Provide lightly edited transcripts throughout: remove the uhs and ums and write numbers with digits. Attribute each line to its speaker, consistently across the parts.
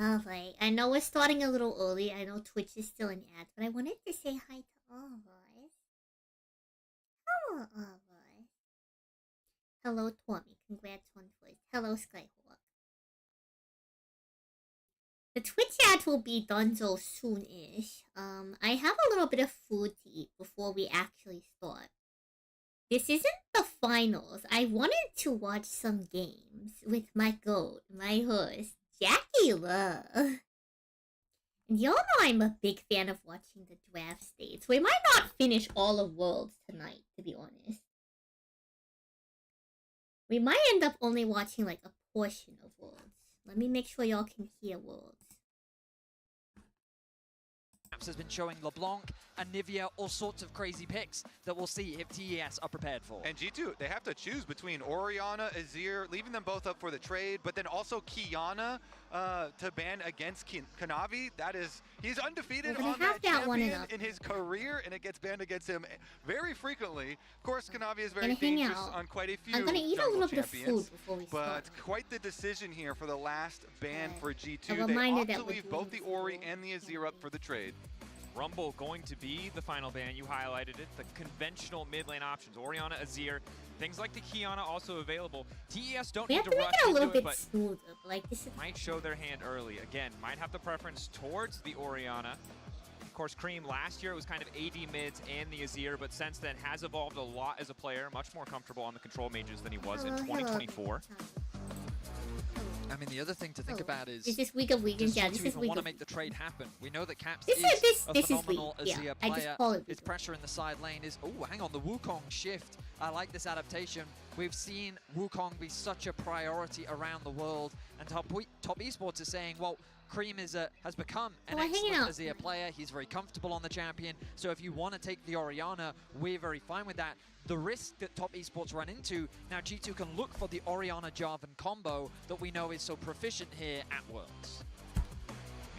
Speaker 1: Oh, right. I know we're starting a little early. I know Twitch is still in ads, but I wanted to say hi to all of us. Hello, all of us. Hello, Tommy. Congrats on first. Hello, Skyhawk. The Twitch ads will be done so soon-ish. I have a little bit of food to eat before we actually start. This isn't the finals. I wanted to watch some games with my goat, my host, Jackie Love. And y'all know I'm a big fan of watching the draft states. We might not finish all of Worlds tonight, to be honest. We might end up only watching like a portion of Worlds. Let me make sure y'all can hear Worlds.
Speaker 2: Has been showing LeBlanc and Nivea all sorts of crazy picks that we'll see if TES are prepared for.
Speaker 3: And G2, they have to choose between Orianna, Azir, leaving them both up for the trade, but then also Kiana to ban against Kanavi. That is, he's undefeated on that champion in his career, and it gets banned against him very frequently. Of course, Kanavi is very dangerous on quite a few
Speaker 1: I'm gonna eat a little bit of food before we
Speaker 3: start. But quite the decision here for the last ban for G2.
Speaker 1: They
Speaker 3: opt to leave both the Ori and the Azir up for the trade.
Speaker 4: Rumble going to be the final ban. You highlighted it. The conventional mid lane options. Orianna, Azir, things like the Kiana also available. TES don't need to rush into it, but
Speaker 1: smoother, like this
Speaker 4: might show their hand early. Again, might have the preference towards the Orianna. Of course, Cream last year it was kind of AD mids and the Azir, but since then has evolved a lot as a player, much more comfortable on the control mages than he was in 2024.
Speaker 2: I mean, the other thing to think about is
Speaker 1: this week of weekends. Yeah, this is
Speaker 2: want to make the trade happen. We know that Caps
Speaker 1: is a phenomenal
Speaker 2: Azir player. His pressure in the side lane is, oh, hang on, the Wukong shift. I like this adaptation. We've seen Wukong be such a priority around the world, and Top Esports is saying, well, Cream has become an excellent Azir player. He's very comfortable on the champion. So if you want to take the Orianna, we're very fine with that. The risk that Top Esports run into, now G2 can look for the Orianna Jarvan combo that we know is so proficient here at Worlds.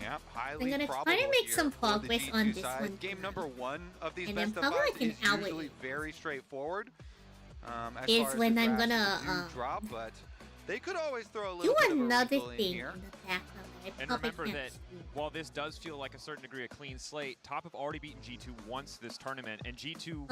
Speaker 3: Yeah, highly
Speaker 1: I'm gonna
Speaker 3: probable
Speaker 1: try to make some
Speaker 3: for the
Speaker 1: progress
Speaker 3: G2
Speaker 1: on this
Speaker 3: side.
Speaker 1: one.
Speaker 3: Game number 1 of these
Speaker 1: and
Speaker 3: best of 5 is usually very straighthtwood. As
Speaker 1: is
Speaker 3: far as
Speaker 1: when
Speaker 3: the
Speaker 1: I'm
Speaker 3: drafts
Speaker 1: gonna
Speaker 3: drop, but they could always throw a little bit
Speaker 1: another
Speaker 3: of a
Speaker 1: thing
Speaker 3: in here.
Speaker 1: in the background.
Speaker 4: And remember that while this does feel like a certain degree of clean slate, Top have already beaten G2 once this tournament, and G2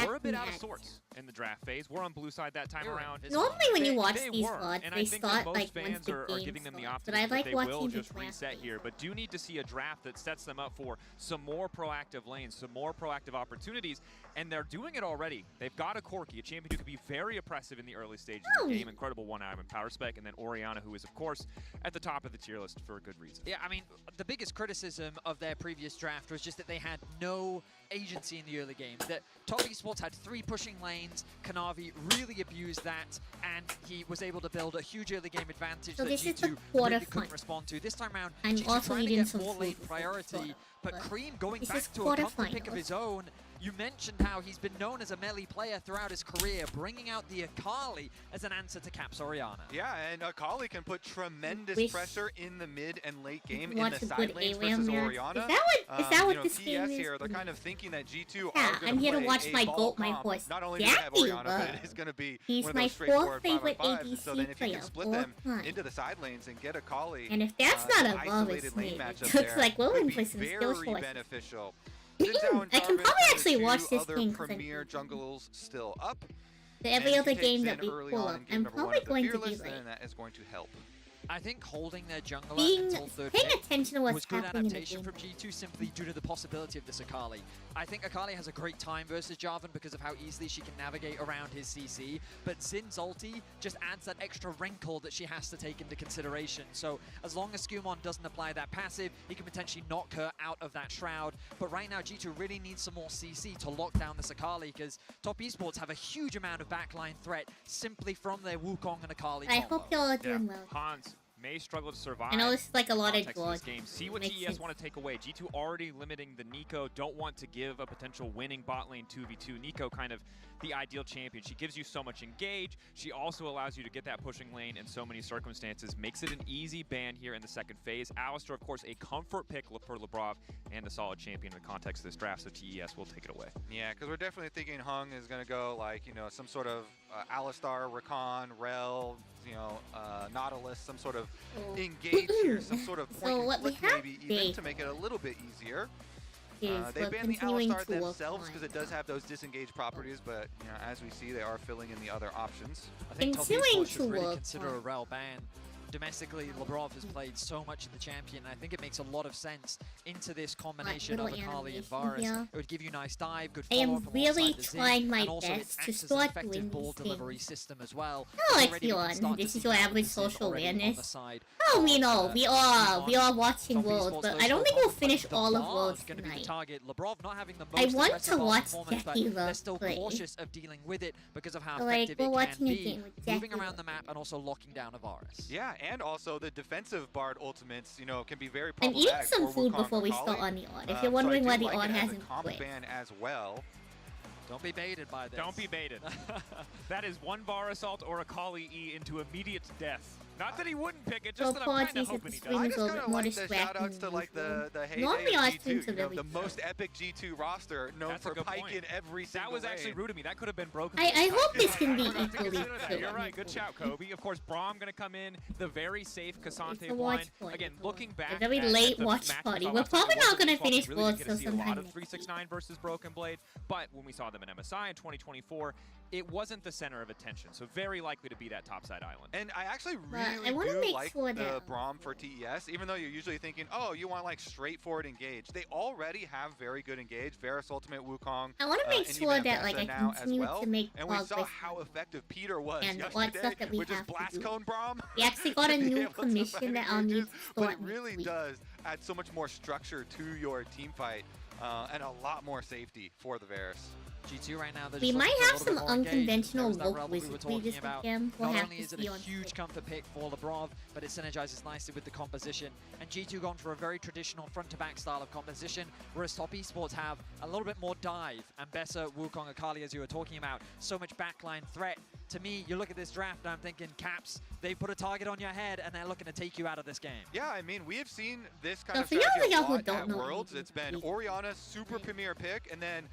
Speaker 4: were a bit out of sorts in the draft phase. We're on blue side that time around.
Speaker 1: Normally when you watch these VODs,
Speaker 4: and
Speaker 1: they
Speaker 4: I think
Speaker 1: start
Speaker 4: most
Speaker 1: like
Speaker 4: fans
Speaker 1: once the
Speaker 4: are
Speaker 1: game
Speaker 4: giving them the
Speaker 1: starts. But
Speaker 4: optimism
Speaker 1: I like
Speaker 4: that they
Speaker 1: watching
Speaker 4: will
Speaker 1: the
Speaker 4: just reset here, but do need to see a draft that sets them up for some more proactive lanes, some more proactive opportunities, and they're doing it already. They've got a Corki, a champion who could be very oppressive in the early stages of the game, incredible one-item and power spec, and then Orianna, who is of course at the top of the tier list for a good reason.
Speaker 2: Yeah, I mean, the biggest criticism of their previous draft was just that they had no agency in the early game. That Top Esports had 3 pushing lanes, Kanavi really abused that, and he was able to build a huge early game advantage that G2 really couldn't respond to. This time around, G2 trying to get more lane priority, but Cream going back to a comfort pick of his own. You mentioned how he's been known as a melee player throughout his career, bringing out the Akali as an answer to Caps Orianna.
Speaker 3: Yeah, and Akali can put tremendous pressure in the mid and late game in the side lanes versus Orianna.
Speaker 1: Is that what this game is?
Speaker 3: Here, they're kind of thinking that G2 are
Speaker 1: I'm
Speaker 3: going to
Speaker 1: here to watch my goat, my horse.
Speaker 3: Not only do they have Orianna, but it is going to be one of those straightforward 5-on-5s. So then if you can split them into the side lanes and get Akali,
Speaker 1: and if that's not a
Speaker 3: isolated lane matchup
Speaker 1: looks like William plays some
Speaker 3: very beneficial.
Speaker 1: I can probably actually watch this game
Speaker 3: premier jungles still up.
Speaker 1: Every other game that we pull up, I'm probably going to be like.
Speaker 3: And that is going to help.
Speaker 2: I think holding their jungler until third
Speaker 1: paying attention to what's
Speaker 2: was good
Speaker 1: happening
Speaker 2: adaptation
Speaker 1: in the
Speaker 2: from G2 simply due to the possibility of this Akali. I think Akali has a great time versus Jarvan because of how easily she can navigate around his CC, but Zin's ulti just adds that extra wrinkle that she has to take into consideration. So as long as Skumon doesn't apply that passive, he can potentially knock her out of that shroud. But right now G2 really needs some more CC to lock down this Akali because Top Esports have a huge amount of backline threat simply from their Wukong and Akali combo.
Speaker 1: I hope y'all are doing well.
Speaker 4: Hans may struggle to survive.
Speaker 1: I know this is like a lot of
Speaker 4: this game. See what TES want to take away. G2 already limiting the Nico. Don't want to give a potential winning bot lane 2v2. Nico kind of the ideal champion. She gives you so much engage. She also allows you to get that pushing lane in so many circumstances. Makes it an easy ban here in the second phase. Alistar, of course, a comfort pick for Lebrov and a solid champion in the context of this draft, so TES will take it away.
Speaker 3: Yeah, because we're definitely thinking Hung is going to go like, you know, some sort of Alistar, Rakan, Rel, you know, Nautilus, some sort of engage here, some sort of point and click maybe even to make it a little bit easier. They banned the Alistar themselves because it does have those disengage properties, but you know, as we see, they are filling in the other options.
Speaker 2: I think Top Esports should really consider a rel ban. Domestically, Labrov has played so much in the champion, and I think it makes a lot of sense into this combination of Akali and Varus. It would give you nice dive, good follow-up.
Speaker 1: I am really trying my best to start doing
Speaker 2: ball
Speaker 1: these
Speaker 2: delivery
Speaker 1: things.
Speaker 2: system as well.
Speaker 1: Hello, Leon. This is your average social awareness. Oh, we know. We are watching Worlds, but I don't think we'll finish all of Worlds tonight. I want to watch Jackie
Speaker 2: They're still
Speaker 1: play.
Speaker 2: cautious of dealing with it because of how
Speaker 1: So,
Speaker 2: effective
Speaker 1: we're
Speaker 2: it
Speaker 1: watching
Speaker 2: can
Speaker 1: a
Speaker 2: be,
Speaker 1: game with
Speaker 2: moving
Speaker 1: Jackie
Speaker 2: around the map and also locking down a Varus.
Speaker 3: Yeah, and also the defensive Bard ultimates, you know, can be very
Speaker 1: I'm
Speaker 3: problematic.
Speaker 1: eating some food before we start on the odd. If you're wondering why the odd hasn't quit.
Speaker 3: Ban as well.
Speaker 2: Don't be baited by this.
Speaker 4: Don't be baited. That is one Varus ult or a Kali E into immediate death. Not that he wouldn't pick it, just that I'm kind of hoping he does.
Speaker 3: I just kind of like the shout-outs to like the heyday
Speaker 1: Normally
Speaker 3: of
Speaker 1: our
Speaker 3: G2,
Speaker 1: streams are
Speaker 3: you know,
Speaker 1: very
Speaker 3: the
Speaker 1: good.
Speaker 3: most epic G2 roster known for piking every single
Speaker 4: That was actually rude of me. That could have been broken.
Speaker 1: I hope this can be equally
Speaker 4: true. You're right. Good shout, Kobe. Of course, Braum going to come in. The very safe Cassante blind. Again, looking back
Speaker 1: a very late watch party. We're probably not going to finish Worlds till sometime
Speaker 4: a lot of
Speaker 1: next
Speaker 4: 369 versus Broken Blade, but when we saw them in MSI in 2024, it wasn't the center of attention, so very likely to be that topside island.
Speaker 3: And I actually
Speaker 1: I wanna
Speaker 3: really do
Speaker 1: make
Speaker 3: like
Speaker 1: sure
Speaker 3: the
Speaker 1: that
Speaker 3: Braum for TES, even though you're usually thinking, oh, you want like straightforward engage. They already have very good engage, Varus Ultimate, Wukong.
Speaker 1: I want to make
Speaker 3: and
Speaker 1: sure
Speaker 3: even
Speaker 1: that like I
Speaker 3: now
Speaker 1: continue to make
Speaker 3: And we
Speaker 1: progress.
Speaker 3: saw how effective Peter was
Speaker 1: and
Speaker 3: yesterday,
Speaker 1: what stuff that we
Speaker 3: which is
Speaker 1: have
Speaker 3: Blast
Speaker 1: to do.
Speaker 3: Cone Braum.
Speaker 1: We actually got a
Speaker 3: to be
Speaker 1: new
Speaker 3: able to
Speaker 1: commission that
Speaker 3: fight
Speaker 1: I'll need
Speaker 3: engages,
Speaker 1: to
Speaker 3: but
Speaker 1: start
Speaker 3: it really
Speaker 1: next week.
Speaker 3: does add so much more structure to your team fight and a lot more safety for the Varus.
Speaker 2: G2 right now,
Speaker 1: We might have some unconventional woke wizardry this weekend. We'll
Speaker 2: Not
Speaker 1: have
Speaker 2: only
Speaker 1: to
Speaker 2: is it
Speaker 1: see
Speaker 2: a
Speaker 1: on
Speaker 2: huge
Speaker 1: Twitch.
Speaker 2: comfort pick for Labrov, but it synergizes nicely with the composition. And G2 gone for a very traditional front-to-back style of composition, whereas Top Esports have a little bit more dive and better Wukong Akali, as you were talking about. So much backline threat. To me, you look at this draft and I'm thinking, Caps, they put a target on your head and they're looking to take you out of this game.
Speaker 3: Yeah, I mean, we have seen this kind
Speaker 1: So
Speaker 3: of
Speaker 1: for y'all
Speaker 3: strategy a
Speaker 1: who
Speaker 3: lot
Speaker 1: don't
Speaker 3: at
Speaker 1: know
Speaker 3: Worlds.
Speaker 1: anything,
Speaker 3: It's been Orianna, super premier pick, and then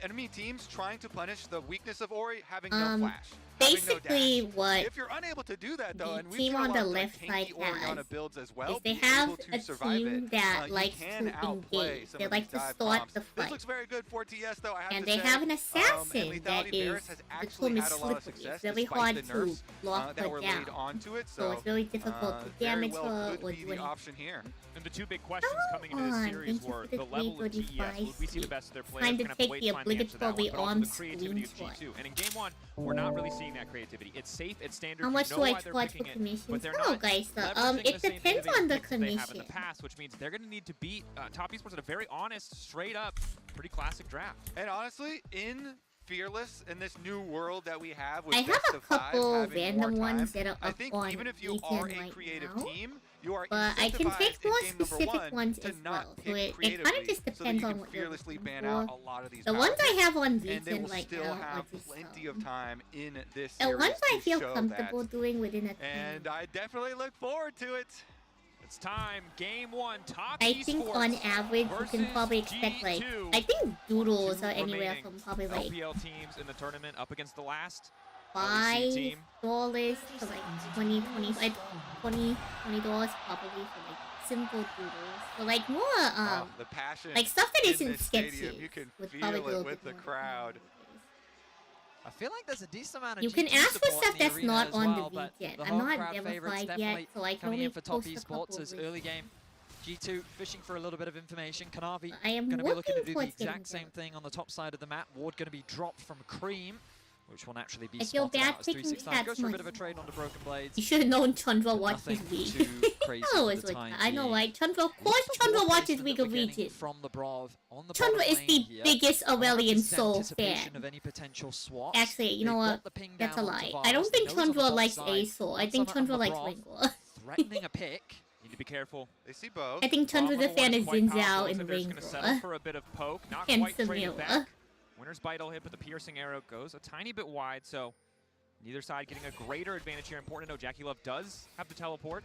Speaker 3: enemy teams trying to punish the weakness of Ori, having no flash.
Speaker 1: Basically,
Speaker 3: no dash.
Speaker 1: what
Speaker 3: If you're unable to do that, though,
Speaker 1: the
Speaker 3: and we've
Speaker 1: team
Speaker 3: seen
Speaker 1: on
Speaker 3: a
Speaker 1: the
Speaker 3: lot of
Speaker 1: left side
Speaker 3: Orianna
Speaker 1: has
Speaker 3: builds as well,
Speaker 1: is they
Speaker 3: be
Speaker 1: have
Speaker 3: able to
Speaker 1: a
Speaker 3: survive
Speaker 1: team
Speaker 3: it,
Speaker 1: that
Speaker 3: you
Speaker 1: likes
Speaker 3: can
Speaker 1: to
Speaker 3: outplay
Speaker 1: engage.
Speaker 3: some
Speaker 1: They
Speaker 3: of
Speaker 1: like
Speaker 3: these
Speaker 1: to
Speaker 3: dive
Speaker 1: start
Speaker 3: bombs.
Speaker 1: the
Speaker 3: This
Speaker 1: fight.
Speaker 3: looks very good for TS, though, I have
Speaker 1: And
Speaker 3: to
Speaker 1: they
Speaker 3: say.
Speaker 1: have an
Speaker 3: And
Speaker 1: assassin
Speaker 3: Lethality
Speaker 1: that
Speaker 3: Varus
Speaker 1: is
Speaker 3: has
Speaker 1: the
Speaker 3: actually
Speaker 1: term is
Speaker 3: had a lot of
Speaker 1: slippery.
Speaker 3: success
Speaker 1: It's very
Speaker 3: despite
Speaker 1: hard
Speaker 3: the
Speaker 1: to
Speaker 3: nerfs
Speaker 1: block
Speaker 3: that
Speaker 1: her
Speaker 3: were
Speaker 1: down.
Speaker 3: laid onto it.
Speaker 1: So it's very difficult to
Speaker 3: very
Speaker 1: damage
Speaker 3: well
Speaker 1: her
Speaker 3: could
Speaker 1: or
Speaker 3: be
Speaker 1: do
Speaker 3: the
Speaker 1: anything.
Speaker 3: option here.
Speaker 4: And the two big questions coming into
Speaker 1: on,
Speaker 4: this series
Speaker 1: thank you
Speaker 4: were
Speaker 1: for the
Speaker 4: the level of TES.
Speaker 1: 335
Speaker 4: Would we see the best of their players?
Speaker 1: Time to
Speaker 4: We're gonna have
Speaker 1: take
Speaker 4: wait
Speaker 1: the
Speaker 4: time to answer that one,
Speaker 1: obligatory
Speaker 4: but also
Speaker 1: arm
Speaker 4: the creativity of
Speaker 1: screenshot.
Speaker 4: G2. And in game one, we're not really seeing that creativity. It's safe, it's standard.
Speaker 1: How much
Speaker 4: you
Speaker 1: do
Speaker 4: know
Speaker 1: I
Speaker 4: why they're
Speaker 1: charge for
Speaker 4: picking it,
Speaker 1: commissions?
Speaker 4: but they're
Speaker 1: Hello
Speaker 4: not
Speaker 1: guys,
Speaker 4: leveraging
Speaker 1: it
Speaker 4: the same
Speaker 1: depends on the
Speaker 4: innovative picks that they have in
Speaker 1: commission.
Speaker 4: the past, which means they're going to need to beat Top Esports at a very honest, straight up, pretty classic draft.
Speaker 3: And honestly, in Fearless, in this new world that we have with
Speaker 1: I have
Speaker 3: best
Speaker 1: a
Speaker 3: of five,
Speaker 1: couple
Speaker 3: having
Speaker 1: random
Speaker 3: more time,
Speaker 1: ones that are
Speaker 3: I
Speaker 1: up
Speaker 3: think
Speaker 1: on
Speaker 3: even if you
Speaker 1: weekend
Speaker 3: are a
Speaker 1: right
Speaker 3: creative
Speaker 1: now,
Speaker 3: team, you are
Speaker 1: but I can
Speaker 3: incentivized
Speaker 1: take
Speaker 3: in
Speaker 1: more
Speaker 3: game number
Speaker 1: specific
Speaker 3: one
Speaker 1: ones
Speaker 3: to
Speaker 1: as
Speaker 3: not
Speaker 1: well. So
Speaker 3: pick
Speaker 1: it kind
Speaker 3: creatively
Speaker 1: of just
Speaker 3: so that
Speaker 1: depends
Speaker 3: you
Speaker 1: on
Speaker 3: can
Speaker 1: what you're
Speaker 3: fearlessly
Speaker 1: looking
Speaker 3: ban
Speaker 1: for.
Speaker 3: out a lot of these
Speaker 1: The ones I
Speaker 3: power
Speaker 1: have on
Speaker 3: and they
Speaker 1: weekend
Speaker 3: will
Speaker 1: right
Speaker 3: still
Speaker 1: now are
Speaker 3: have
Speaker 1: just
Speaker 3: plenty of time in this
Speaker 1: the
Speaker 3: series
Speaker 1: ones I
Speaker 3: to
Speaker 1: feel
Speaker 3: show
Speaker 1: comfortable
Speaker 3: that.
Speaker 1: doing within a
Speaker 3: And
Speaker 1: team.
Speaker 3: I definitely look forward to it.
Speaker 4: It's time. Game one. Top
Speaker 1: I think
Speaker 4: Esports
Speaker 1: on average you can
Speaker 4: versus
Speaker 1: probably expect like
Speaker 4: G2.
Speaker 1: I think doodles
Speaker 4: Two
Speaker 1: are anywhere
Speaker 4: remaining
Speaker 1: from probably like
Speaker 4: LPL teams in the tournament up against the last
Speaker 1: $5
Speaker 4: team.
Speaker 1: to like $20 probably for like simple doodles. But like more
Speaker 3: The passion
Speaker 1: like stuff that
Speaker 3: in
Speaker 1: isn't
Speaker 3: this stadium,
Speaker 1: sketchy.
Speaker 3: you can
Speaker 1: would
Speaker 3: feel
Speaker 1: probably be a
Speaker 3: it
Speaker 1: little
Speaker 3: with the
Speaker 1: bit more
Speaker 3: crowd.
Speaker 2: I feel like there's a decent amount of
Speaker 1: You can
Speaker 2: G2
Speaker 1: ask for
Speaker 2: support
Speaker 1: stuff
Speaker 2: in the
Speaker 1: that's
Speaker 2: arena
Speaker 1: not
Speaker 2: as
Speaker 1: on
Speaker 2: well,
Speaker 1: the
Speaker 2: but
Speaker 1: weekend.
Speaker 2: the
Speaker 1: I'm
Speaker 2: home
Speaker 1: not
Speaker 2: crowd favorites
Speaker 1: verified yet,
Speaker 2: definitely
Speaker 1: so I can
Speaker 2: coming
Speaker 1: only
Speaker 2: in for Top
Speaker 1: post a
Speaker 2: Esports
Speaker 1: couple
Speaker 2: as
Speaker 1: of
Speaker 2: early game. G2 fishing for a little bit of information. Kanavi
Speaker 1: I am
Speaker 2: going to be looking to
Speaker 1: working
Speaker 2: do the
Speaker 1: towards getting
Speaker 2: exact same
Speaker 1: better.
Speaker 2: thing on the top side of the map. Ward going to be dropped from Cream, which will naturally be
Speaker 1: I feel
Speaker 2: spotted
Speaker 1: bad
Speaker 2: out as
Speaker 1: taking
Speaker 2: 369. Goes
Speaker 1: cats
Speaker 2: for a
Speaker 1: much.
Speaker 2: bit of a trade onto Broken Blades.
Speaker 1: You should have known Chandra watched his
Speaker 2: Nothing
Speaker 1: week.
Speaker 2: too crazy
Speaker 1: Oh,
Speaker 2: for
Speaker 1: it's
Speaker 2: the
Speaker 1: like
Speaker 2: time
Speaker 1: I know,
Speaker 2: being.
Speaker 1: right? Chandra, of
Speaker 2: What's
Speaker 1: course
Speaker 2: the
Speaker 1: Chandra
Speaker 2: ward
Speaker 1: watches
Speaker 2: placement
Speaker 1: League
Speaker 2: that
Speaker 1: of
Speaker 2: we're getting
Speaker 1: Legends.
Speaker 2: from the Brav on the
Speaker 1: Chandra
Speaker 2: bottom
Speaker 1: is
Speaker 2: lane
Speaker 1: the
Speaker 2: here.
Speaker 1: biggest Aurelian
Speaker 2: This
Speaker 1: Soul
Speaker 2: anticipation
Speaker 1: fan.
Speaker 2: of any potential swaps.
Speaker 1: Actually, you know
Speaker 2: They've
Speaker 1: what?
Speaker 2: got the ping
Speaker 1: That's a
Speaker 2: down onto
Speaker 1: lie.
Speaker 2: Varus.
Speaker 1: I don't
Speaker 2: They
Speaker 1: think
Speaker 2: know he's on the
Speaker 1: Chandra
Speaker 2: top
Speaker 1: likes
Speaker 2: side.
Speaker 1: Aesol. I
Speaker 2: Once
Speaker 1: think
Speaker 2: on
Speaker 1: Chandra likes
Speaker 2: Brav,
Speaker 1: Wrangler.
Speaker 2: threatening a pick.
Speaker 4: Need to be careful.
Speaker 3: They see both.
Speaker 1: I think Chandra the fan is Xin Zhao and
Speaker 4: They're just going to settle
Speaker 1: Wrangler.
Speaker 4: for a bit of poke. Not
Speaker 1: And
Speaker 4: quite trading
Speaker 1: Samira.
Speaker 4: back. Winner's bite will hit, but the piercing arrow goes a tiny bit wide, so neither side getting a greater advantage here. Important to know Jackie Love does have the teleport.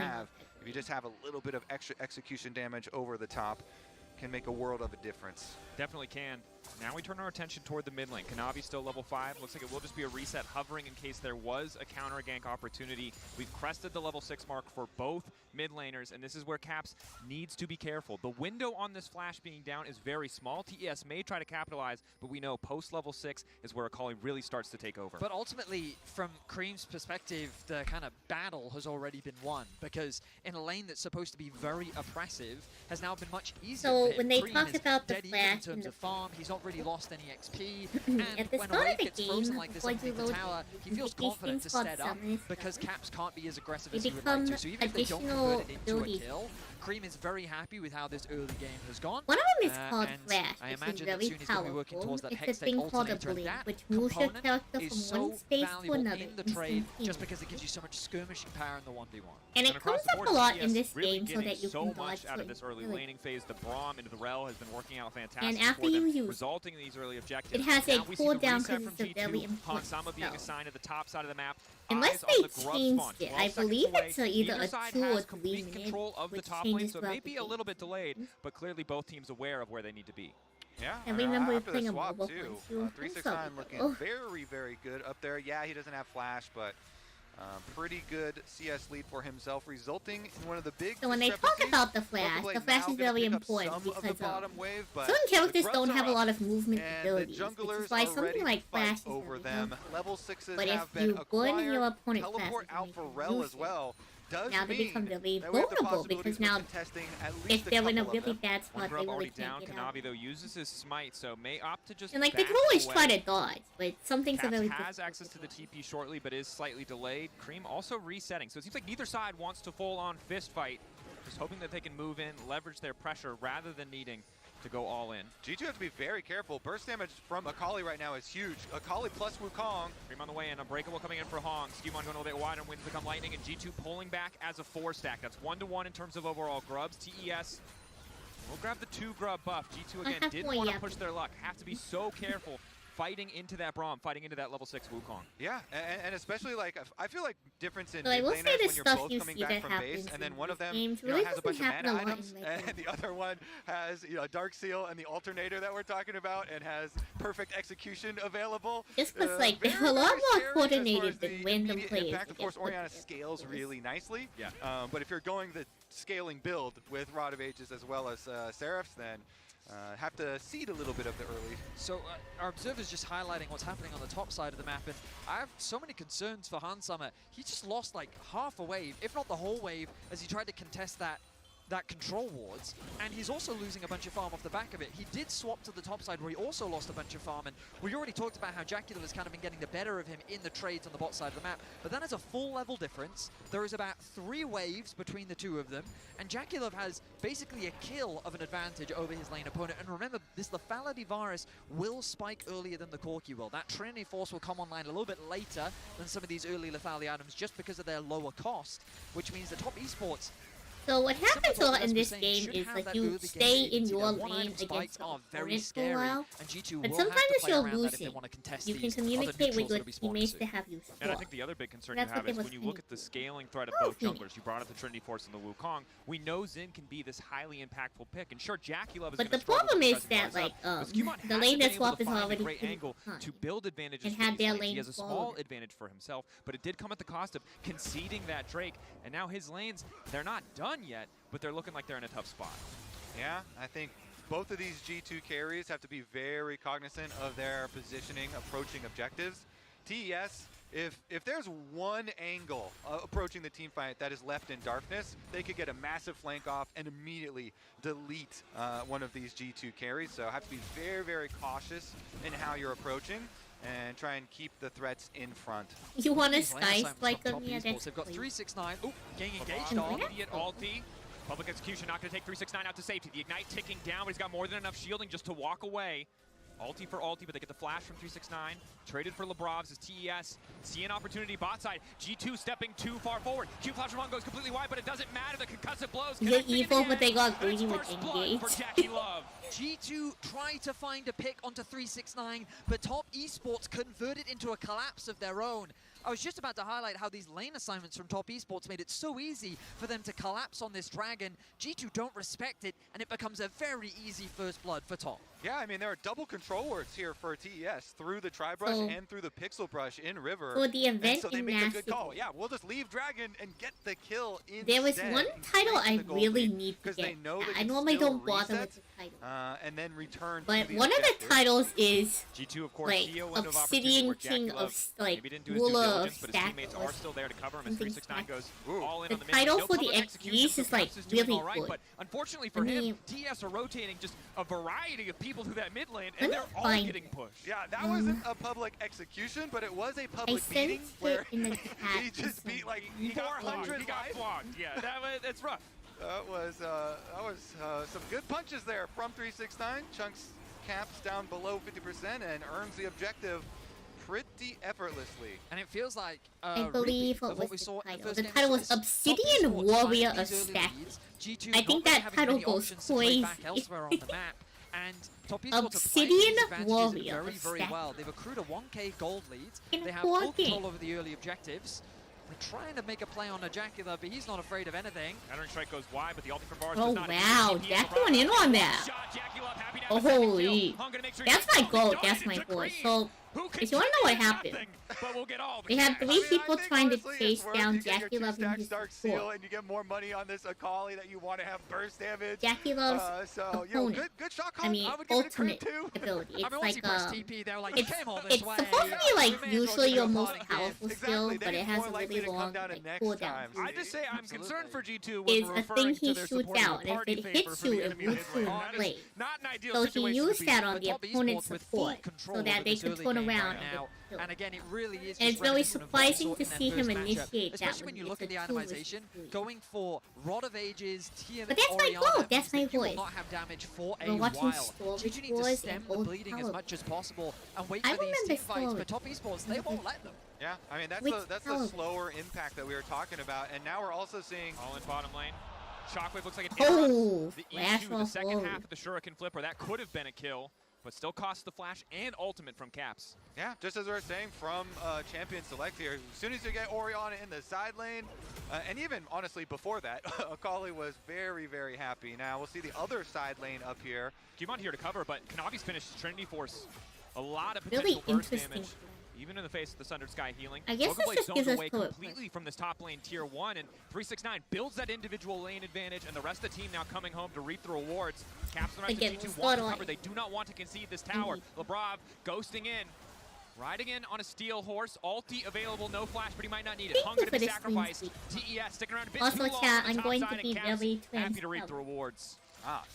Speaker 3: have. If you just have a little bit of extra execution damage over the top, can make a world of a difference.
Speaker 4: Definitely can. Now we turn our attention toward the mid lane. Kanavi's still level 5. Looks like it will just be a reset, hovering in case there was a counter gank opportunity. We've crested the level 6 mark for both mid laners, and this is where Caps needs to be careful. The window on this flash being down is very small. TES may try to capitalize, but we know post level 6 is where Akali really starts to take over.
Speaker 2: But ultimately, from Cream's perspective, the kind of battle has already been won, because in a lane that's supposed to be very oppressive, has now been much easier.
Speaker 1: So
Speaker 2: for him.
Speaker 1: when they
Speaker 2: Cream
Speaker 1: talk
Speaker 2: is
Speaker 1: about the
Speaker 2: dead even
Speaker 1: flash
Speaker 2: in terms
Speaker 1: in
Speaker 2: of farm, he's not really lost any XP.
Speaker 1: At the
Speaker 2: when a
Speaker 1: start
Speaker 2: wave
Speaker 1: of the
Speaker 2: gets frozen
Speaker 1: game,
Speaker 2: like this
Speaker 1: before
Speaker 2: underneath
Speaker 1: you
Speaker 2: the
Speaker 1: load
Speaker 2: tower,
Speaker 1: it,
Speaker 2: he
Speaker 1: you
Speaker 2: feels
Speaker 1: can take
Speaker 2: confident
Speaker 1: things
Speaker 2: to
Speaker 1: called
Speaker 2: set up
Speaker 1: summons
Speaker 2: because
Speaker 1: stuff.
Speaker 2: Caps can't be as aggressive
Speaker 1: They
Speaker 2: as he would like to.
Speaker 1: become
Speaker 2: So even if they don't
Speaker 1: additional
Speaker 2: convert it into a
Speaker 1: abilities.
Speaker 2: kill, Cream is very happy with how this early game has gone.
Speaker 1: One of them is called
Speaker 2: and
Speaker 1: Flash,
Speaker 2: I
Speaker 1: which is
Speaker 2: imagine that
Speaker 1: very
Speaker 2: soon he's going to be working
Speaker 1: powerful.
Speaker 2: towards that
Speaker 1: It's a
Speaker 2: Hex Tech
Speaker 1: thing called a
Speaker 2: Alternator, and
Speaker 1: blink,
Speaker 2: that
Speaker 1: which moves your
Speaker 2: component
Speaker 1: character
Speaker 2: is
Speaker 1: from one
Speaker 2: so
Speaker 1: space to
Speaker 2: valuable
Speaker 1: another
Speaker 2: in the trade just
Speaker 1: instantaneously.
Speaker 2: because it gives you so much skirmishing power in the 1v1.
Speaker 1: And it
Speaker 4: across
Speaker 1: comes
Speaker 4: the
Speaker 1: up
Speaker 4: board,
Speaker 1: a lot
Speaker 4: TES
Speaker 1: in this
Speaker 4: really
Speaker 1: game so
Speaker 4: getting
Speaker 1: that you
Speaker 4: so
Speaker 1: can dodge
Speaker 4: much out of this early
Speaker 1: certain
Speaker 4: laning phase. The Braum into the Rel has been working out fantastic
Speaker 1: And after
Speaker 4: for them,
Speaker 1: you use
Speaker 4: resulting in these early objectives.
Speaker 1: it has a
Speaker 4: Now we see the
Speaker 1: cooldown
Speaker 4: reset
Speaker 1: because
Speaker 4: from
Speaker 1: it's a very
Speaker 4: G2,
Speaker 1: important
Speaker 4: Hansama being
Speaker 1: spell.
Speaker 4: assigned at the top side of the map.
Speaker 1: Unless
Speaker 4: Eyes on
Speaker 1: they
Speaker 4: the grub
Speaker 1: changed
Speaker 4: spawn,
Speaker 1: it,
Speaker 4: 12
Speaker 1: I
Speaker 4: seconds
Speaker 1: believe
Speaker 4: away.
Speaker 1: it's either
Speaker 4: Neither
Speaker 1: a
Speaker 4: side
Speaker 1: 2 or
Speaker 4: has
Speaker 1: 3
Speaker 4: complete
Speaker 1: minute,
Speaker 4: control of the
Speaker 1: which
Speaker 4: top lane,
Speaker 1: changes
Speaker 4: so it
Speaker 1: throughout
Speaker 4: may
Speaker 1: the
Speaker 4: be a little bit
Speaker 1: game.
Speaker 4: delayed, but clearly both teams aware of where they need to be.
Speaker 3: Yeah,
Speaker 1: I remember
Speaker 3: after
Speaker 1: playing
Speaker 3: the
Speaker 1: a
Speaker 3: swap
Speaker 1: mobile
Speaker 3: too.
Speaker 1: one too.
Speaker 3: 369 looking
Speaker 1: Oh.
Speaker 3: very, very good up there. Yeah, he doesn't have flash, but pretty good CS lead for himself, resulting in one of the big
Speaker 1: So when they talk
Speaker 3: discrepancies.
Speaker 1: about the flash is very important
Speaker 3: Some of the
Speaker 1: because
Speaker 3: bottom wave, but
Speaker 1: certain characters
Speaker 3: the
Speaker 1: don't
Speaker 3: grubs
Speaker 1: have
Speaker 3: are
Speaker 1: a lot
Speaker 3: up,
Speaker 1: of movement
Speaker 3: and
Speaker 1: abilities,
Speaker 3: the
Speaker 1: which
Speaker 3: junglers
Speaker 1: is why
Speaker 3: are ready
Speaker 1: something like
Speaker 3: to fight
Speaker 1: Flash is
Speaker 3: over
Speaker 1: really
Speaker 3: them.
Speaker 1: helpful.
Speaker 3: Level 6s
Speaker 1: But
Speaker 3: have
Speaker 1: if
Speaker 3: been
Speaker 1: you burn
Speaker 3: acquired.
Speaker 1: your opponent
Speaker 3: Teleport
Speaker 1: fast,
Speaker 3: out for Rel as well. Does
Speaker 1: now they
Speaker 3: mean
Speaker 1: become very
Speaker 3: that we have the
Speaker 1: vulnerable
Speaker 3: possibilities
Speaker 1: because
Speaker 3: for
Speaker 1: now
Speaker 3: contesting at least
Speaker 1: if
Speaker 3: a
Speaker 1: they're in a
Speaker 3: couple of
Speaker 1: really
Speaker 3: them.
Speaker 1: bad
Speaker 4: One
Speaker 1: spot, they
Speaker 4: grub
Speaker 1: really
Speaker 4: already
Speaker 1: can't
Speaker 4: down.
Speaker 1: get out.
Speaker 4: Kanavi, though, uses his smite, so may opt to just
Speaker 1: And like they
Speaker 4: back
Speaker 1: can always
Speaker 4: away.
Speaker 1: try to dodge, but some things are
Speaker 4: Caps
Speaker 1: very
Speaker 4: has
Speaker 1: difficult
Speaker 4: access to the
Speaker 1: dodge.
Speaker 4: TP shortly, but is slightly delayed. Cream also resetting, so it seems like neither side wants to full-on fist fight. Just hoping that they can move in, leverage their pressure rather than needing to go all in.
Speaker 3: G2 have to be very careful. Burst damage from Akali right now is huge. Akali plus Wukong.
Speaker 4: Cream on the way in, Unbreakable coming in for Hong. Skewmon going a little bit wider, winds become lightning, and G2 pulling back as a 4-stack. That's 1-to-1 in terms of overall grubs. TES will grab the 2 grub buff. G2 again
Speaker 1: have
Speaker 4: didn't
Speaker 1: more
Speaker 4: want to
Speaker 1: Yapping.
Speaker 4: push their luck. Have to be so careful fighting into that Braum, fighting into that level 6 Wukong.
Speaker 3: Yeah, and especially like I feel like difference in
Speaker 1: So I will
Speaker 3: mid
Speaker 1: say
Speaker 3: laners
Speaker 1: the
Speaker 3: when you're
Speaker 1: stuff
Speaker 3: both
Speaker 1: you
Speaker 3: coming
Speaker 1: see
Speaker 3: back
Speaker 1: that
Speaker 3: from base,
Speaker 1: happens
Speaker 3: and then
Speaker 1: in
Speaker 3: one of
Speaker 1: these
Speaker 3: them
Speaker 1: games
Speaker 3: you know,
Speaker 1: really
Speaker 3: has a bunch of
Speaker 1: doesn't
Speaker 3: mana
Speaker 1: happen a lot
Speaker 3: items,
Speaker 1: in regular
Speaker 3: and the other one has a Dark Seal and the alternator that we're talking about, and has perfect execution available.
Speaker 1: Just because like
Speaker 3: Very,
Speaker 1: they're a lot
Speaker 3: very
Speaker 1: more
Speaker 3: scary as
Speaker 1: coordinated
Speaker 3: far as
Speaker 1: than
Speaker 3: the
Speaker 1: random
Speaker 3: immediate
Speaker 1: players.
Speaker 3: impact.
Speaker 1: that
Speaker 3: Of course,
Speaker 1: get put
Speaker 3: Orianna
Speaker 1: together.
Speaker 3: scales really nicely.
Speaker 4: Yeah.
Speaker 3: But if you're going the scaling build with Rod of Ages as well as Seraphs, then have to cede a little bit of the early.
Speaker 2: So our observer's just highlighting what's happening on the top side of the map, and I have so many concerns for Hansama. He just lost like half a wave, if not the whole wave, as he tried to contest that control wards, and he's also losing a bunch of farm off the back of it. He did swap to the top side where he also lost a bunch of farm, and we already talked about how Jackulov has kind of been getting the better of him in the trades on the bot side of the map, but that is a full level difference. There is about 3 waves between the two of them, and Jackulov has basically a kill of an advantage over his lane opponent. And remember, this lethality virus will spike earlier than the Corki will. That Trinity Force will come online a little bit later than some of these early lethality items just because of their lower cost, which means the top esports.
Speaker 1: So what happens a lot in this
Speaker 2: saying,
Speaker 1: game
Speaker 2: should
Speaker 1: is
Speaker 2: have
Speaker 1: that
Speaker 2: that
Speaker 1: you
Speaker 2: early
Speaker 1: stay
Speaker 2: game
Speaker 1: in
Speaker 2: agency.
Speaker 1: your
Speaker 2: Their
Speaker 1: lane
Speaker 2: one-item
Speaker 1: against
Speaker 2: spikes
Speaker 1: the
Speaker 2: are very
Speaker 1: opponent for a
Speaker 2: scary,
Speaker 1: while.
Speaker 2: and G2
Speaker 1: But
Speaker 2: will
Speaker 1: sometimes
Speaker 2: have to play
Speaker 1: you're
Speaker 2: around that if they
Speaker 1: losing.
Speaker 2: want to contest
Speaker 1: You can
Speaker 2: these other
Speaker 1: communicate
Speaker 2: neutrals
Speaker 1: with your
Speaker 2: that'll be spawned
Speaker 1: teammates
Speaker 2: soon.
Speaker 1: to have you
Speaker 4: And I
Speaker 1: swap.
Speaker 4: think the other big concern
Speaker 1: That's
Speaker 4: you
Speaker 1: what
Speaker 4: have
Speaker 1: they
Speaker 4: is
Speaker 1: was
Speaker 4: when you
Speaker 1: saying.
Speaker 4: look at the scaling threat of
Speaker 1: Oh,
Speaker 4: both
Speaker 1: Phoenix.
Speaker 4: junglers. You brought up the Trinity Force and the Wukong. We know Xin can be this highly impactful pick, and sure, Jackulov is
Speaker 1: But
Speaker 4: gonna
Speaker 1: the
Speaker 4: struggle
Speaker 1: problem
Speaker 4: with
Speaker 1: is
Speaker 4: pressing
Speaker 1: that
Speaker 4: guys
Speaker 1: like
Speaker 4: up, but Skewmon
Speaker 1: the
Speaker 4: hasn't
Speaker 1: lane
Speaker 4: been
Speaker 1: that
Speaker 4: able
Speaker 1: swap
Speaker 4: to
Speaker 1: is
Speaker 4: find a
Speaker 1: already
Speaker 4: great
Speaker 1: pretty
Speaker 4: angle
Speaker 1: high.
Speaker 4: to build advantages
Speaker 1: And
Speaker 4: for
Speaker 1: had
Speaker 4: these
Speaker 1: their
Speaker 4: lanes. He
Speaker 1: lane
Speaker 4: has a small
Speaker 1: followed.
Speaker 4: advantage for himself, but it did come at the cost of conceding that Drake, and now his lanes, they're not done yet, but they're looking like they're in a tough spot.
Speaker 3: Yeah, I think both of these G2 carries have to be very cognizant of their positioning, approaching objectives. TES, if there's one angle approaching the team fight that is left in darkness, they could get a massive flank off and immediately delete one of these G2 carries. So have to be very, very cautious in how you're approaching and try and keep the threats in front.
Speaker 1: You want to
Speaker 2: These lane
Speaker 1: sky
Speaker 2: assignments
Speaker 1: spike
Speaker 2: from
Speaker 1: them?
Speaker 2: top
Speaker 1: Yeah,
Speaker 2: esports,
Speaker 1: that's
Speaker 2: they've got
Speaker 1: great.
Speaker 2: 369. Oh, getting engaged
Speaker 1: LeBron.
Speaker 2: on.
Speaker 1: Yeah.
Speaker 4: Immediate ulti. Public execution not going to take 369 out to safety. The ignite ticking down, but he's got more than enough shielding just to walk away. Ulti for ulti, but they get the flash from 369. Traded for Lebrovs as TES. See an opportunity bot side. G2 stepping too far forward. Q flash from one goes completely wide, but it doesn't matter. The concussive blows.
Speaker 1: You're
Speaker 4: connecting in
Speaker 1: evil,
Speaker 4: the
Speaker 1: but they
Speaker 4: end,
Speaker 1: got
Speaker 4: and it's
Speaker 1: greedy with
Speaker 4: first blood
Speaker 1: engage.
Speaker 4: for Jackie Love.
Speaker 2: G2 try to find a pick onto 369, but top esports convert it into a collapse of their own. I was just about to highlight how these lane assignments from Top Esports made it so easy for them to collapse on this dragon. G2 don't respect it, and it becomes a very easy first blood for Top.
Speaker 3: Yeah, I mean, there are double control words here for TES through the Tri-Brush and through the Pixel Brush in River.
Speaker 1: For the event
Speaker 3: so they
Speaker 1: in
Speaker 3: make a good
Speaker 1: National.
Speaker 3: call. Yeah, we'll just leave Dragon and get the kill instead.
Speaker 1: There was one title I really need to get. I normally don't bother with the title.
Speaker 3: And then return
Speaker 1: But
Speaker 3: to the
Speaker 1: one of the titles is
Speaker 4: G2, of course,
Speaker 1: like
Speaker 4: Obsidian
Speaker 1: King of like
Speaker 4: maybe didn't do his
Speaker 1: ruler
Speaker 4: due
Speaker 1: of
Speaker 4: diligence, but his
Speaker 1: stack.
Speaker 4: teammates are still there to cover him as 369 goes all in
Speaker 1: The
Speaker 4: on the mid.
Speaker 1: title
Speaker 4: No
Speaker 1: for the
Speaker 4: public execution,
Speaker 1: XGs
Speaker 4: so
Speaker 1: is like
Speaker 4: Caps doing
Speaker 1: really
Speaker 4: all right,
Speaker 1: good.
Speaker 4: But unfortunately for him, TS are rotating just a variety of people through that mid lane, and they're all getting pushed.
Speaker 3: Yeah, that wasn't a public execution, but it was a
Speaker 1: I
Speaker 3: public beating
Speaker 1: sensed
Speaker 3: where
Speaker 1: it in the chat.
Speaker 3: he just beat like
Speaker 4: He got
Speaker 3: 400
Speaker 4: flogged. Yeah, that's rough.
Speaker 3: That was some good punches there from 369. Chunks Caps down below 50% and earns the objective pretty effortlessly.
Speaker 2: And it feels like
Speaker 1: I believe
Speaker 2: what
Speaker 1: what
Speaker 2: we
Speaker 1: was
Speaker 2: saw
Speaker 1: the
Speaker 2: in
Speaker 1: title.
Speaker 2: first
Speaker 1: The
Speaker 2: game
Speaker 1: title
Speaker 2: of
Speaker 1: was
Speaker 2: Swiss.
Speaker 1: Obsidian
Speaker 2: Top Esports
Speaker 1: Warrior
Speaker 2: finding
Speaker 1: of
Speaker 2: these early
Speaker 1: Stack.
Speaker 2: leads. G2
Speaker 1: I
Speaker 2: not
Speaker 1: think
Speaker 2: really
Speaker 1: that
Speaker 2: having
Speaker 1: title
Speaker 2: many
Speaker 1: goes
Speaker 2: options to play back
Speaker 1: crazy.
Speaker 2: elsewhere on the map. And Top Esports are playing
Speaker 1: Obsidian
Speaker 2: these advantages
Speaker 1: Warrior
Speaker 2: very,
Speaker 1: of
Speaker 2: very
Speaker 1: Stack.
Speaker 2: well. They've accrued a 1k gold lead.
Speaker 1: In
Speaker 2: They have
Speaker 1: 4
Speaker 2: full
Speaker 1: games.
Speaker 2: control over the early objectives. They're trying to make a play on a Jackula, but he's not afraid of anything.
Speaker 4: Entering strike goes wide, but the ulti from Bars
Speaker 1: Oh
Speaker 4: does not
Speaker 1: wow,
Speaker 4: exceed
Speaker 1: Jack
Speaker 4: LeBron.
Speaker 1: went in on that.
Speaker 4: Shot, Jackie Love, happy to
Speaker 1: Oh
Speaker 4: have a second
Speaker 1: holy.
Speaker 4: kill. Hung gonna make sure he
Speaker 1: That's
Speaker 4: gets
Speaker 1: my
Speaker 4: it.
Speaker 1: goal,
Speaker 4: He
Speaker 1: that's
Speaker 4: does
Speaker 1: my
Speaker 4: it to
Speaker 1: goal.
Speaker 4: Cream,
Speaker 1: So
Speaker 4: who can
Speaker 1: if you wanna know what
Speaker 4: do
Speaker 1: happened,
Speaker 4: nothing, but we'll get all the
Speaker 1: we had
Speaker 4: cash.
Speaker 1: 3 people
Speaker 3: I think
Speaker 1: trying to
Speaker 3: honestly,
Speaker 1: chase
Speaker 3: it's worth
Speaker 1: down
Speaker 3: you get your
Speaker 1: Jackie Love and
Speaker 3: 2-stack
Speaker 1: his
Speaker 3: Dark Seal,
Speaker 1: support.
Speaker 3: and you get more money on this Akali that you want to have burst damage.
Speaker 1: Jackie Love's
Speaker 3: So, you know,
Speaker 1: opponent.
Speaker 3: good shot call.
Speaker 1: I mean,
Speaker 3: I would give it a
Speaker 1: ultimate
Speaker 3: crit too.
Speaker 1: ability.
Speaker 2: I
Speaker 1: It's
Speaker 2: mean, once he
Speaker 1: like
Speaker 2: pressed TP, they were like,
Speaker 1: it's
Speaker 2: came all this
Speaker 1: it's
Speaker 2: way.
Speaker 1: supposed to be like
Speaker 2: We may as well
Speaker 1: usually
Speaker 2: give
Speaker 1: your
Speaker 2: it a
Speaker 1: most
Speaker 2: shot.
Speaker 1: powerful
Speaker 3: Exactly,
Speaker 1: skill,
Speaker 3: then
Speaker 1: but it
Speaker 3: it's
Speaker 1: has
Speaker 3: more
Speaker 1: a
Speaker 3: likely
Speaker 1: really
Speaker 3: to come
Speaker 1: long
Speaker 3: down to
Speaker 1: like,
Speaker 3: next
Speaker 1: cooldown.
Speaker 3: time.
Speaker 4: I just say I'm
Speaker 2: Absolutely.
Speaker 4: concerned for G2
Speaker 1: Is
Speaker 4: when
Speaker 1: a
Speaker 4: referring
Speaker 1: thing
Speaker 4: to
Speaker 1: he
Speaker 4: their
Speaker 1: shoots
Speaker 4: supporting
Speaker 1: out,
Speaker 4: a
Speaker 1: and if
Speaker 4: party
Speaker 1: it
Speaker 4: favor
Speaker 1: hits
Speaker 4: for
Speaker 1: you,
Speaker 4: the
Speaker 1: it
Speaker 4: enemy
Speaker 1: roots
Speaker 4: mid
Speaker 1: you
Speaker 4: lane.
Speaker 1: in
Speaker 4: That is
Speaker 1: place.
Speaker 4: not an ideal
Speaker 1: So he
Speaker 4: situation
Speaker 1: used
Speaker 4: to be
Speaker 1: that
Speaker 4: in.
Speaker 1: on
Speaker 2: But
Speaker 1: the
Speaker 2: Top
Speaker 1: opponent's
Speaker 2: Esports with full
Speaker 1: support,
Speaker 2: control
Speaker 1: so that
Speaker 2: over
Speaker 1: they
Speaker 2: this
Speaker 1: could
Speaker 2: early
Speaker 1: turn
Speaker 2: game
Speaker 1: around
Speaker 2: right
Speaker 1: and
Speaker 2: now.
Speaker 1: get killed.
Speaker 2: And again, it really is
Speaker 1: And it's
Speaker 2: just
Speaker 1: very
Speaker 2: reminiscent of what we
Speaker 1: surprising
Speaker 2: saw
Speaker 1: to
Speaker 2: in their
Speaker 1: see him
Speaker 2: first matchup,
Speaker 1: initiate that
Speaker 2: especially
Speaker 1: when
Speaker 2: when you
Speaker 1: it's
Speaker 2: look
Speaker 1: a
Speaker 2: at the
Speaker 1: 2 versus
Speaker 2: animation,
Speaker 1: 3.
Speaker 2: going for Rod of Ages, TM
Speaker 1: But that's my
Speaker 2: Orianna
Speaker 1: goal,
Speaker 2: means
Speaker 1: that's my
Speaker 2: that you will
Speaker 1: voice.
Speaker 2: not have damage for a
Speaker 1: We're watching
Speaker 2: while.
Speaker 1: Storage
Speaker 2: G2 need to
Speaker 1: Wars
Speaker 2: stem
Speaker 1: and
Speaker 2: the
Speaker 1: Old
Speaker 2: bleeding as
Speaker 1: Power.
Speaker 2: much as possible and wait
Speaker 1: I
Speaker 2: for these
Speaker 1: remember
Speaker 2: team fights,
Speaker 1: Storage.
Speaker 2: but Top Esports, they won't let them.
Speaker 3: Yeah, I mean, that's
Speaker 1: Which
Speaker 3: the
Speaker 1: power?
Speaker 3: slower impact that we were talking about. And now we're also seeing
Speaker 4: All in bottom lane. Shockwave looks like an
Speaker 1: Oh,
Speaker 4: the
Speaker 1: flash
Speaker 4: E2, the
Speaker 1: off
Speaker 4: second
Speaker 1: forward.
Speaker 4: half of the Shuriken Flipper. That could have been a kill, but still costs the flash and ultimate from Caps.
Speaker 3: Yeah, just as we were saying from Champion Select here, as soon as you get Orianna in the side lane, and even honestly before that, Akali was very, very happy. Now we'll see the other side lane up here.
Speaker 4: Gumon here to cover, but Kanavi's finished Trinity Force. A lot of
Speaker 1: Really
Speaker 4: potential burst
Speaker 1: interesting.
Speaker 4: damage, even in the face of the Sundered Sky healing.
Speaker 1: I guess
Speaker 4: Broken
Speaker 1: this
Speaker 4: Blade
Speaker 1: just
Speaker 4: zones
Speaker 1: gives us
Speaker 4: away
Speaker 1: power
Speaker 4: completely from this top lane tier 1, and 369 builds that individual lane advantage, and the rest of the team now coming home to reap the rewards. Caps and the rest
Speaker 1: Again,
Speaker 4: of G2
Speaker 1: we'll
Speaker 4: want to
Speaker 1: start
Speaker 4: cover. They do not want to concede this tower. Lebrav ghosting in. Riding in on a steel horse, ulti available, no flash, but he might not need it.
Speaker 1: Thank
Speaker 4: Hunger
Speaker 1: you
Speaker 4: to
Speaker 1: for
Speaker 4: be
Speaker 1: this stream
Speaker 4: sacrificed.
Speaker 1: speak.
Speaker 4: TES sticking around a bit
Speaker 1: Also,
Speaker 4: too long
Speaker 1: chat,
Speaker 4: on the
Speaker 1: I'm
Speaker 4: top
Speaker 1: going
Speaker 4: side,
Speaker 1: to
Speaker 4: and
Speaker 1: be
Speaker 4: Caps
Speaker 1: very
Speaker 4: happy to reap the
Speaker 1: transparent.
Speaker 4: rewards.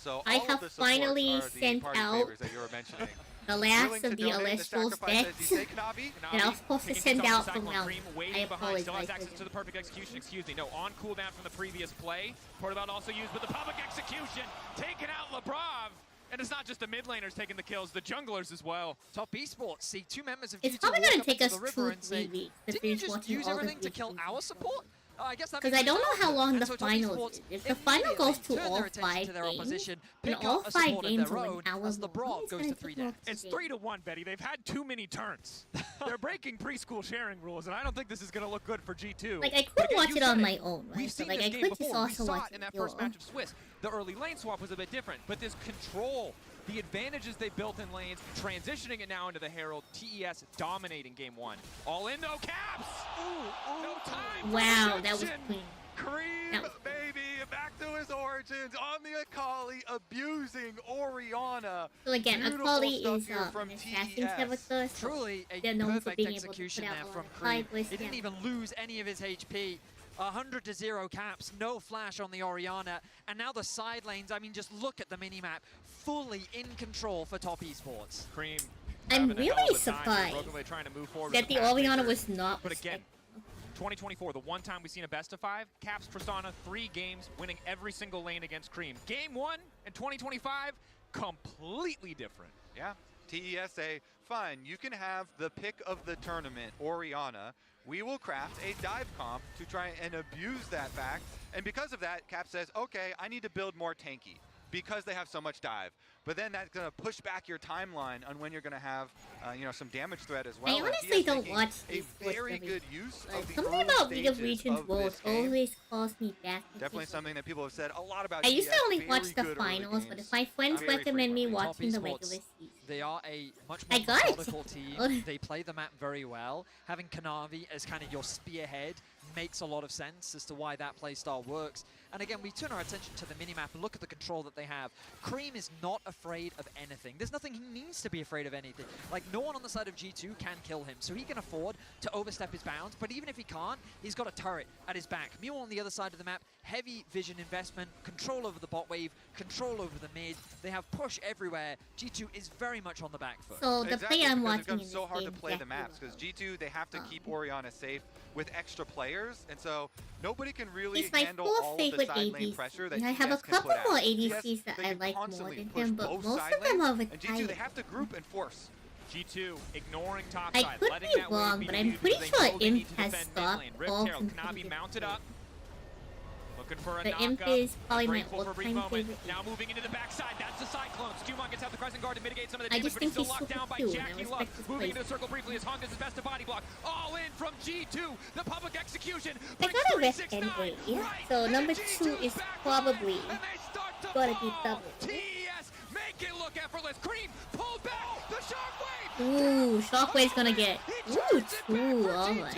Speaker 3: So
Speaker 1: I
Speaker 3: all
Speaker 1: have
Speaker 3: of the supports
Speaker 1: finally
Speaker 3: are the
Speaker 1: sent
Speaker 3: party
Speaker 1: out
Speaker 3: favors that you were mentioning.
Speaker 1: The last
Speaker 3: Willing
Speaker 1: of
Speaker 3: to
Speaker 1: the
Speaker 3: donate
Speaker 1: Alestral's
Speaker 3: sacrifice, as you
Speaker 1: decks
Speaker 3: say, Kanavi?
Speaker 1: that I was supposed to
Speaker 4: Taking
Speaker 1: send
Speaker 4: things off
Speaker 1: out
Speaker 4: the
Speaker 1: from
Speaker 4: Cyclone
Speaker 1: now.
Speaker 4: Cream,
Speaker 1: I
Speaker 4: waiting behind, still has
Speaker 1: apologize.
Speaker 4: access to the perfect execution. Excuse me, no, on cooldown from the previous play. Portabout also used with the public execution, taking out Lebrav. And it's not just the mid laners taking the kills, the junglers as well.
Speaker 2: Top Esports see 2 members of
Speaker 1: It's
Speaker 2: G2
Speaker 1: probably
Speaker 2: walk
Speaker 1: gonna
Speaker 2: up
Speaker 1: take
Speaker 2: into
Speaker 1: us
Speaker 2: the river
Speaker 1: 2-3
Speaker 2: and say,
Speaker 1: weeks to
Speaker 2: didn't you
Speaker 1: finish
Speaker 2: just
Speaker 1: watching
Speaker 2: use
Speaker 1: all the
Speaker 2: everything to kill
Speaker 1: videos.
Speaker 2: our support? I guess that
Speaker 1: Because
Speaker 2: makes
Speaker 1: I don't know how long
Speaker 2: and
Speaker 1: the
Speaker 2: so Top
Speaker 1: finals
Speaker 2: Esports
Speaker 1: is. If the final goes to
Speaker 2: immediately
Speaker 1: all
Speaker 2: turn their attention
Speaker 1: 5
Speaker 2: to their
Speaker 1: games,
Speaker 2: opposition,
Speaker 1: and
Speaker 2: pick
Speaker 1: all
Speaker 2: up a
Speaker 1: 5
Speaker 2: support of
Speaker 1: games
Speaker 2: their
Speaker 1: are
Speaker 2: own
Speaker 1: an hour
Speaker 2: as
Speaker 1: long,
Speaker 2: LeBron
Speaker 1: it's
Speaker 2: goes
Speaker 1: gonna
Speaker 2: to 3
Speaker 1: take more
Speaker 2: decks.
Speaker 1: to
Speaker 4: It's
Speaker 1: get.
Speaker 4: 3-1, Betty. They've had too many turns. They're breaking preschool sharing rules, and I don't think this is going to look good for G2.
Speaker 1: Like, I
Speaker 4: But
Speaker 1: could
Speaker 4: again,
Speaker 1: watch
Speaker 4: you
Speaker 1: it on
Speaker 4: said
Speaker 1: my own,
Speaker 4: We've
Speaker 1: right?
Speaker 4: seen
Speaker 1: But like,
Speaker 4: this
Speaker 1: I
Speaker 4: game
Speaker 1: could just
Speaker 4: before. We
Speaker 1: also
Speaker 4: saw
Speaker 1: watch
Speaker 4: it in
Speaker 1: it
Speaker 4: that first
Speaker 1: duo.
Speaker 4: match of Swiss. The early lane swap was a bit different, but this control, the advantages they built in lanes, transitioning it now into the Herald, TES dominating game 1. All in though, Caps! Ooh, no time.
Speaker 1: Wow, that was
Speaker 4: rejection.
Speaker 1: clean.
Speaker 3: Cream,
Speaker 1: That was-
Speaker 3: baby, back to his origins on the Akali, abusing Orianna.
Speaker 1: So again,
Speaker 3: Beautiful
Speaker 1: Akali
Speaker 3: stuff
Speaker 1: is
Speaker 3: here from
Speaker 1: an assassin
Speaker 3: TES.
Speaker 1: character, so
Speaker 2: Truly a
Speaker 1: they're known for
Speaker 2: perfect
Speaker 1: being able to
Speaker 2: execution
Speaker 1: put out
Speaker 2: there
Speaker 1: a lot
Speaker 2: from
Speaker 1: of
Speaker 2: Cream.
Speaker 1: high
Speaker 2: He didn't
Speaker 1: damage.
Speaker 2: even lose any of his HP. 100-0 Caps, no flash on the Orianna, and now the side lanes, I mean, just look at the minimap, fully in control for Top Esports.
Speaker 4: Cream.
Speaker 1: I'm
Speaker 4: having a hell
Speaker 1: really
Speaker 4: of a time here.
Speaker 1: surprised
Speaker 4: Broken Blade trying to move forward
Speaker 1: that
Speaker 4: with
Speaker 1: the
Speaker 4: path
Speaker 1: Orianna
Speaker 4: maker.
Speaker 1: was not
Speaker 4: But again,
Speaker 1: respected.
Speaker 4: 2024, the one time we've seen a best of 5, Caps Tristana, 3 games, winning every single lane against Cream. Game 1 in 2025, completely different.
Speaker 3: Yeah, TESA, fine, you can have the pick of the tournament, Orianna. We will craft a dive comp to try and abuse that fact. And because of that, Cap says, okay, I need to build more tanky. because they have so much dive. But then that's going to push back your timeline on when you're going to have, you know, some damage threat as well.
Speaker 1: I honestly don't watch
Speaker 3: a
Speaker 1: these
Speaker 3: very good use of the
Speaker 1: something
Speaker 3: early
Speaker 1: about League of
Speaker 3: stages
Speaker 1: Legends
Speaker 3: of
Speaker 1: world
Speaker 3: this game.
Speaker 1: always calls me back.
Speaker 3: Definitely something that people have said a lot about.
Speaker 1: I used to only
Speaker 3: very
Speaker 1: watch the
Speaker 3: good early
Speaker 1: finals, but
Speaker 3: games.
Speaker 1: if my friends
Speaker 3: Very
Speaker 1: recommend me
Speaker 3: frequently.
Speaker 1: watching the
Speaker 2: Top
Speaker 1: regular
Speaker 2: esports,
Speaker 1: season,
Speaker 2: they are a much
Speaker 1: I
Speaker 2: more
Speaker 1: got it.
Speaker 2: methodical team. They play the map very well. Having Kanavi as kind of your spearhead makes a lot of sense as to why that playstyle works. And again, we turn our attention to the minimap and look at the control that they have. Cream is not afraid of anything. There's nothing he needs to be afraid of anything. Like, no one on the side of G2 can kill him, so he can afford to overstep his bounds. But even if he can't, he's got a turret at his back. Mew on the other side of the map, heavy vision investment, control over the bot wave, control over the mid. They have push everywhere. G2 is very much on the back foot.
Speaker 1: so the play I'm watching
Speaker 3: it becomes
Speaker 1: in
Speaker 3: so
Speaker 1: this
Speaker 3: hard
Speaker 1: game
Speaker 3: to play the maps because G2 they have to keep Orianna safe with extra players, and so nobody can really
Speaker 1: he's my
Speaker 3: handle
Speaker 1: fourth
Speaker 3: all of the
Speaker 1: favorite
Speaker 3: side lane
Speaker 1: ADC.
Speaker 3: pressure that
Speaker 1: I have a
Speaker 3: TS can
Speaker 1: couple
Speaker 3: put out.
Speaker 1: more
Speaker 3: TS,
Speaker 1: ADCs that
Speaker 3: they
Speaker 1: I
Speaker 3: can
Speaker 1: like more
Speaker 3: constantly
Speaker 1: than
Speaker 3: push
Speaker 1: him, but
Speaker 3: both
Speaker 1: most
Speaker 3: side
Speaker 1: of them are
Speaker 3: lanes, and G2 they
Speaker 1: retired.
Speaker 3: have to group and force.
Speaker 4: G2 ignoring top
Speaker 1: I
Speaker 4: side,
Speaker 1: could
Speaker 4: letting
Speaker 1: be
Speaker 4: that wave
Speaker 1: wrong,
Speaker 4: be
Speaker 1: but I'm
Speaker 4: used
Speaker 1: pretty
Speaker 4: because they
Speaker 1: sure
Speaker 4: know they
Speaker 1: Imp
Speaker 4: need to
Speaker 1: has
Speaker 4: defend mid
Speaker 1: stopped
Speaker 4: lane.
Speaker 1: all
Speaker 4: Riptail, Kanavi
Speaker 1: competitive
Speaker 4: mounted
Speaker 1: play.
Speaker 4: up. Looking for a
Speaker 1: The
Speaker 4: knock
Speaker 1: Imp
Speaker 4: up.
Speaker 1: is probably my
Speaker 4: Grateful for a brief
Speaker 1: all-time
Speaker 4: moment.
Speaker 1: favorite.
Speaker 4: Now moving into the backside. That's the Cyclone. Stumon gets out the Crescent Guard to mitigate some of the
Speaker 1: I
Speaker 4: damage,
Speaker 1: just
Speaker 4: but he's
Speaker 1: think
Speaker 4: still
Speaker 1: he's
Speaker 4: locked down
Speaker 1: super
Speaker 4: by
Speaker 1: cute, and I
Speaker 4: Jackie
Speaker 1: respect
Speaker 4: Love.
Speaker 1: his
Speaker 4: Moving
Speaker 1: play.
Speaker 4: into the circle briefly as Hong does his best to body block. All in from G2. The public execution.
Speaker 1: I
Speaker 4: brings
Speaker 1: got a ref
Speaker 4: 36-9
Speaker 1: anyway,
Speaker 4: right
Speaker 1: so
Speaker 4: into
Speaker 1: number
Speaker 4: G2's
Speaker 1: 2 is
Speaker 4: back
Speaker 1: probably
Speaker 4: line, and they start to
Speaker 1: gotta be
Speaker 4: fall.
Speaker 1: double.
Speaker 4: TES make it look effortless. Cream pulled back. The Shockwave.
Speaker 1: Ooh, Shockwave's gonna get. Ooh, 2, alright.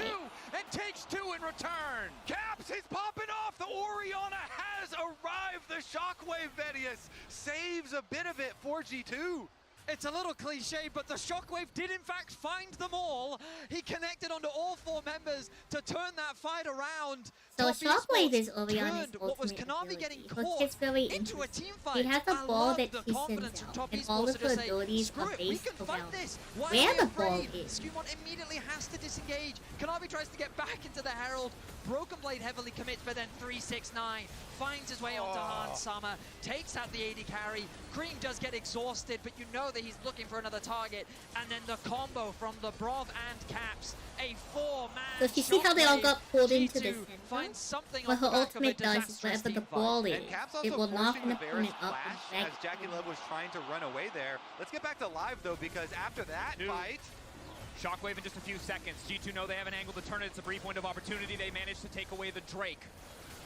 Speaker 4: And takes 2 in return.
Speaker 3: Caps, he's popping off. The Orianna has arrived. The Shockwave Vedius saves a bit of it for G2.
Speaker 2: It's a little cliche, but the Shockwave did in fact find them all. He connected onto all 4 members to turn that fight around.
Speaker 1: So
Speaker 2: Top
Speaker 1: Shockwave
Speaker 2: Esports
Speaker 1: is Orianna's
Speaker 2: turned what was
Speaker 1: ultimate
Speaker 2: Kanavi
Speaker 1: ability,
Speaker 2: getting
Speaker 1: which
Speaker 2: caught
Speaker 1: is very
Speaker 2: into a
Speaker 1: interesting.
Speaker 2: team fight.
Speaker 1: He has a
Speaker 2: I
Speaker 1: ball
Speaker 2: love
Speaker 1: that
Speaker 2: the
Speaker 1: he
Speaker 2: confidence
Speaker 1: sends
Speaker 2: from
Speaker 1: out,
Speaker 2: Top
Speaker 1: and
Speaker 2: Esports
Speaker 1: all
Speaker 2: to
Speaker 1: of
Speaker 2: just
Speaker 1: her
Speaker 2: say,
Speaker 1: abilities
Speaker 2: screw
Speaker 1: are
Speaker 2: it, we
Speaker 1: based
Speaker 2: can fight
Speaker 1: around
Speaker 2: this. Why
Speaker 1: where
Speaker 2: are
Speaker 1: the
Speaker 2: we
Speaker 1: ball
Speaker 2: afraid?
Speaker 1: is.
Speaker 2: Skumon immediately has to disengage. Kanavi tries to get back into the Herald. Broken Blade heavily commits, but then 369 finds his way onto Hans Summer, takes out the AD carry. Cream does get exhausted, but you know that he's looking for another target. And then the combo from the Brov and Caps, a 4-man
Speaker 1: So you see how they all got pulled into the
Speaker 2: G2
Speaker 1: center?
Speaker 2: finds something
Speaker 1: What
Speaker 2: on the
Speaker 1: her
Speaker 2: back of a
Speaker 1: ultimate does is
Speaker 2: disastrous
Speaker 1: wherever the
Speaker 2: team fight.
Speaker 1: ball is,
Speaker 3: And Caps also
Speaker 1: it will knock
Speaker 3: forcing
Speaker 1: an
Speaker 3: the Varus
Speaker 1: opponent up
Speaker 3: flash
Speaker 1: and
Speaker 3: as
Speaker 1: back.
Speaker 3: Jackie Love was trying to run away there. Let's get back to live though, because after that fight,
Speaker 4: Shockwave in just a few seconds. G2 know they have an angle to turn it. It's a brief window of opportunity. They managed to take away the Drake.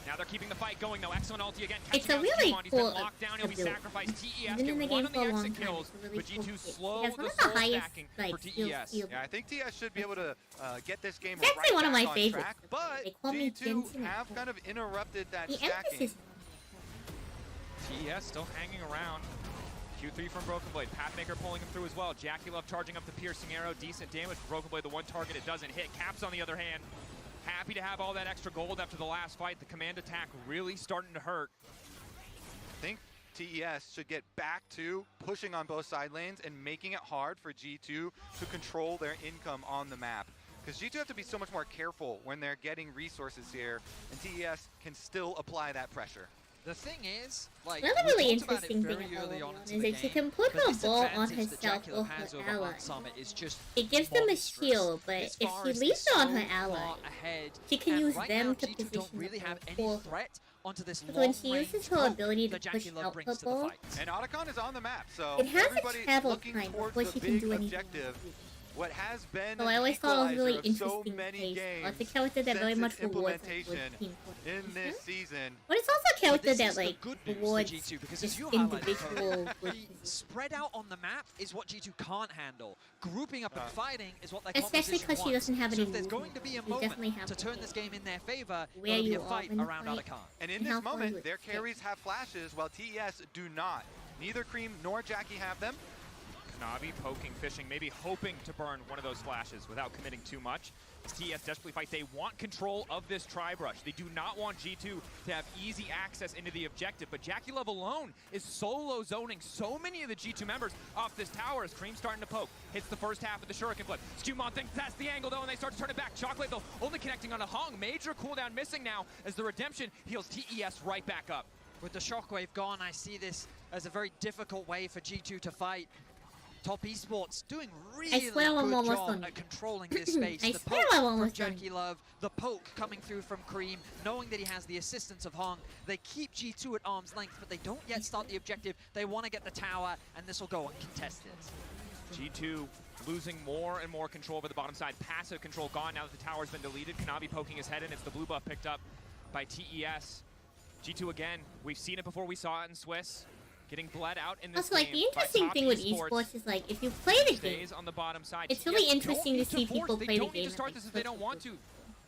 Speaker 4: Now they're keeping the fight going though. Excellent ulti again.
Speaker 1: It's
Speaker 4: Catching
Speaker 1: a
Speaker 4: out
Speaker 1: really
Speaker 4: Stumon. He's been
Speaker 1: cool
Speaker 4: locked down. He'll be
Speaker 1: ability.
Speaker 4: sacrificed. TES
Speaker 1: Even in the
Speaker 4: get
Speaker 1: game
Speaker 4: one on
Speaker 1: for
Speaker 4: the
Speaker 1: a long
Speaker 4: exit
Speaker 1: time,
Speaker 4: kills,
Speaker 1: it's a really
Speaker 4: but
Speaker 1: cool
Speaker 4: G2
Speaker 1: kit.
Speaker 4: slow
Speaker 1: He has one
Speaker 4: the
Speaker 1: of the
Speaker 4: soul
Speaker 1: highest,
Speaker 4: stacking
Speaker 1: like,
Speaker 4: for
Speaker 1: skill
Speaker 4: TES.
Speaker 1: steal.
Speaker 3: yeah, I think TS should be able to get this game
Speaker 1: It's actually
Speaker 3: right
Speaker 1: one of
Speaker 3: back
Speaker 1: my
Speaker 3: on
Speaker 1: favorites.
Speaker 3: track, but
Speaker 1: They call me
Speaker 3: G2
Speaker 1: Jensen.
Speaker 3: have kind of interrupted that
Speaker 1: The
Speaker 3: stacking.
Speaker 1: emphasis
Speaker 4: TES still hanging around. Q3 from Broken Blade. Pathmaker pulling him through as well. Jackie Love charging up the piercing arrow. Decent damage for Broken Blade. The one target it doesn't hit. Caps on the other hand. Happy to have all that extra gold after the last fight. The command attack really starting to hurt.
Speaker 3: I think TES should get back to pushing on both side lanes and making it hard for G2 to control their income on the map. Because G2 have to be so much more careful when they're getting resources here, and TES can still apply that pressure.
Speaker 2: The thing is, like,
Speaker 1: Another
Speaker 2: we
Speaker 1: really
Speaker 2: talked about it
Speaker 1: interesting thing
Speaker 2: very
Speaker 1: about
Speaker 2: early on
Speaker 1: Orianna
Speaker 2: into
Speaker 1: is
Speaker 2: the
Speaker 1: that she
Speaker 2: game,
Speaker 1: can put
Speaker 2: but
Speaker 1: her
Speaker 2: this
Speaker 1: ball on
Speaker 2: advantage that
Speaker 1: herself
Speaker 2: Jackie
Speaker 1: or
Speaker 2: Love
Speaker 1: her
Speaker 2: has over
Speaker 1: ally.
Speaker 2: Hans Summit is just
Speaker 1: It gives them a
Speaker 2: monstrous.
Speaker 1: shield, but
Speaker 2: This
Speaker 1: if she
Speaker 2: Forest
Speaker 1: leaves
Speaker 2: is
Speaker 1: it on
Speaker 2: so
Speaker 1: her ally,
Speaker 2: far ahead,
Speaker 1: she can
Speaker 2: and
Speaker 1: use
Speaker 2: right
Speaker 1: them
Speaker 2: now,
Speaker 1: to
Speaker 2: G2
Speaker 1: position
Speaker 2: don't really
Speaker 1: the
Speaker 2: have
Speaker 1: ball
Speaker 2: any
Speaker 1: for her.
Speaker 2: threat onto this
Speaker 1: So when she
Speaker 2: long-range
Speaker 1: uses her
Speaker 2: poke
Speaker 1: ability to
Speaker 2: that Jackie
Speaker 1: push
Speaker 2: Love
Speaker 1: out
Speaker 2: brings
Speaker 1: her
Speaker 2: to the
Speaker 1: ball,
Speaker 2: fight.
Speaker 3: And Otacon is on the map, so
Speaker 1: it has a
Speaker 3: everybody
Speaker 1: travel
Speaker 3: looking
Speaker 1: time
Speaker 3: towards
Speaker 1: before
Speaker 3: the
Speaker 1: she can
Speaker 3: big
Speaker 1: do anything.
Speaker 3: objective. What has been
Speaker 1: So I
Speaker 3: an
Speaker 1: always thought it was really
Speaker 3: equalizer of so
Speaker 1: interesting
Speaker 3: many
Speaker 1: case.
Speaker 3: games
Speaker 1: It's a character that very
Speaker 3: since
Speaker 1: much
Speaker 3: its
Speaker 1: rewards like,
Speaker 3: implementation
Speaker 1: good team
Speaker 3: in this
Speaker 1: coordination.
Speaker 3: season.
Speaker 1: But it's also a
Speaker 2: But
Speaker 1: character
Speaker 2: this
Speaker 1: that
Speaker 2: is the
Speaker 1: like
Speaker 2: good news for
Speaker 1: rewards
Speaker 2: G2, because
Speaker 1: just
Speaker 2: as you highlighted,
Speaker 1: individual
Speaker 2: the
Speaker 1: good
Speaker 2: spread out on the map is what G2 can't handle. Grouping up and fighting is what their
Speaker 1: Especially
Speaker 2: competition
Speaker 1: 'cause she
Speaker 2: wants.
Speaker 1: doesn't have
Speaker 2: So
Speaker 1: any
Speaker 2: if there's
Speaker 1: movement,
Speaker 2: going to be a
Speaker 1: you definitely
Speaker 2: moment
Speaker 1: have
Speaker 2: to
Speaker 1: to
Speaker 2: turn
Speaker 1: pick
Speaker 2: this game in their favor,
Speaker 1: where
Speaker 2: it'll be
Speaker 1: you
Speaker 2: a
Speaker 1: are
Speaker 2: fight
Speaker 1: in the
Speaker 2: around
Speaker 1: fight.
Speaker 2: Otacon.
Speaker 3: And in
Speaker 1: And
Speaker 3: this
Speaker 1: how far
Speaker 3: moment,
Speaker 1: you
Speaker 3: their
Speaker 1: escape.
Speaker 3: carries have flashes, while TES do not. Neither Cream nor Jackie have them.
Speaker 4: Navi poking, fishing, maybe hoping to burn one of those flashes without committing too much. As TES desperately fight, they want control of this tri-brush. They do not want G2 to have easy access into the objective, but Jackie Love alone is solo zoning so many of the G2 members off this tower as Cream starting to poke. Hits the first half of the Shuriken Flip. Stumon thinks that's the angle though, and they start to turn it back. Chocolate though, only connecting on a Hong. Major cooldown missing now as the Redemption heals TES right back up.
Speaker 2: With the Shockwave gone, I see this as a very difficult way for G2 to fight. Top Esports doing
Speaker 1: I
Speaker 2: really
Speaker 1: swear I'm
Speaker 2: good
Speaker 1: almost
Speaker 2: job
Speaker 1: done.
Speaker 2: at controlling this space.
Speaker 1: I
Speaker 2: The
Speaker 1: swear
Speaker 2: poke
Speaker 1: I'm
Speaker 2: from
Speaker 1: almost done.
Speaker 2: Jackie Love, the poke coming through from Cream, knowing that he has the assistance of Hong. They keep G2 at arm's length, but they don't yet start the objective. They want to get the tower, and this will go uncontested.
Speaker 4: G2 losing more and more control over the bottom side. Passive control gone now that the tower's been deleted. Kanavi poking his head in. It's the blue buff picked up by TES. G2 again, we've seen it before, we saw it in Swiss. Getting bled out in this
Speaker 1: Also, like, the interesting thing with esports is, like, if you play the game,
Speaker 4: on the bottom side.
Speaker 1: it's really interesting to see people play the game.
Speaker 4: They don't need to start this if they don't want to.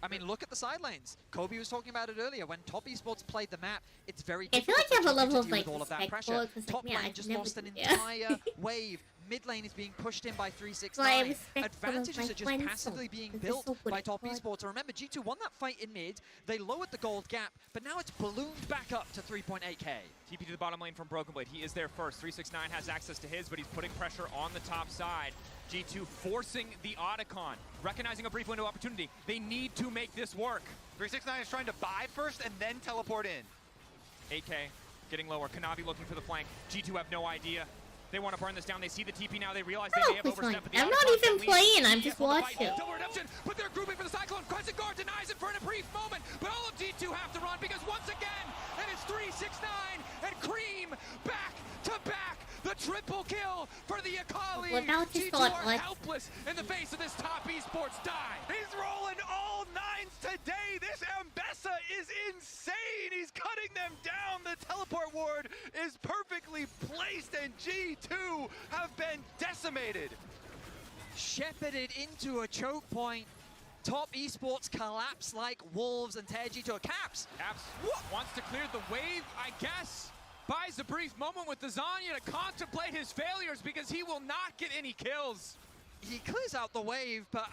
Speaker 2: I mean, look at the side lanes. Kobe was talking about it earlier. When Top Esports played the map, it's very
Speaker 1: I feel
Speaker 2: difficult
Speaker 1: like you have a
Speaker 2: for
Speaker 1: level
Speaker 2: GT
Speaker 1: of,
Speaker 2: to deal
Speaker 1: like,
Speaker 2: with all of that
Speaker 1: respect for
Speaker 2: pressure.
Speaker 1: it, 'cause, like,
Speaker 2: Top
Speaker 1: yeah,
Speaker 2: lane
Speaker 1: I
Speaker 2: just
Speaker 1: never
Speaker 2: lost an
Speaker 1: do that.
Speaker 2: entire wave. Mid lane is being pushed in by
Speaker 1: So I
Speaker 2: 369.
Speaker 1: respect for
Speaker 2: Advantages
Speaker 1: my
Speaker 2: are just
Speaker 1: friends,
Speaker 2: passively
Speaker 1: so
Speaker 2: being
Speaker 1: this is
Speaker 2: built
Speaker 1: so good
Speaker 2: by
Speaker 1: at
Speaker 2: Top
Speaker 1: God.
Speaker 2: Esports. And remember, G2 won that fight in mid. They lowered the gold gap, but now it's ballooned back up to 3.8k.
Speaker 4: TP to the bottom lane from Broken Blade. He is there first. 369 has access to his, but he's putting pressure on the top side. G2 forcing the Otacon, recognizing a brief window opportunity. They need to make this work.
Speaker 3: 369 is trying to buy first and then teleport in.
Speaker 4: 8k getting lower. Kanavi looking for the flank. G2 have no idea. They want to burn this down. They see the TP now. They realize they may have overstepped.
Speaker 1: I'm not even playing. I'm just watching.
Speaker 4: Double redemption, but they're grouping for the Cyclone. Crescent Guard denies it for a brief moment, but all of G2 have to run because once again, and it's 369 and Cream back to back. The triple kill for the Akali.
Speaker 1: Without his
Speaker 4: G2
Speaker 1: thought,
Speaker 4: are
Speaker 1: like,
Speaker 4: helpless in the face of this top esports die.
Speaker 3: He's rolling all nines today. This Ambessa is insane. He's cutting them down. The teleport ward is perfectly placed, and G2 have been decimated.
Speaker 2: Shepherded into a choke point. Top Esports collapse like wolves and tear G2 caps.
Speaker 4: Caps wants to clear the wave, I guess. Buys a brief moment with the Zanya to contemplate his failures because he will not get any kills.
Speaker 2: He clears out the wave, but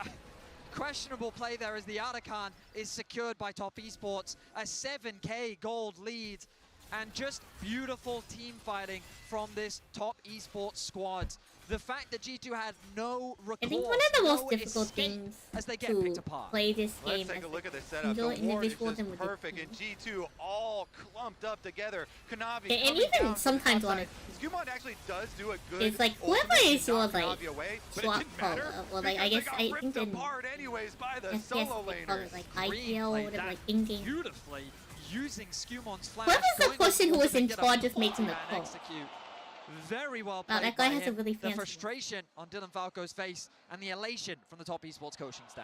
Speaker 2: questionable play there as the Otacon is secured by Top Esports. A 7k gold lead, and just beautiful team fighting from this Top Esports squad. The fact that G2 had no recourse,
Speaker 1: I think one of the most
Speaker 2: no
Speaker 1: difficult
Speaker 2: escape
Speaker 1: things
Speaker 2: as they get picked
Speaker 1: to
Speaker 2: apart.
Speaker 1: play this game
Speaker 3: Let's take a
Speaker 1: is
Speaker 3: look at the setup.
Speaker 1: enjoy
Speaker 3: The ward is
Speaker 1: individuals and
Speaker 3: just
Speaker 1: with
Speaker 3: perfect,
Speaker 1: the
Speaker 3: and G2 all clumped up together. Kanavi
Speaker 1: And
Speaker 3: coming
Speaker 1: even
Speaker 3: down from the
Speaker 1: sometimes
Speaker 3: top
Speaker 1: on
Speaker 3: side. Skumon actually does do a good
Speaker 1: It's like whoever
Speaker 3: ultimate
Speaker 1: is
Speaker 3: to
Speaker 1: your,
Speaker 3: knock
Speaker 1: like,
Speaker 3: Kanavi away, but it
Speaker 1: swap
Speaker 3: didn't matter
Speaker 1: caller, or, like, I
Speaker 3: because
Speaker 1: guess
Speaker 3: they got
Speaker 1: I
Speaker 3: ripped
Speaker 1: think in
Speaker 3: apart anyways by the
Speaker 1: FPS
Speaker 3: solo
Speaker 1: they call it
Speaker 3: laners.
Speaker 1: like
Speaker 2: Green
Speaker 1: IPL or
Speaker 2: played
Speaker 1: whatever,
Speaker 2: that
Speaker 1: like in-game.
Speaker 2: beautifully, using Skumon's flash.
Speaker 1: Whoever's the
Speaker 2: going
Speaker 1: person who
Speaker 2: forward
Speaker 1: was
Speaker 2: to
Speaker 1: in
Speaker 2: get a
Speaker 1: charge of making the
Speaker 2: and
Speaker 1: call?
Speaker 2: execute. Very well
Speaker 1: Wow,
Speaker 2: played
Speaker 1: that guy
Speaker 2: by
Speaker 1: has a
Speaker 2: him.
Speaker 1: really
Speaker 2: The
Speaker 1: fancy
Speaker 2: frustration on Dylan Falco's face and the elation from the Top Esports coaching staff.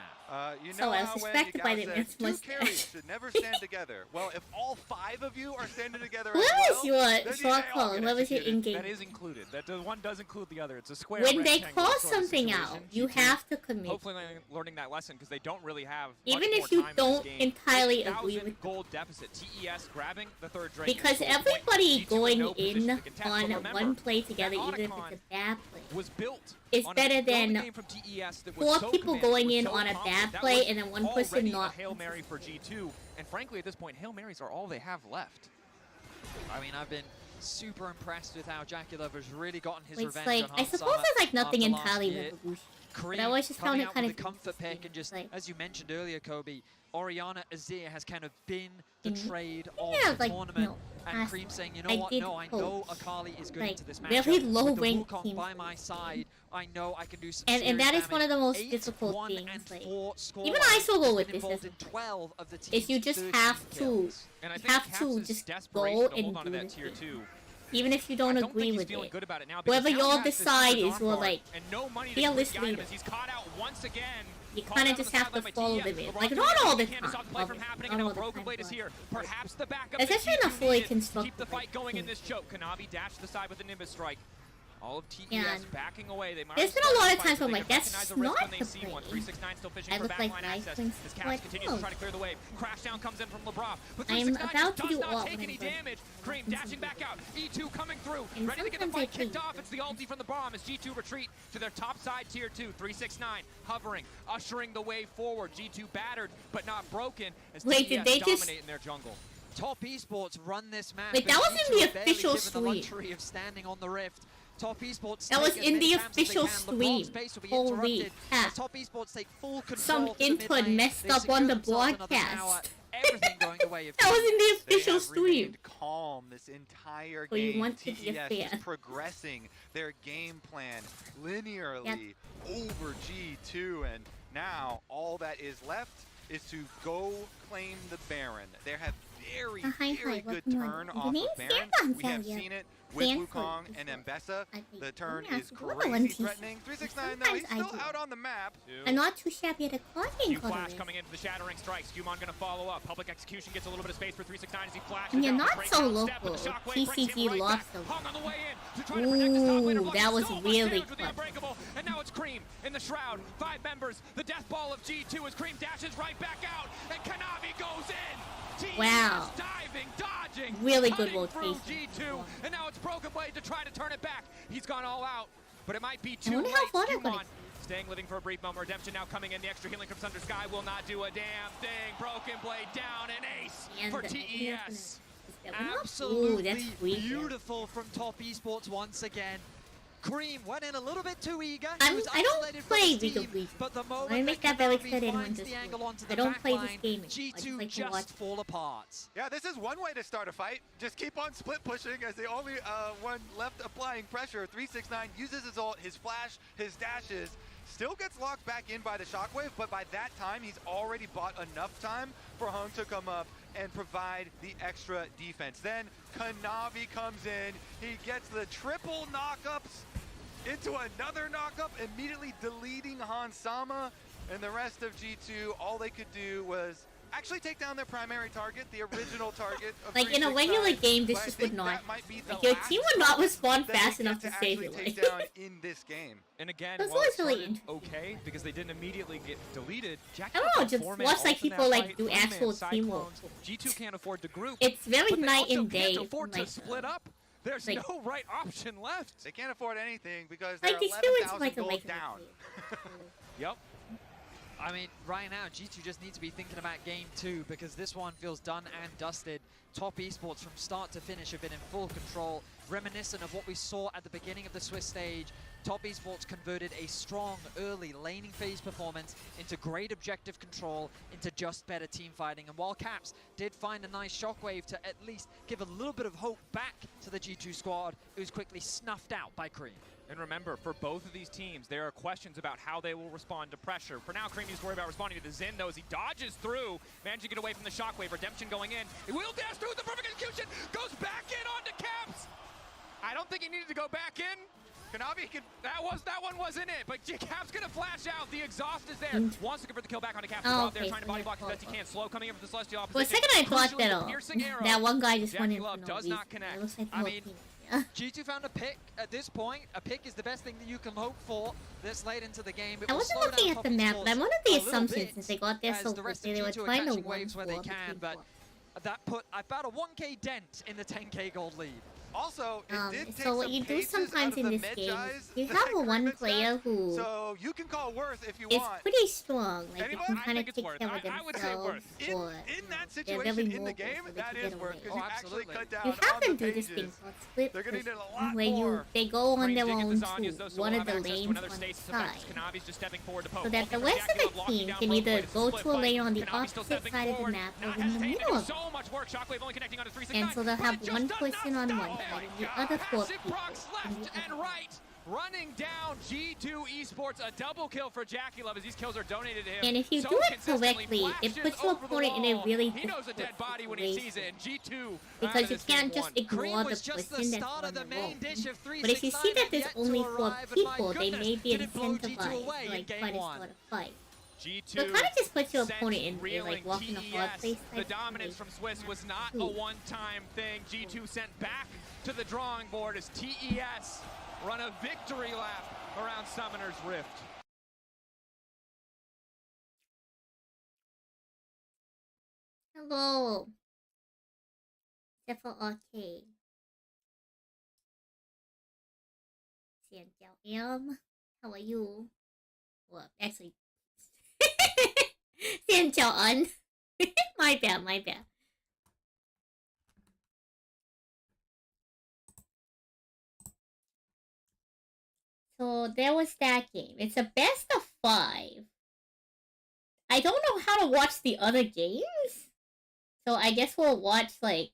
Speaker 3: You
Speaker 1: So
Speaker 3: know
Speaker 1: I was
Speaker 3: how when
Speaker 1: distracted by
Speaker 3: Yagao
Speaker 1: the
Speaker 3: said
Speaker 1: man's
Speaker 3: two
Speaker 1: mustache.
Speaker 3: carries should never stand together. Well, if all 5 of you are standing together as
Speaker 1: Whoever's
Speaker 3: well,
Speaker 1: your
Speaker 3: then
Speaker 1: short
Speaker 3: they all
Speaker 1: call,
Speaker 3: get
Speaker 1: whoever's your
Speaker 3: executed.
Speaker 1: in-game.
Speaker 4: That is included. One does include the other. It's a square.
Speaker 1: When they
Speaker 4: rectangular
Speaker 1: call
Speaker 4: sort of
Speaker 1: something
Speaker 4: situation.
Speaker 1: out, you
Speaker 4: G2
Speaker 1: have to commit.
Speaker 4: Hopefully learning that lesson because they don't really have
Speaker 1: Even
Speaker 4: much
Speaker 1: if
Speaker 4: more
Speaker 1: you
Speaker 4: time in
Speaker 1: don't
Speaker 4: this game.
Speaker 1: entirely
Speaker 4: 8,000
Speaker 1: agree with
Speaker 4: gold deficit. TES grabbing the third Drake.
Speaker 1: Because
Speaker 4: Gold point.
Speaker 1: everybody
Speaker 4: G2
Speaker 1: going
Speaker 4: no position
Speaker 1: in
Speaker 4: to contest, but
Speaker 1: on
Speaker 4: remember,
Speaker 1: one play together,
Speaker 4: that
Speaker 1: even if
Speaker 4: Otacon
Speaker 1: it's a bad play,
Speaker 4: was built
Speaker 1: is
Speaker 4: on
Speaker 1: better
Speaker 4: a
Speaker 1: than
Speaker 4: game from TES that was
Speaker 1: 4
Speaker 4: so
Speaker 1: people
Speaker 4: commanding,
Speaker 1: going
Speaker 4: was
Speaker 1: in
Speaker 4: so
Speaker 1: on a
Speaker 4: confident.
Speaker 1: bad
Speaker 4: That
Speaker 1: play
Speaker 4: was
Speaker 1: and then one person
Speaker 4: already
Speaker 1: not
Speaker 4: a Hail Mary for G2, and frankly at this point Hail Marys are all they have left.
Speaker 2: I mean, I've been super impressed with how Jackie Love has really gotten his
Speaker 1: It's
Speaker 2: revenge
Speaker 1: like,
Speaker 2: on
Speaker 1: I
Speaker 2: Hans
Speaker 1: suppose
Speaker 2: Sama
Speaker 1: there's like nothing
Speaker 2: after last
Speaker 1: entirely
Speaker 2: year.
Speaker 1: revolutionary.
Speaker 2: Creed
Speaker 1: But I always just found
Speaker 2: coming
Speaker 1: it
Speaker 2: out
Speaker 1: kind
Speaker 2: with
Speaker 1: of
Speaker 2: the comfort pick, and just,
Speaker 1: like,
Speaker 2: as you mentioned earlier, Kobe, Orianna Azir has kind of been the
Speaker 1: Mhm.
Speaker 2: trade of
Speaker 1: Yeah,
Speaker 2: the
Speaker 1: like,
Speaker 2: tournament,
Speaker 1: no,
Speaker 2: and
Speaker 1: past-
Speaker 2: Cream saying, you know
Speaker 1: I
Speaker 2: what,
Speaker 1: did
Speaker 2: no, I know
Speaker 1: coach,
Speaker 2: Akali is good
Speaker 1: like,
Speaker 2: into this
Speaker 1: very
Speaker 2: matchup.
Speaker 1: low
Speaker 2: With the
Speaker 1: ranked
Speaker 2: Wukong
Speaker 1: teams
Speaker 2: by
Speaker 1: like
Speaker 2: my
Speaker 1: this.
Speaker 2: side, I know I can do some
Speaker 1: And
Speaker 2: serious
Speaker 1: that is one of the most
Speaker 2: damage.
Speaker 1: difficult
Speaker 2: 8-1
Speaker 1: things,
Speaker 2: and
Speaker 1: like,
Speaker 2: 4 score
Speaker 1: even I struggle
Speaker 2: has
Speaker 1: with
Speaker 2: been
Speaker 1: this
Speaker 2: involved
Speaker 1: as
Speaker 2: in
Speaker 1: a
Speaker 2: 12 of the
Speaker 1: is
Speaker 2: team's
Speaker 1: you just
Speaker 2: 13
Speaker 1: have to
Speaker 2: kills.
Speaker 4: And I
Speaker 1: You
Speaker 4: think
Speaker 1: have
Speaker 4: Caps'
Speaker 1: to just
Speaker 4: desperation
Speaker 1: go
Speaker 4: to
Speaker 1: and
Speaker 4: hold on to
Speaker 1: do
Speaker 4: that
Speaker 1: this
Speaker 4: tier
Speaker 1: thing.
Speaker 4: 2.
Speaker 1: even if you don't
Speaker 4: I don't
Speaker 1: agree
Speaker 4: think he's
Speaker 1: with
Speaker 4: feeling
Speaker 1: it.
Speaker 4: good about it now because
Speaker 1: Whoever
Speaker 4: now he
Speaker 1: y'all
Speaker 4: has this
Speaker 1: decide
Speaker 4: huge
Speaker 1: is
Speaker 4: arm
Speaker 1: your,
Speaker 4: guard
Speaker 1: like,
Speaker 4: and no money to
Speaker 1: fearless
Speaker 4: behind him
Speaker 1: leader.
Speaker 4: as he's caught out once again.
Speaker 1: You
Speaker 4: Called
Speaker 1: kind
Speaker 4: out
Speaker 1: of
Speaker 4: on
Speaker 1: just
Speaker 4: the
Speaker 1: have to
Speaker 4: sideline by
Speaker 1: follow
Speaker 4: TES.
Speaker 1: them in.
Speaker 4: LeBron
Speaker 1: Like,
Speaker 4: James
Speaker 1: not all the
Speaker 4: can't
Speaker 1: time.
Speaker 4: stop the play from happening, and
Speaker 1: Not
Speaker 4: now
Speaker 1: all the
Speaker 4: Broken
Speaker 1: time,
Speaker 4: Blade is
Speaker 1: but-
Speaker 4: here. Perhaps the backup
Speaker 1: Especially
Speaker 4: that
Speaker 1: in a
Speaker 4: G2
Speaker 1: fully
Speaker 4: needed to
Speaker 1: constructed,
Speaker 4: keep the fight
Speaker 1: like,
Speaker 4: going in
Speaker 1: team.
Speaker 4: this choke. Kanavi dashed to the side with the Nimbus strike. All of TES
Speaker 1: Yeah.
Speaker 4: backing away. They might
Speaker 1: There's
Speaker 4: as
Speaker 1: been
Speaker 4: well
Speaker 1: a lot of
Speaker 4: fight,
Speaker 1: times
Speaker 4: but
Speaker 1: where I'm
Speaker 4: they
Speaker 1: like,
Speaker 4: can
Speaker 1: that's
Speaker 4: recognize the risk
Speaker 1: not
Speaker 4: when they
Speaker 1: the
Speaker 4: see
Speaker 1: play.
Speaker 4: one. 369 still fishing
Speaker 1: I
Speaker 4: for
Speaker 1: look like
Speaker 4: backline
Speaker 1: life
Speaker 4: access.
Speaker 1: points.
Speaker 4: As Caps
Speaker 1: Like,
Speaker 4: continues to
Speaker 1: oh.
Speaker 4: try to clear the wave. Crashdown comes in from LeBron. But
Speaker 1: I am
Speaker 4: 369
Speaker 1: about to
Speaker 4: does
Speaker 1: do
Speaker 4: not
Speaker 1: alt
Speaker 4: take any
Speaker 1: whenever-
Speaker 4: damage. Cream dashing back out. E2 coming through.
Speaker 1: And
Speaker 4: Ready to get the
Speaker 1: sometimes
Speaker 4: fight
Speaker 1: I
Speaker 4: kicked
Speaker 1: think-
Speaker 4: off. It's the ulti from the bomb as G2 retreat to their top side tier 2. 369 hovering, ushering the way forward. G2 battered but not broken as
Speaker 1: Wait,
Speaker 4: TES
Speaker 1: did they just-
Speaker 4: dominate in their jungle.
Speaker 2: Top Esports run this map.
Speaker 1: Like, that
Speaker 2: and
Speaker 1: was in
Speaker 2: G2
Speaker 1: the
Speaker 2: are barely
Speaker 1: official
Speaker 2: given the
Speaker 1: stream.
Speaker 2: luxury of standing on the rift. Top Esports
Speaker 1: That was
Speaker 2: take as
Speaker 1: in
Speaker 2: many
Speaker 1: the
Speaker 2: camps as they
Speaker 1: official
Speaker 2: can. LeBron's
Speaker 1: stream.
Speaker 2: base will be
Speaker 1: Holy
Speaker 2: interrupted
Speaker 1: crap.
Speaker 2: as Top Esports take full control
Speaker 1: Some
Speaker 2: of the
Speaker 1: input
Speaker 2: mid lane.
Speaker 1: messed
Speaker 2: They
Speaker 1: up
Speaker 2: secure
Speaker 1: on the
Speaker 2: themselves another tower.
Speaker 1: broadcast.
Speaker 2: Everything going the way way of
Speaker 1: That was in the
Speaker 3: They
Speaker 1: official
Speaker 3: have
Speaker 1: stream.
Speaker 3: remained calm this entire
Speaker 1: Well, you
Speaker 3: game.
Speaker 1: want to be a
Speaker 3: TES
Speaker 1: fan.
Speaker 3: is progressing their game plan linearly over G2, and now all that is left is to go claim the Baron. They have very good turn off of Baron. We have seen it with Wukong and Mbessa. The turn is crazy threatening. 369 though, he's still out on the map.
Speaker 1: I'm not too shabby at a card game.
Speaker 4: Flash coming into the shattering strikes. Skumon gonna follow up. Public execution gets a little bit of space for 369 as he flashes.
Speaker 1: And you're
Speaker 4: out.
Speaker 1: not so local. TCG lost them. Ooh, that was really close.
Speaker 4: And now it's Cream in the shroud. 5 members. The death ball of G2 as Cream dashes right back out, and Kanavi goes in.
Speaker 1: Wow.
Speaker 4: Diving, dodging,
Speaker 1: really good
Speaker 4: rotation.
Speaker 1: rotation.
Speaker 4: G2, and now it's Broken Blade to try to turn it back. He's gone all out, but it might be too
Speaker 1: I wonder
Speaker 4: late.
Speaker 1: how far they're
Speaker 4: Skumon
Speaker 1: going.
Speaker 4: staying living for a brief moment. Redemption now coming in. The extra healing from Thunder Sky will not do a damn thing. Broken Blade down, an ace
Speaker 1: And
Speaker 4: for
Speaker 1: the
Speaker 4: TES.
Speaker 2: Absolutely beautiful from Top Esports once again. Cream went in a little bit too eager.
Speaker 1: I don't play League of Legends.
Speaker 2: But the moment
Speaker 1: I make that very clear to anyone
Speaker 2: finds
Speaker 1: just
Speaker 2: the angle onto the
Speaker 1: I don't play this
Speaker 2: backline,
Speaker 1: game.
Speaker 2: G2 just fall apart.
Speaker 3: Yeah, this is one way to start a fight. Just keep on split pushing as the only one left applying pressure. 369 uses his ult, his flash, his dashes. Still gets locked back in by the shockwave, but by that time, he's already bought enough time for Hung to come up and provide the extra defense. Then Kanavi comes in, he gets the triple knockups into another knockup, immediately deleting Han Sama, and the rest of G2, all they could do was actually take down their primary target, the original target of
Speaker 1: like in a regular game, this just would not. Like your team would not respond fast enough to save you.
Speaker 3: Take down in this game.
Speaker 4: And again,
Speaker 1: That's
Speaker 4: while it
Speaker 1: really
Speaker 4: started okay because they didn't immediately get deleted.
Speaker 1: I don't know, just watch like people like do actual teamwork.
Speaker 4: G2 can't afford to group.
Speaker 1: It's very
Speaker 4: but
Speaker 1: night and
Speaker 4: they
Speaker 1: day.
Speaker 4: can't afford to split up. There's
Speaker 1: like,
Speaker 4: no right option left.
Speaker 3: They can't afford anything because they're
Speaker 1: like they still into
Speaker 3: 11,000
Speaker 1: like a
Speaker 3: gold
Speaker 1: regular
Speaker 3: down.
Speaker 4: Yep.
Speaker 2: I mean, right now, G2 just need to be thinking about game 2 because this one feels done and dusted. Top Esports from start to finish have been in full control, reminiscent of what we saw at the beginning of the Swiss stage. Top Esports converted a strong early laning phase performance into great objective control, into just better team fighting. And while Caps did find a nice shockwave to at least give a little bit of hope back to the G2 squad, it was quickly snuffed out by Cream.
Speaker 4: And remember, for both of these teams, there are questions about how they will respond to pressure. For now, Cream needs to worry about responding to the Xin, though, as he dodges through, managing to get away from the shockwave. Redemption going in. He will dash through with the perfect execution. Goes back in onto Caps. I don't think he needed to go back in. Kanavi could. That one wasn't it. But Caps gonna flash out. The exhaust is there. Wants to convert the kill back onto Caps.
Speaker 1: Oh,
Speaker 4: there trying to body block as best he can. Slow coming in from the Celestial opposition.
Speaker 1: For a second, I thought that that one guy just went in for no
Speaker 4: does
Speaker 1: reason.
Speaker 4: not connect.
Speaker 1: It looks like
Speaker 2: I mean, G2 found a pick at this point. A pick is the best thing that you can hope for this late into the game.
Speaker 1: I wasn't looking at the map, but I'm under the assumption since they got there so quickly, they were trying to
Speaker 2: waves where they can, but that put about a 1k dent in the 10k gold lead.
Speaker 3: Also, it did take
Speaker 1: so what you do sometimes in this game is you have a one player who
Speaker 3: so you can call Worth if you
Speaker 1: is
Speaker 3: want.
Speaker 1: pretty strong. Like you
Speaker 3: Anyone?
Speaker 1: can kind of
Speaker 4: it's
Speaker 1: take
Speaker 4: Worth.
Speaker 1: care of
Speaker 4: I would say
Speaker 1: themselves.
Speaker 4: Worth.
Speaker 1: Or
Speaker 3: In that
Speaker 1: they're
Speaker 3: situation
Speaker 1: very
Speaker 3: in the
Speaker 1: mobile,
Speaker 3: game,
Speaker 1: so they
Speaker 3: that
Speaker 1: can
Speaker 3: is
Speaker 1: get
Speaker 3: Worth
Speaker 1: away.
Speaker 3: because you actually cut down
Speaker 1: You have
Speaker 3: on
Speaker 1: them
Speaker 3: the
Speaker 1: do this
Speaker 3: pages.
Speaker 1: thing called split
Speaker 3: They're gonna
Speaker 1: push,
Speaker 3: need it a lot
Speaker 1: where
Speaker 3: more.
Speaker 1: they go on their
Speaker 4: Cream
Speaker 1: own
Speaker 4: digging
Speaker 1: to
Speaker 4: the Zanyas, though, so
Speaker 1: one
Speaker 4: we'll
Speaker 1: of the
Speaker 4: have access to
Speaker 1: lanes
Speaker 4: another
Speaker 1: on the
Speaker 4: stasis
Speaker 1: side.
Speaker 4: effect. Kanavi's just stepping forward to poke.
Speaker 1: So that the rest of the team can either go to a lane on the opposite side of the map or in the middle of it.
Speaker 4: So much work. Shockwave only connecting onto 369.
Speaker 1: And so they'll have one person on one side and the other 4 people
Speaker 4: Procs
Speaker 1: on the
Speaker 4: left
Speaker 1: other.
Speaker 4: and right. Running down G2 Esports, a double kill for Jackie Love as these kills are donated to him.
Speaker 1: And if you
Speaker 4: so
Speaker 1: do it
Speaker 4: consistently,
Speaker 1: correctly, it
Speaker 4: flashes
Speaker 1: puts your
Speaker 4: over the
Speaker 1: opponent in a
Speaker 4: wall.
Speaker 1: really
Speaker 4: He knows a dead
Speaker 1: difficult
Speaker 4: body when he sees
Speaker 1: situation.
Speaker 4: it. G2
Speaker 1: Because you can't just ignore
Speaker 2: Cream
Speaker 1: the
Speaker 2: was just the
Speaker 1: person that's
Speaker 2: start
Speaker 1: on
Speaker 2: of
Speaker 1: the
Speaker 2: the main
Speaker 1: wall.
Speaker 2: dish of
Speaker 1: But if you see
Speaker 2: 369
Speaker 1: that there's
Speaker 2: yet to
Speaker 1: only 4
Speaker 2: arrive, and my
Speaker 1: people, they may
Speaker 2: goodness,
Speaker 1: be
Speaker 2: did it blow G2
Speaker 1: incentivized
Speaker 2: away
Speaker 1: to
Speaker 2: in
Speaker 1: like
Speaker 2: game
Speaker 1: try to
Speaker 2: 1.
Speaker 1: start a fight.
Speaker 4: G2
Speaker 1: So it kind of just puts your
Speaker 4: sent
Speaker 1: opponent in
Speaker 4: reeling
Speaker 1: like walking a hard
Speaker 4: TES.
Speaker 1: place.
Speaker 4: The dominance from Swiss was not a one-time thing. G2 sent back to the drawing board as TES run a victory lap around Summoner's Rift.
Speaker 1: Hello. Except for arcade. Santon, how are you? Well, actually, Santon. My bad, my bad. So there was that game. It's a best of 5. I don't know how to watch the other games. So I guess we'll watch like.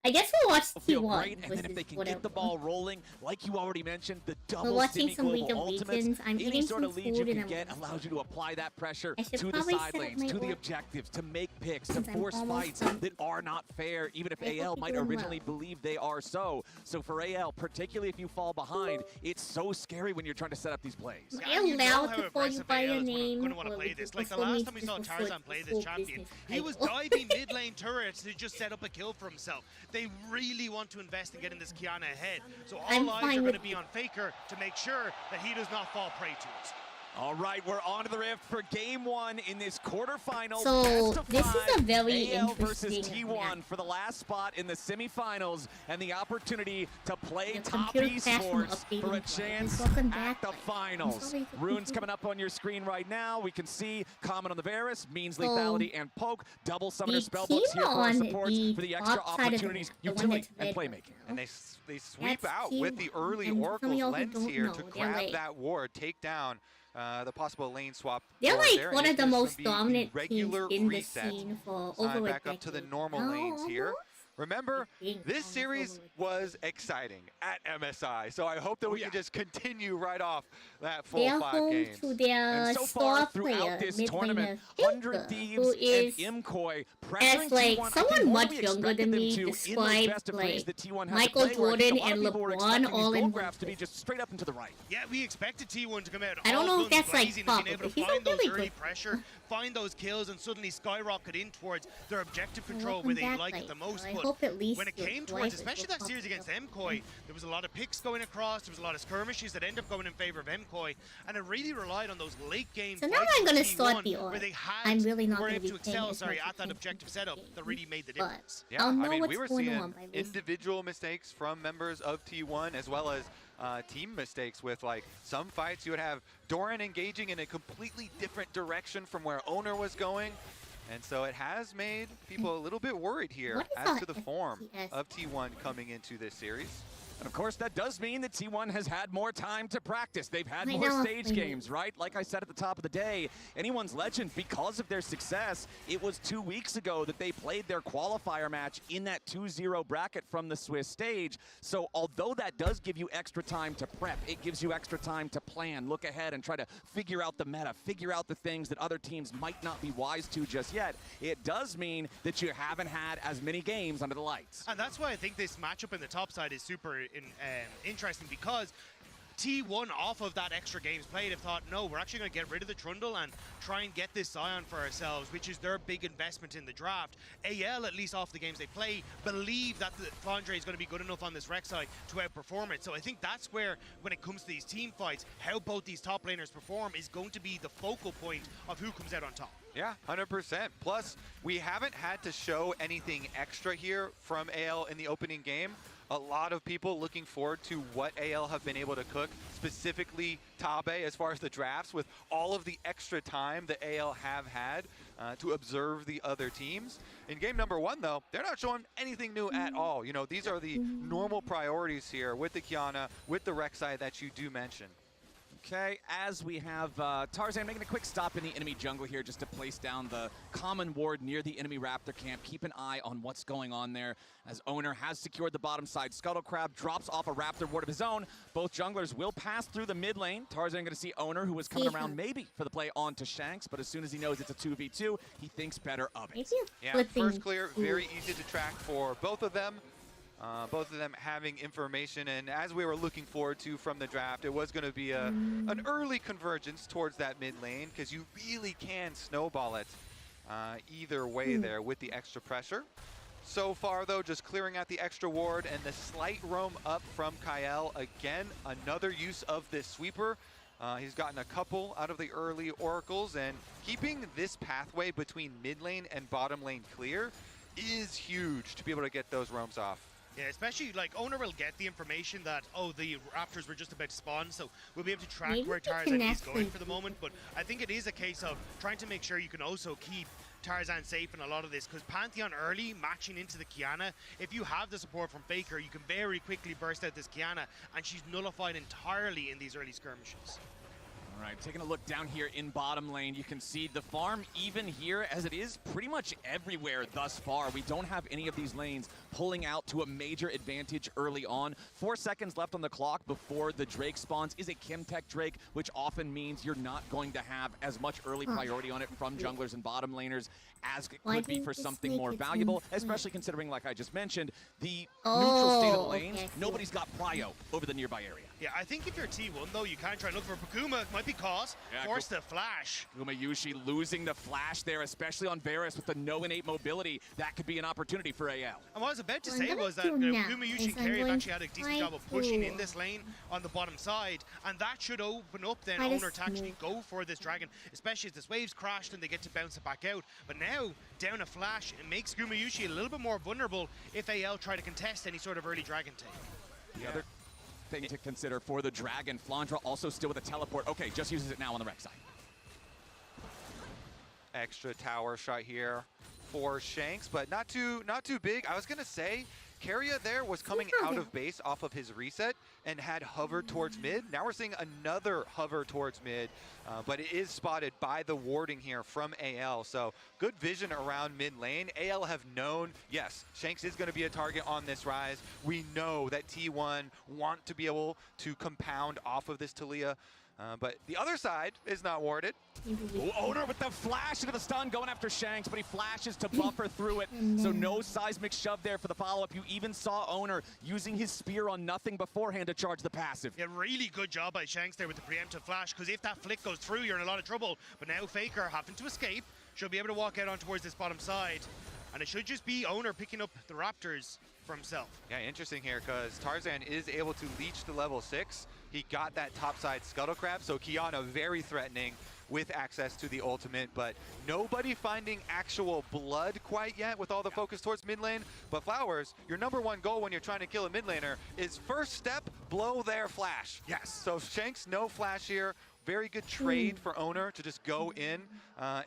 Speaker 1: I guess we'll watch T1.
Speaker 5: Great, and then if they can get the ball rolling, like you already mentioned, the double
Speaker 1: we're watching some
Speaker 5: semi-global
Speaker 1: League of
Speaker 5: ultimates,
Speaker 1: Legends. I'm
Speaker 5: any
Speaker 1: eating
Speaker 5: sort
Speaker 1: some
Speaker 5: of lead
Speaker 1: food
Speaker 5: you
Speaker 1: and
Speaker 5: can
Speaker 1: I'm
Speaker 5: get allows you to apply that pressure
Speaker 1: I should
Speaker 5: to the
Speaker 1: probably
Speaker 5: side
Speaker 1: set up
Speaker 5: lanes,
Speaker 1: my
Speaker 5: to the
Speaker 1: order.
Speaker 5: objectives, to make picks, to
Speaker 1: Since I'm
Speaker 5: force
Speaker 1: almost
Speaker 5: fights
Speaker 1: done.
Speaker 5: that are not fair, even if
Speaker 1: I hope
Speaker 5: AL
Speaker 1: you're
Speaker 5: might
Speaker 1: doing
Speaker 5: originally
Speaker 1: well.
Speaker 5: believe they are so. So for AL, particularly if you fall behind, it's so scary when you're trying to set up these plays.
Speaker 1: Am I allowed to call you by your name?
Speaker 6: Going to want to play this. Like the last time we saw Tarzan play this champion, he was diving mid lane turrets to just set up a kill for himself. They really want to invest in getting this Kiana ahead. So all eyes are going to be on Faker to make sure that he does not fall prey to it.
Speaker 5: All right, we're on to the rift for game one in this quarterfinal.
Speaker 1: So, this is a very
Speaker 5: AL versus
Speaker 1: interesting
Speaker 5: T1
Speaker 1: match.
Speaker 5: for the last spot in the semifinals and the opportunity to play
Speaker 1: The
Speaker 5: top
Speaker 1: computer crashed from
Speaker 5: esports
Speaker 1: updating
Speaker 5: for a
Speaker 1: twice.
Speaker 5: chance
Speaker 1: Welcome
Speaker 5: at
Speaker 1: back.
Speaker 5: the
Speaker 1: I'm
Speaker 5: finals.
Speaker 1: sorry.
Speaker 5: Runes coming up on your screen right now. We can see comment on the Varus, means
Speaker 1: So,
Speaker 5: lethality and poke, double summoner
Speaker 1: the
Speaker 5: spellbooks
Speaker 1: team
Speaker 5: here for our
Speaker 1: on
Speaker 5: supports
Speaker 1: the
Speaker 5: for the extra
Speaker 1: top side of the
Speaker 5: opportunities,
Speaker 1: map, the one
Speaker 5: utility,
Speaker 1: that's
Speaker 5: and
Speaker 1: red
Speaker 5: playmaking.
Speaker 1: right now,
Speaker 3: And they sweep
Speaker 1: That's
Speaker 3: out
Speaker 1: Team
Speaker 3: with the early
Speaker 1: and some of
Speaker 3: Oracle's
Speaker 1: y'all who
Speaker 3: lens
Speaker 1: don't
Speaker 3: here
Speaker 1: know,
Speaker 3: to
Speaker 1: they're
Speaker 3: grab
Speaker 1: like-
Speaker 3: that ward, take down the possible lane swap.
Speaker 1: They're
Speaker 3: ward
Speaker 1: like
Speaker 3: there,
Speaker 1: one
Speaker 3: and
Speaker 1: of the
Speaker 3: it's gonna
Speaker 1: most
Speaker 3: be the
Speaker 1: dominant
Speaker 3: regular
Speaker 1: teams in the
Speaker 3: reset.
Speaker 1: scene for
Speaker 3: Slide
Speaker 1: over a
Speaker 3: back up to the
Speaker 1: decade.
Speaker 3: normal lanes here.
Speaker 1: Almost?
Speaker 3: Remember,
Speaker 1: I think
Speaker 3: this
Speaker 1: almost
Speaker 3: series
Speaker 1: over a
Speaker 3: was exciting at MSI, so I hope that we can just continture right off that full
Speaker 1: They're
Speaker 3: 5
Speaker 1: home
Speaker 3: games.
Speaker 1: to their
Speaker 5: And so far
Speaker 1: star
Speaker 5: throughout
Speaker 1: player,
Speaker 5: this
Speaker 1: mid
Speaker 5: tournament,
Speaker 1: laner
Speaker 5: 100
Speaker 1: Faker,
Speaker 5: Thieves
Speaker 1: who is
Speaker 5: and Imkoi pressuring
Speaker 1: as like
Speaker 5: T1, I think,
Speaker 1: someone
Speaker 5: more
Speaker 1: much
Speaker 5: than we
Speaker 1: younger
Speaker 5: expected
Speaker 1: than
Speaker 5: them
Speaker 1: me
Speaker 5: to in those
Speaker 1: described
Speaker 5: best of breeds
Speaker 1: like
Speaker 5: that T1 has
Speaker 1: Michael
Speaker 5: to play, where I think
Speaker 1: Jordan
Speaker 5: a lot
Speaker 1: and
Speaker 5: of people were
Speaker 1: LeBron
Speaker 5: expecting these
Speaker 1: all in
Speaker 5: gold
Speaker 1: one
Speaker 5: graphs to be
Speaker 1: place.
Speaker 5: just straight up and to the right.
Speaker 6: Yeah, we expected T1 to come out.
Speaker 1: I don't
Speaker 6: all
Speaker 1: know if
Speaker 6: guns
Speaker 1: that's, like,
Speaker 6: blazing and
Speaker 1: proper,
Speaker 6: being able
Speaker 1: but
Speaker 6: to
Speaker 1: he's
Speaker 6: find
Speaker 1: a
Speaker 6: those
Speaker 1: really
Speaker 6: early
Speaker 1: good
Speaker 6: pressure, find those kills, and suddenly skyrocket in towards their objective control
Speaker 1: Welcome
Speaker 6: where they
Speaker 1: back,
Speaker 6: like
Speaker 1: guys.
Speaker 6: it the most.
Speaker 1: I
Speaker 6: But
Speaker 1: hope at least
Speaker 6: when it
Speaker 1: your
Speaker 6: came
Speaker 1: wife
Speaker 6: towards,
Speaker 1: is
Speaker 6: especially
Speaker 1: so
Speaker 6: that series against
Speaker 1: comfortable.
Speaker 6: MKOI, there was a lot of picks going across, there was a lot of skirmishes that ended up going in favor of MKOI, and it really relied on those late game
Speaker 1: So now
Speaker 6: fights
Speaker 1: I'm
Speaker 6: with
Speaker 1: gonna
Speaker 6: T1
Speaker 1: start the
Speaker 6: where
Speaker 1: org.
Speaker 6: they had,
Speaker 1: I'm really not
Speaker 6: were
Speaker 1: gonna
Speaker 6: able to
Speaker 1: be playing
Speaker 6: excel,
Speaker 1: as
Speaker 6: sorry,
Speaker 1: much
Speaker 6: at
Speaker 1: as
Speaker 6: that
Speaker 1: I
Speaker 6: objective
Speaker 1: think
Speaker 6: setup
Speaker 1: this
Speaker 6: that
Speaker 1: game,
Speaker 6: really made the
Speaker 1: but
Speaker 6: difference.
Speaker 3: Yeah,
Speaker 1: I'll know
Speaker 3: I mean,
Speaker 1: what's
Speaker 3: we were
Speaker 1: going
Speaker 3: seeing
Speaker 1: on by listening.
Speaker 3: individual mistakes from members of T1 as well as team mistakes with like some fights you would have Doran engaging in a completely different direction from where Owner was going. And so it has made people a little bit worried here
Speaker 1: What is
Speaker 3: as
Speaker 1: a
Speaker 3: to the form
Speaker 1: FPS?
Speaker 3: of T1 coming into this series.
Speaker 5: And of course, that does mean that T1 has had more time to practice. They've had
Speaker 1: I
Speaker 5: more
Speaker 1: know,
Speaker 5: stage
Speaker 1: I know.
Speaker 5: games, right? Like I said at the top of the day, anyone's legend, because of their success, it was 2 weeks ago that they played their qualifier match in that 2-0 bracket from the Swiss stage. So although that does give you extra time to prep, it gives you extra time to plan, look ahead and try to figure out the meta, figure out the things that other teams might not be wise to just yet. It does mean that you haven't had as many games under the lights.
Speaker 6: And that's why I think this matchup in the top side is super interesting, because T1 off of that extra games played have thought, no, we're actually going to get rid of the Trundle and try and get this Zion for ourselves, which is their big investment in the draft. AL, at least off the games they play, believe that the Flandre is going to be good enough on this Rek'Sai to outperform it. So I think that's where, when it comes to these team fights, how both these top laners perform is going to be the focal point of who comes out on top.
Speaker 3: Yeah, 100%. Plus, we haven't had to show anything extra here from AL in the opening game. A lot of people looking forward to what AL have been able to cook, specifically Tabe, as far as the drafts, with all of the extra time that AL have had to observe the other teams. In game number 1, though, they're not showing anything new at all. You know, these are the normal priorities here with the Kiana, with the Rek'Sai that you do mention.
Speaker 5: Okay, as we have Tarzan making a quick stop in the enemy jungle here just to place down the common ward near the enemy Raptor camp. Keep an eye on what's going on there as Owner has secured the bottom side. Scuttle Crab drops off a Raptor ward of his own. Both junglers will pass through the mid lane. Tarzan going to see Owner, who was coming around maybe for the play on to Shanks, but as soon as he knows it's a 2v2, he thinks better of it.
Speaker 3: Yeah, first clear, very easy to track for both of them. Both of them having information, and as we were looking forward to from the draft, it was going to be an early convergence towards that mid lane, because you really can snowball it either way there with the extra pressure. So far, though, just clearing out the extra ward and the slight roam up from Kael. Again, another use of this sweeper. He's gotten a couple out of the early oracles, and keeping this pathway between mid lane and bottom lane clear is huge to be able to get those roams off.
Speaker 6: Yeah, especially like Owner will get the information that, oh, the Raptors were just about to spawn, so we'll be able to track where Tarzan is going for the moment. But I think it is a case of trying to make sure you can also keep Tarzan safe in a lot of this, because Pantheon early matching into the Kiana, if you have the support from Faker, you can very quickly burst out this Kiana, and she's nullified entirely in these early skirmishes.
Speaker 5: All right, taking a look down here in bottom lane, you can see the farm even here as it is pretty much everywhere thus far. We don't have any of these lanes pulling out to a major advantage early on. 4 seconds left on the clock before the Drake spawns. Is a Chemtech Drake, which often means you're not going to have as much early priority on it from junglers and bottom laners as it could be for something more valuable, especially considering, like I just mentioned, the neutral state of the lanes. Nobody's got prio over the nearby area.
Speaker 6: Yeah, I think if you're T1 though, you can try and look for Paguma. Might be caught. Force the flash.
Speaker 5: Gumayushi losing the flash there, especially on Varus with the no innate mobility. That could be an opportunity for AL.
Speaker 6: And what I was about to say was that Gumayushi and Carry have actually had a decent job of pushing in this lane on the bottom side, and that should open up then Owner to actually go for this dragon, especially as this wave's crashed and they get to bounce it back out. But now, down a flash, it makes Gumayushi a little bit more vulnerable if AL try to contest any sort of early dragon take.
Speaker 5: The other thing to consider for the dragon, Flandra also still with a teleport. Okay, just uses it now on the rec side.
Speaker 3: Extra tower shot here for Shanks, but not too big. I was gonna say, Keria there was coming out of base off of his reset and had hovered towards mid. Now we're seeing another hover towards mid, but it is spotted by the warding here from AL. So good vision around mid lane. AL have known, yes, Shanks is going to be a target on this rise. We know that T1 want to be able to compound off of this Taliyah. But the other side is not warded.
Speaker 5: Ooh, Owner with the flash into the stun going after Shanks, but he flashes to buffer through it. So no seismic shove there for the follow-up. You even saw Owner using his spear on nothing beforehand to charge the passive.
Speaker 6: Yeah, really good job by Shanks there with the preemptive flash, because if that flick goes through, you're in a lot of trouble. But now Faker having to escape. She'll be able to walk out on towards this bottom side. And it should just be Owner picking up the Raptors for himself.
Speaker 3: Yeah, interesting here, because Tarzan is able to leech to level 6. He got that topside Scuttle Crab, so Qiyana very threatening with access to the ultimate, but nobody finding actual blood quite yet with all the focus towards mid lane. But Flowers, your #1 goal when you're trying to kill a mid laner is first step, blow their flash.
Speaker 5: Yes.
Speaker 3: So Shanks, no flash here. Very good trade for Owner to just go in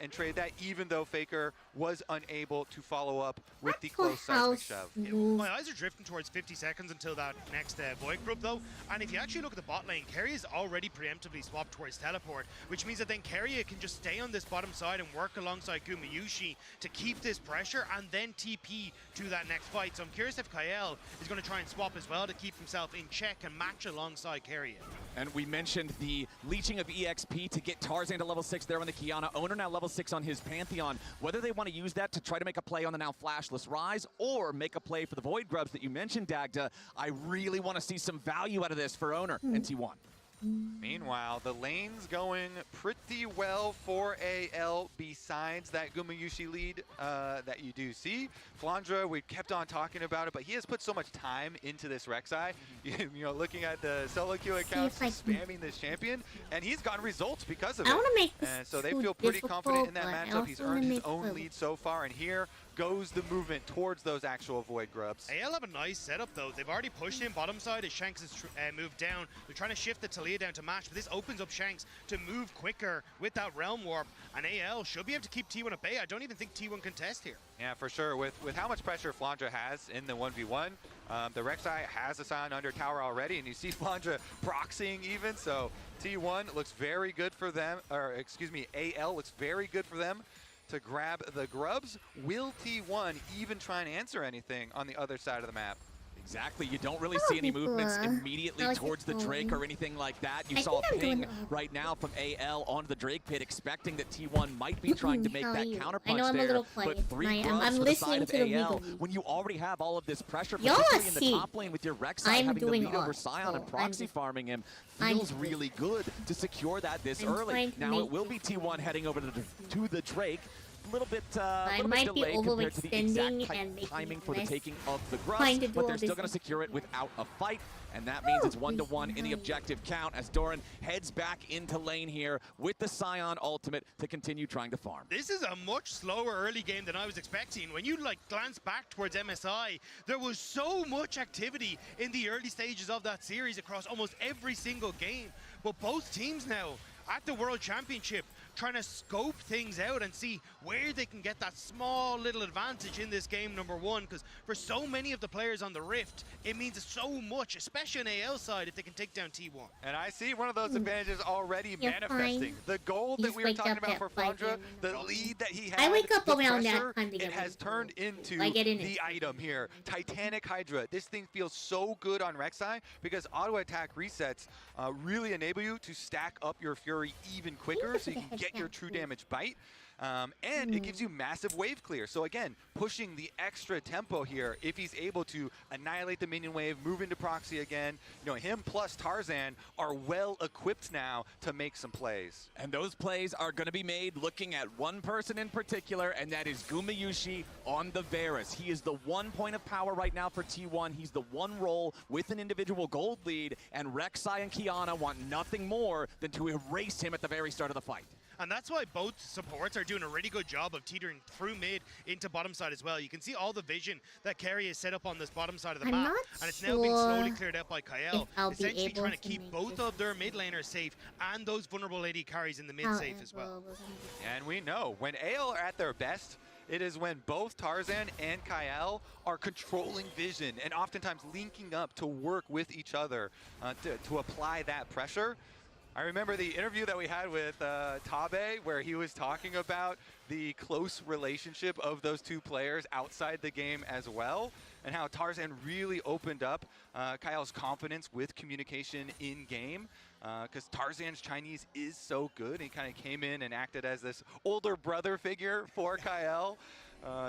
Speaker 3: and trade that, even though Faker was unable to follow up with the close seismic shove.
Speaker 6: My eyes are drifting towards 50 seconds until that next Void group though. And if you actually look at the bot lane, Keria is already preemptively swapped towards teleport, which means that then Keria can just stay on this bottom side and work alongside Gumayushi to keep this pressure and then TP to that next fight. So I'm curious if Kael is going to try and swap as well to keep himself in check and match alongside Keria.
Speaker 5: And we mentioned the leeching of EXP to get Tarzan to level 6 there on the Qiyana. Owner now level 6 on his Pantheon. Whether they want to use that to try to make a play on the now flashless Rise or make a play for the Void Grubs that you mentioned, Dagda, I really want to see some value out of this for Owner and T1.
Speaker 3: Meanwhile, the lane's going pretty well for AL besides that Gumayushi lead that you do see. Flandra, we kept on talking about it, but he has put so much time into this Rek'Sai. You know, looking at the solo queue accounts, spamming this champion, and he's gotten results because of it.
Speaker 1: I want to make this
Speaker 3: and so they feel pretty confident in that matchup. He's earned his own lead so far, and here goes the movement towards those actual Void Grubs.
Speaker 6: AL have a nice setup though. They've already pushed in bottom side as Shanks has moved down. They're trying to shift the Taliyah down to match, but this opens up Shanks to move quicker with that Realm Warp, and AL should be able to keep T1 at bay. I don't even think T1 can test here.
Speaker 3: Yeah, for sure. With how much pressure Flandra has in the 1v1, the Rek'Sai has a Scion under tower already, and you see Flandra proxying even, so T1 looks very good for them, or excuse me, AL looks very good for them to grab the grubs. Will T1 even try and answer anything on the other side of the map?
Speaker 5: Exactly. You don't really see any movements immediately towards the Drake or anything like that. You saw a ping right now from AL onto the Drake pit, expecting that T1 might be trying to make that counterpunch there. But 3 grubs for the side of AL, when you already have all of this pressure, particularly in the top lane with your Rek'Sai having the lead over Scion and proxy farming him, feels really good to secure that this early. Now it will be T1 heading over to the Drake. A little bit delay compared to the exact timing for the taking of the grubs, but they're still going to secure it without a fight, and that means it's 1-1 in the objective count as Doran heads back into lane here with the Scion ultimate to continue trying to farm.
Speaker 6: This is a much slower early game than I was expecting. When you glance back towards MSI, there was so much activity in the early stages of that series across almost every single game, but both teams now at the World Championship trying to scope things out and see where they can get that small little advantage in this game, number one, because for so many of the players on the Rift, it means so much, especially on AL side, if they can take down T1.
Speaker 3: And I see one of those advantages already manifesting.
Speaker 1: Fine.
Speaker 3: The goal that we were talking about for Flandra, the lead that he had,
Speaker 1: I wake up
Speaker 3: the
Speaker 1: around
Speaker 3: pressure,
Speaker 1: that time to get
Speaker 3: it has turned into
Speaker 1: in
Speaker 3: the item here. Titanic Hydra. This thing feels so good on Rek'Sai because auto attack resets really enable you to stack up your Fury even quicker so you can get your true damage bite. And it gives you massive wave clear. So again, pushing the extra tempo here. If he's able to annihilate the minion wave, move into proxy again, you know, him plus Tarzan are well equipped now to make some plays.
Speaker 5: And those plays are going to be made looking at one person in particular, and that is Gumayusi on the Varus. He is the one point of power right now for T1. He's the one role with an individual gold lead, and Rek'Sai and Qiyana want nothing more than to erase him at the very start of the fight.
Speaker 6: And that's why both supports are doing a really good job of teetering through mid into bottom side as well. You can see all the vision that Kerry has set up on this bottom side of the map. And it's now being slowly cleared out by Kael. Essentially trying to keep both of their mid laners safe and those vulnerable AD carries in the mid safe as well.
Speaker 3: And we know when AL are at their best, it is when both Tarzan and Kael are controlling vision and oftentimes linking up to work with each other to apply that pressure. I remember the interview that we had with Tabe where he was talking about the close relationship of those two players outside the game as well, and how Tarzan really opened up Kyle's confidence with communication in game, because Tarzan's Chinese is so good. He kind of came in and acted as this older brother figure for Kyle.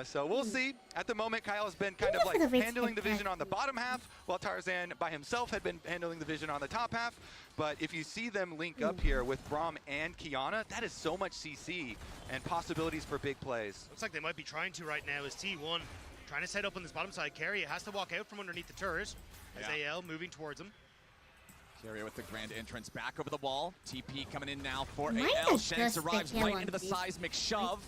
Speaker 3: So we'll see. At the moment, Kyle has been kind of like handling the vision on the bottom half, while Tarzan by himself had been handling the vision on the top half. But if you see them link up here with Braum and Qiyana, that is so much CC and possibilities for big plays.
Speaker 6: Looks like they might be trying to right now as T1 trying to set up on this bottom side. Carry has to walk out from underneath the turret as AL moving towards him.
Speaker 5: Carrier with the grand entrance back over the wall. TP coming in now for AL. Shanks arrives right into the seismic shove.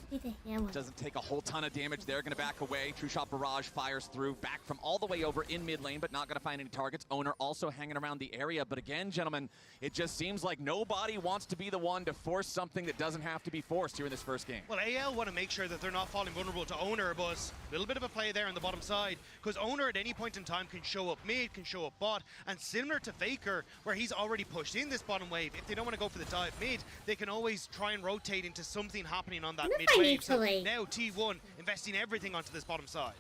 Speaker 5: Doesn't take a whole ton of damage there. Going to back away. True Shot Barrage fires through. Back from all the way over in mid lane, but not going to find any targets. Owner also hanging around the area. But again, gentlemen, it just seems like nobody wants to be the one to force something that doesn't have to be forced here in this first game.
Speaker 6: Well, AL want to make sure that they're not falling vulnerable to Owner, but a little bit of a play there on the bottom side, because Owner at any point in time can show up mid, can show up bot, and similar to Faker, where he's already pushed in this bottom wave, if they don't want to go for the dive mid, they can always try and rotate into something happening on that mid wave. So now T1 investing everything onto this bottom side.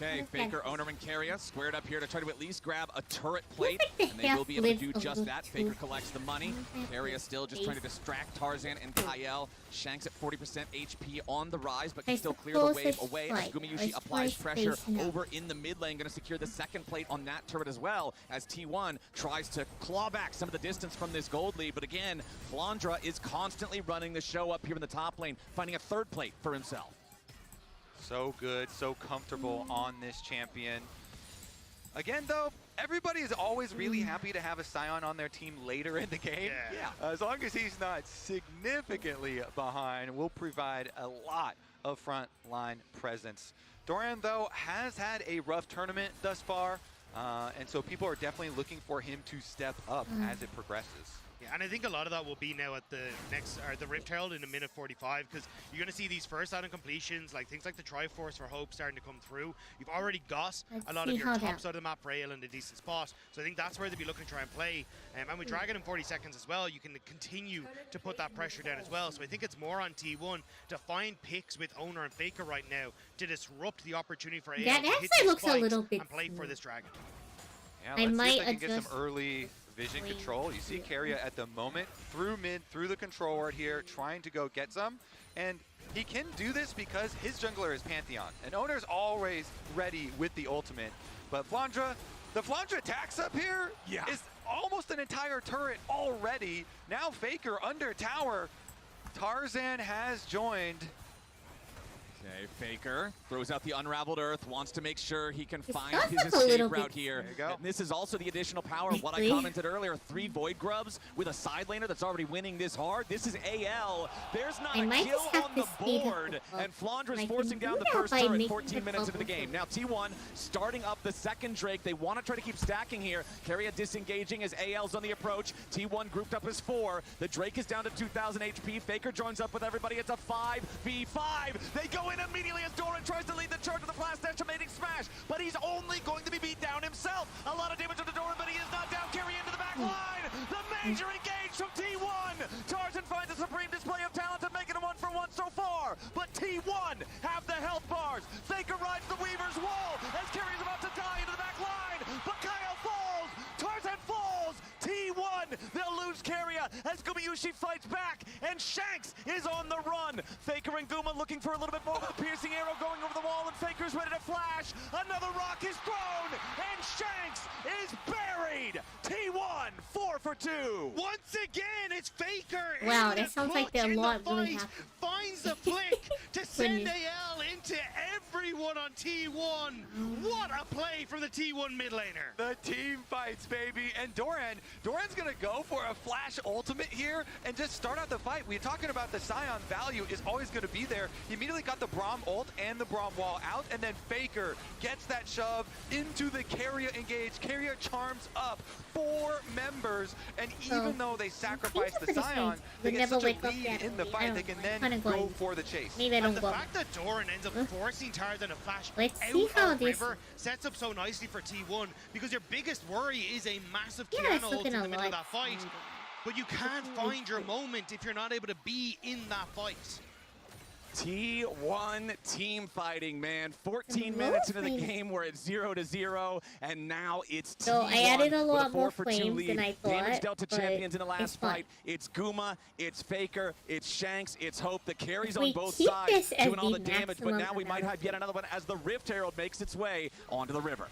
Speaker 5: Okay, Faker, Owner, and Carrier squared up here to try to at least grab a turret plate, and they will be able to do just that. Faker collects the money. Carrier still just trying to distract Tarzan and Kyle. Shanks at 40% HP on the rise, but can still clear the wave away as Gumayusi applies pressure over in the mid lane. Going to secure the second plate on that turret as well, as T1 tries to claw back some of the distance from this gold lead. But again, Flandra is constantly running the show up here in the top lane, finding a third plate for himself.
Speaker 3: So good, so comfortable on this champion. Again, though, everybody is always really happy to have a Sion on their team later in the game.
Speaker 6: Yeah.
Speaker 3: As long as he's not significantly behind, will provide a lot of front line presence. Doran, though, has had a rough tournament thus far, and so people are definitely looking for him to step up as it progresses.
Speaker 6: Yeah, and I think a lot of that will be now at the next, or the Rift Herald in a minute 45, because you're going to see these first item completions, like things like the Triforce for Hope starting to come through. You've already got a lot of your top side of the map rail in a decent spot, so I think that's where they'll be looking to try and play. And with Dragon in 40 seconds as well, you can continue to put that pressure down as well. So I think it's more on T1 to find picks with Owner and Faker right now to disrupt the opportunity for AL to hit this fight and play for this Dragon.
Speaker 3: Yeah, let's see if they can get some early vision control. You see Carrier at the moment through mid, through the control ward here, trying to go get some. And he can do this because his jungler is Pantheon. And Owner's always ready with the ultimate. But Flandra, the Flandra attacks up here is almost an entire turret already. Now Faker under tower. Tarzan has joined.
Speaker 5: Okay, Faker throws out the Unraveled Earth, wants to make sure he can find
Speaker 1: does
Speaker 5: his
Speaker 1: look a little
Speaker 5: escape route
Speaker 1: bit
Speaker 5: here.
Speaker 3: There you go.
Speaker 5: And this is also the additional power of what I commented earlier. 3 Void Grubs with a side laner that's already winning this hard. This is AL. There's not a kill on the board. And Flandra's forcing down the first turret 14 minutes into the game. Now T1 starting up the second Drake. They want to try to keep stacking here. Keria disengaging as AL's on the approach. T1 grouped up as 4. The Drake is down to 2,000 HP. Faker joins up with everybody. It's a 5v5. They go in immediately as Doran tries to lead the charge with a blast estimating smash, but he's only going to be beat down himself. A lot of damage to Doran, but he is not down. Carry into the back line. The major engage from T1. Tarzan finds a supreme display of talent to make it a 1-for-1 so far, but T1 have the health bars. Faker rides the Weaver's wall as Carry is about to die into the back line, but Kyle falls. Tarzan falls. T1, they'll lose Keria as Gumayusi fights back, and Shanks is on the run. Faker and Guma looking for a little bit more with a piercing arrow going over the wall, and Faker's ready to flash. Another rock is thrown, and Shanks is buried. T1, 4 for 2.
Speaker 6: Once again, it's Faker.
Speaker 1: Wow, that sounds like a lot really happened.
Speaker 6: Finds the flick to send AL into everyone on T1. What a play from the T1 mid laner.
Speaker 3: The team fights, baby. And Doran's gonna go for a flash ultimate here and just start out the fight. We're talking about the Scion value is always gonna be there. He immediately got the Braum ult and the Braum wall out, and then Faker gets that shove into the Keria engage. Keria charms up 4 members, and even though they sacrifice the Scion, they get such a lead in the fight, they can then go for the chase.
Speaker 1: Maybe I don't
Speaker 6: the
Speaker 1: go.
Speaker 6: fact that Doran ends up forcing Tarzan to flash
Speaker 1: Let's
Speaker 6: out of River sets up so nicely for T1, because your biggest worry is a massive Kiana ult in the middle of that fight. But you can't find your moment if you're not able to be in that fight.
Speaker 5: T1 team fighting, man. 14 minutes into the game, we're at 0-0, and now it's T1
Speaker 1: so I added a lot more
Speaker 5: with a 4-for-2
Speaker 1: flames
Speaker 5: lead.
Speaker 1: than I thought.
Speaker 5: Damage dealt to champions in the last
Speaker 1: it's fun.
Speaker 5: fight. It's Guma, it's Faker, it's Shanks, it's Hope. The carries
Speaker 1: We
Speaker 5: on both
Speaker 1: keep
Speaker 5: sides
Speaker 1: this as
Speaker 5: doing all
Speaker 1: the
Speaker 5: the damage, but now we might
Speaker 1: maximum
Speaker 5: have yet another one as the Rift Herald makes its way onto the river.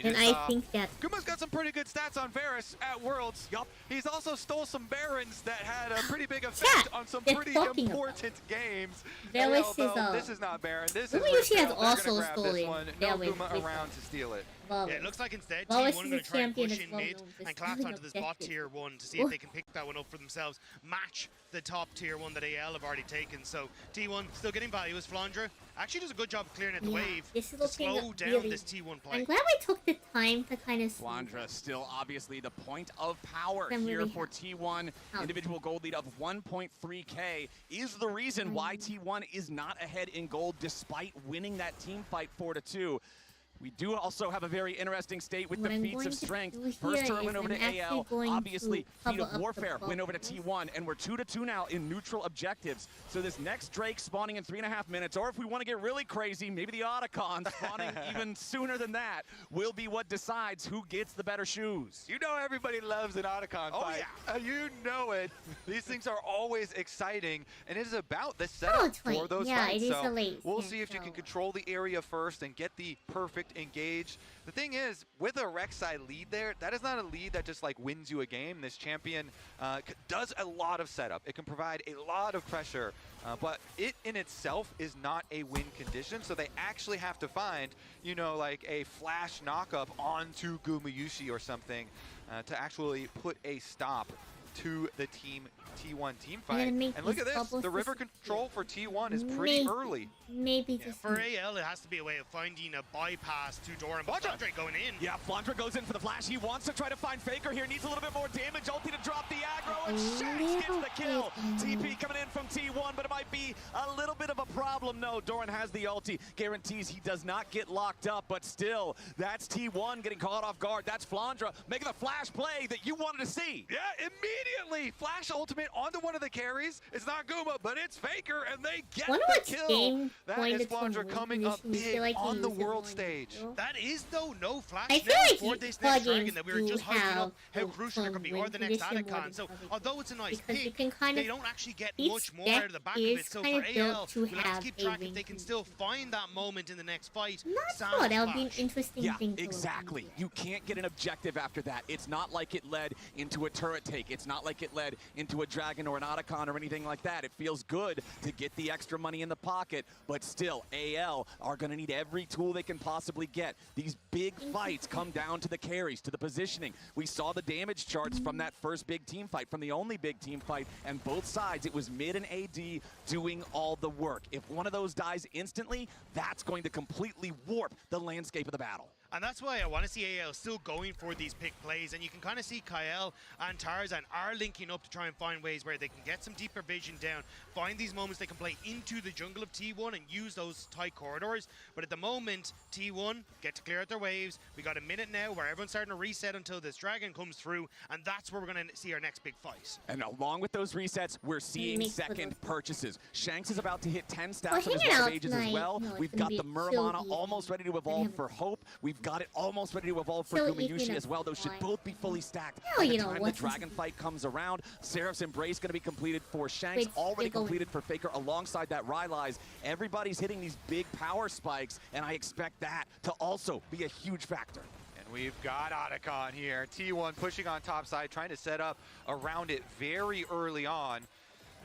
Speaker 1: And I think that
Speaker 3: Guma's got some pretty good stats on Varus at Worlds.
Speaker 5: Yup.
Speaker 3: He's also stole some Barons that had a pretty big effect on some pretty important games.
Speaker 1: Varus
Speaker 3: This is not Baron. This
Speaker 1: Guma
Speaker 3: is
Speaker 1: usually has
Speaker 3: They're gonna
Speaker 1: also
Speaker 3: grab
Speaker 1: stolen
Speaker 3: this one. No
Speaker 1: Varus
Speaker 3: Guma
Speaker 1: with
Speaker 3: around to steal it.
Speaker 6: Yeah, it looks like instead
Speaker 1: Wallace
Speaker 6: T1
Speaker 1: is
Speaker 6: going
Speaker 1: a
Speaker 6: to try and
Speaker 1: champion
Speaker 6: push
Speaker 1: as
Speaker 6: in
Speaker 1: well
Speaker 6: mid
Speaker 1: known for
Speaker 6: and collapse
Speaker 1: stealing
Speaker 6: onto this bot
Speaker 1: objectives.
Speaker 6: tier 1 to see if they can pick that one up for themselves. Match the top tier 1 that AL have already taken. So T1 still getting value as Flandra actually does a good job of clearing out the wave
Speaker 1: this is
Speaker 6: to
Speaker 1: looking
Speaker 6: slow down
Speaker 1: really,
Speaker 6: this T1 play.
Speaker 1: I'm glad we took the time to kind of
Speaker 5: Flandra still obviously the point of power
Speaker 1: I'm
Speaker 5: here
Speaker 1: really
Speaker 5: for T1.
Speaker 1: Oh.
Speaker 5: Individual gold lead of 1.3k is the reason why T1 is not ahead in gold despite winning that team fight 4-2. We do also have a very interesting state with
Speaker 1: What
Speaker 5: the
Speaker 1: I'm
Speaker 5: feats
Speaker 1: going
Speaker 5: of
Speaker 1: to
Speaker 5: strength.
Speaker 1: do
Speaker 5: First
Speaker 1: here
Speaker 5: turn win
Speaker 1: is
Speaker 5: over
Speaker 1: I'm
Speaker 5: to AL.
Speaker 1: actually going
Speaker 5: Obviously,
Speaker 1: to
Speaker 5: feat of
Speaker 1: cover up
Speaker 5: warfare
Speaker 1: the
Speaker 5: win over to
Speaker 1: bubbles.
Speaker 5: T1, and we're 2-2 now in neutral objectives. So this next Drake spawning in 3.5 minutes, or if we want to get really crazy, maybe the Otacon spawning even sooner than that, will be what decides who gets the better shoes.
Speaker 3: You know everybody loves an Otacon fight.
Speaker 5: Yeah.
Speaker 3: You know it. These things are always exciting, and it is about the setup
Speaker 1: it's late.
Speaker 3: for those
Speaker 1: Yeah,
Speaker 3: fights.
Speaker 1: it is
Speaker 3: so
Speaker 1: a late
Speaker 3: we'll
Speaker 1: start,
Speaker 3: see if you can
Speaker 1: so-
Speaker 3: control the area first and get the perfect engage. The thing is, with a Rek'Sai lead there, that is not a lead that just like wins you a game. This champion does a lot of setup. It can provide a lot of pressure, but it in itself is not a win condition. So they actually have to find, you know, like a flash knockup onto Gumayusi or something to actually put a stop to the T1 team fight. And look at this, the river control for T1 is pretty early.
Speaker 1: Maybe
Speaker 6: Yeah,
Speaker 1: just
Speaker 6: for AL, it has to be a way of finding a bypass to Doran. But Flandra going in.
Speaker 5: Yeah, Flandra goes in for the flash. He wants to try to find Faker here. Needs a little bit more damage. Ulti to drop the aggro, and Shanks gets the kill. TP coming in from T1, but it might be a little bit of a problem. No, Doran has the ulti. Guarantees he does not get locked up, but still, that's T1 getting caught off guard. That's Flandra making the flash play that you wanted to see.
Speaker 3: Yeah, immediately flash ultimate onto one of the carries. It's not Guma, but it's Faker, and they get
Speaker 1: Wonder
Speaker 3: the
Speaker 1: what
Speaker 3: kill.
Speaker 1: game
Speaker 3: That
Speaker 1: pointed
Speaker 3: is
Speaker 1: to
Speaker 3: Flandra
Speaker 1: win
Speaker 3: coming up
Speaker 1: condition. You
Speaker 3: big
Speaker 1: feel like
Speaker 3: on
Speaker 1: you
Speaker 3: the
Speaker 1: use it
Speaker 3: world
Speaker 1: more
Speaker 3: stage.
Speaker 1: neutral?
Speaker 6: That is, though, no flash
Speaker 1: I feel
Speaker 6: now
Speaker 1: like
Speaker 6: for this
Speaker 1: plug
Speaker 6: next dragon
Speaker 1: games
Speaker 6: that we were
Speaker 1: do
Speaker 6: just hyping
Speaker 1: have
Speaker 6: up how
Speaker 1: the
Speaker 6: crucial it could be,
Speaker 1: win
Speaker 6: or the next
Speaker 1: condition more
Speaker 6: Otacon.
Speaker 1: than
Speaker 6: So
Speaker 1: other
Speaker 6: although it's a nice
Speaker 1: because you
Speaker 6: pick,
Speaker 1: can kind
Speaker 6: they
Speaker 1: of
Speaker 6: don't actually get
Speaker 1: each
Speaker 6: much more out of the back of
Speaker 1: deck
Speaker 6: it. So
Speaker 1: is
Speaker 6: for
Speaker 1: kind of built
Speaker 6: AL,
Speaker 1: to
Speaker 6: we'll have
Speaker 1: have
Speaker 6: to keep
Speaker 1: a
Speaker 6: track
Speaker 1: win
Speaker 6: if they can
Speaker 1: condition.
Speaker 6: still find that moment in the next fight.
Speaker 1: Not
Speaker 6: sans
Speaker 1: sure. That would be an
Speaker 6: flash.
Speaker 1: interesting
Speaker 5: Yeah,
Speaker 1: thing to look
Speaker 5: exactly.
Speaker 1: into.
Speaker 5: You can't get an objective after that. It's not like it led into a turret take. It's not not like it led into a Dragon or an Otacon or anything like that. It feels good to get the extra money in the pocket, but still, AL are going to need every tool they can possibly get. These big fights come down to the carries, to the positioning. We saw the damage charts from that first big team fight, from the only big team fight, and both sides, it was mid and AD doing all the work. If one of those dies instantly, that's going to completely warp the landscape of the battle.
Speaker 6: And that's why I want to see AL still going for these pick plays. And you can kind of see Kyle and Tarzan are linking up to try and find ways where they can get some deeper vision down, find these moments they can play into the jungle of T1 and use those tight corridors. But at the moment, T1 get to clear out their waves. We got a minute now where everyone's starting to reset until this Dragon comes through. And that's where we're going to see our next big fight.
Speaker 5: And along with those resets, we're seeing second purchases. Shanks is about to hit 10 stacks of his Wild Ages as well. We've got the Muramana almost ready to evolve for Hope. We've got it almost ready to evolve for Gumayusi as well. Those should both be fully stacked by the time the Dragon fight comes around. Seraph's Embrace going to be completed for Shanks, already completed for Faker alongside that Rylai's. Everybody's hitting these big power spikes, and I expect that to also be a huge factor.
Speaker 3: And we've got Otacon here. T1 pushing on top side, trying to set up around it very early on.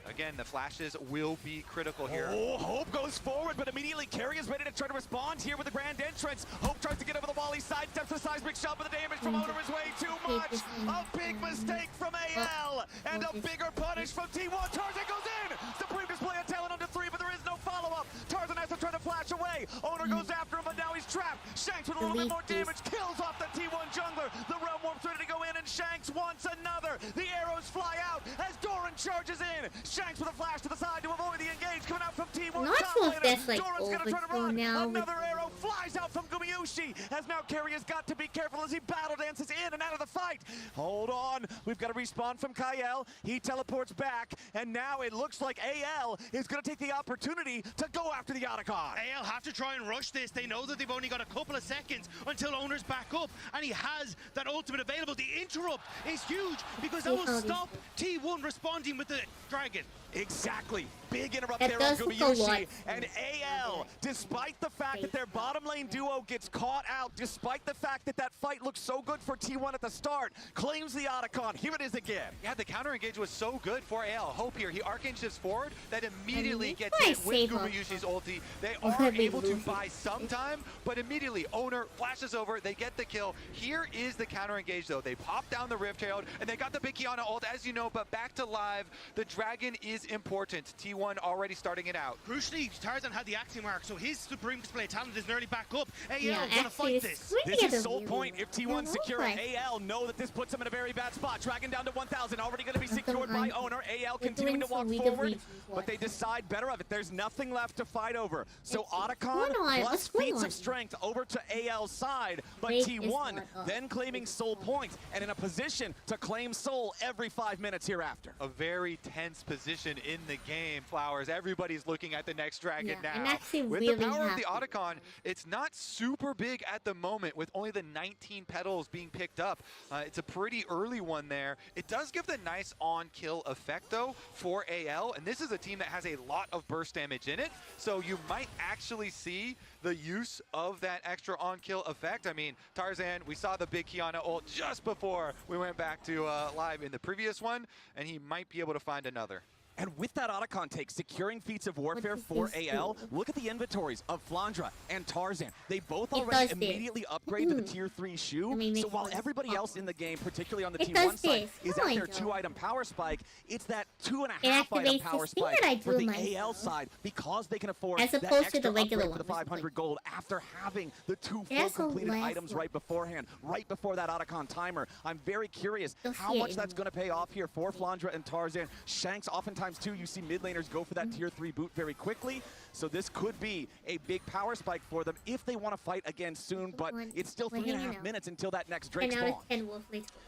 Speaker 3: Again, the flashes will be critical here.
Speaker 5: Oh, Hope goes forward, but immediately Carry is ready to try to respond here with the grand entrance. Hope tries to get over the wall. He sidesteps the seismic shot, but the damage from Owner is way too much. A big mistake from AL, and a bigger punish from T1. Tarzan goes in. Supreme display of talent under 3, but there is no follow-up. Tarzan has to try to flash away. Owner goes after him, but now he's trapped. Shanks with a little bit more damage kills off the T1 jungler. The Realm Warp's ready to go in, and Shanks wants another. The arrows fly out as Doran charges in. Shanks with a flash to the side to avoid the engage coming out from T1.
Speaker 1: Not sure if that's like
Speaker 5: Doran's gonna try to run.
Speaker 1: now.
Speaker 5: Another arrow flies out from Gumayusi as now Carry has got to be careful as he battle dances in and out of the fight. Hold on, we've got a respawn from Kyle. He teleports back, and now it looks like AL is gonna take the opportunity to go after the Otacon.
Speaker 6: AL have to try and rush this. They know that they've only got a couple of seconds until Owner's back up, and he has that ultimate available. The interrupt is huge because that will stop T1 responding with the Dragon.
Speaker 5: Exactly. Big interrupt there on Gumayusi. And AL, despite the fact that their bottom lane duo gets caught out, despite the fact that that fight looked so good for T1 at the start, claims the Otacon. Here it is again.
Speaker 3: Yeah, the counter engage was so good for AL. Hope here, he arcane shifts forward, that immediately gets hit with Gumayusi's ulti. They are able to buy some time, but immediately Owner flashes over, they get the kill. Here is the counter engage though. They pop down the Rift Herald, and they got the big Kiana ult, as you know, but back to live, the Dragon is important. T1 already starting it out.
Speaker 6: Crucially, Tarzan had the Axiom arc, so his Supreme display talent is nearly back up. AL gonna fight this.
Speaker 5: This is Soul Point. If T1 secure AL, know that this puts them in a very bad spot. Dragon down to 1,000, already going to be secured by Owner. AL continuing to walk forward, but they decide better of it. There's nothing left to fight over. So Otacon plus feats of strength over to AL's side, but T1 then claiming Soul Point and in a position to claim Soul every 5 minutes hereafter.
Speaker 3: A very tense position in the game, Flowers. Everybody's looking at the next Dragon now. With
Speaker 1: really
Speaker 3: the power of the Otacon, it's not super big at the moment with only the 19 petals being picked up. It's a pretty early one there. It does give the nice on-kill effect though for AL, and this is a team that has a lot of burst damage in it, so you might actually see the use of that extra on-kill effect. I mean, Tarzan, we saw the big Kiana ult just before we went back to live in the previous one, and he might be able to find another.
Speaker 5: And with that Otacon take, securing feats of warfare for AL, look at the inventories of Flandra and Tarzan. They both already immediately upgrade to the tier 3 shoe. So while everybody else in the game, particularly on the T1 side, is at their 2-item power spike, it's that 2.5-item power spike for the AL side because they can afford that extra upgrade for the 500 gold after having the 2 full completed items right beforehand, right before that Otacon timer. I'm very curious how much that's going to pay off here for Flandra and Tarzan. Shanks oftentimes too, you see mid laners go for that tier 3 boot very quickly, so this could be a big power spike for them if they want to fight again soon, but it's still 3.5 minutes until that next Drake spawn.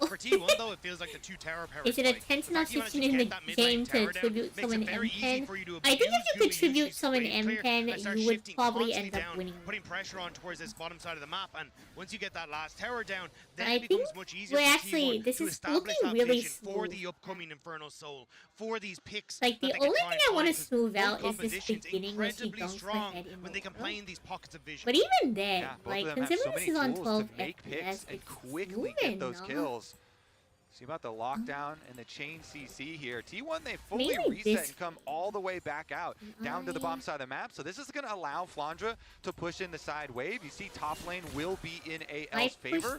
Speaker 6: For T1 though, it feels like the 2 tower power
Speaker 1: Is it a tense enough situation in the game to tribute someone M10? I think if you could tribute someone M10, you would probably end up winning.
Speaker 6: Putting pressure on towards this bottom side of the map, and once you get that last tower down, then it becomes much easier for T1 to establish that vision for the upcoming Infernal Soul, for these picks.
Speaker 1: Like, the only thing I want to smooth out is this beginning where she dunks her head in
Speaker 6: when they can play in these pockets of vision.
Speaker 1: But even then, like,
Speaker 3: considering
Speaker 1: this is on 12
Speaker 3: make picks
Speaker 1: FPS,
Speaker 3: and quickly get those kills. See about the lockdown and the chain CC here. T1, they fully
Speaker 1: Maybe
Speaker 3: reset
Speaker 1: this-
Speaker 3: and come all the way back out, down to the bottom side of the map. So this is going to allow Flandra to push in the side wave. You see top lane will be in AL's favor,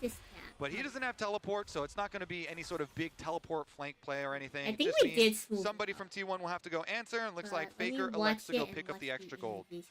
Speaker 3: but he doesn't have teleport, so it's not going to be any sort of big teleport flank play or anything.
Speaker 1: I think
Speaker 3: Just
Speaker 1: we
Speaker 3: means
Speaker 1: did swoop
Speaker 3: somebody
Speaker 1: up.
Speaker 3: from T1 will have to go answer, and looks like
Speaker 1: Let me
Speaker 3: Faker
Speaker 1: watch
Speaker 3: elects to go
Speaker 1: it and
Speaker 3: pick up
Speaker 1: watch
Speaker 3: the extra gold.
Speaker 1: visual.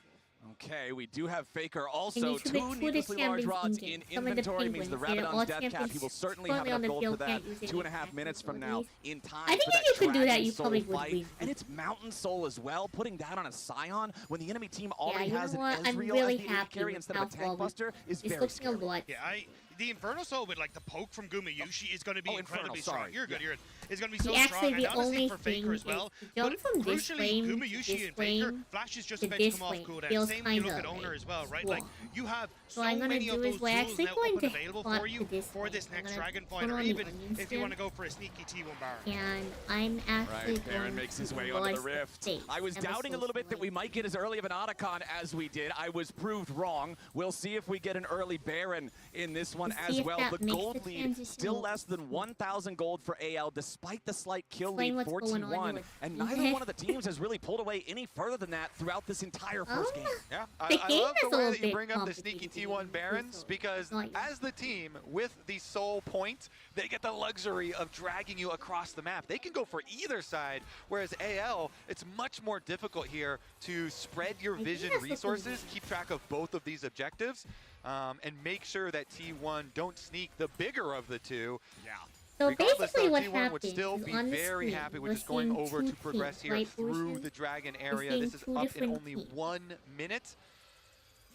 Speaker 5: Okay, we do have Faker
Speaker 1: And
Speaker 5: also.
Speaker 1: you should
Speaker 5: Two
Speaker 1: make
Speaker 5: needlessly
Speaker 1: Twitter
Speaker 5: large rods
Speaker 1: champions
Speaker 5: in
Speaker 1: in-game. Some of the
Speaker 5: inventory means the
Speaker 1: penguins,
Speaker 5: Rabadon's
Speaker 1: they're all
Speaker 5: death cap. He will
Speaker 1: champions
Speaker 5: certainly have
Speaker 1: currently on
Speaker 5: enough
Speaker 1: the
Speaker 5: gold for
Speaker 1: field,
Speaker 5: that.
Speaker 1: can't use it
Speaker 5: 2.5
Speaker 1: in
Speaker 5: minutes from now,
Speaker 1: abilities.
Speaker 5: in time
Speaker 1: I think
Speaker 5: for
Speaker 1: if
Speaker 5: that
Speaker 1: you could do that,
Speaker 5: Dragon
Speaker 1: you
Speaker 5: Soul
Speaker 1: probably would
Speaker 5: fight.
Speaker 1: win.
Speaker 5: And it's Mountain Soul as well, putting that on a Scion when the enemy team already
Speaker 1: you
Speaker 5: has
Speaker 1: know
Speaker 5: an
Speaker 1: what? I'm
Speaker 5: Ezreal
Speaker 1: really
Speaker 5: as the AD
Speaker 1: happy
Speaker 5: carry
Speaker 1: with
Speaker 5: instead
Speaker 1: how
Speaker 5: of a
Speaker 1: far
Speaker 5: tank buster is
Speaker 1: It's
Speaker 5: very
Speaker 1: looking a
Speaker 5: scary.
Speaker 1: lot.
Speaker 6: Yeah, the Infernal Soul with like the poke from Gumayushi is going to be
Speaker 5: Oh,
Speaker 6: incredibly
Speaker 5: Infernal,
Speaker 6: strong.
Speaker 5: sorry.
Speaker 6: You're good.
Speaker 5: Yeah.
Speaker 6: You're good. It's going to be so
Speaker 1: He
Speaker 6: strong.
Speaker 1: actually,
Speaker 6: And
Speaker 1: the
Speaker 6: honestly
Speaker 1: only
Speaker 6: for
Speaker 1: thing
Speaker 6: Faker as
Speaker 1: is
Speaker 6: well.
Speaker 1: to jump from this
Speaker 6: crucially,
Speaker 1: flame to
Speaker 6: Gumayushi
Speaker 1: this
Speaker 6: and Faker,
Speaker 1: flame
Speaker 6: Flash is just
Speaker 1: to
Speaker 6: about to
Speaker 1: this
Speaker 6: come off
Speaker 1: flame
Speaker 6: cooldown.
Speaker 1: feels
Speaker 6: Same when you look
Speaker 1: kinda
Speaker 6: at Owner
Speaker 1: like
Speaker 6: as well, right? Like
Speaker 1: swamp.
Speaker 6: you have
Speaker 1: So
Speaker 6: so
Speaker 1: I'm gonna
Speaker 6: many of
Speaker 1: do
Speaker 6: those
Speaker 1: is we're
Speaker 6: tools
Speaker 1: actually
Speaker 6: now
Speaker 1: going
Speaker 6: open
Speaker 1: to
Speaker 6: available
Speaker 1: flop
Speaker 6: for you
Speaker 1: to this
Speaker 6: for this
Speaker 1: flame. I'm
Speaker 6: next
Speaker 1: gonna
Speaker 6: Dragon
Speaker 1: put
Speaker 6: fight, or
Speaker 1: on the
Speaker 6: even
Speaker 1: onion
Speaker 6: if you want to
Speaker 1: stem.
Speaker 6: go for a sneaky T1 Baron.
Speaker 1: And I'm actually
Speaker 5: Right, Baron
Speaker 1: going
Speaker 5: makes his
Speaker 1: to
Speaker 5: way onto the
Speaker 1: watch
Speaker 5: rift.
Speaker 1: face
Speaker 5: I was
Speaker 1: ever
Speaker 5: doubting
Speaker 1: so
Speaker 5: a little bit that we might get as early of an Otacon as we did. I was proved wrong. We'll see if we get an early Baron in this one
Speaker 1: We'll see
Speaker 5: as
Speaker 1: if
Speaker 5: well.
Speaker 1: that
Speaker 5: The
Speaker 1: makes
Speaker 5: gold
Speaker 1: the
Speaker 5: lead
Speaker 1: transition
Speaker 5: still
Speaker 1: more
Speaker 5: less than 1,000 gold for AL, despite the slight kill
Speaker 1: Explain
Speaker 5: lead
Speaker 1: what's
Speaker 5: for
Speaker 1: going on
Speaker 5: T1.
Speaker 1: here.
Speaker 5: And neither one of the teams has really pulled away any further than that throughout this entire first game.
Speaker 3: Yeah,
Speaker 1: The
Speaker 3: I
Speaker 1: game
Speaker 3: love
Speaker 1: is
Speaker 3: the
Speaker 1: a
Speaker 3: way
Speaker 1: little
Speaker 3: that you
Speaker 1: bit
Speaker 3: bring up the sneaky
Speaker 1: complicated
Speaker 3: T1
Speaker 1: in
Speaker 3: Barons,
Speaker 1: Brazil.
Speaker 3: because
Speaker 1: Not yet.
Speaker 3: as the team with the soul point, they get the luxury of dragging you across the map. They can go for either side, whereas AL, it's much more difficult here to spread your
Speaker 1: think
Speaker 3: vision
Speaker 1: that's what
Speaker 3: resources, keep track of both of these objectives, and make sure that T1 don't sneak the bigger of the two.
Speaker 5: Yeah.
Speaker 1: So
Speaker 3: Regardless,
Speaker 1: basically
Speaker 3: though,
Speaker 1: what
Speaker 3: T1
Speaker 1: happens
Speaker 3: would still
Speaker 1: is
Speaker 3: be
Speaker 1: on the
Speaker 3: very
Speaker 1: screen,
Speaker 3: happy with
Speaker 1: we're
Speaker 3: just going
Speaker 1: seeing
Speaker 3: over
Speaker 1: two
Speaker 3: to progress
Speaker 1: teams,
Speaker 3: here
Speaker 1: right,
Speaker 3: through
Speaker 1: Lucian?
Speaker 3: the Dragon
Speaker 1: We're
Speaker 3: area.
Speaker 1: seeing
Speaker 3: This is
Speaker 1: two
Speaker 3: up in
Speaker 1: different
Speaker 3: only
Speaker 1: teams.
Speaker 3: 1 minute.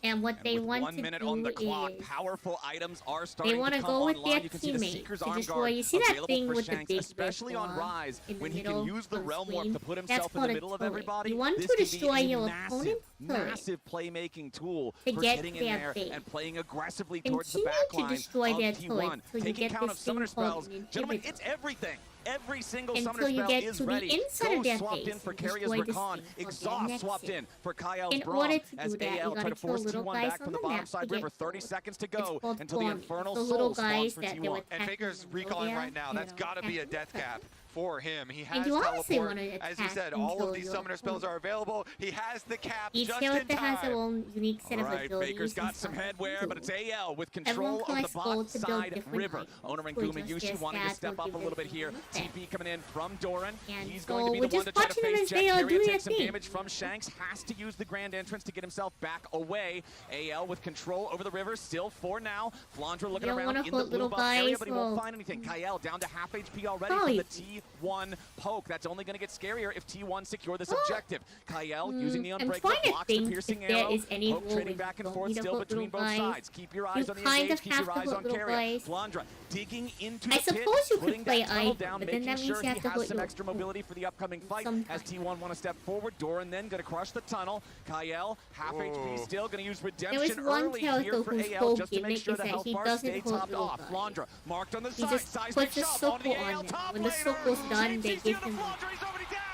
Speaker 1: And what
Speaker 5: And
Speaker 1: they
Speaker 5: with
Speaker 1: want
Speaker 5: 1
Speaker 1: to
Speaker 5: minute
Speaker 1: do
Speaker 5: on the clock,
Speaker 1: is
Speaker 5: powerful items are starting
Speaker 1: they want
Speaker 5: to
Speaker 1: to
Speaker 5: come
Speaker 1: go with
Speaker 5: online.
Speaker 1: their
Speaker 5: You can see the
Speaker 1: teammate
Speaker 5: Seeker's
Speaker 1: to
Speaker 5: Arm
Speaker 1: destroy.
Speaker 5: Guard
Speaker 1: You see that
Speaker 5: available
Speaker 1: thing
Speaker 5: for
Speaker 1: with the
Speaker 5: Shanks,
Speaker 1: big
Speaker 5: especially on
Speaker 1: red
Speaker 5: Rise,
Speaker 1: in the
Speaker 5: when he
Speaker 1: middle
Speaker 5: can use the
Speaker 1: of
Speaker 5: Realm Warp
Speaker 1: screen.
Speaker 5: to put
Speaker 1: That's
Speaker 5: himself in the
Speaker 1: called a
Speaker 5: middle of
Speaker 1: turret.
Speaker 5: everybody.
Speaker 1: You want
Speaker 5: This
Speaker 1: to
Speaker 5: can
Speaker 1: destroy
Speaker 5: be a
Speaker 1: your
Speaker 5: massive,
Speaker 1: opponent's turret
Speaker 5: massive playmaking tool
Speaker 1: to
Speaker 5: for
Speaker 1: get
Speaker 5: getting in
Speaker 1: their
Speaker 5: there
Speaker 1: base.
Speaker 5: and playing aggressively towards the
Speaker 1: Continue
Speaker 5: back
Speaker 1: to
Speaker 5: line
Speaker 1: destroy
Speaker 5: of
Speaker 1: their
Speaker 5: T1.
Speaker 1: turret till you
Speaker 5: Taking
Speaker 1: get
Speaker 5: count
Speaker 1: this
Speaker 5: of summoner
Speaker 1: thing called
Speaker 5: spells.
Speaker 1: an
Speaker 5: Gentlemen,
Speaker 1: inhibitor.
Speaker 5: it's everything. Every single
Speaker 1: Until
Speaker 5: summoner
Speaker 1: you
Speaker 5: spell
Speaker 1: get
Speaker 5: is
Speaker 1: to the
Speaker 5: ready.
Speaker 1: inside of
Speaker 5: Go
Speaker 1: their
Speaker 5: swapped
Speaker 1: base
Speaker 5: in for
Speaker 1: and
Speaker 5: Carrier's
Speaker 1: destroy the
Speaker 5: Recon.
Speaker 1: scene called their
Speaker 5: Exhaust
Speaker 1: nexus.
Speaker 5: swapped in for Kyle's
Speaker 1: In
Speaker 5: Braum
Speaker 1: order to
Speaker 5: as
Speaker 1: do that, you
Speaker 5: AL try
Speaker 1: gotta
Speaker 5: to
Speaker 1: kill
Speaker 5: force
Speaker 1: little
Speaker 5: T1
Speaker 1: guys
Speaker 5: back
Speaker 1: on
Speaker 5: from the
Speaker 1: the
Speaker 5: bottom
Speaker 1: map to
Speaker 5: side
Speaker 1: get
Speaker 5: river. 30
Speaker 1: gold.
Speaker 5: seconds to
Speaker 1: It's
Speaker 5: go
Speaker 1: called
Speaker 5: until the
Speaker 1: farming.
Speaker 5: Infernal
Speaker 1: The little
Speaker 5: Soul spawns
Speaker 1: guys
Speaker 5: for
Speaker 1: that they were
Speaker 5: T1.
Speaker 3: And Faker's
Speaker 1: attacking them
Speaker 3: recalling
Speaker 1: earlier,
Speaker 3: right now.
Speaker 1: you
Speaker 3: That's
Speaker 1: know,
Speaker 3: got to be a
Speaker 1: attacking
Speaker 3: death
Speaker 1: them.
Speaker 3: cap for him. He has
Speaker 1: And you honestly
Speaker 3: teleport.
Speaker 1: want to
Speaker 3: As you
Speaker 1: attack
Speaker 3: said, all
Speaker 1: until
Speaker 3: of these
Speaker 1: your
Speaker 3: summoner spells
Speaker 1: opponent-
Speaker 3: are available. He has the cap
Speaker 1: Each
Speaker 3: just in
Speaker 1: character has their
Speaker 3: time.
Speaker 1: own unique set
Speaker 5: All
Speaker 1: of
Speaker 5: right,
Speaker 1: abilities.
Speaker 5: Baker's got
Speaker 1: and
Speaker 5: some
Speaker 1: stuff
Speaker 5: headwear,
Speaker 1: to
Speaker 5: but it's
Speaker 1: do.
Speaker 5: AL with
Speaker 1: Everyone
Speaker 5: control of the
Speaker 1: collects
Speaker 5: bot
Speaker 1: gold to build
Speaker 5: side
Speaker 1: different
Speaker 5: river.
Speaker 1: items.
Speaker 5: Owner and
Speaker 1: To adjust
Speaker 5: Gumayushi
Speaker 1: their
Speaker 5: wanting to
Speaker 1: stats
Speaker 5: step
Speaker 1: or
Speaker 5: up a
Speaker 1: give
Speaker 5: little bit
Speaker 1: them
Speaker 5: here.
Speaker 1: more effect.
Speaker 5: TP coming in from Doran.
Speaker 1: And
Speaker 5: He's
Speaker 1: so
Speaker 5: going to be
Speaker 1: we're
Speaker 5: the one
Speaker 1: just
Speaker 5: to try to
Speaker 1: watching them
Speaker 5: face
Speaker 1: as
Speaker 5: Jet.
Speaker 1: they all
Speaker 5: Carrier
Speaker 1: do their
Speaker 5: takes some
Speaker 1: thing.
Speaker 5: damage from Shanks. Has to use the grand entrance to get himself back away. AL with control over the river. Still for now. Flandra looking
Speaker 1: don't
Speaker 5: around
Speaker 1: wanna
Speaker 5: in the
Speaker 1: hurt
Speaker 5: blue
Speaker 1: little
Speaker 5: buff area,
Speaker 1: guys,
Speaker 5: but he won't
Speaker 1: well,
Speaker 5: find anything. Kyle down to half HP already
Speaker 1: Oh,
Speaker 5: from
Speaker 1: you-
Speaker 5: the T1 poke. That's only going to get scarier if T1 secure this objective. Kyle using the
Speaker 1: I'm
Speaker 5: Unbreaker,
Speaker 1: trying to
Speaker 5: blocks the
Speaker 1: think
Speaker 5: piercing
Speaker 1: if there
Speaker 5: arrow.
Speaker 1: is any
Speaker 5: Poke
Speaker 1: rule
Speaker 5: trading
Speaker 1: where
Speaker 5: back
Speaker 1: you
Speaker 5: and
Speaker 1: don't
Speaker 5: forth
Speaker 1: need to
Speaker 5: still
Speaker 1: hurt
Speaker 5: between
Speaker 1: little
Speaker 5: both
Speaker 1: guys.
Speaker 5: sides. Keep your eyes
Speaker 1: You
Speaker 5: on the
Speaker 1: kind
Speaker 5: engage,
Speaker 1: of
Speaker 5: keep your
Speaker 1: have to
Speaker 5: eyes
Speaker 1: hurt
Speaker 5: on
Speaker 1: little
Speaker 5: Carrier.
Speaker 1: guys.
Speaker 5: Flandra digging into
Speaker 1: I
Speaker 5: the pit,
Speaker 1: suppose you could
Speaker 5: putting
Speaker 1: play
Speaker 5: that tunnel
Speaker 1: either,
Speaker 5: down,
Speaker 1: but then
Speaker 5: making
Speaker 1: that means
Speaker 5: sure
Speaker 1: you
Speaker 5: he
Speaker 1: have to
Speaker 5: has
Speaker 1: hurt
Speaker 5: some
Speaker 1: your
Speaker 5: extra mobility for the upcoming fight.
Speaker 1: sometimes.
Speaker 5: As T1 want to step forward, Doran then going to crush the tunnel. Kyle, half HP still, going to use redemption
Speaker 1: one
Speaker 5: early
Speaker 1: character
Speaker 5: here for
Speaker 1: who's
Speaker 5: AL just to
Speaker 1: spoken,
Speaker 5: make sure
Speaker 1: is
Speaker 5: the
Speaker 1: that
Speaker 5: health
Speaker 1: he
Speaker 5: bar
Speaker 1: doesn't
Speaker 5: stay
Speaker 1: hurt
Speaker 5: topped
Speaker 1: little
Speaker 5: off.
Speaker 1: guys.
Speaker 5: Flandra marked on the
Speaker 1: He
Speaker 5: side,
Speaker 1: just
Speaker 5: seismic
Speaker 1: puts a
Speaker 5: shove
Speaker 1: circle
Speaker 5: onto the
Speaker 1: on
Speaker 5: AL
Speaker 1: them.
Speaker 5: top
Speaker 1: When the
Speaker 5: laner.
Speaker 1: circle's done, they
Speaker 5: CC
Speaker 1: give
Speaker 5: to
Speaker 1: him
Speaker 5: Flandra, he's already down.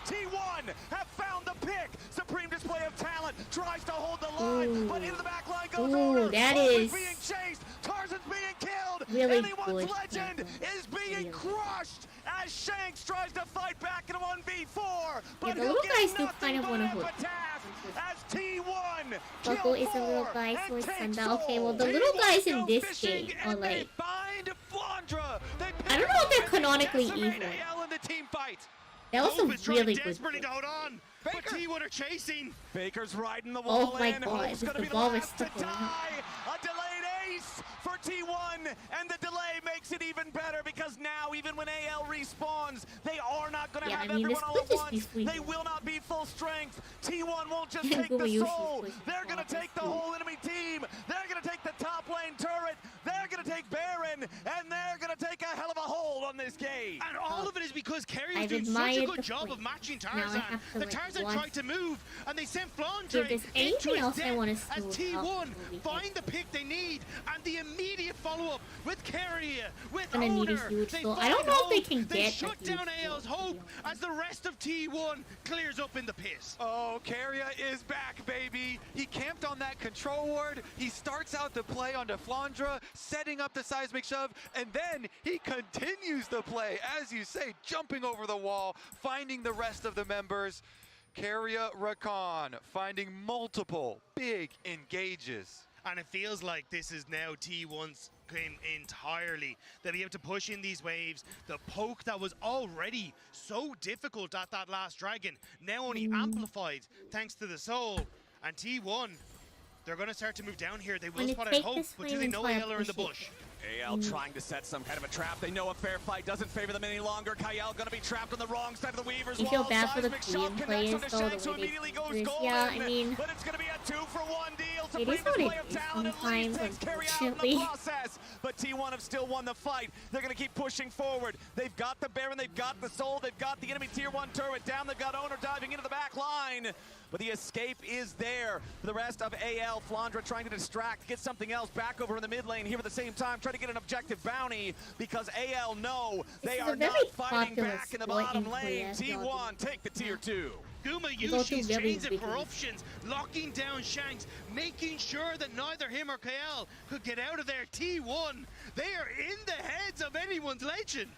Speaker 5: T1 have found the pick. Supreme display of talent. Tries to hold the line,
Speaker 1: Ooh.
Speaker 5: but into the back line goes
Speaker 1: Ooh,
Speaker 5: Owner.
Speaker 1: that
Speaker 5: Owen's
Speaker 1: is
Speaker 5: being chased. Tarzan's being killed.
Speaker 1: really
Speaker 5: Anyone's
Speaker 1: good.
Speaker 5: legend is being
Speaker 1: Really.
Speaker 5: crushed as Shanks tries to fight back in a 1v4. But
Speaker 1: the
Speaker 5: he'll
Speaker 1: little
Speaker 5: get
Speaker 1: guys do
Speaker 5: nothing
Speaker 1: kind of
Speaker 5: but
Speaker 1: wanna hurt.
Speaker 5: epitaph as T1
Speaker 1: Buckle
Speaker 5: kill
Speaker 1: is a little
Speaker 5: 4
Speaker 1: guy, so
Speaker 5: and
Speaker 1: it's
Speaker 5: takes
Speaker 1: Sundown. Okay, well, the
Speaker 5: gold.
Speaker 1: little guys
Speaker 5: T1
Speaker 1: in
Speaker 5: go
Speaker 1: this
Speaker 5: fishing
Speaker 1: game are
Speaker 3: And
Speaker 1: like,
Speaker 3: they find Flandra. They pick
Speaker 1: I don't
Speaker 3: him
Speaker 1: know if
Speaker 3: up
Speaker 1: they're
Speaker 3: and they
Speaker 1: canonically
Speaker 3: decimate
Speaker 1: evil.
Speaker 3: AL in the team fight.
Speaker 1: that was
Speaker 6: Hope
Speaker 1: a
Speaker 6: is trying
Speaker 1: really good.
Speaker 6: desperately to hold on. But
Speaker 3: Faker.
Speaker 6: T1 are chasing.
Speaker 5: Baker's riding the wall
Speaker 1: Oh my
Speaker 5: in.
Speaker 1: God,
Speaker 5: Hope's gonna
Speaker 1: the
Speaker 5: be the
Speaker 1: ball was
Speaker 5: last to
Speaker 1: stuck on him.
Speaker 5: die. A delayed ace for T1, and the delay makes it even better because now, even when AL respawns, they are not going to
Speaker 1: Yeah,
Speaker 5: have
Speaker 1: I mean,
Speaker 5: everyone
Speaker 1: this
Speaker 5: all
Speaker 1: could
Speaker 5: at
Speaker 1: just be
Speaker 5: once.
Speaker 1: free.
Speaker 5: They will not be full strength. T1 won't just take the
Speaker 1: Gumayushi
Speaker 5: soul.
Speaker 1: pushes
Speaker 5: They're going to
Speaker 1: forward,
Speaker 5: take the
Speaker 1: too.
Speaker 5: whole enemy team. They're going to take the top lane turret. They're going to take Baron, and they're going to take a hell of a hold on this game.
Speaker 6: And all of it is because because Kerry was doing such a good job of matching Tarzan. The Tarzan tried to move, and they sent Flandre into his death as T1 find the pick they need, and the immediate follow-up with Kerry, with Owner.
Speaker 1: I don't know if they can
Speaker 6: They
Speaker 1: get
Speaker 6: shut down AL's hope as the rest of T1 clears up in the pit.
Speaker 3: Oh, Keria is back, baby. He camped on that control ward. He starts out the play onto Flandre, setting up the seismic shove, and then he continues the play, as you say, jumping over the wall, finding the rest of the members. Keria Rakan finding multiple big engages.
Speaker 6: And it feels like this is now T1's game entirely. They'll be able to push in these waves. The poke that was already so difficult at that last dragon, now only amplified thanks to the soul. And T1, they're going to start to move down here. They will spot out hope, but do they know AL are in the bush?
Speaker 5: AL trying to set some kind of a trap. They know a fair fight doesn't favor them any longer. Kyle gonna be trapped on the wrong side of the Weaver's wall.
Speaker 1: You feel bad for the
Speaker 5: Seismic shot
Speaker 1: Korean
Speaker 5: connects
Speaker 1: players,
Speaker 5: onto
Speaker 1: though,
Speaker 5: Shanks,
Speaker 1: the
Speaker 5: who
Speaker 1: way they
Speaker 5: immediately goes
Speaker 1: yeah, I
Speaker 5: golden.
Speaker 1: mean,
Speaker 5: But it's gonna be a 2-for-1 deal to
Speaker 1: it
Speaker 5: bring
Speaker 1: is
Speaker 5: this
Speaker 1: what it
Speaker 5: play of
Speaker 1: is
Speaker 5: talent. At least
Speaker 1: sometimes,
Speaker 5: takes Kerry out in the
Speaker 1: unfortunately.
Speaker 5: process. But T1 have still won the fight. They're gonna keep pushing forward. They've got the Baron, they've got the Soul, they've got the enemy tier 1 turret down. They've got Owner diving into the back line. But the escape is there for the rest of AL. Flandre trying to distract, get something else back over in the mid lane here at the same time, try to get an objective bounty because AL know they are not fighting back in the bottom lane. T1 take the tier 2.
Speaker 6: Guma Yushi's chains of corruptions, locking down Shanks, making sure that neither him or KL could get out of there. T1, they are in the heads of anyone's legend.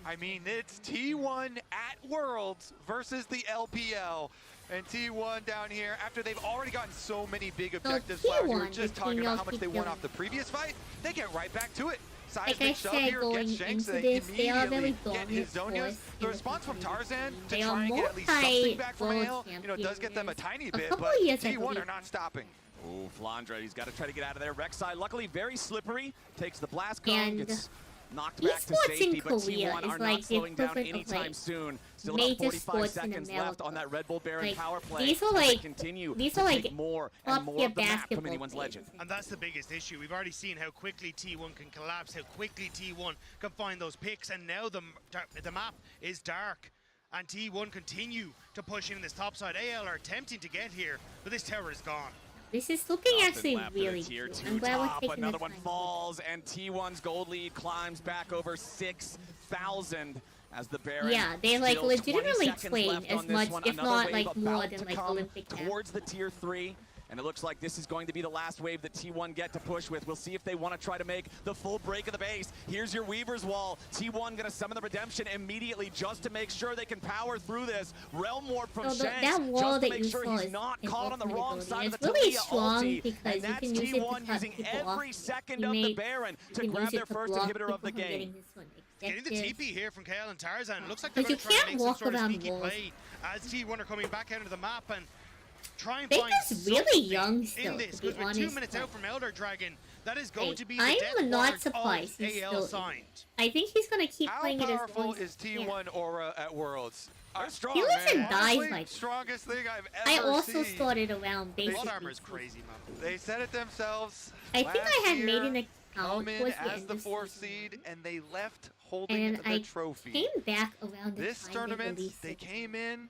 Speaker 3: I mean, it's T1 at Worlds versus the LPL. And T1 down here, after they've already gotten so many big objectives, we were just talking about how much they won off the previous fight, they get right back to it. Seismic shove here, get Shanks, they immediately get his Zonias. The response from Tarzan to try and get at least something back from AL, does get them a tiny bit, but T1 are not stopping.
Speaker 5: Oh, Flandre, he's got to try to get out of there. Rek'Sai, luckily very slippery, takes the blast cone, gets knocked back to safety, but T1 are not slowing down anytime soon. Still about 45 seconds left on that Red Bull Baron power play.
Speaker 1: These are like,
Speaker 5: continue
Speaker 1: these are like
Speaker 5: take more and more of the map from anyone's legend.
Speaker 6: And that's the biggest issue. We've already seen how quickly T1 can collapse, how quickly T1 can find those picks, and now the map is dark. And T1 continue to push in this top side. AL are attempting to get here, but this tower is gone.
Speaker 1: This is looking actually really good. I'm glad we're taking
Speaker 5: another
Speaker 1: the
Speaker 5: one
Speaker 1: time.
Speaker 5: falls, and T1's gold lead climbs back over 6,000 as the Baron.
Speaker 1: Yeah, they like
Speaker 5: still
Speaker 1: legitimately
Speaker 5: 20 seconds
Speaker 1: playing
Speaker 5: left
Speaker 1: as
Speaker 5: on this
Speaker 1: much,
Speaker 5: one.
Speaker 1: if
Speaker 5: Another
Speaker 1: not
Speaker 5: wave
Speaker 1: like more
Speaker 5: about
Speaker 1: than
Speaker 5: to
Speaker 1: like
Speaker 5: come
Speaker 1: Olympic
Speaker 5: towards the tier 3. And it looks like this is going to be the last wave that T1 get to push with. We'll see if they want to try to make the full break of the base. Here's your Weaver's Wall. T1 going to summon the Redemption immediately just to make sure they can power through this. Realm Warp from Shanks
Speaker 1: that wall
Speaker 5: just to
Speaker 1: that
Speaker 5: make
Speaker 1: you
Speaker 5: sure
Speaker 1: saw
Speaker 5: he's not caught on the wrong side of the
Speaker 1: really
Speaker 5: Talia
Speaker 1: strong
Speaker 5: ulti.
Speaker 1: because
Speaker 5: And
Speaker 1: you
Speaker 5: that's
Speaker 1: can use it to
Speaker 5: T1
Speaker 1: cut
Speaker 5: using
Speaker 1: people
Speaker 5: every
Speaker 1: off.
Speaker 5: second
Speaker 1: You
Speaker 5: of the
Speaker 1: may-
Speaker 5: Baron
Speaker 1: you
Speaker 5: to
Speaker 1: can
Speaker 5: grab
Speaker 1: use
Speaker 5: their
Speaker 1: it to
Speaker 5: first
Speaker 1: block
Speaker 5: inhibitor of the
Speaker 1: people from getting
Speaker 5: game.
Speaker 1: this one
Speaker 6: Getting the
Speaker 1: ejected.
Speaker 6: TP here from KL and Tarzan. Looks like they're
Speaker 1: But you
Speaker 6: going to try and
Speaker 1: can't
Speaker 6: make some
Speaker 1: walk
Speaker 6: sort of
Speaker 1: around
Speaker 6: sneaky
Speaker 1: walls.
Speaker 6: play as T1 are coming back out of the map and try and
Speaker 1: They're
Speaker 6: find
Speaker 1: just really
Speaker 6: something
Speaker 1: young still,
Speaker 6: in this,
Speaker 1: to be
Speaker 6: because we're 2
Speaker 1: honest,
Speaker 6: minutes
Speaker 1: like-
Speaker 6: out from Elder Dragon. That is going
Speaker 1: Hey,
Speaker 6: to be the
Speaker 1: I'm
Speaker 6: death
Speaker 1: not
Speaker 6: ward
Speaker 1: surprised
Speaker 6: of
Speaker 1: he's
Speaker 6: AL
Speaker 1: still in.
Speaker 6: signed.
Speaker 1: I think he's gonna keep
Speaker 3: How
Speaker 1: playing it as
Speaker 3: powerful
Speaker 1: long as
Speaker 3: is
Speaker 1: he can.
Speaker 3: T1 Aura at Worlds?
Speaker 5: They're strong,
Speaker 1: He lives
Speaker 5: man.
Speaker 1: and dies
Speaker 3: Honestly,
Speaker 1: like.
Speaker 3: strongest thing I've
Speaker 1: I
Speaker 3: ever
Speaker 1: also
Speaker 3: seen.
Speaker 1: started around basically.
Speaker 6: Blood armor is crazy, man.
Speaker 3: They said it themselves.
Speaker 1: I think
Speaker 3: last
Speaker 1: I had
Speaker 3: year,
Speaker 1: made an account
Speaker 3: come in
Speaker 1: towards the
Speaker 3: as
Speaker 1: end
Speaker 3: the
Speaker 1: of
Speaker 3: 4th
Speaker 1: season
Speaker 3: seed, and they left holding
Speaker 1: and
Speaker 3: the
Speaker 1: I
Speaker 3: trophy.
Speaker 1: came back around the
Speaker 3: This
Speaker 1: time
Speaker 3: tournament,
Speaker 1: they released
Speaker 3: they
Speaker 1: it.
Speaker 3: came in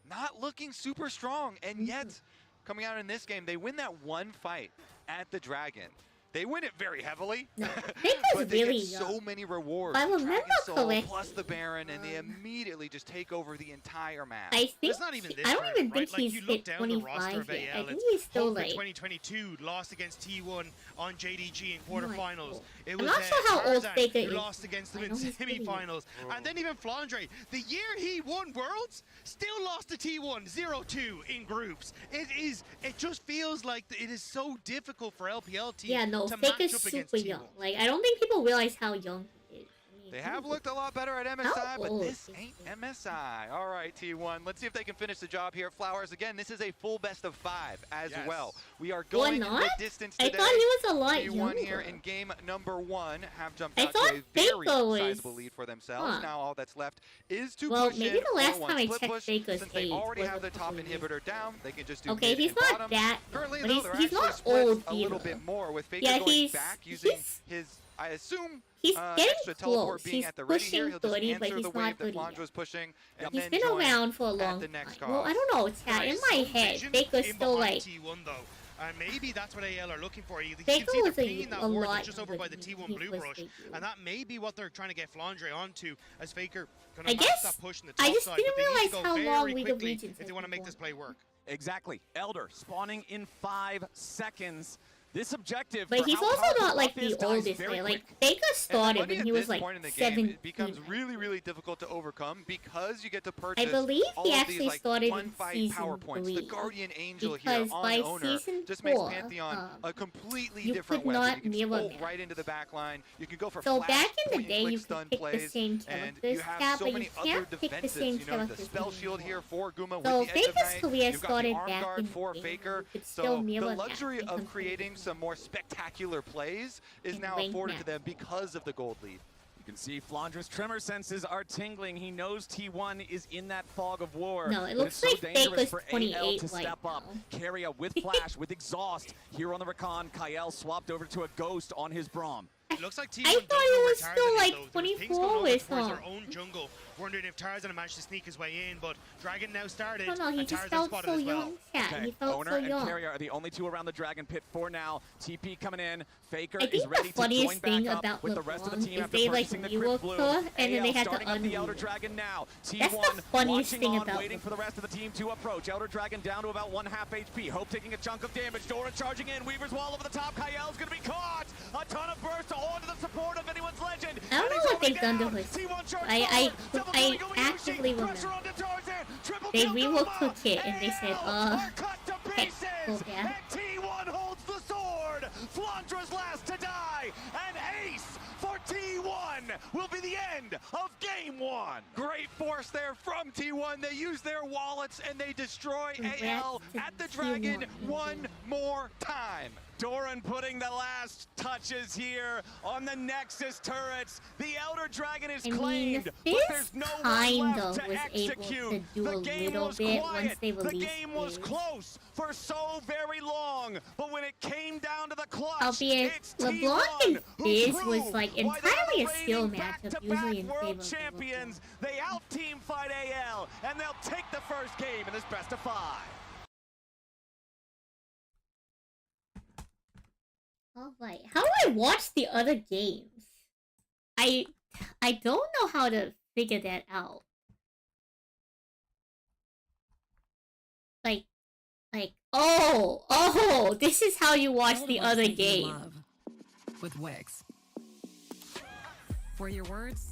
Speaker 3: not looking super strong, and yet coming out in this game, they win that one fight at the Dragon. They win it very heavily,
Speaker 1: No, Nick was
Speaker 3: but they
Speaker 1: really
Speaker 3: get so
Speaker 1: young.
Speaker 3: many rewards.
Speaker 1: If I
Speaker 3: the
Speaker 1: remember
Speaker 3: Dragon Soul
Speaker 1: correctly,
Speaker 3: plus the Baron, and they immediately just take over the entire map.
Speaker 1: I think
Speaker 6: It's not even this
Speaker 1: I don't even
Speaker 6: tournament,
Speaker 1: think
Speaker 6: right?
Speaker 1: he's
Speaker 6: Like, you look
Speaker 1: hit
Speaker 6: down the roster
Speaker 1: 25
Speaker 6: of
Speaker 1: yet. I
Speaker 6: AL,
Speaker 1: think
Speaker 6: it's
Speaker 1: he's still
Speaker 6: Hope in
Speaker 1: like.
Speaker 6: 2022 lost against T1 on JDG in quarterfinals.
Speaker 1: cool.
Speaker 6: It
Speaker 1: I'm
Speaker 6: was
Speaker 1: not sure how old
Speaker 6: Tarzan
Speaker 1: Faker
Speaker 6: who
Speaker 1: is.
Speaker 6: lost against them
Speaker 1: I
Speaker 6: in
Speaker 1: know he's pretty young.
Speaker 6: semifinals. And then even Flandre, the year he won Worlds, still lost to T1 0-2 in groups. It just feels like it is so difficult for LPL teams
Speaker 1: Yeah, no,
Speaker 6: to
Speaker 1: Faker's
Speaker 6: match up against
Speaker 1: super
Speaker 6: T1.
Speaker 1: young. Like, I don't think people realize how young he is. I mean,
Speaker 3: They have looked a lot better at MSI,
Speaker 1: How
Speaker 3: but
Speaker 1: old
Speaker 3: this
Speaker 1: is
Speaker 3: ain't MSI. All right, T1. Let's see if they can finish the job here. Flowers, again, this is a full best of 5 as well. We are going the
Speaker 1: not?
Speaker 3: distance
Speaker 1: I
Speaker 3: today.
Speaker 1: thought he was a lot
Speaker 3: T1
Speaker 1: younger.
Speaker 3: here in game number 1 have jumped
Speaker 1: I
Speaker 3: out to
Speaker 1: thought
Speaker 3: a very
Speaker 1: Faker was-
Speaker 3: sizable lead for themselves.
Speaker 1: Huh.
Speaker 3: Now all that's left is to
Speaker 1: Well,
Speaker 3: push
Speaker 1: maybe
Speaker 3: in
Speaker 1: the last
Speaker 3: 4-1
Speaker 1: time I
Speaker 3: split
Speaker 1: checked
Speaker 3: push.
Speaker 1: Faker's
Speaker 3: Since they
Speaker 1: age
Speaker 3: already
Speaker 1: was
Speaker 3: have
Speaker 1: a
Speaker 3: the top
Speaker 1: couple years
Speaker 3: inhibitor down, they can just do
Speaker 1: Okay,
Speaker 3: mid
Speaker 1: he's
Speaker 3: and
Speaker 1: not
Speaker 3: bottom.
Speaker 1: that
Speaker 3: Currently,
Speaker 1: but
Speaker 3: though,
Speaker 1: he's
Speaker 3: they're
Speaker 1: not
Speaker 3: actually split
Speaker 1: old
Speaker 3: a little
Speaker 1: either.
Speaker 3: bit more with Faker
Speaker 1: Yeah,
Speaker 3: going
Speaker 1: he's-
Speaker 3: back using
Speaker 1: he's-
Speaker 3: his I assume
Speaker 1: he's getting
Speaker 3: extra teleport
Speaker 1: close.
Speaker 3: being
Speaker 1: He's
Speaker 3: at the ready here.
Speaker 1: pushing
Speaker 3: He'll just
Speaker 1: 30, but
Speaker 3: answer
Speaker 1: he's
Speaker 3: the wave
Speaker 1: not
Speaker 3: that
Speaker 1: 30
Speaker 3: Flandre
Speaker 1: yet.
Speaker 3: was pushing, and
Speaker 1: He's
Speaker 3: then
Speaker 1: been
Speaker 3: join
Speaker 1: around for a
Speaker 3: at
Speaker 1: long
Speaker 3: the
Speaker 1: time.
Speaker 3: next
Speaker 1: Well, I
Speaker 3: cost.
Speaker 1: don't know, chat. In my head, Faker still like...
Speaker 6: T1 though. And maybe that's what AL are looking for. You can
Speaker 1: Faker
Speaker 6: see they're
Speaker 1: was
Speaker 6: pinging that
Speaker 1: a
Speaker 6: ward
Speaker 1: lot
Speaker 6: that's just over by the
Speaker 1: younger
Speaker 6: T1
Speaker 1: than
Speaker 6: blue
Speaker 1: he
Speaker 6: brush.
Speaker 1: was
Speaker 6: And that may be what they're trying to get Flandre onto as Faker kind
Speaker 1: I
Speaker 6: of match
Speaker 1: guess
Speaker 6: that push in the top
Speaker 1: I just
Speaker 6: side.
Speaker 1: didn't
Speaker 6: But they need
Speaker 1: realize
Speaker 6: to go
Speaker 1: how long
Speaker 6: very
Speaker 1: League of
Speaker 6: quickly
Speaker 1: Legends
Speaker 6: if they want to make this play work.
Speaker 5: Exactly. Elder spawning in 5 seconds. This objective,
Speaker 1: But he's also not like the
Speaker 5: dies
Speaker 1: oldest
Speaker 5: very
Speaker 1: player. Like,
Speaker 5: quick.
Speaker 1: Faker started
Speaker 3: Money
Speaker 1: when
Speaker 3: at
Speaker 1: he was
Speaker 3: this
Speaker 1: like
Speaker 3: point in the game,
Speaker 1: 17.
Speaker 3: it becomes really, really difficult to overcome because you get to purchase
Speaker 1: I believe
Speaker 3: all
Speaker 1: he
Speaker 3: of
Speaker 1: actually
Speaker 3: these, like,
Speaker 1: started
Speaker 3: one
Speaker 1: in
Speaker 3: fight
Speaker 1: season
Speaker 3: power points.
Speaker 1: 3.
Speaker 3: The Guardian Angel
Speaker 1: Because
Speaker 3: here on
Speaker 1: by
Speaker 3: Owner
Speaker 1: season
Speaker 3: just
Speaker 1: 4,
Speaker 3: makes Pantheon a completely
Speaker 1: you
Speaker 3: different
Speaker 1: could
Speaker 3: weapon.
Speaker 1: not
Speaker 3: You can just
Speaker 1: mirror
Speaker 3: pull
Speaker 1: match.
Speaker 3: right into the back line. You can go for
Speaker 1: So
Speaker 3: flash,
Speaker 1: back in the
Speaker 3: point and
Speaker 1: day,
Speaker 3: click
Speaker 1: you
Speaker 3: stun
Speaker 1: could pick the
Speaker 3: plays,
Speaker 1: same
Speaker 3: and
Speaker 1: characters,
Speaker 3: you have
Speaker 1: chat,
Speaker 3: so
Speaker 1: but
Speaker 3: many
Speaker 1: you
Speaker 3: other
Speaker 1: can't pick the
Speaker 3: defenses.
Speaker 1: same
Speaker 3: You know, the
Speaker 1: characters
Speaker 3: spell shield
Speaker 1: anymore.
Speaker 3: here for Guma
Speaker 1: So
Speaker 3: with the Edge of
Speaker 1: Faker's
Speaker 3: Night.
Speaker 1: career
Speaker 3: You've got the
Speaker 1: started
Speaker 3: arm
Speaker 1: back
Speaker 3: guard
Speaker 1: in
Speaker 3: for
Speaker 1: the game.
Speaker 3: Faker.
Speaker 1: You could still
Speaker 3: So
Speaker 1: mirror
Speaker 3: the
Speaker 1: match
Speaker 3: luxury
Speaker 1: and
Speaker 3: of
Speaker 1: compete.
Speaker 3: creating some more spectacular plays is
Speaker 1: And
Speaker 3: now
Speaker 1: rank
Speaker 3: afforded to
Speaker 1: match.
Speaker 3: them because of the gold lead.
Speaker 5: You can see Flandre's tremor senses are tingling. He knows T1 is in that fog of war.
Speaker 1: No, it
Speaker 5: but
Speaker 1: looks
Speaker 5: it's so
Speaker 1: like
Speaker 5: dangerous
Speaker 1: Faker's
Speaker 5: for AL
Speaker 1: 28
Speaker 5: to
Speaker 1: right
Speaker 5: step up.
Speaker 1: now.
Speaker 5: Carry with flash, with exhaust. Here on the recon, Kael swapped over to a ghost on his Braum.
Speaker 6: It looks like T1
Speaker 1: I
Speaker 6: don't
Speaker 1: thought
Speaker 6: know
Speaker 1: it
Speaker 6: where
Speaker 1: was
Speaker 6: Tarzan
Speaker 1: still
Speaker 6: is,
Speaker 1: like
Speaker 6: though. There was pings
Speaker 1: 24
Speaker 6: going over
Speaker 1: with
Speaker 6: towards
Speaker 1: him.
Speaker 6: their own jungle, wondering if Tarzan managed to sneak his way in, but Dragon now started,
Speaker 1: No, he
Speaker 6: and
Speaker 1: just
Speaker 6: Tarzan
Speaker 1: felt
Speaker 6: spotted
Speaker 1: so
Speaker 6: as well.
Speaker 1: young, chat.
Speaker 5: Okay,
Speaker 1: He felt
Speaker 5: Owner
Speaker 1: so
Speaker 5: and
Speaker 1: young.
Speaker 5: Carrier are the only two around the Dragon Pit for now. TP coming in. Faker
Speaker 1: I
Speaker 5: is
Speaker 1: think
Speaker 5: ready
Speaker 1: the
Speaker 5: to join
Speaker 1: funniest thing
Speaker 5: back up
Speaker 1: about
Speaker 5: with the rest of the
Speaker 1: LeBron
Speaker 5: team
Speaker 1: is
Speaker 5: after
Speaker 1: they like
Speaker 5: purchasing the
Speaker 1: reworked
Speaker 5: Crypt Blue.
Speaker 1: her, and then they
Speaker 5: AL
Speaker 1: had to
Speaker 5: starting up the Elder
Speaker 1: unrework.
Speaker 5: Dragon now.
Speaker 1: That's the
Speaker 5: T1
Speaker 1: funniest
Speaker 5: watching
Speaker 1: thing
Speaker 5: on,
Speaker 1: about
Speaker 5: waiting for the rest of the team to approach. Elder Dragon down to about 1/2 HP. Hope taking a chunk of damage. Dora charging in. Weaver's wall over the top. Kael's going to be caught. A ton of burst onto the support of anyone's legend.
Speaker 1: I don't know what they've done to her. I actively remember. They reworked it and they said, okay, go back.
Speaker 5: T1 holds the sword. Flandra's last to die. An ace for T1 will be the end of game 1.
Speaker 3: Great force there from T1. They use their wallets and they destroy AL at the Dragon one more time.
Speaker 5: Doran putting the last touches here on the Nexus turrets. The Elder Dragon is claimed, but there's no one left to execute. The game was quiet. The game was close for so very long, but when it came down to the clutch,
Speaker 1: Albeit,
Speaker 5: it's
Speaker 1: LeBlanc
Speaker 5: T1
Speaker 1: and
Speaker 5: who
Speaker 1: Fizz
Speaker 5: proved
Speaker 1: was like
Speaker 5: why the
Speaker 1: entirely a skill
Speaker 5: reigning
Speaker 1: matchup,
Speaker 5: back-to-back
Speaker 1: usually in favor
Speaker 5: world
Speaker 1: of
Speaker 5: champions.
Speaker 1: LeBlanc.
Speaker 5: They out-team fight AL, and they'll take the first game in this best of 5.
Speaker 1: Alright, how do I watch the other games? I don't know how to figure that out. Oh, this is how you watch the other game.
Speaker 7: With Wix. For your words,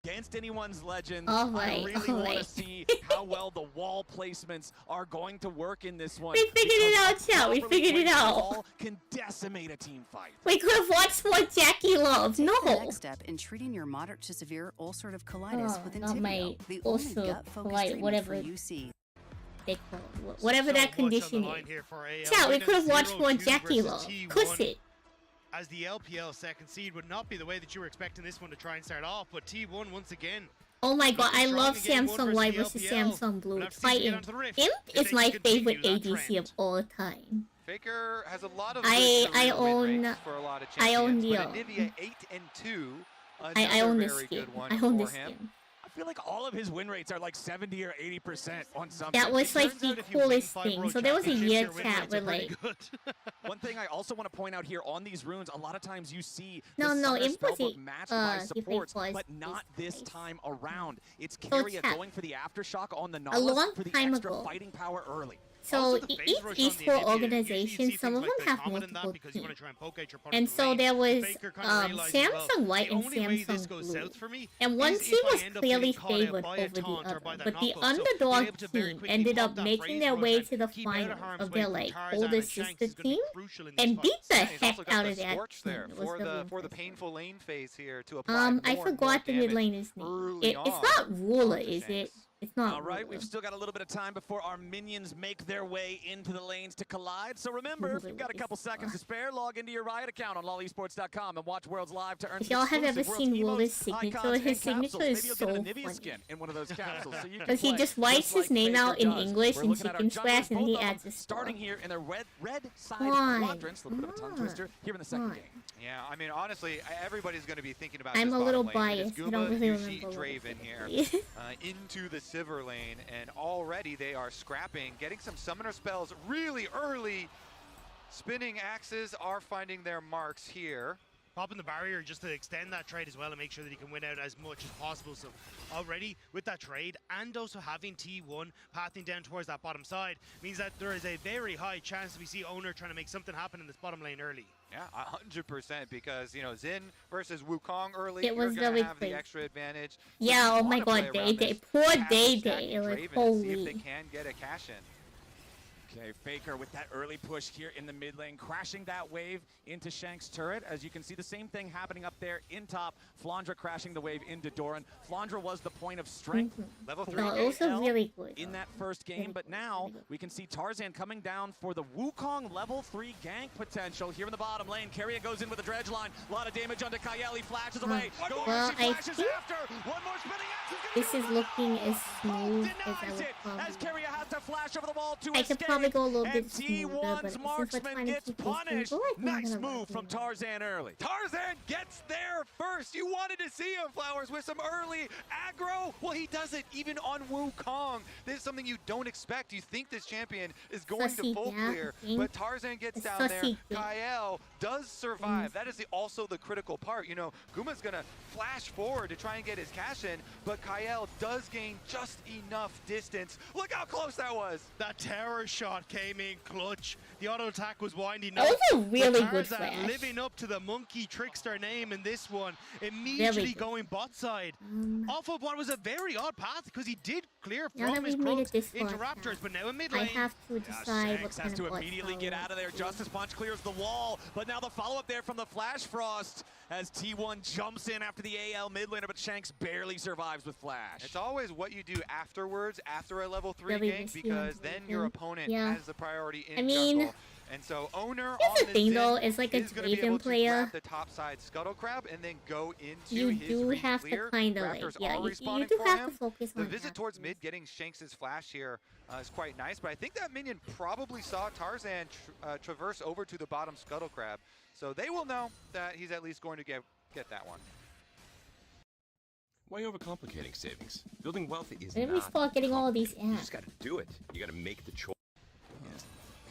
Speaker 5: Against anyone's legends,
Speaker 1: All
Speaker 5: I
Speaker 1: right,
Speaker 5: really
Speaker 1: all
Speaker 5: want to
Speaker 1: right.
Speaker 5: see how well the wall placements are going to work in this one.
Speaker 1: We figured it out,
Speaker 5: because
Speaker 1: chat. We
Speaker 5: properly
Speaker 1: figured it
Speaker 5: placed
Speaker 1: out.
Speaker 5: wall can decimate a team fight.
Speaker 1: We could have watched more Jackie Love.
Speaker 7: the
Speaker 1: No.
Speaker 7: next step in treating your moderate to severe ulcerative colitis with
Speaker 1: not my
Speaker 7: Entyvio, the only
Speaker 1: ulcer
Speaker 7: gut-focused
Speaker 1: coli-
Speaker 7: treatment
Speaker 1: whatever.
Speaker 7: for UC.
Speaker 1: They call it, whatever that condition is.
Speaker 6: Chat,
Speaker 1: Chat, we could have watched more Jackie Love. Cuss it.
Speaker 6: As the LPL second seed would not be the way that you were expecting this one to try and start off, but T1 once again.
Speaker 1: Oh my god, I
Speaker 6: Strong
Speaker 1: love
Speaker 6: in game one
Speaker 1: Samsung White
Speaker 6: versus
Speaker 1: versus
Speaker 6: the LPL.
Speaker 1: Samsung Blue.
Speaker 6: We'll have to see if they get
Speaker 1: Fighting.
Speaker 6: onto the Rift,
Speaker 1: Imp
Speaker 6: if
Speaker 1: is
Speaker 6: they
Speaker 1: my
Speaker 6: can continue
Speaker 1: favorite
Speaker 6: that
Speaker 1: ADC
Speaker 6: trend.
Speaker 1: of all time.
Speaker 3: Faker has a lot of
Speaker 1: I
Speaker 3: good career win
Speaker 1: own-
Speaker 3: rates for a lot of
Speaker 1: I own
Speaker 3: champions,
Speaker 1: the-
Speaker 3: but Anivia 8-2,
Speaker 1: I own
Speaker 3: another
Speaker 1: this
Speaker 3: very
Speaker 1: skin.
Speaker 3: good one
Speaker 1: I own
Speaker 3: for
Speaker 1: this
Speaker 3: him.
Speaker 1: skin.
Speaker 5: I feel like all of his win rates are like 70 or 80% on something.
Speaker 1: That was like
Speaker 6: Turns
Speaker 1: the
Speaker 6: out if you win
Speaker 1: coolest
Speaker 6: 5
Speaker 1: thing.
Speaker 6: World
Speaker 1: So there was a
Speaker 6: Championships,
Speaker 1: year
Speaker 6: your win
Speaker 1: chat
Speaker 6: rates
Speaker 1: where
Speaker 6: are pretty
Speaker 1: like,
Speaker 6: good.
Speaker 5: One thing I also want to point out here on these runes, a lot of times you see
Speaker 1: No,
Speaker 5: the
Speaker 1: no,
Speaker 5: center
Speaker 1: Imp was
Speaker 5: spellbook
Speaker 1: a-
Speaker 5: matched by
Speaker 1: he played
Speaker 5: supports,
Speaker 1: Fuzz
Speaker 5: but not this
Speaker 1: face.
Speaker 5: time around. It's Carrier
Speaker 1: chat.
Speaker 5: going for the aftershock on the
Speaker 1: A
Speaker 5: Nautilus
Speaker 1: long
Speaker 5: for the
Speaker 1: time
Speaker 5: extra
Speaker 1: ago.
Speaker 5: fighting power early.
Speaker 1: so
Speaker 6: Also, the
Speaker 1: each
Speaker 6: phase rush on the
Speaker 1: esport
Speaker 6: Enivia, you
Speaker 1: organization,
Speaker 6: see
Speaker 1: some of
Speaker 6: things
Speaker 1: them
Speaker 6: like
Speaker 1: have
Speaker 6: the common in that
Speaker 1: multiple
Speaker 6: because you want to
Speaker 1: teams.
Speaker 6: try and poke out your
Speaker 1: And
Speaker 6: opponent's
Speaker 1: so
Speaker 6: lane.
Speaker 1: there was
Speaker 6: Faker kinda realized as well,
Speaker 1: Samsung White
Speaker 6: the
Speaker 1: and
Speaker 6: only way this
Speaker 1: Samsung
Speaker 6: goes
Speaker 1: Blue.
Speaker 6: south for me
Speaker 1: And one
Speaker 6: is
Speaker 1: team
Speaker 6: if I
Speaker 1: was
Speaker 6: end up
Speaker 1: clearly
Speaker 6: getting caught out
Speaker 1: favored
Speaker 6: by a
Speaker 1: over the
Speaker 6: taunt or
Speaker 1: other,
Speaker 6: by that
Speaker 1: but the
Speaker 6: knockout. So being
Speaker 1: underdog
Speaker 6: able to very
Speaker 1: team
Speaker 6: quickly
Speaker 1: ended
Speaker 6: pop
Speaker 1: up
Speaker 6: that
Speaker 1: making
Speaker 6: phase
Speaker 1: their
Speaker 6: rush
Speaker 1: way
Speaker 6: and
Speaker 1: to the
Speaker 6: keep out
Speaker 1: finals
Speaker 6: harm's
Speaker 1: of
Speaker 6: way
Speaker 1: their
Speaker 6: from
Speaker 1: like
Speaker 6: Tarzan
Speaker 1: older
Speaker 6: and Shanks
Speaker 1: sister
Speaker 6: is gonna be
Speaker 1: team
Speaker 6: crucial in these
Speaker 1: and beat
Speaker 6: fights.
Speaker 1: the
Speaker 3: And he's
Speaker 1: heck
Speaker 3: also got
Speaker 1: out
Speaker 3: the
Speaker 1: of that
Speaker 3: Scorch
Speaker 1: team.
Speaker 3: there
Speaker 1: It was
Speaker 3: for
Speaker 1: really
Speaker 3: the
Speaker 1: impressive.
Speaker 3: painful lane phase here to apply
Speaker 1: I
Speaker 3: more and more
Speaker 1: forgot the mid
Speaker 3: damage
Speaker 1: laner's name.
Speaker 3: early
Speaker 1: It's
Speaker 3: on
Speaker 1: not Ruler,
Speaker 3: onto
Speaker 1: is it?
Speaker 3: Shanks.
Speaker 1: It's not.
Speaker 5: All right, we've still got a little bit of time before our minions make their way into the lanes to collide. So remember, if you've got a couple seconds to spare, log into your Riot account on lolesports.com and watch Worlds Live to earn
Speaker 1: If y'all have ever seen Wool's signature, his signature is so
Speaker 5: funny.
Speaker 1: funny.
Speaker 5: In one of those capsules, so you can
Speaker 1: Because he just writes his name out in English in Chicken Scratch, and he adds a star.
Speaker 5: starting here in the red side quadrants. A little bit of a tongue twister here in the second game.
Speaker 3: Yeah, I mean, honestly, everybody's going to be thinking about
Speaker 1: I'm
Speaker 3: this
Speaker 1: a little
Speaker 3: bottom lane.
Speaker 1: biased.
Speaker 3: It's
Speaker 1: I don't
Speaker 3: Guma,
Speaker 1: really
Speaker 3: Yushi,
Speaker 1: remember
Speaker 3: Draven here into the Sivir lane, and already they are scrapping, getting some summoner spells really early. Spinning axes are finding their marks here.
Speaker 6: Popping the barrier just to extend that trade as well and make sure that he can win out as much as possible. So already with that trade and also having T1 pathing down towards that bottom side means that there is a very high chance that we see Owner trying to make something happen in this bottom lane early.
Speaker 3: Yeah, 100%, because, you know, Xin versus Wukong early,
Speaker 1: it was
Speaker 3: you're going
Speaker 1: really
Speaker 3: to have the extra advantage.
Speaker 1: Yeah, oh my god, Day. Poor Day. Like, holy.
Speaker 3: See if they can get a cash in.
Speaker 5: Okay, Faker with that early push here in the mid lane, crashing that wave into Shank's turret. As you can see, the same thing happening up there in top. Flandra crashing the wave into Doran. Flandra was the point of strength. Level 3
Speaker 1: also really good
Speaker 5: in that first game, but now we can see Tarzan coming down for the Wukong level 3 gank potential here in the bottom lane. Keria goes in with a dredge line. A lot of damage onto Kyle. He flashes away.
Speaker 1: Well, I think
Speaker 5: One more spinning axe.
Speaker 1: this is looking as smooth as I would
Speaker 5: as Keria has to flash over the wall to
Speaker 1: I could
Speaker 5: escape.
Speaker 1: probably go a little
Speaker 5: And
Speaker 1: bit smoother, but
Speaker 5: T1's
Speaker 1: since
Speaker 5: marksman
Speaker 1: we're trying to
Speaker 5: gets
Speaker 1: keep this
Speaker 5: punished.
Speaker 1: simple, I think I'm
Speaker 5: Nice
Speaker 1: gonna
Speaker 5: move from Tarzan early.
Speaker 3: Tarzan gets there first. You wanted to see him, Flowers, with some early aggro. Well, he does it even on Wukong. This is something you don't expect. You think this champion is going to full clear, but Tarzan gets down there. Kyle does survive. That is also the critical part. You know, Guma's going to flash forward to try and get his cash in, but Kyle does gain just enough distance. Look how close that was.
Speaker 6: That terror shot came in clutch. The auto attack was winding up.
Speaker 1: That was a really good
Speaker 6: Tarzan
Speaker 1: flash.
Speaker 6: living up to the monkey trickster name in this one. Immediately going bot side. Off of what was a very odd path because he did clear from his Krux into Raptors, but now in mid lane.
Speaker 1: I have to decide what kind
Speaker 5: has
Speaker 1: of
Speaker 5: to immediately get out of there. Justice Punch clears the wall, but now the follow-up there from the Flash Frost as T1 jumps in after the AL mid laner, but Shanks barely survives with Flash.
Speaker 3: It's always what you do afterwards, after a level 3 gank, because then your opponent has the priority in jungle. And so Owner on
Speaker 1: the thing
Speaker 3: Zen
Speaker 1: though is like a
Speaker 3: is going to be able to
Speaker 1: player.
Speaker 3: grab the top side Scuttle Crab and then go into
Speaker 1: You
Speaker 3: his
Speaker 1: do have to
Speaker 3: clear.
Speaker 1: kind of like,
Speaker 3: Raptors
Speaker 1: yeah,
Speaker 3: are
Speaker 1: you
Speaker 3: respawning
Speaker 1: do
Speaker 3: for
Speaker 1: have
Speaker 3: him.
Speaker 1: to focus
Speaker 3: The
Speaker 1: on
Speaker 3: visit towards mid, getting Shanks' flash here is quite nice, but I think that minion probably saw Tarzan traverse over to the bottom Scuttle Crab, so they will know that he's at least going to get that one.
Speaker 8: Why overcomplicating savings? Building wealth is
Speaker 1: When did we start getting all these
Speaker 8: You
Speaker 1: apps?
Speaker 8: just gotta do it. You gotta make the choice.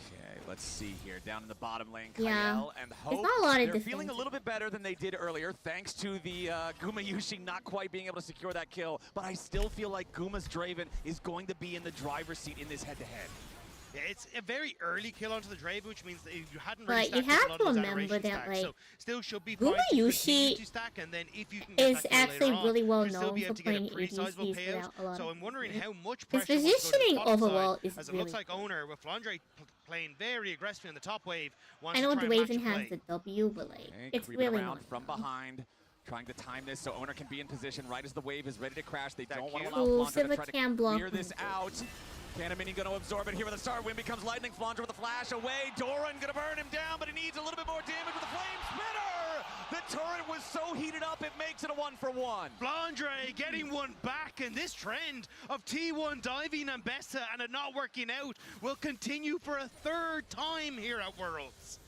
Speaker 5: Okay, let's see here. Down in the bottom lane,
Speaker 1: Yeah.
Speaker 5: Kyle and Hope.
Speaker 1: There's not a lot of
Speaker 5: They're feeling a
Speaker 1: defense.
Speaker 5: little bit better than they did earlier, thanks to the Guma Yushi not quite being able to secure that kill. But I still feel like Guma's Draven is going to be in the driver's seat in this head-to-head.
Speaker 6: Yeah, it's a very early kill onto the Draven, which means that you hadn't
Speaker 1: But
Speaker 6: really
Speaker 1: you
Speaker 6: stacked
Speaker 1: have
Speaker 6: a lot
Speaker 1: to
Speaker 6: of those
Speaker 1: remember
Speaker 6: adoration
Speaker 1: that,
Speaker 6: stacks,
Speaker 1: like,
Speaker 6: so still should be
Speaker 1: Guma
Speaker 6: fine to
Speaker 1: Yushi
Speaker 6: continue to stack, and then if you can get
Speaker 1: is
Speaker 6: that kill
Speaker 1: actually
Speaker 6: later
Speaker 1: really
Speaker 6: on,
Speaker 1: well
Speaker 6: you'll still
Speaker 1: known
Speaker 6: be
Speaker 1: for
Speaker 6: able to get a
Speaker 1: playing
Speaker 6: pretty sizable
Speaker 1: ADCs
Speaker 6: payout.
Speaker 1: without a lot
Speaker 6: So
Speaker 1: of
Speaker 6: I'm wondering
Speaker 1: movement.
Speaker 6: how much
Speaker 1: His
Speaker 6: pressure wants to go to the
Speaker 1: positioning
Speaker 6: bottom
Speaker 1: overall
Speaker 6: side,
Speaker 1: is
Speaker 6: as it
Speaker 1: really
Speaker 6: looks like Owner with Flandre playing very aggressively on the top wave.
Speaker 1: I know Draven has the W, but like it's
Speaker 5: creeping
Speaker 1: really
Speaker 5: around
Speaker 1: not
Speaker 5: from behind, trying to time this so Owner can be in position right as the wave is ready to crash. They don't want to
Speaker 1: Ooh,
Speaker 5: allow Flandre to try
Speaker 1: Sivir can
Speaker 5: to
Speaker 1: block
Speaker 5: clear this out. Cannon going to absorb it here with a start. Wind becomes lightning. Flandre with a flash away. Doran going to burn him down, but he needs a little bit more damage with the flame spinner. The turret was so heated up, it makes it a 1-for-1.
Speaker 6: Flandre getting one back, and this trend of T1 diving and Bessa and it not working out will continue for a third time here at Worlds.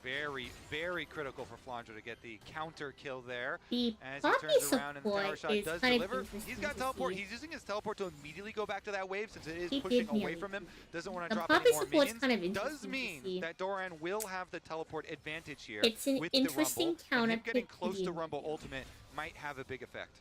Speaker 3: Very, very critical for Flandre to get the counter kill there.
Speaker 1: The
Speaker 3: as he
Speaker 1: poppy
Speaker 3: turns around and the tower shot
Speaker 1: is
Speaker 3: does
Speaker 1: kind of
Speaker 3: deliver.
Speaker 1: interesting
Speaker 3: He's got
Speaker 1: to
Speaker 3: teleport.
Speaker 1: see.
Speaker 3: He's using his teleport to immediately go back to that wave since it is
Speaker 1: He
Speaker 3: pushing
Speaker 1: did
Speaker 3: away
Speaker 1: nearly
Speaker 3: from him. Doesn't want to
Speaker 1: The
Speaker 3: drop
Speaker 1: poppy
Speaker 3: any more
Speaker 1: support's
Speaker 3: minions.
Speaker 1: kind of
Speaker 3: Does
Speaker 1: interesting to
Speaker 3: mean
Speaker 1: see.
Speaker 3: that Doran will have the teleport advantage here.
Speaker 1: It's an
Speaker 3: with
Speaker 1: interesting
Speaker 3: the Rumble, and him getting
Speaker 1: counter
Speaker 3: close to
Speaker 1: pick.
Speaker 3: Rumble Ultimate might have a big effect.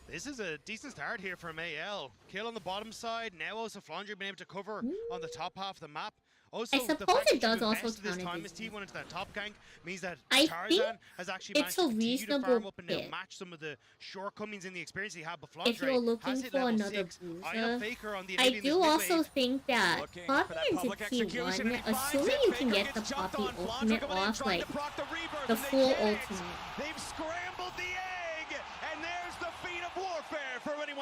Speaker 6: This is a decent start here from AL. Kill on the bottom side. Now also Flandre being able to cover on the top half of the map. Also,
Speaker 1: I suppose
Speaker 6: the fact
Speaker 1: it does
Speaker 6: that
Speaker 1: also
Speaker 6: this
Speaker 1: count
Speaker 6: time
Speaker 1: as
Speaker 6: as T1 into that top gank means that
Speaker 1: I
Speaker 6: Tarzan
Speaker 1: think
Speaker 6: has actually
Speaker 1: it's
Speaker 6: managed
Speaker 1: a
Speaker 6: to continue to farm
Speaker 1: reasonable
Speaker 6: up and now
Speaker 1: pick.
Speaker 6: match some of the shortcomings in the experience he had. But
Speaker 1: If you're
Speaker 6: Flandre
Speaker 1: looking
Speaker 6: has hit
Speaker 1: for
Speaker 6: level
Speaker 1: another
Speaker 6: 6. I have
Speaker 1: booster,
Speaker 6: Faker on the
Speaker 1: I
Speaker 6: enemy in
Speaker 1: do
Speaker 6: this
Speaker 1: also
Speaker 6: mid-wave.
Speaker 1: think that
Speaker 5: Looking
Speaker 1: popping
Speaker 5: for that
Speaker 1: into
Speaker 5: public execution, and he
Speaker 1: T1,
Speaker 5: finds
Speaker 1: assuming
Speaker 5: it.
Speaker 1: you can
Speaker 5: Faker
Speaker 1: get the
Speaker 5: gets jumped
Speaker 1: poppy
Speaker 5: on. Flandre
Speaker 1: ultimate
Speaker 5: coming in,
Speaker 1: off,
Speaker 5: trying
Speaker 1: like
Speaker 5: to proc the rebirth,
Speaker 1: the
Speaker 5: and they
Speaker 1: full
Speaker 5: can't.
Speaker 1: ultimate.
Speaker 5: They've scrambled the egg, and there's the feat of war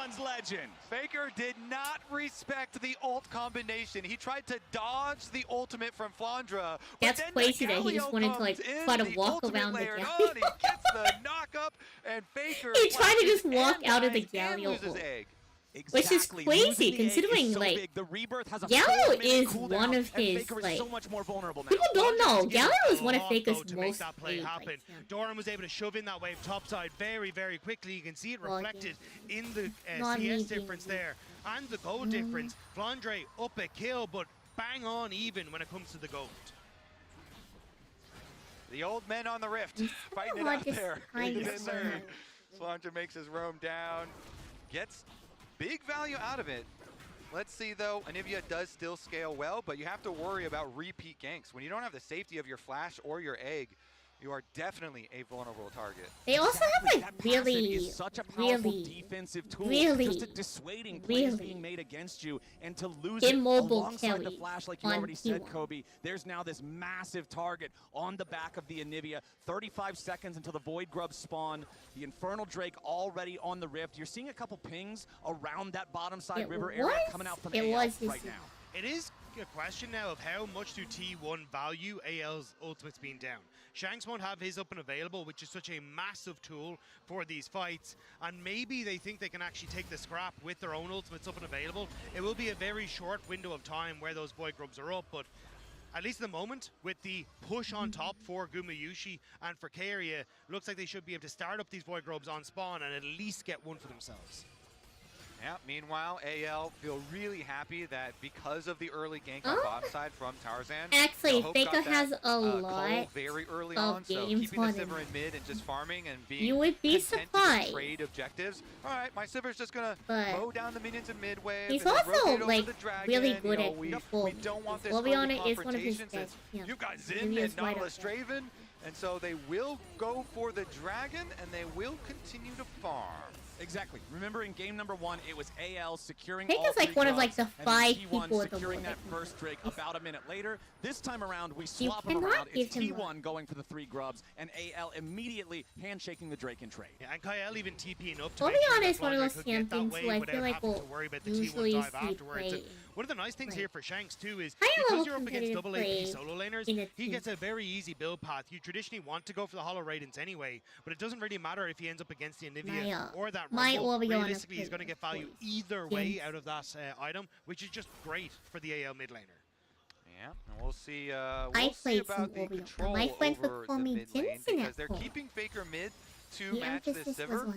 Speaker 5: T1's legend.
Speaker 3: Faker did not respect the ult combination. He tried to dodge the ultimate from Flandra.
Speaker 1: That's crazy that he just wanted to like try to walk around the Galio.
Speaker 3: He gets the knock up, and Faker
Speaker 1: he tried to just walk out of the Galio ult.
Speaker 5: Exactly.
Speaker 1: Which is crazy, considering
Speaker 5: so
Speaker 1: like
Speaker 5: big. The rebirth has a
Speaker 1: Galio is
Speaker 5: cooldown,
Speaker 1: one of his
Speaker 5: Faker
Speaker 1: like.
Speaker 5: is so much more vulnerable now.
Speaker 1: People don't know Galio is one of Faker's
Speaker 6: to make
Speaker 1: most
Speaker 6: that play happen.
Speaker 1: like,
Speaker 6: Doran was able to shove in that wave topside very, very quickly. You can see it reflected in the
Speaker 1: Not
Speaker 6: CS
Speaker 1: me
Speaker 6: difference there and the gold difference. Flandre up a kill, but bang on even when it comes to the gold.
Speaker 3: The old men on the rift fighting it out there. Flandre makes his roam down, gets big value out of it. Let's see though, Anivia does still scale well, but you have to worry about repeat ganks. When you don't have the safety of your flash or your egg, you are definitely a vulnerable target.
Speaker 1: They also have like really,
Speaker 5: such a powerful defensive tool, just a dissuading plays being made against you, and to lose it alongside the flash, like you already said, Kobe. There's now this massive target on the back of the Anivia. 35 seconds until the Void Grubs spawn. The Infernal Drake already on the Rift. You're seeing a couple pings around that bottom side river area coming out from AL right now.
Speaker 6: It is a question now of how much do T1 value AL's ultimates being down. Shanks won't have his up and available, which is such a massive tool for these fights, and maybe they think they can actually take the scrap with their own ultimates up and available. It will be a very short window of time where those Void Grubs are up, but at least at the moment, with the push on top for Gumayusi and for Keria, looks like they should be able to start up these Void Grubs on spawn and at least get one for themselves.
Speaker 3: Yeah, meanwhile, AL feel really happy that because of the early gank on bottom side from Tarzan.
Speaker 1: Actually, Faker has a lot
Speaker 3: very early
Speaker 1: of
Speaker 3: on, so
Speaker 1: games
Speaker 3: keeping the Sivir in mid and just farming and being
Speaker 1: you would be surprised.
Speaker 3: Trade objectives. All right, my Sivir's just gonna mow down the minions in mid wave.
Speaker 1: He's
Speaker 3: and
Speaker 1: also
Speaker 3: rotate
Speaker 1: like
Speaker 3: over the dragon.
Speaker 1: really good at
Speaker 3: we
Speaker 1: control.
Speaker 3: don't want this
Speaker 1: Loriana is one of his
Speaker 3: confrontation
Speaker 1: best.
Speaker 3: since you've got Zin and Nautilus Draven, and so they will go for the dragon and they will continue to farm.
Speaker 5: Exactly. Remember, in game number 1, it was AL securing
Speaker 1: all
Speaker 5: three
Speaker 1: like one of like the 5
Speaker 5: T1
Speaker 1: people at the
Speaker 5: securing that first Drake about a minute later. This time around, we swap them around. It's T1 going for the 3 grubs, and AL immediately handshaking the Drake in trade.
Speaker 6: Yeah, and Kyle even TPing up to
Speaker 1: I'll be honest, one of those things who I feel like will usually see play.
Speaker 6: One of the nice things here for Shanks too is because you're up against double AP solo laners, he gets a very easy build path. You traditionally want to go for the Hollow Radiance anyway, but it doesn't really matter if he ends up against the Anivia or that Rumble. Realistically, he's going to get value either way out of that item, which is just great for the AL mid laner.
Speaker 3: Yeah, and we'll see. We'll see about the control over the mid lane because they're keeping Faker mid to match this Sivir.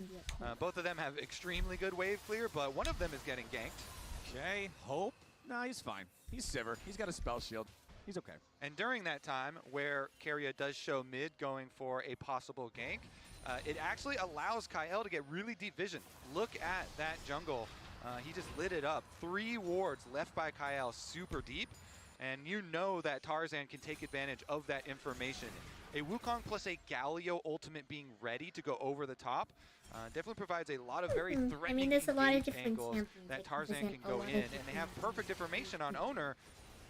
Speaker 3: Both of them have extremely good wave clear, but one of them is getting ganked.
Speaker 5: Okay, Hope. No, he's fine. He's Sivir. He's got a spell shield. He's okay.
Speaker 3: And during that time, where Keria does show mid going for a possible gank, it actually allows Kyle to get really deep vision. Look at that jungle. He just lit it up. 3 wards left by Kyle, super deep. And you know that Tarzan can take advantage of that information. A Wukong plus a Galio ultimate being ready to go over the top definitely provides a lot of very threatening
Speaker 1: there's a lot of different
Speaker 3: angles that Tarzan can go in. And they have perfect information on Owner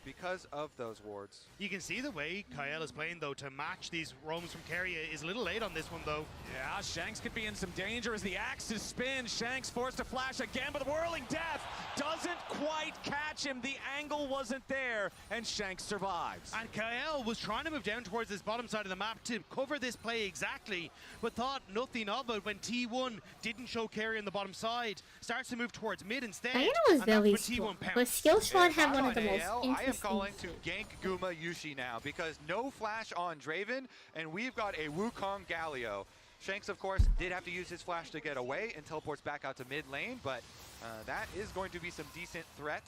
Speaker 3: because of those wards.
Speaker 6: You can see the way Kyle is playing, though, to match these roams from Keria is a little late on this one, though.
Speaker 5: Yeah, Shanks could be in some danger as the axes spin. Shanks forced to flash again, but the Whirling Death doesn't quite catch him. The angle wasn't there, and Shanks survives.
Speaker 6: And Kyle was trying to move down towards this bottom side of the map to cover this play exactly, but thought nothing of it when T1 didn't show Keria on the bottom side. Starts to move towards mid instead.
Speaker 1: Diana was very strong, but Skillshot had one of the most interesting.
Speaker 3: I am calling to gank Gumayusi now because no flash on Draven, and we've got a Wukong Galio. Shanks, of course, did have to use his flash to get away and teleports back out to mid lane, but that is going to be some decent threat.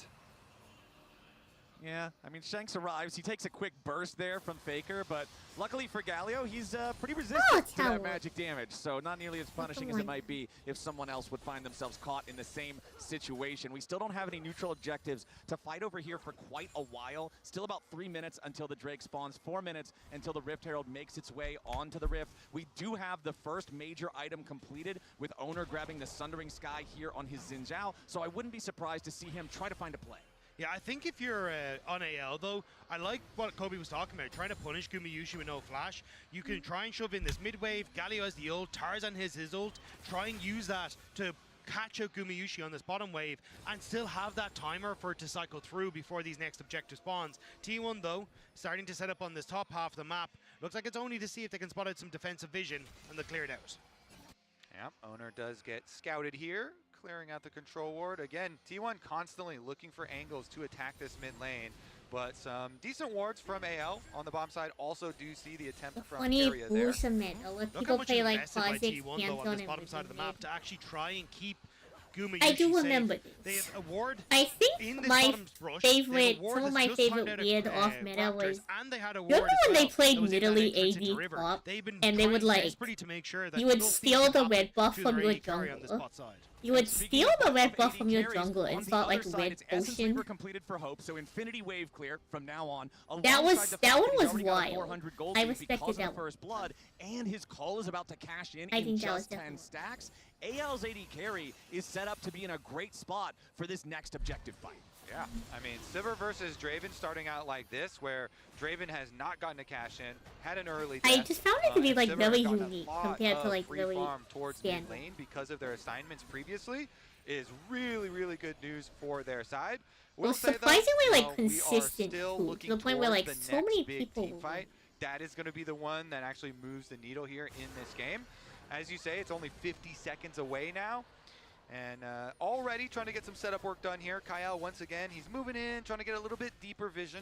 Speaker 5: Yeah, I mean, Shanks arrives. He takes a quick burst there from Faker, but luckily for Galio, he's pretty resistant to that magic damage, so not nearly as punishing as it might be if someone else would find themselves caught in the same situation. We still don't have any neutral objectives to fight over here for quite a while. Still about 3 minutes until the Drake spawns, 4 minutes until the Rift Herald makes its way onto the Rift. We do have the first major item completed with Owner grabbing the Sundering Sky here on his Xin Zhao, so I wouldn't be surprised to see him try to find a play.
Speaker 6: Yeah, I think if you're on AL, though, I like what Kobe was talking about, trying to punish Gumayusi with no flash. You can try and shove in this mid-wave, Galio has the ult, Tarzan has his ult, try and use that to catch out Gumayusi on this bottom wave and still have that timer for it to cycle through before these next objective spawns. T1 though, starting to set up on this top half of the map. Looks like it's only to see if they can spot out some defensive vision, and they'll clear it out.
Speaker 3: Yep, Owner does get scouted here, clearing out the control ward. Again, T1 constantly looking for angles to attack this mid lane, but some decent wards from AL on the bottom side. Also do see the attempt from Carrier there.
Speaker 1: Look
Speaker 6: Look
Speaker 1: people
Speaker 6: how much
Speaker 1: play like
Speaker 6: invested by
Speaker 1: Kha'Zix,
Speaker 6: T1 though on
Speaker 1: Santon,
Speaker 6: this bottom side of the map to actually try and keep Gumayusi
Speaker 1: I do
Speaker 6: safe.
Speaker 1: remember
Speaker 6: They
Speaker 1: this.
Speaker 6: have a ward
Speaker 1: I
Speaker 6: in
Speaker 1: think
Speaker 6: this
Speaker 1: my
Speaker 6: bottom brush. They have a
Speaker 1: favorite,
Speaker 6: ward
Speaker 1: some of
Speaker 6: that's
Speaker 1: my
Speaker 6: just
Speaker 1: favorite
Speaker 6: timed out
Speaker 1: weird
Speaker 6: of,
Speaker 1: off meta
Speaker 6: Raptors,
Speaker 1: was,
Speaker 6: and they had a
Speaker 1: you remember
Speaker 6: ward as
Speaker 1: when
Speaker 6: well
Speaker 1: they played
Speaker 6: that was in that
Speaker 1: Nidalee
Speaker 6: entrance into
Speaker 1: AD
Speaker 6: River.
Speaker 1: top,
Speaker 6: They've been
Speaker 1: and they would
Speaker 6: trying
Speaker 1: like,
Speaker 6: desperately to make sure that
Speaker 1: you would
Speaker 6: people
Speaker 1: steal
Speaker 6: think
Speaker 1: the
Speaker 6: happen
Speaker 1: red buff
Speaker 6: to
Speaker 1: from
Speaker 6: their
Speaker 1: your
Speaker 6: AD carry on this
Speaker 1: jungle.
Speaker 6: bot side.
Speaker 1: You would
Speaker 5: Speaking
Speaker 1: steal the
Speaker 5: of
Speaker 1: red buff
Speaker 5: AD
Speaker 1: from your
Speaker 5: carries,
Speaker 1: jungle and
Speaker 5: on the
Speaker 1: start
Speaker 5: other
Speaker 1: like
Speaker 5: side,
Speaker 1: red
Speaker 5: it's Essence
Speaker 1: potion.
Speaker 5: Reaver completed for Hope, so Infinity Wave clear from now on.
Speaker 1: That was-
Speaker 5: alongside the
Speaker 1: that
Speaker 5: fact
Speaker 1: one
Speaker 5: he's
Speaker 1: was
Speaker 5: already got a
Speaker 1: wild.
Speaker 5: 400 gold
Speaker 1: I
Speaker 5: lead
Speaker 1: respected
Speaker 5: because of
Speaker 1: that
Speaker 5: the
Speaker 1: one.
Speaker 5: first blood, and his call is about to cash in
Speaker 1: I think that was
Speaker 5: just 10
Speaker 1: definitely-
Speaker 5: stacks. AL's AD carry is set up to be in a great spot for this next objective fight.
Speaker 3: Yeah, I mean, Sivir versus Draven starting out like this, where Draven has not gotten a cash in, had an early death.
Speaker 1: I just found it to be
Speaker 3: and
Speaker 1: like
Speaker 3: Sivir
Speaker 1: very
Speaker 3: has gotten a
Speaker 1: unique
Speaker 3: lot
Speaker 1: compared to
Speaker 3: of
Speaker 1: like
Speaker 3: free
Speaker 1: really
Speaker 3: farm towards mid
Speaker 1: standard.
Speaker 3: lane because of their assignments previously is really, really good news for their side.
Speaker 1: Well,
Speaker 3: Will say, though,
Speaker 1: surprisingly,
Speaker 3: you
Speaker 1: like,
Speaker 3: know, we are
Speaker 1: consistent
Speaker 3: still
Speaker 1: too, to
Speaker 3: looking
Speaker 1: the point where,
Speaker 3: towards
Speaker 1: like,
Speaker 3: the
Speaker 1: so
Speaker 3: next
Speaker 1: many
Speaker 3: big
Speaker 1: people
Speaker 3: team fight. That is going to be the one that actually moves the needle here in this game. As you say, it's only 50 seconds away now. And already trying to get some setup work done here. Kyle, once again, he's moving in, trying to get a little bit deeper vision.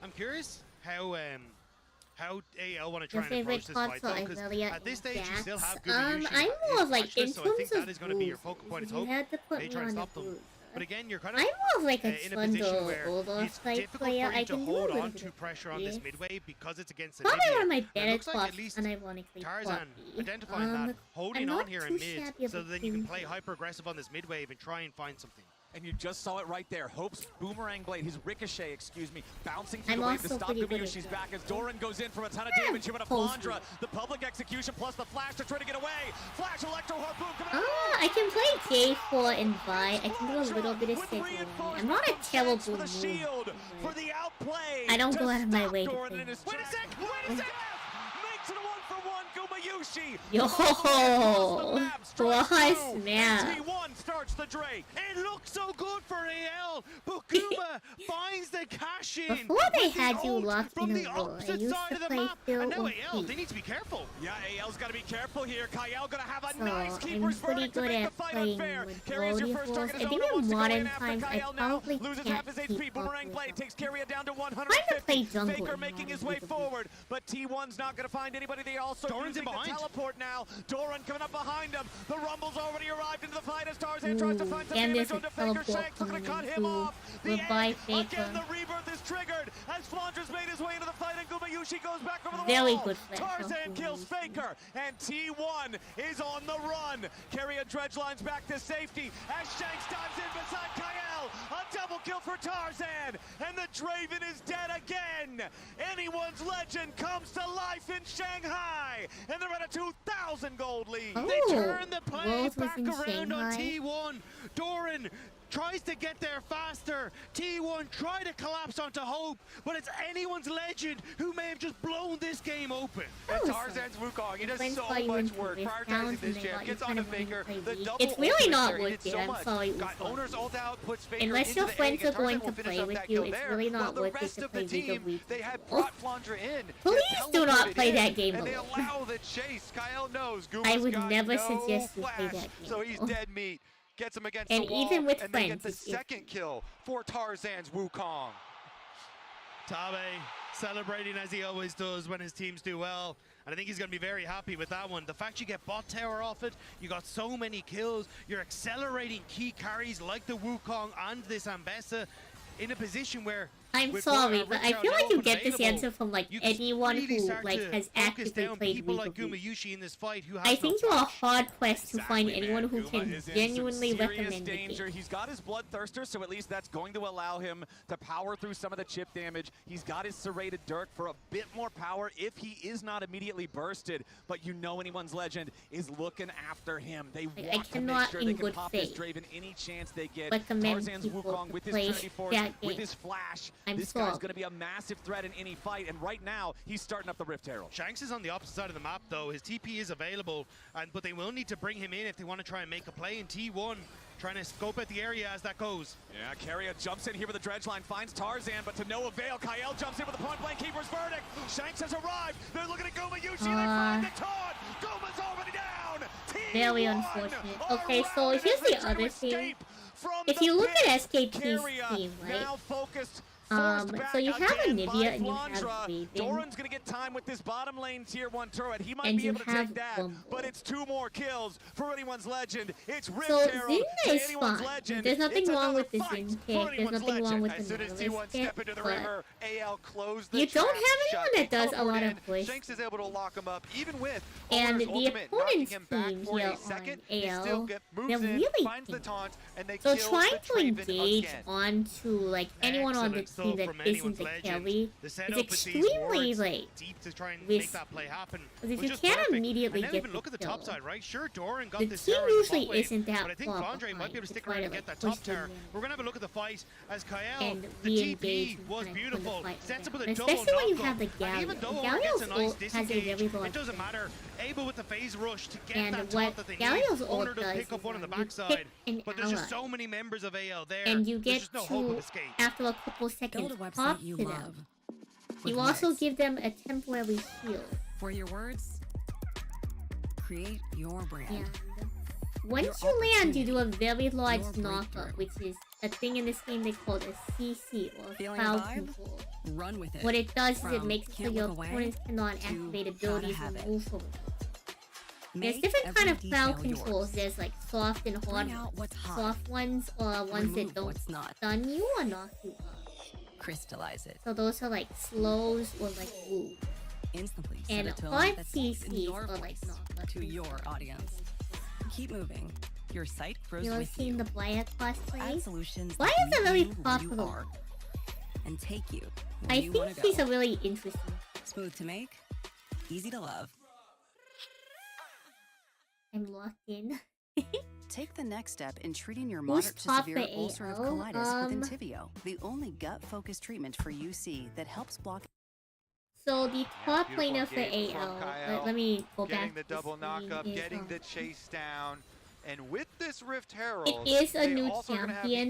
Speaker 6: I'm curious how AL want to try
Speaker 1: Your
Speaker 6: and
Speaker 1: favorite
Speaker 6: approach this fight
Speaker 1: console
Speaker 6: though,
Speaker 1: is
Speaker 6: because
Speaker 1: really
Speaker 6: at this stage you still have
Speaker 1: I'm
Speaker 6: Gumayusi
Speaker 1: more of like, in
Speaker 6: so I think
Speaker 1: terms
Speaker 6: that
Speaker 1: of
Speaker 6: is going to be your
Speaker 1: boosts,
Speaker 6: focal point.
Speaker 1: if
Speaker 6: Is
Speaker 1: you
Speaker 6: hope
Speaker 1: had to put
Speaker 6: they
Speaker 1: me
Speaker 6: try and
Speaker 1: on a
Speaker 6: stop them.
Speaker 1: boost,
Speaker 6: But again, you're kind
Speaker 1: I'm
Speaker 6: of
Speaker 1: more of like a
Speaker 6: in a position
Speaker 1: Trundle
Speaker 6: where
Speaker 1: Olaf
Speaker 6: it's
Speaker 1: type
Speaker 6: difficult
Speaker 1: player.
Speaker 6: for you
Speaker 1: I
Speaker 6: to
Speaker 1: can do a
Speaker 6: hold
Speaker 1: little
Speaker 6: on
Speaker 1: bit
Speaker 6: to
Speaker 1: of
Speaker 6: pressure on this
Speaker 1: this.
Speaker 6: midway because it's against the
Speaker 1: Probably one of my
Speaker 6: And it
Speaker 1: better
Speaker 6: looks like at
Speaker 1: spots,
Speaker 6: least
Speaker 1: unironically,
Speaker 6: Tarzan
Speaker 1: Poppy.
Speaker 6: identifying that, holding
Speaker 1: I'm
Speaker 6: on
Speaker 1: not
Speaker 6: here
Speaker 1: too
Speaker 6: in mid,
Speaker 1: shabby of
Speaker 6: so
Speaker 1: a
Speaker 6: then you can
Speaker 1: team.
Speaker 6: play hyper aggressive on this mid wave and try and find something.
Speaker 5: And you just saw it right there. Hope's boomerang blade, his ricochet, excuse me, bouncing through
Speaker 1: I'm
Speaker 5: the wave to
Speaker 1: also
Speaker 5: stop
Speaker 1: pretty good at
Speaker 5: Gumayushi's
Speaker 1: that.
Speaker 5: back as Doran goes in for a ton of
Speaker 1: Yeah,
Speaker 5: damage here with a
Speaker 1: post
Speaker 5: Flandra.
Speaker 1: it.
Speaker 5: The public execution plus the flash to try to get away. Flash electro harpoon coming out.
Speaker 1: I can play J4 and Vi. I can do a little bit of scheduling. I'm not a terrible
Speaker 5: for the shield, for
Speaker 1: mover.
Speaker 5: the outplay.
Speaker 1: I don't
Speaker 5: to
Speaker 1: go out of my
Speaker 5: stop
Speaker 1: way to
Speaker 5: Doran
Speaker 1: play
Speaker 5: in his
Speaker 6: Wait a
Speaker 5: track.
Speaker 6: sec! Wait a sec!
Speaker 5: Makes it a 1-for-1 Gumayusi.
Speaker 1: Yo, plus snap.
Speaker 5: T1 starts the Drake.
Speaker 6: It looks so good for AL, but Guma finds the cash in.
Speaker 1: Before they
Speaker 6: with the
Speaker 1: had you
Speaker 6: ult
Speaker 1: locked
Speaker 6: from
Speaker 1: in a
Speaker 6: the
Speaker 1: row, I
Speaker 6: opposite
Speaker 1: used
Speaker 6: side
Speaker 1: to
Speaker 6: of the
Speaker 1: play
Speaker 6: map.
Speaker 1: Phil
Speaker 6: And now
Speaker 1: and
Speaker 6: AL,
Speaker 1: Pete.
Speaker 6: they need to be careful.
Speaker 5: Yeah, AL's got to be careful here. Kyle gonna have a
Speaker 1: So,
Speaker 5: nice
Speaker 1: I'm
Speaker 5: keeper's
Speaker 1: pretty
Speaker 5: verdict to
Speaker 1: good
Speaker 5: make the
Speaker 1: at
Speaker 5: fight
Speaker 1: playing
Speaker 5: unfair.
Speaker 1: with
Speaker 5: Carries your
Speaker 1: Lodi
Speaker 5: first
Speaker 1: Wolves.
Speaker 5: target
Speaker 1: I
Speaker 5: as
Speaker 1: think
Speaker 5: Owner
Speaker 1: in
Speaker 5: wants to go
Speaker 1: modern
Speaker 5: in after
Speaker 1: times, I
Speaker 5: Kyle now.
Speaker 1: probably
Speaker 5: Loses
Speaker 1: can't
Speaker 5: half his
Speaker 1: keep
Speaker 5: HP.
Speaker 1: up
Speaker 5: Boomerang
Speaker 1: with
Speaker 5: blade
Speaker 1: them.
Speaker 5: takes Carrier down to
Speaker 1: Trying to play
Speaker 5: 150.
Speaker 1: jungle
Speaker 5: Faker
Speaker 1: in
Speaker 5: making his
Speaker 1: modern
Speaker 5: way
Speaker 1: people.
Speaker 5: forward, but T1's not gonna find anybody. They also
Speaker 6: Doran's
Speaker 5: using
Speaker 6: in
Speaker 5: the
Speaker 6: behind.
Speaker 5: teleport now. Doran coming up behind him. The Rumble's already arrived into the fight as Tarzan tries to
Speaker 1: Ooh,
Speaker 5: find some
Speaker 1: and
Speaker 5: damage
Speaker 1: there's a
Speaker 5: onto Faker.
Speaker 1: teleport
Speaker 5: Shanks looking to
Speaker 1: coming
Speaker 5: cut
Speaker 1: in
Speaker 5: him
Speaker 1: too.
Speaker 5: off. The
Speaker 1: Goodbye,
Speaker 5: end.
Speaker 1: Faker.
Speaker 5: Again, the rebirth is triggered as Flandra's made his way into the fight and Gumayusi goes back over the
Speaker 1: Very
Speaker 5: wall.
Speaker 1: good flash off
Speaker 5: Tarzan kills
Speaker 1: Gumayusi.
Speaker 5: Faker and T1 is on the run. Carrier dredge lines back to safety as Shanks dives in beside Kyle. A double kill for Tarzan and the Draven is dead again. Anyone's legend comes to life in Shanghai and they're at a 2,000 gold lead.
Speaker 1: Oh.
Speaker 6: They turn the play
Speaker 1: Worlds was
Speaker 6: back
Speaker 1: in
Speaker 6: around on
Speaker 1: Shanghai.
Speaker 6: T1. Doran tries to get there faster. T1 try to collapse onto Hope, but it's anyone's legend who may have just blown this game open.
Speaker 3: And
Speaker 1: was
Speaker 3: Tarzan's Wukong, he does
Speaker 1: Friends
Speaker 3: so
Speaker 1: call you
Speaker 3: much
Speaker 1: into
Speaker 3: work
Speaker 1: this
Speaker 3: prioritizing
Speaker 1: challenge
Speaker 3: this
Speaker 1: and they
Speaker 3: champ.
Speaker 1: let
Speaker 3: Gets
Speaker 1: you
Speaker 3: onto
Speaker 1: kind of
Speaker 3: Faker,
Speaker 1: play
Speaker 3: the
Speaker 1: Reague.
Speaker 3: double
Speaker 1: It's really
Speaker 3: ultimate
Speaker 1: not
Speaker 3: there, he
Speaker 1: worth
Speaker 3: did
Speaker 1: it.
Speaker 3: so
Speaker 1: I'm
Speaker 3: much.
Speaker 1: sorry,
Speaker 3: Got
Speaker 1: Wukong.
Speaker 3: Owner's ult out, puts Faker
Speaker 1: Unless
Speaker 3: into
Speaker 1: your
Speaker 3: the
Speaker 1: friends
Speaker 3: egg,
Speaker 1: are
Speaker 3: and Tarzan
Speaker 1: going
Speaker 3: will
Speaker 1: to
Speaker 3: finish
Speaker 1: play
Speaker 3: up
Speaker 1: with
Speaker 3: that
Speaker 1: you,
Speaker 3: kill
Speaker 1: it's
Speaker 3: there.
Speaker 1: really
Speaker 3: While
Speaker 1: not
Speaker 3: the
Speaker 1: worth it
Speaker 3: rest
Speaker 1: to
Speaker 3: of
Speaker 1: play
Speaker 3: the
Speaker 1: League
Speaker 3: team,
Speaker 1: of Week.
Speaker 3: they had brought Flandra in.
Speaker 1: Please do not
Speaker 3: teleported
Speaker 1: play
Speaker 3: in,
Speaker 1: that game
Speaker 3: and they
Speaker 1: alone.
Speaker 3: allow the chase. Kyle knows Guma's
Speaker 1: I would
Speaker 3: got
Speaker 1: never
Speaker 3: no
Speaker 1: suggest you play
Speaker 3: flash,
Speaker 1: that game
Speaker 3: so he's
Speaker 1: alone.
Speaker 3: dead meat. Gets him against
Speaker 1: And
Speaker 3: the wall,
Speaker 1: even with
Speaker 3: and they get
Speaker 1: friends,
Speaker 3: the
Speaker 1: it's
Speaker 3: second kill for Tarzan's Wukong.
Speaker 6: Tabe celebrating as he always does when his teams do well. And I think he's going to be very happy with that one. The fact you get bot tower off it, you got so many kills, you're accelerating key carries like the Wukong and this Ambessa in a position where
Speaker 1: I'm
Speaker 6: with
Speaker 1: sorry,
Speaker 6: what
Speaker 1: but I
Speaker 6: Rich
Speaker 1: feel
Speaker 6: are
Speaker 1: like you
Speaker 6: now
Speaker 1: get this
Speaker 6: available,
Speaker 1: answer from like
Speaker 6: you can
Speaker 1: anyone
Speaker 6: really
Speaker 1: who
Speaker 6: start
Speaker 1: like
Speaker 6: to
Speaker 1: has
Speaker 6: focus
Speaker 1: actively
Speaker 6: down
Speaker 1: played
Speaker 6: people
Speaker 1: League
Speaker 6: like
Speaker 1: of Week.
Speaker 6: Gumayusi in this fight who has
Speaker 1: I think
Speaker 6: no
Speaker 1: you are
Speaker 6: flash.
Speaker 1: hard pressed to find
Speaker 5: Exactly,
Speaker 1: anyone
Speaker 5: man.
Speaker 1: who
Speaker 5: Guma
Speaker 1: can
Speaker 5: is in
Speaker 1: genuinely
Speaker 5: some serious
Speaker 1: recommend the
Speaker 5: danger.
Speaker 1: game.
Speaker 5: He's got his Bloodthirster, so at least that's going to allow him to power through some of the chip damage. He's got his Serrated Dirk for a bit more power if he is not immediately bursted. But you know anyone's legend is looking after him. They
Speaker 1: I
Speaker 5: want to make
Speaker 1: cannot
Speaker 5: sure
Speaker 1: in
Speaker 5: they can
Speaker 1: good
Speaker 5: pop this
Speaker 1: faith
Speaker 5: Draven any chance they get.
Speaker 1: recommend
Speaker 5: Tarzan's
Speaker 1: people
Speaker 5: Wukong
Speaker 1: to
Speaker 5: with his
Speaker 1: play
Speaker 5: Trinity Force,
Speaker 1: that
Speaker 5: with
Speaker 1: game.
Speaker 5: his Flash, This guy's going to be a massive threat in any fight, and right now, he's starting up the Rift Herald.
Speaker 6: Shanks is on the opposite side of the map, though. His TP is available, but they will need to bring him in if they want to try and make a play in T1. Trying to scope out the area as that goes.
Speaker 5: Yeah, Keria jumps in here with the dredge line, finds Tarzan, but to no avail. Kael jumps in with the point-blank keeper's verdict. Shanks has arrived. They're looking at Guma Yushi. They find the taunt. Guma's already down.
Speaker 1: Very unfortunate. Okay, so here's the other thing. If you look at SKT's team, right?
Speaker 5: Now focused.
Speaker 1: So you have Anivia and you have Reague.
Speaker 5: Doran's gonna get time with this bottom lane tier 1 turret. He might be able to take that, but it's 2 more kills for anyone's legend. It's Rift Herald to anyone's legend.
Speaker 1: There's nothing wrong with the Zin pick. There's nothing wrong with the
Speaker 3: T1 step into the river, AL closed the
Speaker 1: you don't have anyone that does a lot of push.
Speaker 3: Shanks is able to lock him up, even with
Speaker 1: and the
Speaker 3: ultimate,
Speaker 1: opponent's
Speaker 3: him back
Speaker 1: team
Speaker 3: for
Speaker 1: here
Speaker 3: a second.
Speaker 1: on
Speaker 3: He still
Speaker 1: AL,
Speaker 3: moves
Speaker 1: they're
Speaker 3: in,
Speaker 1: really
Speaker 3: finds the taunt, and they
Speaker 1: so
Speaker 3: kill
Speaker 1: trying
Speaker 3: the
Speaker 1: to
Speaker 3: Traven
Speaker 1: engage
Speaker 3: again.
Speaker 1: onto like anyone on the team that isn't the carry is extremely like
Speaker 6: deep to try and make that play happen.
Speaker 1: Because if you can't immediately
Speaker 6: and
Speaker 1: get
Speaker 6: even look at the
Speaker 1: kill,
Speaker 6: top side, right? Sure, Doran got
Speaker 1: the
Speaker 6: this
Speaker 1: team
Speaker 6: tower in the
Speaker 1: usually
Speaker 6: bot lane,
Speaker 1: isn't that
Speaker 6: but I think Flandre might be able to stick around and get that top tower. We're gonna have a look at the fight as Kael, the TP was beautiful, sets up with a double
Speaker 1: especially when you
Speaker 6: knock
Speaker 1: have the
Speaker 6: up, and even though Owen gets a nice disengage, it doesn't matter. Able with the phase rush to get that top that they need. Owner does pick up one on the backside, but there's just so many members of AL there.
Speaker 1: And you get
Speaker 6: no hope of escape.
Speaker 1: After a couple seconds, pop to them. You also give them a temporary shield.
Speaker 7: For your words, create your brand.
Speaker 1: And once you land, you do a very large knockup, which is a thing in this game they call a CC, or crowd control.
Speaker 7: Run with it.
Speaker 1: What it does is it makes it so your opponents cannot activate abilities and move from it. There's different kind of crowd controls. There's like soft and hard ones. Soft ones are ones that don't stun you or knock you up.
Speaker 7: Crystallize it.
Speaker 1: So those are like slows or like woo.
Speaker 7: Instantly
Speaker 1: and hard CCs are like knock
Speaker 7: to your audience. Keep moving. Your site grows
Speaker 1: with
Speaker 7: with
Speaker 1: you.
Speaker 7: you.
Speaker 1: The Blaya cosplay?
Speaker 7: Add solutions
Speaker 1: Blaya is a very popular
Speaker 7: and take you
Speaker 1: I think she's a really interesting.
Speaker 7: Smooth to make, easy to love.
Speaker 1: I'm locked in.
Speaker 7: Take the next step in treating your moderate to severe ulcerative colitis with Entyvio, the only gut-focused treatment for UC that helps block.
Speaker 1: So the top laner for AL, let me go back.
Speaker 3: Getting the double knockup, getting the chase down. And with this Rift Herald,
Speaker 1: it is a new champion.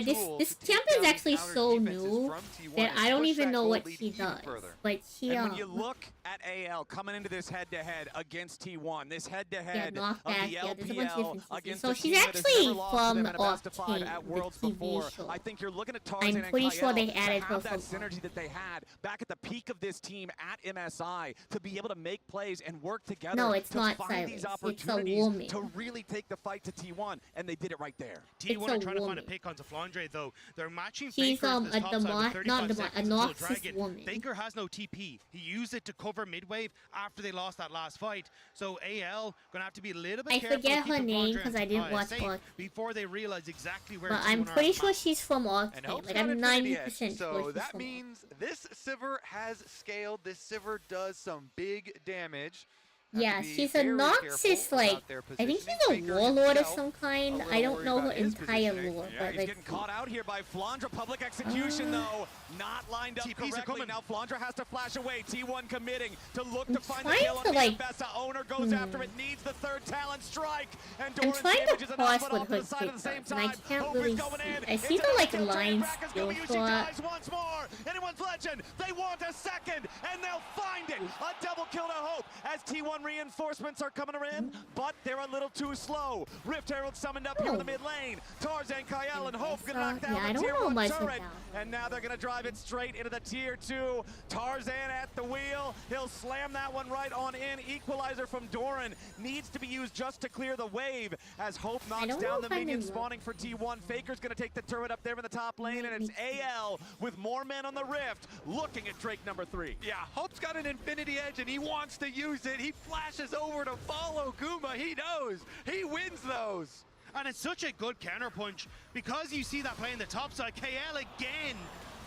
Speaker 1: This champion is actually so new that I don't even know what she does. But she,
Speaker 5: and when you look at AL coming into this head-to-head against T1, this head-to-head of the LPL against
Speaker 1: so
Speaker 5: the
Speaker 1: she's
Speaker 5: team
Speaker 1: actually
Speaker 5: that
Speaker 1: from
Speaker 5: Octane at Worlds before. I think you're looking at Tarzan
Speaker 1: I'm pretty
Speaker 5: and
Speaker 1: sure they
Speaker 5: Kael
Speaker 1: added
Speaker 5: to
Speaker 1: her
Speaker 5: have that
Speaker 1: from
Speaker 5: synergy that they had back at the peak of this team at MSI to be able to make plays and work together to find these opportunities to really take the fight to T1, and they did it right there.
Speaker 6: T1 are trying to find a pick onto Flandre, though. They're matching
Speaker 1: She's
Speaker 6: Faker at this top side with 35 seconds
Speaker 1: a
Speaker 6: until
Speaker 1: Noxus
Speaker 6: Dragon.
Speaker 1: woman.
Speaker 6: Faker has no TP. He used it to cover mid-wave after they lost that last fight. So AL gonna have to be a little bit careful.
Speaker 1: I forget her name because I didn't watch Arcane
Speaker 6: before they realize exactly where.
Speaker 1: But I'm pretty sure she's from Arcane. Like I'm 90%
Speaker 3: sure. So that
Speaker 1: from
Speaker 3: means this Sivir has scaled. This Sivir does some big damage.
Speaker 1: Yeah, she's a Noxus, like, I think she's a warlord of some kind. I don't know her entire lore, but
Speaker 5: he's getting caught out here by Flandre. Public execution, though, not lined up correctly. Now Flandre has to flash away. T1 committing to look to find the kill on the Bessa. Owner goes after it, needs the third talent strike, and
Speaker 1: I'm trying to pause what her kick does, and I can't really see. I see the, like, line skill shot.
Speaker 5: Once more, anyone's legend, they want a second, and they'll find it. A double kill to Hope as T1 reinforcements are coming in, but they're a little too slow. Rift Herald summoned up here in the mid lane. Tarzan, Kael, and Hope can knock down the tier 1 turret. And now they're going to drive it straight into the tier 2. Tarzan at the wheel. He'll slam that one right on in. Equalizer from Doran needs to be used just to clear the wave as Hope knocks down the minion spawning for T1. Faker's going to take the turret up there in the top lane, and it's AL with more men on the Rift looking at Drake number 3.
Speaker 3: Yeah, Hope's got an infinity edge, and he wants to use it. He flashes over to follow Guma. He knows. He wins those.
Speaker 6: And it's such a good counterpunch because you see that play in the top side. KL again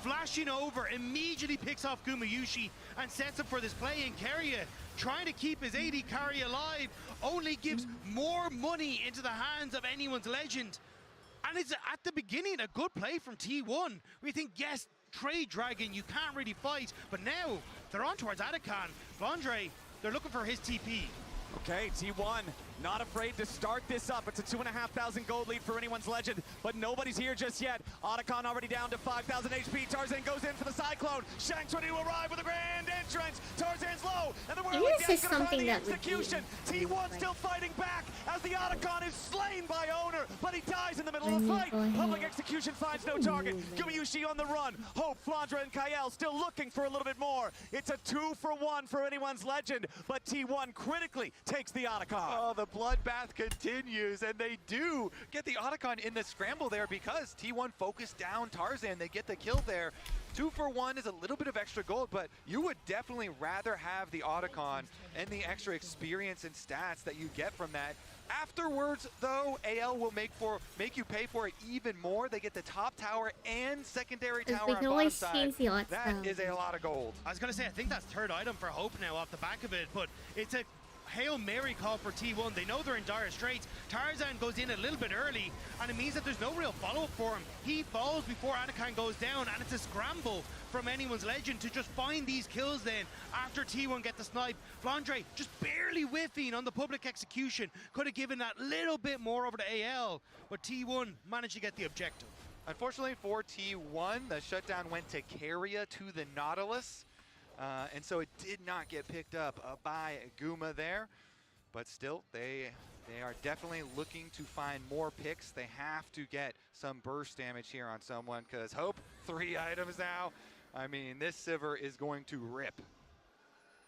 Speaker 6: flashing over, immediately picks off Gumayushi and sets up for this play in Keria, trying to keep his AD carry alive, only gives more money into the hands of anyone's legend. And it's at the beginning a good play from T1. We think, yes, Trade Dragon, you can't really fight. But now, they're on towards Atakan. Vondre, they're looking for his TP.
Speaker 5: Okay, T1 not afraid to start this up. It's a 2,500 gold lead for anyone's legend, but nobody's here just yet. Otacon already down to 5,000 HP. Tarzan goes in for the Cyclone. Shanks ready to arrive with a grand entrance. Tarzan's low, and the Whirling Death's gonna find the execution. T1 still fighting back as the Otacon is slain by Owner, but he dies in the middle of the fight. Public execution finds no target. Gumayushi on the run. Hope, Flandra, and Kael still looking for a little bit more. It's a 2-for-1 for anyone's legend, but T1 critically takes the Otacon.
Speaker 3: Oh, the bloodbath continues, and they do get the Otacon in the scramble there because T1 focused down Tarzan. They get the kill there. 2-for-1 is a little bit of extra gold, but you would definitely rather have the Otacon and the extra experience and stats that you get from that. Afterwards, though, AL will make you pay for it even more. They get the top tower and secondary tower on bottom side. That is a lot of gold.
Speaker 6: I was going to say, I think that's third item for Hope now off the back of it, but it's a Hail Mary call for T1. They know they're in dire straits. Tarzan goes in a little bit early, and it means that there's no real follow-up for him. He falls before Anakin goes down, and it's a scramble from anyone's legend to just find these kills then after T1 get the snipe. Flandre just barely whiffing on the public execution. Could have given that little bit more over to AL, but T1 managed to get the objective.
Speaker 3: Unfortunately for T1, the shutdown went to Carria to the Nautilus. And so it did not get picked up by Guma there, but still they are definitely looking to find more picks. They have to get some burst damage here on someone because Hope, 3 items now. I mean, this Sivir is going to rip.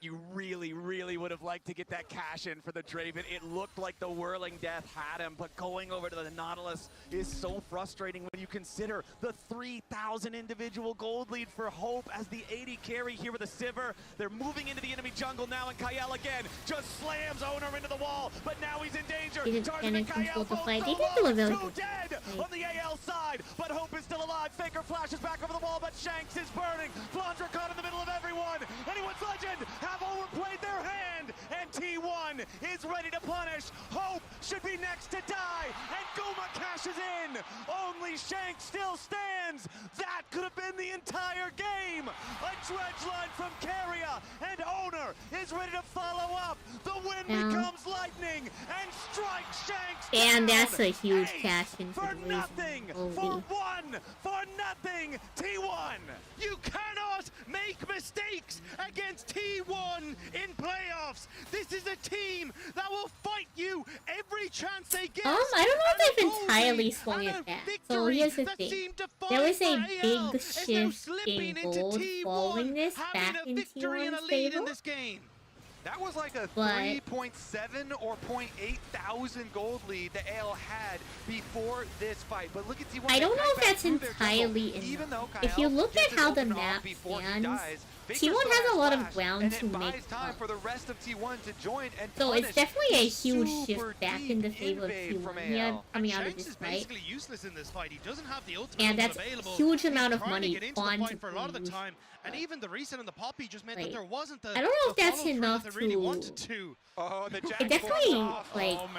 Speaker 5: You really, really would have liked to get that cash in for the Draven. It looked like the Whirling Death had him, but going over to the Nautilus is so frustrating when you consider the 3,000 individual gold lead for Hope as the 80 carry here with a Sivir. They're moving into the enemy jungle now, and Kael again just slams Owner into the wall, but now he's in danger. Tarzan and Kael both two dead on the AL side, but Hope is still alive. Faker flashes back over the wall, but Shanks is burning. Flandra caught in the middle of everyone. Anyone's legend have overplayed their hand, and T1 is ready to punish. Hope should be next to die, and Guma cashes in. Only Shanks still stands. That could have been the entire game. A dredge line from Carria, and Owner is ready to follow up. The wind becomes lightning and strikes Shanks
Speaker 1: and
Speaker 5: down.
Speaker 1: That's a huge cash in
Speaker 5: for nothing, for one, for nothing, T1.
Speaker 6: You cannot make mistakes against T1 in playoffs. This is a team that will fight you every chance they get.
Speaker 1: I don't know if they've entirely swung it back. So here's the thing. There was a big shift in gold following this back in T1's favor.
Speaker 3: That was like a 3.7 or 0.8 thousand gold lead that AL had before this fight. But look at T1.
Speaker 1: I don't know if that's entirely enough. If you look at how the map stands, T1 has a lot of ground to make up.
Speaker 3: For the rest of T1 to join and
Speaker 1: so it's definitely a huge shift back in the favor of T1 here coming out of this fight.
Speaker 6: Basically useless in this fight. He doesn't have the ultimate
Speaker 1: and that's
Speaker 6: available.
Speaker 1: A huge amount of money
Speaker 6: on for a lot of the time. And even the reset and the poppy just meant that there wasn't the.
Speaker 1: I don't know if that's enough
Speaker 6: that really wanted to.
Speaker 3: Oh, the
Speaker 1: it definitely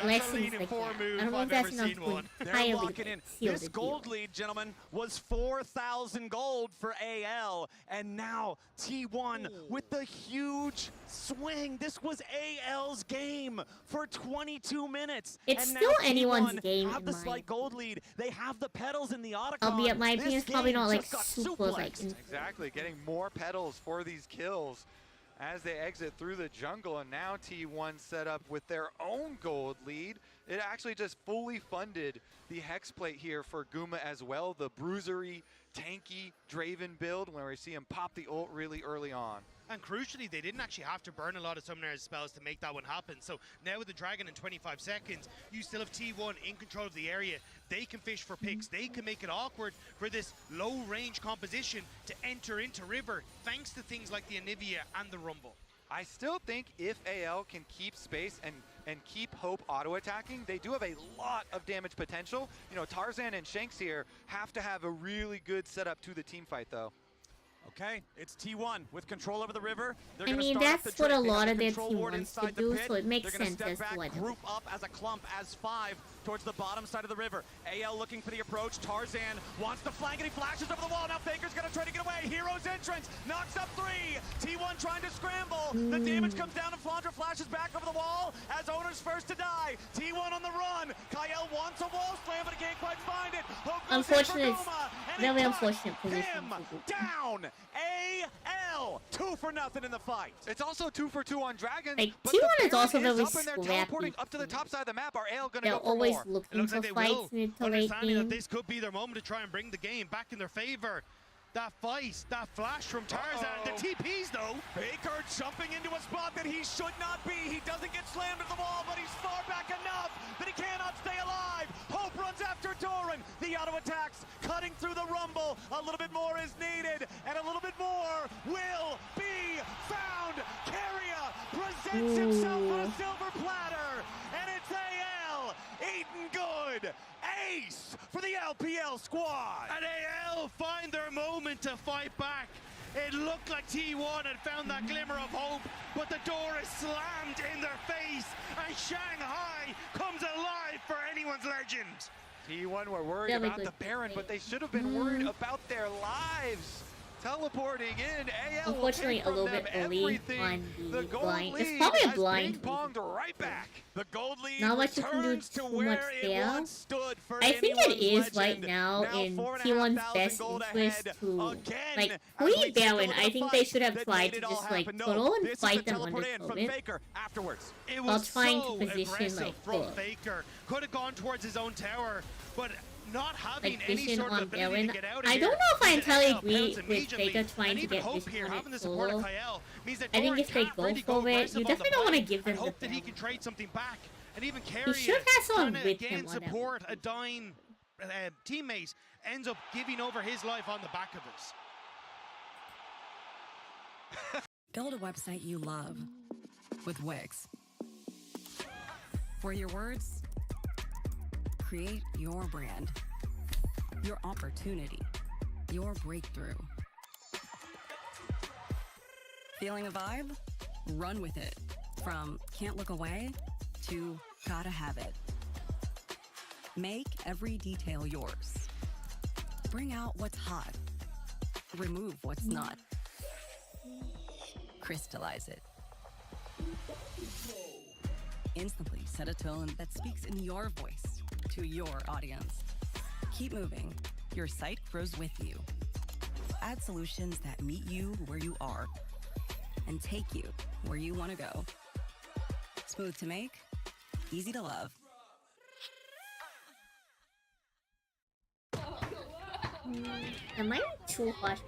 Speaker 1: lessons like that. I don't know if that's enough to entirely seal
Speaker 5: this
Speaker 1: the
Speaker 5: gold
Speaker 1: deal.
Speaker 5: lead, gentlemen, was 4,000 gold for AL, and now T1 with the huge swing. This was AL's game for 22 minutes.
Speaker 1: It's
Speaker 5: and
Speaker 1: still
Speaker 5: now
Speaker 1: anyone's
Speaker 5: T1
Speaker 1: game.
Speaker 5: Have the slight gold lead. They have the pedals in the Otacon.
Speaker 1: Albeit my opinion is probably not like super like.
Speaker 3: Exactly, getting more pedals for these kills as they exit through the jungle, and now T1 set up with their own gold lead. It actually just fully funded the hex plate here for Guma as well, the bruisery, tanky Draven build where we see him pop the ult really early on.
Speaker 6: And crucially, they didn't actually have to burn a lot of Summoner's spells to make that one happen. So now with the Dragon in 25 seconds, you still have T1 in control of the area. They can fish for picks. They can make it awkward for this low-range composition to enter into River, thanks to things like the Anivia and the Rumble.
Speaker 3: I still think if AL can keep space and keep Hope auto-attacking, they do have a lot of damage potential. You know, Tarzan and Shanks here have to have a really good setup to the team fight, though.
Speaker 5: Okay, it's T1 with control over the river.
Speaker 1: I mean, that's what a lot of their team wants to do, so it makes sense as to what.
Speaker 5: Group up as a clump, as 5. towards the bottom side of the river. AL looking for the approach. Tarzan wants to flank and he flashes over the wall. Now Faker's gonna try to get away. Hero's entrance knocks up 3. T1 trying to scramble. The damage comes down and Flandra flashes back over the wall as Owner's first to die. T1 on the run. Kyle wants a wall slam, but he can't quite find it.
Speaker 1: Unfortunate, very unfortunate position.
Speaker 5: Down. AL 2-0 in the fight.
Speaker 3: It's also 2-for-2 on Dragons.
Speaker 1: Like,
Speaker 3: but
Speaker 1: T1 is also
Speaker 3: Baron
Speaker 1: very
Speaker 3: up and they're
Speaker 1: scrappy.
Speaker 3: teleporting up to the top side of the map. Are AL gonna
Speaker 1: They're
Speaker 3: go for
Speaker 1: always
Speaker 3: more?
Speaker 1: looking for fights mid to late
Speaker 6: understanding that
Speaker 1: game.
Speaker 6: this could be their moment to try and bring the game back in their favor. That fight, that flash from Tarzan, the TPs though.
Speaker 5: Baker jumping into a spot that he should not be. He doesn't get slammed at the wall, but he's far back enough that he cannot stay alive. Hope runs after Doran. The auto attacks cutting through the rumble. A little bit more is needed, and a little bit more will be found. Carrier presents himself on a silver platter, and it's AL eating good. Ace for the LPL squad.
Speaker 6: And AL find their moment to fight back. It looked like T1 had found that glimmer of hope, but the door is slammed in their face, and Shanghai comes alive for anyone's legend.
Speaker 3: T1 were worried
Speaker 1: Really
Speaker 3: about
Speaker 1: good
Speaker 3: the Baron,
Speaker 1: play.
Speaker 3: but they should have been worried about their lives. Teleporting in, AL will
Speaker 1: Unfortunately,
Speaker 3: take
Speaker 1: a
Speaker 3: from
Speaker 1: little
Speaker 3: them
Speaker 1: bit early
Speaker 3: everything.
Speaker 1: on the
Speaker 3: gold
Speaker 1: blind.
Speaker 3: lead
Speaker 1: It's probably a
Speaker 3: has
Speaker 1: blind.
Speaker 3: ping-ponged right back.
Speaker 5: The gold lead
Speaker 1: Not much you can do
Speaker 5: returns to
Speaker 1: too
Speaker 5: where
Speaker 1: much
Speaker 5: it
Speaker 1: there.
Speaker 5: once stood for
Speaker 1: I think it
Speaker 5: anyone's
Speaker 1: is right
Speaker 5: legend.
Speaker 1: now in
Speaker 5: 4,500
Speaker 1: T1's best
Speaker 5: gold
Speaker 1: interest
Speaker 5: ahead
Speaker 1: to
Speaker 5: again
Speaker 1: like
Speaker 5: as
Speaker 1: pre
Speaker 5: we take a
Speaker 1: Baron.
Speaker 5: look
Speaker 1: I
Speaker 5: at
Speaker 1: think
Speaker 5: the
Speaker 1: they
Speaker 5: fight
Speaker 1: should have
Speaker 5: that
Speaker 1: tried
Speaker 5: made
Speaker 1: to
Speaker 5: it all
Speaker 1: just like
Speaker 5: happen. No,
Speaker 1: tunnel and
Speaker 5: this is
Speaker 1: fight
Speaker 5: the
Speaker 1: them on
Speaker 5: teleport
Speaker 1: this
Speaker 5: in from
Speaker 1: moment.
Speaker 5: Faker afterwards.
Speaker 6: It
Speaker 1: While
Speaker 6: was
Speaker 1: trying
Speaker 6: so
Speaker 1: to position,
Speaker 6: aggressive
Speaker 1: like,
Speaker 6: from
Speaker 1: the-
Speaker 6: Faker. Could have gone towards his own tower, but not having
Speaker 1: Like
Speaker 6: any
Speaker 1: vision
Speaker 6: sort of
Speaker 1: on
Speaker 6: ability
Speaker 1: Baron.
Speaker 6: to get out of
Speaker 1: I
Speaker 6: here.
Speaker 1: don't know if I
Speaker 6: means that
Speaker 1: entirely
Speaker 6: AL
Speaker 1: agree
Speaker 6: pounds
Speaker 1: with
Speaker 6: immediately.
Speaker 1: Faker trying
Speaker 6: And
Speaker 1: to
Speaker 6: even
Speaker 1: get
Speaker 6: Hope
Speaker 1: vision
Speaker 6: here,
Speaker 1: on
Speaker 6: having
Speaker 1: it
Speaker 6: the support
Speaker 1: solo.
Speaker 6: of Kyle, means that
Speaker 1: I think
Speaker 6: Doran
Speaker 1: if they
Speaker 6: can't
Speaker 1: go
Speaker 6: really
Speaker 1: for
Speaker 6: go
Speaker 1: it,
Speaker 6: aggressive
Speaker 1: you
Speaker 6: on the
Speaker 1: definitely don't want to
Speaker 6: flank
Speaker 1: give them
Speaker 6: and
Speaker 1: the
Speaker 6: hope that he
Speaker 1: Baron.
Speaker 6: can trade something back. And even Carrier,
Speaker 1: should have someone
Speaker 6: trying to
Speaker 1: with him
Speaker 6: again
Speaker 1: on that
Speaker 6: support a dying teammate, ends up giving over his life on the back of it.
Speaker 9: Build a website you love with Wix. For your words, create your brand, your opportunity, your breakthrough. Feeling a vibe? Run with it. From can't look away to gotta have it. Make every detail yours. Bring out what's hot. Remove what's not. Crystallize it. Instantly set a tone that speaks in your voice to your audience. Keep moving. Your site grows with you. Add solutions that meet you where you are and take you where you want to go. Smooth to make, easy to love.
Speaker 1: Am I too hot?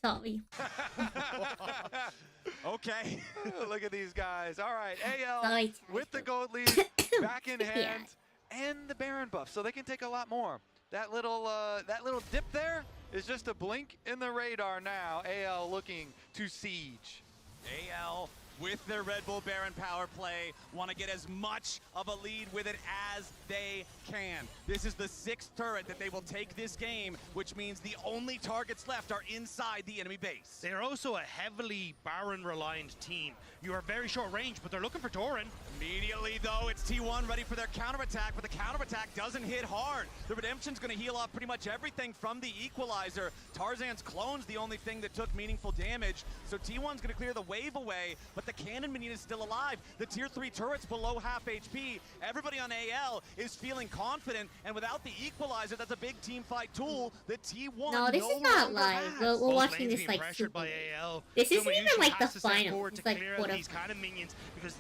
Speaker 1: Sorry.
Speaker 5: Okay.
Speaker 3: Look at these guys. All right, AL
Speaker 1: Sorry,
Speaker 3: with the gold lead back in hand and the Baron buff, so they can take a lot more. That little dip there is just a blink in the radar now. AL looking to siege.
Speaker 5: AL with their Red Bull Baron power play want to get as much of a lead with it as they can. This is the 6th turret that they will take this game, which means the only targets left are inside the enemy base.
Speaker 6: They're also a heavily Baron-reliant team. You are very short range, but they're looking for Doran.
Speaker 5: Immediately, though, it's T1 ready for their counterattack, but the counterattack doesn't hit hard. The Redemption's going to heal off pretty much everything from the Equalizer. Tarzan's clone's the only thing that took meaningful damage, so T1's going to clear the wave away, but the cannon minion is still alive. The tier 3 turret's below half HP. Everybody on AL is feeling confident, and without the Equalizer, that's a big team fight tool that T1
Speaker 1: No, this is not live. We're watching this like
Speaker 6: pressured by
Speaker 1: super.
Speaker 6: AL.
Speaker 1: This isn't
Speaker 6: Someone
Speaker 1: even
Speaker 6: usually
Speaker 1: like the
Speaker 6: has to step
Speaker 1: final.
Speaker 6: forward
Speaker 1: It's
Speaker 6: to
Speaker 1: like
Speaker 6: clear
Speaker 1: quarter.
Speaker 6: these cannon minions because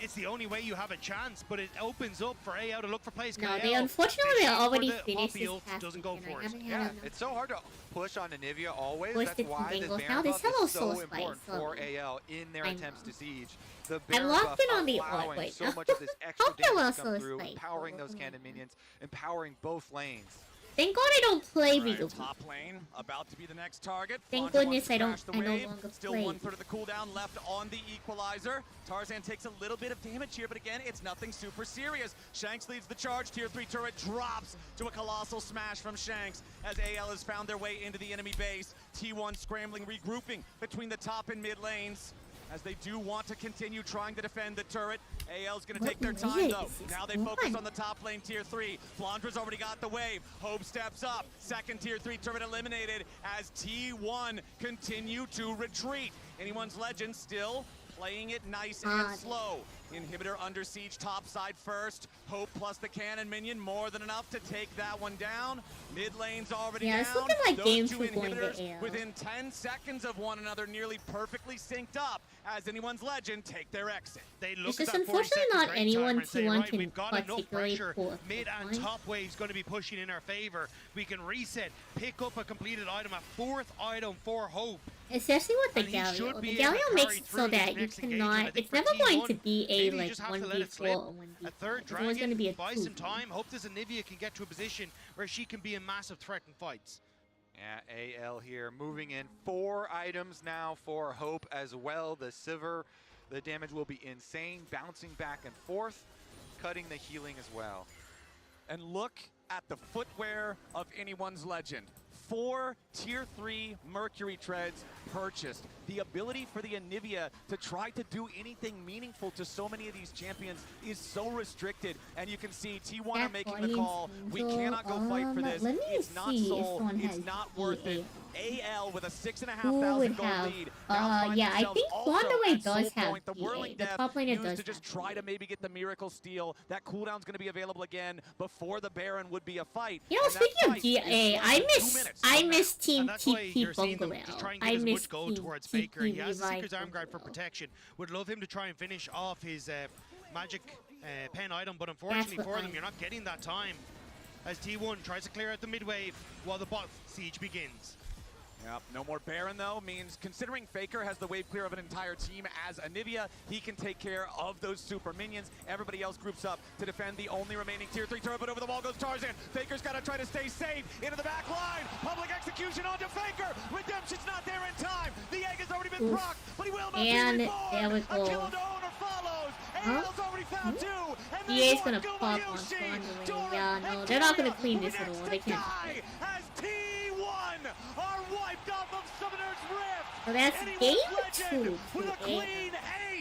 Speaker 6: it's the only way you have a chance, but it opens up for AL to look for plays.
Speaker 1: No,
Speaker 6: KL,
Speaker 1: they unfortunately
Speaker 6: and
Speaker 1: already
Speaker 6: the
Speaker 1: finished
Speaker 6: Poppy
Speaker 1: this
Speaker 6: ult
Speaker 1: task,
Speaker 6: doesn't go
Speaker 1: and
Speaker 6: for
Speaker 1: I
Speaker 6: it.
Speaker 1: haven't
Speaker 3: Yeah,
Speaker 1: had
Speaker 3: it's so hard to push on Anivia always.
Speaker 1: Twisted
Speaker 3: That's why this
Speaker 1: Tangles.
Speaker 3: Baron
Speaker 1: Now this
Speaker 3: buff
Speaker 1: hello
Speaker 3: is so
Speaker 1: soul
Speaker 3: important
Speaker 1: spice,
Speaker 3: for
Speaker 1: so
Speaker 3: AL in their
Speaker 1: I
Speaker 3: attempts
Speaker 1: know.
Speaker 3: to siege. The
Speaker 1: I'm
Speaker 3: Baron
Speaker 1: locked
Speaker 3: buff
Speaker 1: in on the
Speaker 3: allowing
Speaker 1: odd right
Speaker 3: so
Speaker 1: now.
Speaker 3: much of this extra
Speaker 1: Hope there
Speaker 3: damage
Speaker 1: was
Speaker 3: to come
Speaker 1: no
Speaker 3: through,
Speaker 1: spice,
Speaker 3: empowering
Speaker 1: so
Speaker 3: those
Speaker 1: okay.
Speaker 3: cannon minions, empowering both lanes.
Speaker 1: Thank God I don't play
Speaker 5: All
Speaker 1: Reague.
Speaker 5: right, top lane about to be the next target.
Speaker 1: Thank
Speaker 5: Flandra wants
Speaker 1: goodness
Speaker 5: to
Speaker 1: I don't-
Speaker 5: crash the
Speaker 1: I no
Speaker 5: wave.
Speaker 1: longer
Speaker 5: Still
Speaker 1: play.
Speaker 5: 1/3 of the cooldown left on the Equalizer. Tarzan takes a little bit of damage here, but again, it's nothing super serious. Shanks leads the charge. Tier 3 turret drops to a colossal smash from Shanks as AL has found their way into the enemy base. T1 scrambling, regrouping between the top and mid lanes. as they do want to continue trying to defend the turret. AL's gonna take their time though. Now they focus on the top lane tier 3. Flandra's already got the wave. Hope steps up. Second tier 3 turret eliminated as T1 continue to retreat. Anyone's Legend still playing it nice and slow. Inhibitor under siege top side first. Hope plus the cannon minion, more than enough to take that one down. Mid lane's already down.
Speaker 1: It's looking like
Speaker 5: Those
Speaker 1: game
Speaker 5: two
Speaker 1: 2 going to
Speaker 5: inhibitors
Speaker 1: AL.
Speaker 5: within 10 seconds of one another, nearly perfectly synced up as Anyone's Legend take their exit.
Speaker 6: They
Speaker 1: It's
Speaker 6: look
Speaker 1: just
Speaker 6: at that 40
Speaker 1: unfortunately
Speaker 6: seconds
Speaker 1: not
Speaker 6: range
Speaker 1: anyone
Speaker 6: timer and say,
Speaker 1: T1
Speaker 6: right,
Speaker 1: can
Speaker 6: we've got enough
Speaker 1: particularly
Speaker 6: pressure.
Speaker 1: pull a
Speaker 6: Mid and
Speaker 1: point.
Speaker 6: top wave's going to be pushing in our favor. We can reset, pick up a completed item, a 4th item for Hope.
Speaker 1: Especially with the
Speaker 6: And he
Speaker 1: Galio.
Speaker 6: should
Speaker 1: The
Speaker 6: be able to
Speaker 1: Galio
Speaker 6: carry
Speaker 1: makes it
Speaker 6: through
Speaker 1: so
Speaker 6: this
Speaker 1: that you
Speaker 6: next engagement.
Speaker 1: cannot.
Speaker 6: I think
Speaker 1: It's
Speaker 6: for
Speaker 1: never going to
Speaker 6: T1,
Speaker 1: be a
Speaker 6: maybe you
Speaker 1: like
Speaker 6: just have to let it
Speaker 1: 1v4
Speaker 6: slip.
Speaker 1: or 1v5.
Speaker 6: A third
Speaker 1: It's always going to
Speaker 6: dragon
Speaker 1: be a
Speaker 6: buys some
Speaker 1: 2v.
Speaker 6: time. Hope this Anivia can get to a position where she can be a massive threat in fights.
Speaker 3: Yeah, AL here moving in 4 items now for Hope as well. The Sivir, the damage will be insane, bouncing back and forth, cutting the healing as well.
Speaker 5: And look at the footwear of Anyone's Legend. 4 tier 3 Mercury treads purchased. The ability for the Anivia to try to do anything meaningful to so many of these champions is so restricted. And you can see T1 are making the call. We cannot go fight for this. It's not Soul. It's not worth it. AL with a 6,500 gold lead.
Speaker 1: Yeah, I think Wanderway does have
Speaker 5: The Whirling
Speaker 1: the
Speaker 5: Death
Speaker 1: top laner
Speaker 5: used
Speaker 1: does
Speaker 5: to just
Speaker 1: have
Speaker 5: try to maybe get the Miracle Steal. That cooldown's going to be available again before the Baron would be a fight.
Speaker 1: You know,
Speaker 5: And that
Speaker 1: speaking of
Speaker 5: fight
Speaker 1: GA,
Speaker 5: is
Speaker 1: I
Speaker 5: less than 2
Speaker 1: miss
Speaker 5: minutes.
Speaker 1: I miss Team
Speaker 6: And that's why
Speaker 1: TP
Speaker 6: you're seeing them
Speaker 1: Bungalow.
Speaker 6: just try and
Speaker 1: I
Speaker 6: get as
Speaker 1: miss
Speaker 6: much gold
Speaker 1: Team
Speaker 6: towards Faker. He has the
Speaker 1: TP
Speaker 6: Seeker's Arm Guard for
Speaker 1: Bungalow.
Speaker 6: protection. Would love him to try and finish off his magic pen item, but unfortunately
Speaker 1: what
Speaker 6: for
Speaker 1: I
Speaker 6: them, you're not getting that time as T1 tries to clear out the mid wave while the bot siege begins.
Speaker 5: Yep, no more Baron though, means considering Faker has the wave clear of an entire team as Anivia, he can take care of those super minions. Everybody else groups up to defend the only remaining tier 3 turret, but over the wall goes Tarzan. Faker's got to try to stay safe into the back line. Public execution onto Faker. Redemption's not there in time. The egg has already been procced, but he will not
Speaker 1: And
Speaker 5: be reborn.
Speaker 1: there we
Speaker 5: A
Speaker 1: go.
Speaker 5: kill to owner follows. AL's already found 2. And
Speaker 1: EA's gonna pop on Wanderway. Yeah, no, they're not gonna clean this at all. They can't.
Speaker 5: As T1 are wiped off of Summoner's Rift.
Speaker 1: So that's
Speaker 5: Anyone's
Speaker 1: game
Speaker 5: Legend
Speaker 1: 2
Speaker 5: with a
Speaker 1: to
Speaker 5: clean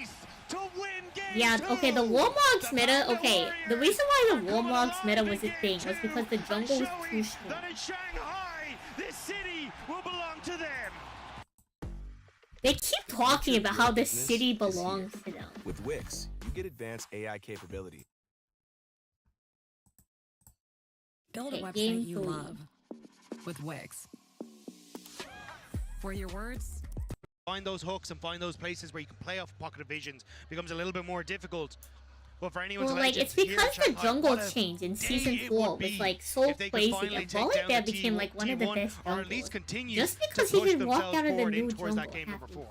Speaker 5: ace to win game
Speaker 1: Yeah,
Speaker 5: 2.
Speaker 1: okay, the Warmogs meta,
Speaker 5: The
Speaker 1: okay, the
Speaker 5: Warriors
Speaker 1: reason why the
Speaker 5: are coming
Speaker 1: Warmogs meta
Speaker 5: along
Speaker 1: was a
Speaker 5: in
Speaker 1: thing
Speaker 5: game
Speaker 1: was
Speaker 5: 2
Speaker 1: because the jungle was
Speaker 5: and
Speaker 1: too
Speaker 5: showing
Speaker 1: strong.
Speaker 5: that in Shanghai, this city will belong to them.
Speaker 1: They keep talking about how the city belongs to them.
Speaker 10: With Wix, you get advanced AI capability.
Speaker 9: Build a
Speaker 1: Okay,
Speaker 9: website
Speaker 1: game
Speaker 9: you
Speaker 1: 3.
Speaker 9: love with Wix. For your words,
Speaker 6: Find those hooks and find those places where you can play off pocket of visions becomes a little bit more difficult. But for anyone's
Speaker 1: Well, like,
Speaker 6: Legends
Speaker 1: it's
Speaker 6: here in
Speaker 1: because the
Speaker 6: Shanghai,
Speaker 1: jungle
Speaker 6: what a
Speaker 1: changed in
Speaker 6: day
Speaker 1: Season
Speaker 6: it
Speaker 1: 4
Speaker 6: would
Speaker 1: with,
Speaker 6: be
Speaker 1: like, Soul
Speaker 6: if they could
Speaker 1: Crazy,
Speaker 6: finally
Speaker 1: and
Speaker 6: take
Speaker 1: Bullet
Speaker 6: down
Speaker 1: Bear
Speaker 6: the
Speaker 1: became, like, one of the
Speaker 6: T1,
Speaker 1: best
Speaker 6: or at
Speaker 1: jungles.
Speaker 6: least continue
Speaker 1: Just
Speaker 6: to
Speaker 1: because he
Speaker 6: push
Speaker 1: can walk
Speaker 6: themselves
Speaker 1: out of the
Speaker 6: forward
Speaker 1: new
Speaker 6: in towards
Speaker 1: jungle.
Speaker 6: that game number 4.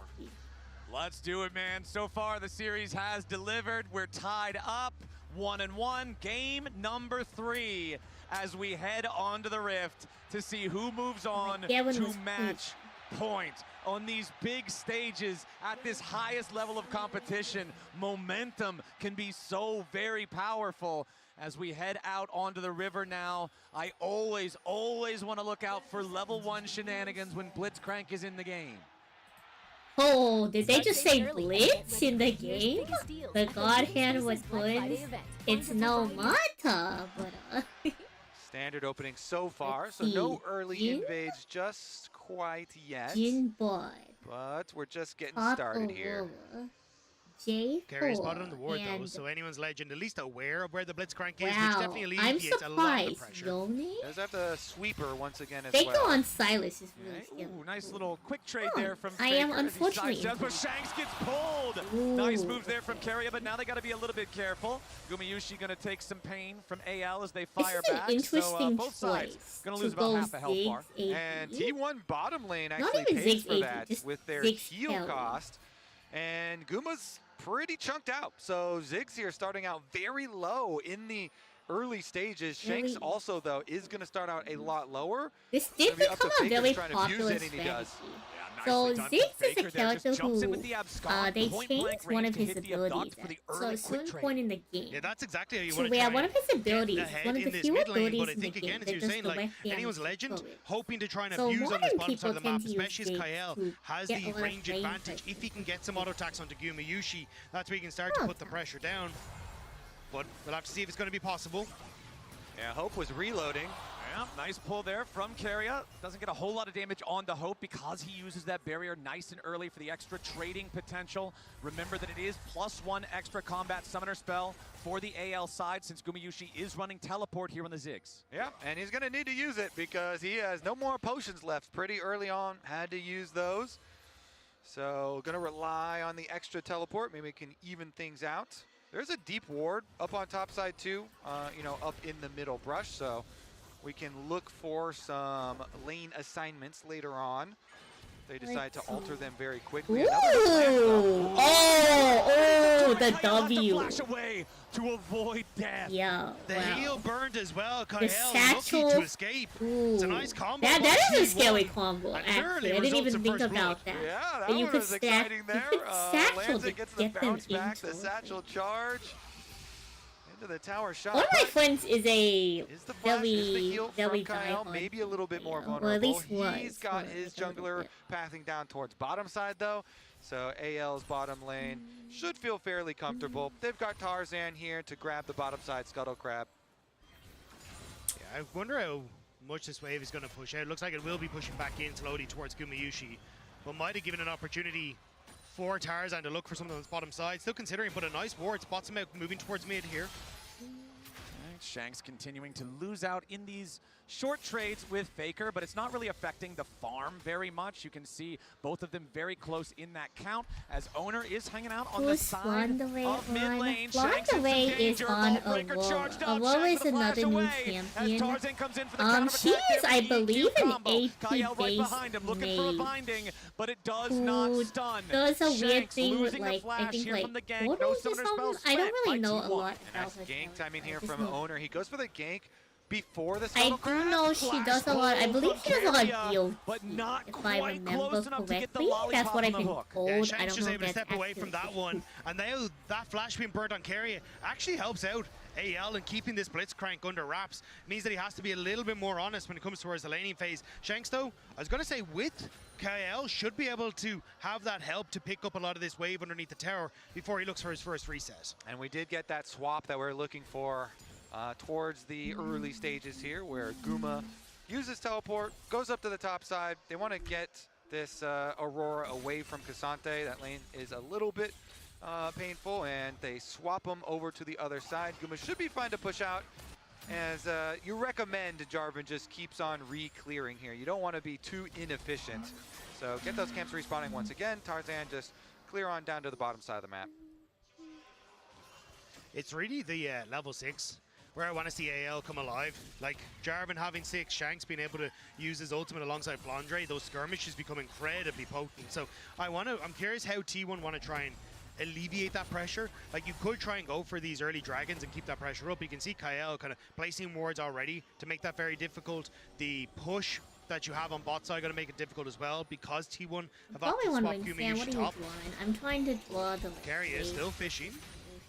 Speaker 5: Let's do it, man. So far, the series has delivered. We're tied up 1-1. Game number 3 as we head onto the Rift to see who moves on
Speaker 1: Gavin
Speaker 5: to
Speaker 1: was
Speaker 5: match point. On these big stages, at this highest level of competition, momentum can be so very powerful. As we head out onto the river now, I always want to look out for level 1 shenanigans when Blitzcrank is in the game.
Speaker 1: Oh, did they just say Blitz in the game? The God Hand with twins? It's no matter, but
Speaker 3: Standard opening so far,
Speaker 1: Let's
Speaker 3: so no
Speaker 1: see.
Speaker 3: early
Speaker 1: Jin?
Speaker 3: invades just quite yet.
Speaker 1: Jin Boy,
Speaker 3: But we're just getting
Speaker 1: Pop
Speaker 3: started here.
Speaker 1: Aurora, J4,
Speaker 6: Carry spotted on the ward though,
Speaker 1: and
Speaker 6: so anyone's Legend at least aware of where the Blitzcrank is, which
Speaker 1: wow,
Speaker 6: definitely
Speaker 1: I'm
Speaker 6: alleviates a lot of the
Speaker 1: surprised.
Speaker 6: pressure.
Speaker 1: Yone?
Speaker 3: Does have to sweeper once again as
Speaker 1: Faker
Speaker 3: well.
Speaker 1: on Silas is really
Speaker 5: Okay.
Speaker 1: skilled.
Speaker 5: Ooh, nice little quick trade
Speaker 1: Oh,
Speaker 5: there from
Speaker 1: I
Speaker 5: Faker
Speaker 1: am
Speaker 5: as he
Speaker 1: unfortunately
Speaker 5: sides down, but Shanks gets pulled.
Speaker 1: Ooh,
Speaker 5: Nice moves there from Carrier, but now they got to be a little bit careful. Gumiyushi going to take some pain from AL as they fire
Speaker 1: This is
Speaker 5: back.
Speaker 1: an interesting
Speaker 5: so both sides
Speaker 1: choice
Speaker 5: going to
Speaker 1: to
Speaker 5: lose
Speaker 1: go
Speaker 5: about half a health bar.
Speaker 1: Ziggs
Speaker 3: And
Speaker 1: AD.
Speaker 3: T1 bottom lane
Speaker 1: Not
Speaker 3: actually
Speaker 1: even
Speaker 3: pays
Speaker 1: Ziggs
Speaker 3: for
Speaker 1: AD,
Speaker 3: that
Speaker 1: just
Speaker 3: with their
Speaker 1: Ziggs
Speaker 3: heal
Speaker 1: Kelly.
Speaker 3: cost. And Guma's pretty chunked out. So Ziggs here starting out very low in the early stages. Shanks
Speaker 1: Really?
Speaker 3: also, though, is going to start out a lot lower.
Speaker 1: This did
Speaker 3: Gonna be up to
Speaker 1: become a
Speaker 3: Faker
Speaker 1: very
Speaker 3: trying to abuse
Speaker 1: popular
Speaker 3: it, and he does.
Speaker 1: strategy.
Speaker 5: Yeah,
Speaker 1: So Ziggs is a character who they changed one of his abilities at a certain point in the game.
Speaker 6: Yeah, that's exactly how you
Speaker 1: To
Speaker 6: want to
Speaker 1: where
Speaker 6: try
Speaker 1: one of his abilities, one of the few abilities
Speaker 6: but I
Speaker 1: in the
Speaker 6: think
Speaker 1: game
Speaker 6: again, as
Speaker 1: that
Speaker 6: you're
Speaker 1: does
Speaker 6: saying, like
Speaker 1: direct damage
Speaker 6: anyone's
Speaker 1: to
Speaker 6: legend,
Speaker 1: turrets.
Speaker 6: hoping to try and
Speaker 1: So
Speaker 6: abuse on this
Speaker 1: modern
Speaker 6: bottom side of the
Speaker 1: people
Speaker 6: map,
Speaker 1: tend to use
Speaker 6: especially as
Speaker 1: Ziggs
Speaker 6: Kael
Speaker 1: to
Speaker 6: has
Speaker 1: get
Speaker 6: the
Speaker 1: a lot of
Speaker 6: range
Speaker 1: range
Speaker 6: advantage.
Speaker 1: right
Speaker 6: If he can get some auto attacks onto Gumayusi, that's where he can start to put the pressure down. But we'll have to see if it's going to be possible.
Speaker 3: Yeah, Hope was reloading.
Speaker 5: Yeah, nice pull there from Keria. Doesn't get a whole lot of damage onto Hope because he uses that barrier nice and early for the extra trading potential. Remember that it is +1 extra combat summoner spell for the AL side since Gumayusi is running teleport here on the Ziggs.
Speaker 3: Yeah, and he's going to need to use it because he has no more potions left. Pretty early on, had to use those. So going to rely on the extra teleport. Maybe we can even things out. There's a deep ward up on top side too, you know, up in the middle brush. So we can look for some lane assignments later on. They decide to alter them very quickly.
Speaker 1: Ooh! Oh, the W.
Speaker 5: Flash away to avoid death.
Speaker 1: Yeah,
Speaker 6: The heal burned as well.
Speaker 1: The
Speaker 6: Kael
Speaker 1: satchel.
Speaker 6: lucky to escape.
Speaker 1: Ooh.
Speaker 6: It's a nice combo.
Speaker 1: That is a scary
Speaker 6: T1.
Speaker 1: combo,
Speaker 6: And
Speaker 1: actually.
Speaker 6: early
Speaker 1: I didn't
Speaker 6: results
Speaker 1: even
Speaker 6: in
Speaker 1: think
Speaker 6: first
Speaker 1: about
Speaker 6: blood.
Speaker 1: that.
Speaker 3: Yeah, that
Speaker 1: But you
Speaker 3: one
Speaker 1: could
Speaker 3: was exciting there.
Speaker 1: satchel
Speaker 3: Lanza
Speaker 1: to
Speaker 3: gets the
Speaker 1: get them
Speaker 3: bounce back, the
Speaker 1: into
Speaker 3: satchel charge. Into the tower shot.
Speaker 1: One of my friends is a
Speaker 3: Is the flash, is the heal
Speaker 1: very
Speaker 3: from Kael
Speaker 1: diehard
Speaker 3: maybe a little bit more
Speaker 1: Kael,
Speaker 3: vulnerable.
Speaker 1: or at least
Speaker 3: He's
Speaker 1: was
Speaker 3: got
Speaker 1: for
Speaker 3: his
Speaker 1: a little
Speaker 3: jungler
Speaker 1: bit.
Speaker 3: pathing down towards bottom side though. So AL's bottom lane should feel fairly comfortable. They've got Tarzan here to grab the bottom side Scuttle Crab.
Speaker 6: Yeah, I wonder how much this wave is going to push out. It looks like it will be pushing back in slowly towards Gumayusi, but might have given an opportunity for Tarzan to look for something on his bottom side. Still considering, but a nice ward spots him out moving towards mid here.
Speaker 5: Shanks continuing to lose out in these short trades with Faker, but it's not really affecting the farm very much. You can see both of them very close in that count as Owner is hanging out on the side of mid lane. Shanks
Speaker 1: is on Aurora. Aurora is another new champion. She is, I believe, an AP-based
Speaker 5: looking for a binding, but it does not stun.
Speaker 1: Does a weird thing with,
Speaker 5: losing
Speaker 1: like,
Speaker 5: the flash
Speaker 1: I think,
Speaker 5: here
Speaker 1: like,
Speaker 5: from the gank.
Speaker 1: what
Speaker 5: No
Speaker 1: was
Speaker 5: summoner
Speaker 1: this
Speaker 5: spell
Speaker 1: one? I don't really know a
Speaker 5: T1.
Speaker 1: lot about
Speaker 3: Nice
Speaker 1: her.
Speaker 3: gank timing here
Speaker 1: I
Speaker 3: from
Speaker 1: just know-
Speaker 3: Owner. He goes for the gank before the
Speaker 1: I
Speaker 3: Scuttle
Speaker 1: do
Speaker 3: Crab.
Speaker 1: know she does a lot. I believe she does a lot of deals,
Speaker 5: but not
Speaker 1: if I
Speaker 5: quite
Speaker 1: remember
Speaker 5: close enough to get the
Speaker 1: correctly. That's what
Speaker 5: lollipop
Speaker 1: I've
Speaker 5: on the
Speaker 1: been
Speaker 5: hook.
Speaker 1: told.
Speaker 6: Yeah,
Speaker 1: I
Speaker 6: Shanks
Speaker 1: don't
Speaker 6: just
Speaker 1: know
Speaker 6: able
Speaker 1: if
Speaker 6: to
Speaker 1: that's
Speaker 6: step away from
Speaker 1: actually
Speaker 6: that one, and now that flash being burnt on Keria actually helps out AL and keeping this Blitzcrank under wraps. Means that he has to be a little bit more honest when it comes towards the laning phase. Shanks, though, I was going to say with KL should be able to have that help to pick up a lot of this wave underneath the tower before he looks for his first reset.
Speaker 3: And we did get that swap that we're looking for towards the early stages here, where Guma uses teleport, goes up to the top side. They want to get this Aurora away from Cassante. That lane is a little bit painful, and they swap him over to the other side. Guma should be fine to push out, as you recommend Jarvan just keeps on re-clearing here. You don't want to be too inefficient. So get those camps respawning once again. Tarzan just clear on down to the bottom side of the map.
Speaker 6: It's really the level 6 where I want to see AL come alive. Like Jarvan having 6, Shanks being able to use his ultimate alongside Flandre, those skirmishes become incredibly potent. So I'm curious how T1 want to try and alleviate that pressure. Like, you could try and go for these early dragons and keep that pressure up. You can see Kael kind of placing wards already to make that very difficult. The push that you have on bot side going to make it difficult as well because T1 have opted to swap Gumayusi top.
Speaker 1: I'm trying to draw the
Speaker 6: Carry is still fishing.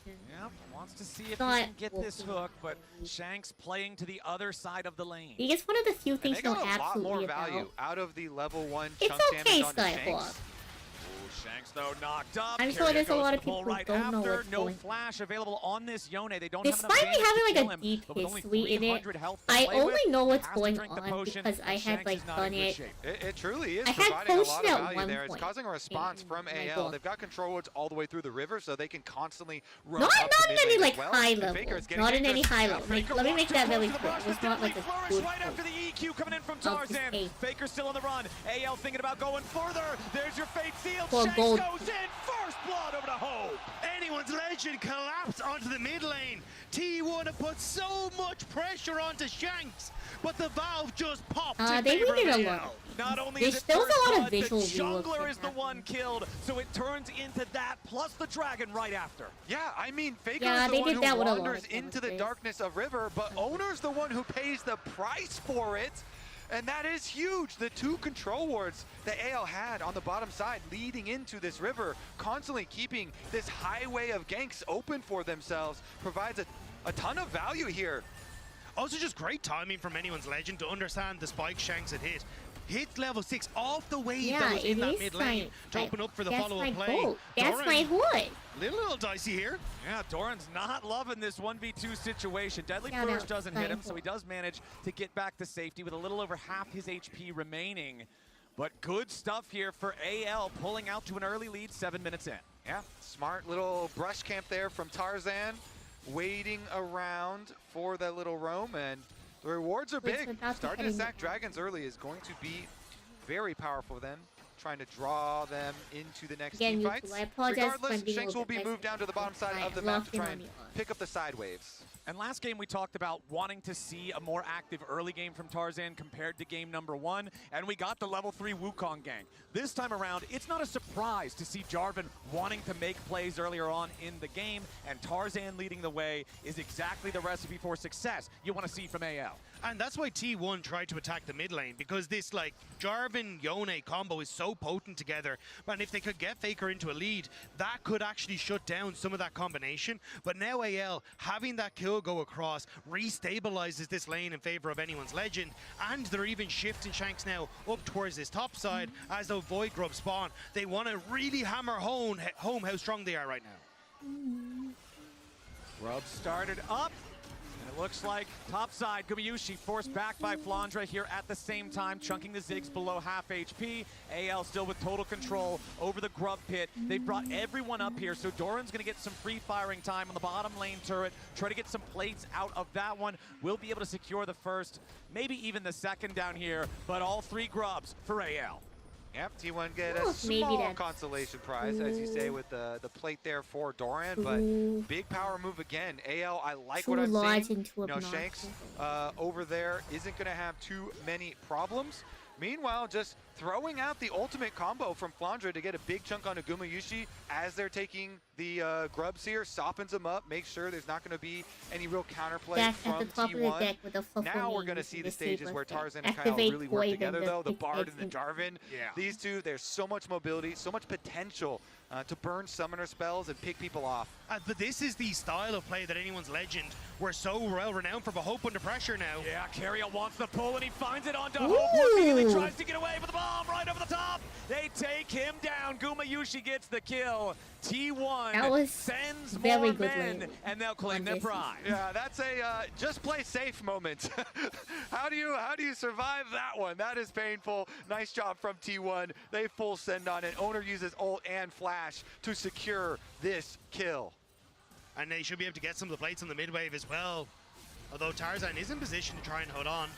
Speaker 5: Yeah, wants to see if he can get this hook, but Shanks playing to the other side of the lane.
Speaker 1: I guess one of the few
Speaker 3: And
Speaker 1: things
Speaker 3: they
Speaker 1: know
Speaker 3: got a lot
Speaker 1: absolutely
Speaker 3: more
Speaker 1: about.
Speaker 3: value out of the level 1
Speaker 1: It's
Speaker 3: chunk
Speaker 1: okay,
Speaker 3: damage onto
Speaker 1: Skyhawk.
Speaker 3: Shanks.
Speaker 5: Shanks, though, knocked up.
Speaker 1: I'm sure
Speaker 5: Keria
Speaker 1: there's a
Speaker 5: goes
Speaker 1: lot
Speaker 5: to
Speaker 1: of
Speaker 5: the pull
Speaker 1: people who
Speaker 5: right
Speaker 1: don't know
Speaker 5: after.
Speaker 1: what's
Speaker 5: No
Speaker 1: going
Speaker 5: flash available on this Yone. They don't
Speaker 1: Despite
Speaker 5: have enough
Speaker 1: me
Speaker 5: damage
Speaker 1: having
Speaker 5: to
Speaker 1: like
Speaker 5: kill
Speaker 1: a
Speaker 5: him,
Speaker 1: deep
Speaker 5: but with only
Speaker 1: history in it,
Speaker 5: 300 health to
Speaker 1: I
Speaker 5: play
Speaker 1: only
Speaker 5: with,
Speaker 1: know what's
Speaker 5: has to
Speaker 1: going
Speaker 5: drink the
Speaker 1: on
Speaker 5: potion,
Speaker 1: because I
Speaker 5: and
Speaker 1: had
Speaker 5: Shanks
Speaker 1: like
Speaker 5: is not
Speaker 1: done
Speaker 5: in good
Speaker 1: it.
Speaker 5: shape.
Speaker 3: It truly is
Speaker 1: I had
Speaker 3: providing a lot
Speaker 1: potion
Speaker 3: of
Speaker 1: at
Speaker 3: value
Speaker 1: one
Speaker 3: there. It's
Speaker 1: point
Speaker 3: causing a response
Speaker 1: in
Speaker 3: from
Speaker 1: my
Speaker 3: AL.
Speaker 1: book.
Speaker 3: They've got control wards all the way through the river, so they can constantly run
Speaker 1: Not
Speaker 3: up to
Speaker 1: in
Speaker 3: mid
Speaker 1: any
Speaker 3: lane
Speaker 1: like
Speaker 3: as well.
Speaker 1: high
Speaker 3: And
Speaker 1: level.
Speaker 3: Faker is getting
Speaker 1: Not in any
Speaker 3: dangerous.
Speaker 1: high level. Like, let me make that very clear. It was not like a good
Speaker 5: right after the EQ coming in from Tarzan. Faker still on the run. AL thinking about going further. There's your fate sealed.
Speaker 1: For
Speaker 5: Shanks
Speaker 1: gold.
Speaker 5: goes in. First blood over to Hope.
Speaker 6: Anyone's legend collapsed onto the mid lane. T1 have put so much pressure onto Shanks, but the valve just popped. in
Speaker 1: They
Speaker 6: favor of
Speaker 1: redid a
Speaker 6: AL.
Speaker 1: lot.
Speaker 5: Not only
Speaker 1: There's
Speaker 5: is it
Speaker 1: still
Speaker 5: first
Speaker 1: a lot of
Speaker 5: blood, the
Speaker 1: visual reworks
Speaker 5: jungler
Speaker 1: that
Speaker 5: is the
Speaker 1: happen.
Speaker 5: one killed, so it turns into that plus the dragon right after.
Speaker 3: Yeah, I mean, Faker
Speaker 1: Yeah,
Speaker 3: is the
Speaker 1: they
Speaker 3: one
Speaker 1: did
Speaker 3: who
Speaker 1: that with a lot
Speaker 3: wanders
Speaker 1: of
Speaker 3: into the
Speaker 1: characters.
Speaker 3: darkness of River, but Owner's the one who pays the price for it. And that is huge. The 2 control wards that AL had on the bottom side leading into this river, constantly keeping this highway of ganks open for themselves, provides a ton of value here.
Speaker 6: Also just great timing from anyone's legend to understand the spike Shanks had hit. Hit level 6 off the wave that was in that mid lane to open up for the follow-up play.
Speaker 1: That's my hood.
Speaker 6: Little dicey here.
Speaker 5: Yeah, Doran's not loving this 1v2 situation. Deadly Flourish doesn't hit him, so he does manage to get back to safety with a little over half his HP remaining. But good stuff here for AL, pulling out to an early lead 7 minutes in.
Speaker 3: Yeah, smart little brush camp there from Tarzan, waiting around for that little roam, and the rewards are big. Starting to sack dragons early is going to be very powerful for them, trying to draw them into the next team fights. Regardless, Shanks will be moved down to the bottom side of the map to try and pick up the side waves.
Speaker 5: And last game we talked about wanting to see a more active early game from Tarzan compared to game number 1, and we got the level 3 Wukong gang. This time around, it's not a surprise to see Jarvan wanting to make plays earlier on in the game, and Tarzan leading the way is exactly the recipe for success you want to see from AL.
Speaker 6: And that's why T1 tried to attack the mid lane, because this like Jarvan Yone combo is so potent together. And if they could get Faker into a lead, that could actually shut down some of that combination. But now AL having that kill go across restabilizes this lane in favor of anyone's legend, and they're even shifting Shanks now up towards this top side as the Void Grub spawn. They want to really hammer home how strong they are right now.
Speaker 5: Grub started up. It looks like topside, Gumayusi forced back by Flandre here at the same time, chunking the Ziggs below half HP. AL still with total control over the Grub pit. They've brought everyone up here, so Doran's going to get some free firing time on the bottom lane turret, try to get some plates out of that one. We'll be able to secure the first, maybe even the second down here, but all 3 Grubs for AL.
Speaker 3: Yep, T1 get a small consolation prize, as you say, with the plate there for Doran, but big power move again. AL, I like what I've seen. Shanks over there isn't going to have too many problems. Meanwhile, just throwing out the ultimate combo from Flandre to get a big chunk onto Gumayusi as they're taking the Grubs here, softens them up, makes sure there's not going to be any real counterplay from T1. Now we're going to see the stages where Tarzan and Kyle really work together, though. The Bard and the Jarvan. These two, there's so much mobility, so much potential to burn summoner spells and pick people off.
Speaker 6: But this is the style of play that anyone's legend were so well renowned for, but Hope under pressure now.
Speaker 5: Yeah, Carrier wants the pull and he finds it onto Hope. Immediately tries to get away with the bomb right over the top. They take him down. Gumayusi gets the kill. T1 sends more men, and they'll claim their pride.
Speaker 3: Yeah, that's a just play safe moment. How do you survive that one? That is painful. Nice job from T1. They full send on it. Owner uses ult and flash to secure this kill.
Speaker 6: And they should be able to get some of the plates on the mid wave as well. Although Tarzan is in position to try and hold on.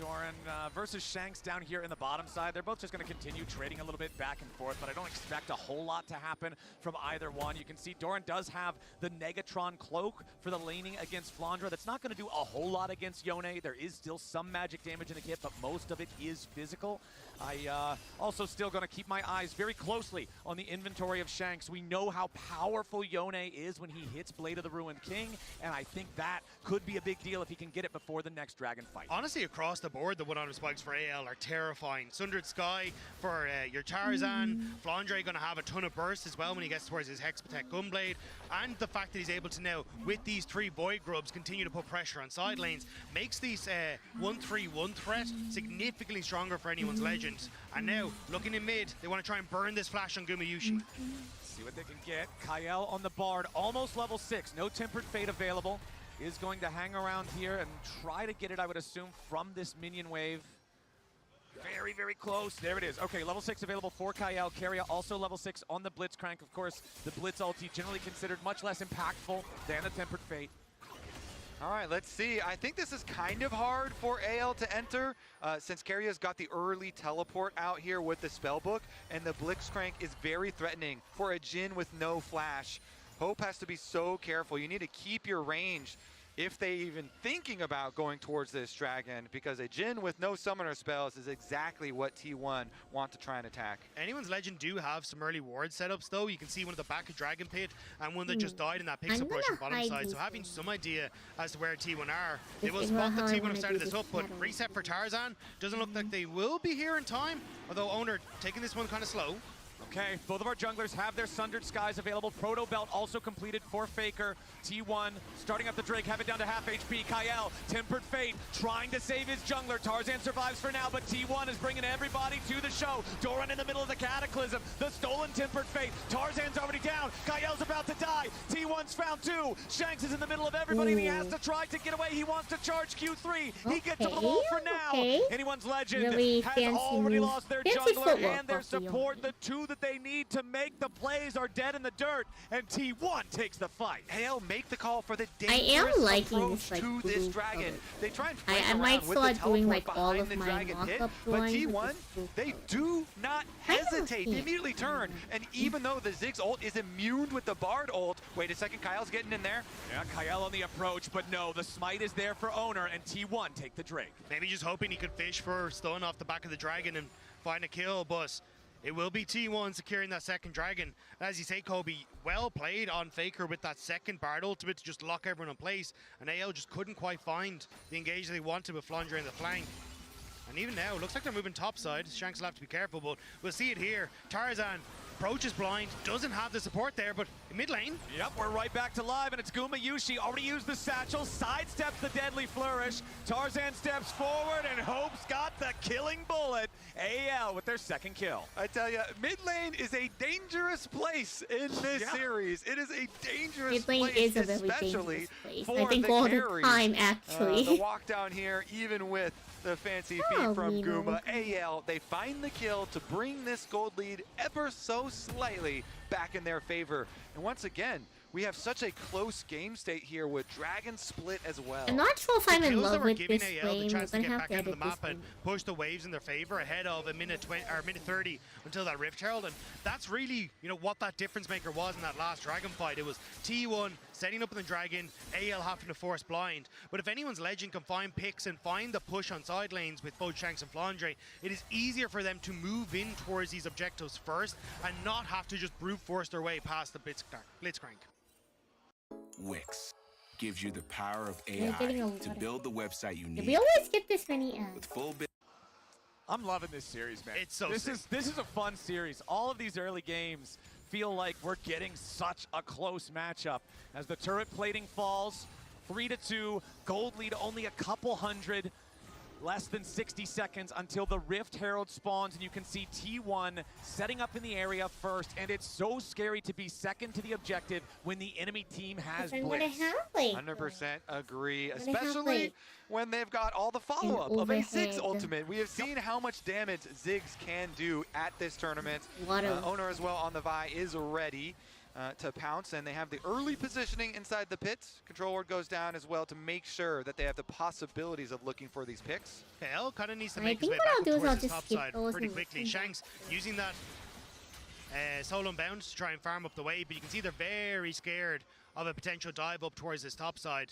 Speaker 5: Doran versus Shanks down here in the bottom side. They're both just going to continue trading a little bit back and forth, but I don't expect a whole lot to happen from either one. You can see Doran does have the Negatron cloak for the laning against Flandre. That's not going to do a whole lot against Yone. There is still some magic damage in the kit, but most of it is physical. I also still going to keep my eyes very closely on the inventory of Shanks. We know how powerful Yone is when he hits Blade of the Ruined King, and I think that could be a big deal if he can get it before the next dragon fight.
Speaker 6: Honestly, across the board, the one-on-one spikes for AL are terrifying. Sundered Sky for your Tarzan. Flandre going to have a ton of bursts as well when he gets towards his Hex Protect Gunblade. And the fact that he's able to now, with these 3 Void Grubs, continue to put pressure on side lanes, makes these 1-3-1 threat significantly stronger for anyone's legends. And now, looking in mid, they want to try and burn this flash on Gumayusi.
Speaker 5: See what they can get. Kyle on the Bard, almost level 6. No Tempered Fate available. Is going to hang around here and try to get it, I would assume, from this minion wave. Very, very close. There it is. Okay, level 6 available for Kyle. Carrier also level 6 on the Blitzcrank. Of course, the Blitz ulti generally considered much less impactful than the Tempered Fate.
Speaker 3: All right, let's see. I think this is kind of hard for AL to enter since Carrier's got the early teleport out here with the spellbook, and the Blitzcrank is very threatening for a Jhin with no flash. Hope has to be so careful. You need to keep your range if they even thinking about going towards this dragon, because a Jhin with no summoner spells is exactly what T1 want to try and attack.
Speaker 6: Anyone's Legend do have some early ward setups though. You can see one at the back of Dragon Pit and one that just died in that pixel brush on bottom side. So having some idea as to where T1 are. They will spot that T1 have started this up, but reset for Tarzan. Doesn't look like they will be here in time, although Owner taking this one kind of slow.
Speaker 5: Okay, both of our junglers have their Sundered Skies available. Proto Belt also completed for Faker. T1 starting up the Drake, have it down to half HP. Kael, Tempered Fate, trying to save his jungler. Tarzan survives for now, but T1 is bringing everybody to the show. Doran in the middle of the Cataclysm. The stolen Tempered Fate. Tarzan's already down. Kael's about to die. T1's found two. Shanks is in the middle of everybody, and he has to try to get away. He wants to charge Q3. He gets to the wall for now. Anyone's Legend has already lost their jungler and their support. The two that they need to make the plays are dead in the dirt, and T1 takes the fight.
Speaker 3: AL make the call for the dangerous approach to this dragon. They try and play around with the teleport behind the dragon hit, but T1, they do not hesitate. They immediately turn, and even though the Ziggs ult is immune with the Bard ult, wait a second, Kyle's getting in there.
Speaker 5: Yeah, Kael on the approach, but no, the smite is there for Owner, and T1 take the Drake.
Speaker 6: Maybe just hoping he could fish for stun off the back of the dragon and find a kill, but it will be T1 securing that second dragon. As you say, Kobe, well played on Faker with that second Bard ultimate to just lock everyone in place. And AL just couldn't quite find the engage they wanted with Flandre in the flank. And even now, it looks like they're moving topside. Shanks will have to be careful, but we'll see it here. Tarzan approaches blind, doesn't have the support there, but mid lane.
Speaker 5: Yep, we're right back to live, and it's Gumayusi. Already used the satchel, sidesteps the deadly flourish. Tarzan steps forward, and Hope's got the killing bullet. AL with their second kill.
Speaker 3: I tell you, mid lane is a dangerous place in this series. It is a dangerous place,
Speaker 1: mid lane is a very dangerous place. I think all the time, actually.
Speaker 3: The walk down here, even with the fancy feet from Guma. AL, they find the kill to bring this gold lead ever so slightly back in their favor. And once again, we have such a close game state here with Dragon Split as well.
Speaker 1: I'm not sure if I'm in love with this
Speaker 6: AL
Speaker 1: game.
Speaker 6: the chance
Speaker 1: We're
Speaker 6: to
Speaker 1: gonna
Speaker 6: get
Speaker 1: have
Speaker 6: back
Speaker 1: to
Speaker 6: into the
Speaker 1: edit
Speaker 6: map
Speaker 1: this
Speaker 6: and push the waves in their favor ahead of a minute 20 or minute 30 until that Rift Herald. And that's really, you know, what that difference maker was in that last Dragon fight. It was T1 setting up in the Dragon, AL having to force blind. But if anyone's Legend can find picks and find the push on side lanes with both Shanks and Flandre, it is easier for them to move in towards these objectives first and not have to just brute force their way past the Blitzcrank.
Speaker 10: Wix gives you the power of AI to build the website you need.
Speaker 1: We always get this many ads.
Speaker 10: With full
Speaker 5: I'm loving this series, man.
Speaker 6: It's so
Speaker 5: this is a fun series. All of these early games feel like we're getting such a close matchup. As the turret plating falls, 3-2, gold lead only a couple hundred. Less than 60 seconds until the Rift Herald spawns, and you can see T1 setting up in the area first, and it's so scary to be second to the objective when the enemy team has Blitz.
Speaker 3: 100% agree, especially when they've got all the follow-up of a Ziggs ultimate. We have seen how much damage Ziggs can do at this tournament. Owner as well on the Vi is ready to pounce, and they have the early positioning inside the pits. Control ward goes down as well to make sure that they have the possibilities of looking for these picks.
Speaker 6: L kind of needs to make his way back towards the top side pretty quickly. Shanks using that solo bound to try and farm up the wave, but you can see they're very scared of a potential dive up towards this top side.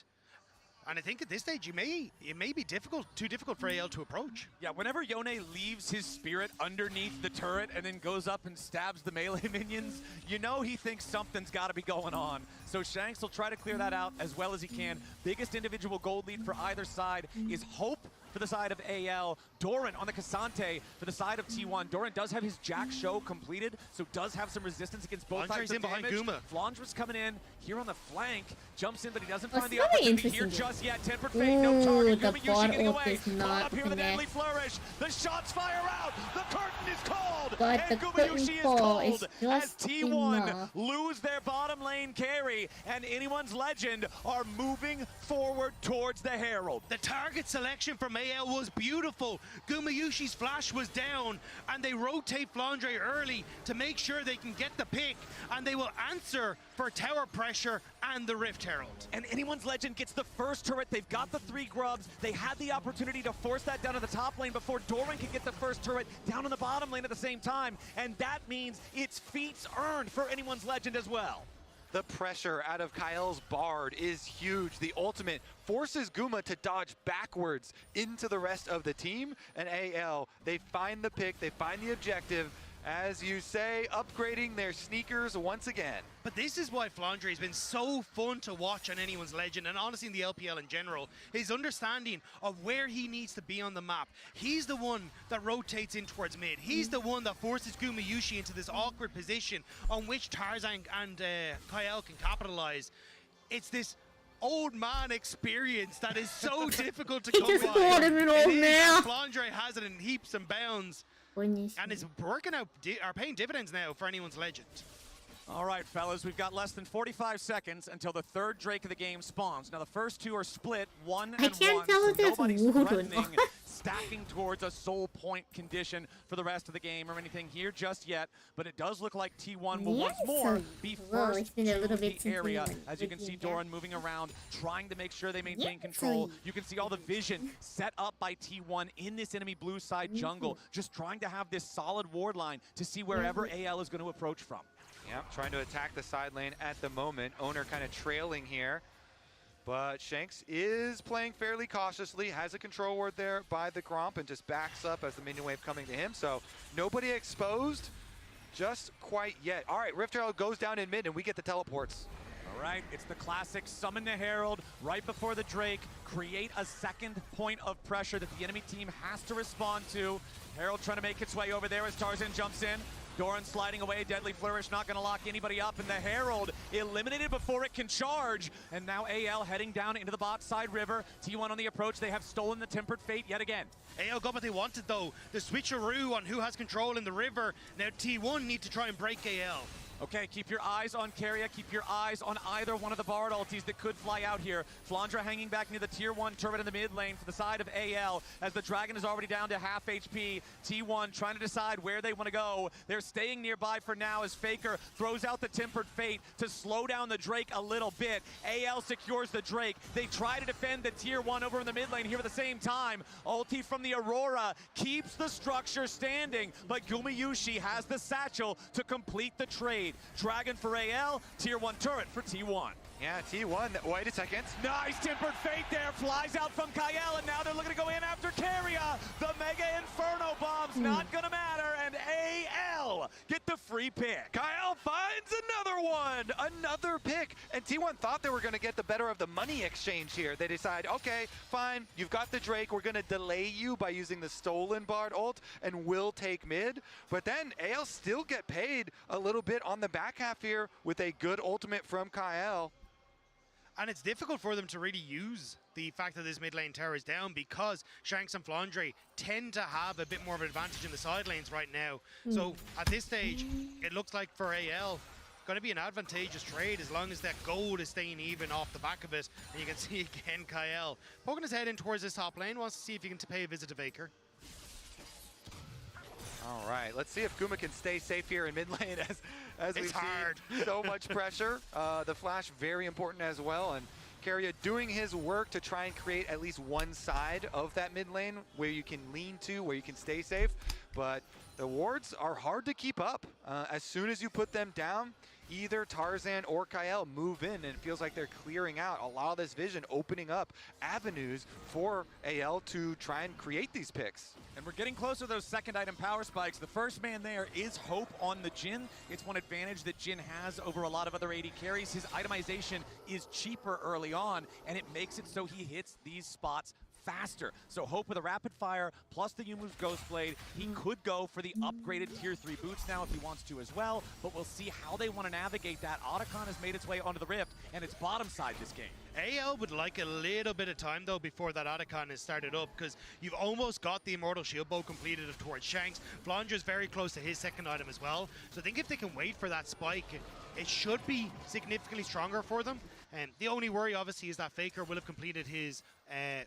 Speaker 6: And I think at this stage, it may be too difficult for AL to approach.
Speaker 5: Yeah, whenever Yone leaves his spirit underneath the turret and then goes up and stabs the melee minions, you know he thinks something's got to be going on. So Shanks will try to clear that out as well as he can. Biggest individual gold lead for either side is Hope for the side of AL. Doran on the Cassante for the side of T1. Doran does have his Jack show completed, so does have some resistance against both types of damage. Flandre's coming in here on the flank, jumps in, but he doesn't find the opportunity here just yet. Tempered Fate, no target. Gumayusi getting away. Caught up here with a deadly flourish. The shots fire out. The curtain is called. And Gumayusi is called as T1 lose their bottom lane carry, and anyone's Legend are moving forward towards the Herald.
Speaker 6: The target selection from AL was beautiful. Gumayushi's flash was down, and they rotate Flandre early to make sure they can get the pick, and they will answer for tower pressure and the Rift Herald.
Speaker 5: And anyone's Legend gets the first turret. They've got the 3 grubs. They had the opportunity to force that down to the top lane before Doran could get the first turret down in the bottom lane at the same time, and that means it's feats earned for anyone's Legend as well.
Speaker 3: The pressure out of Kyle's Bard is huge. The ultimate forces Guma to dodge backwards into the rest of the team. And AL, they find the pick, they find the objective. As you say, upgrading their sneakers once again.
Speaker 6: But this is why Flandre has been so fun to watch on Anyone's Legend, and honestly in the LPL in general. His understanding of where he needs to be on the map. He's the one that rotates in towards mid. He's the one that forces Gumayusi into this awkward position on which Tarzan and Kyle can capitalize. It's this old man experience that is so difficult to come by.
Speaker 1: He just called him an old man.
Speaker 6: Flandre has it in heaps and bounds. And it's working out, are paying dividends now for Anyone's Legend.
Speaker 5: All right, fellas, we've got less than 45 seconds until the third Drake of the game spawns. Now, the first two are split, 1 and 1,
Speaker 1: tell
Speaker 5: so
Speaker 1: if it's
Speaker 5: nobody's
Speaker 1: wood or
Speaker 5: threatening
Speaker 1: not.
Speaker 5: stacking towards a soul point condition for the rest of the game or anything here just yet, but it does look like T1 will once more be first to the area. As you can see, Doran moving around, trying to make sure they maintain control. You can see all the vision set up by T1 in this enemy blue side jungle, just trying to have this solid ward line to see wherever AL is going to approach from.
Speaker 3: Yeah, trying to attack the side lane at the moment. Owner kind of trailing here. But Shanks is playing fairly cautiously, has a control ward there by the Gromp and just backs up as the minion wave coming to him. So nobody exposed just quite yet. All right, Rift Herald goes down in mid and we get the teleports.
Speaker 5: All right, it's the classic summon the Herald right before the Drake, create a second point of pressure that the enemy team has to respond to. Herald trying to make its way over there as Tarzan jumps in. Doran sliding away, Deadly Flourish not going to lock anybody up, and the Herald eliminated before it can charge. And now AL heading down into the bot side river. T1 on the approach, they have stolen the Tempered Fate yet again.
Speaker 6: AL got what they wanted though, the switcheroo on who has control in the river. Now T1 need to try and break AL.
Speaker 5: Okay, keep your eyes on Keria, keep your eyes on either one of the Bard ultis that could fly out here. Flandre hanging back near the tier 1 turret in the mid lane for the side of AL as the Dragon is already down to half HP. T1 trying to decide where they want to go. They're staying nearby for now as Faker throws out the Tempered Fate to slow down the Drake a little bit. AL secures the Drake. They try to defend the tier 1 over in the mid lane here at the same time. Ulti from the Aurora keeps the structure standing, but Gumayusi has the satchel to complete the trade. Dragon for AL, tier 1 turret for T1.
Speaker 3: Yeah, T1, wait a second.
Speaker 5: Nice Tempered Fate there, flies out from Kyle, and now they're looking to go in after Keria. The Mega Inferno bomb's not gonna matter, and AL get the free pick.
Speaker 3: Kyle finds another one, another pick. And T1 thought they were gonna get the better of the money exchange here. They decide, okay, fine, you've got the Drake, we're gonna delay you by using the stolen Bard ult, and we'll take mid. But then AL still get paid a little bit on the back half here with a good ultimate from Kyle.
Speaker 6: And it's difficult for them to really use the fact that this mid lane tower is down because Shanks and Flandre tend to have a bit more of an advantage in the side lanes right now. So at this stage, it looks like for AL, going to be an advantageous trade as long as that gold is staying even off the back of it. And you can see again Kyle poking his head in towards this top lane, wants to see if he can pay a visit to Faker.
Speaker 3: All right, let's see if Guma can stay safe here in mid lane as we've seen so much pressure. The flash very important as well, and Keria doing his work to try and create at least one side of that mid lane where you can lean to, where you can stay safe. But the wards are hard to keep up. As soon as you put them down, either Tarzan or Kyle move in, and it feels like they're clearing out a lot of this vision, opening up avenues for AL to try and create these picks.
Speaker 5: And we're getting closer to those second item power spikes. The first man there is Hope on the Jhin. It's one advantage that Jhin has over a lot of other AD carries. His itemization is cheaper early on, and it makes it so he hits these spots faster. So Hope with a rapid fire plus the Yumu's Ghostblade, he could go for the upgraded tier 3 boots now if he wants to as well, but we'll see how they want to navigate that. Otacon has made its way onto the Rift, and it's bottom side this game.
Speaker 6: AL would like a little bit of time though before that Otacon is started up, because you've almost got the Immortal Shield Bow completed towards Shanks. Flandre's very close to his second item as well, so I think if they can wait for that spike, it should be significantly stronger for them. And the only worry obviously is that Faker will have completed his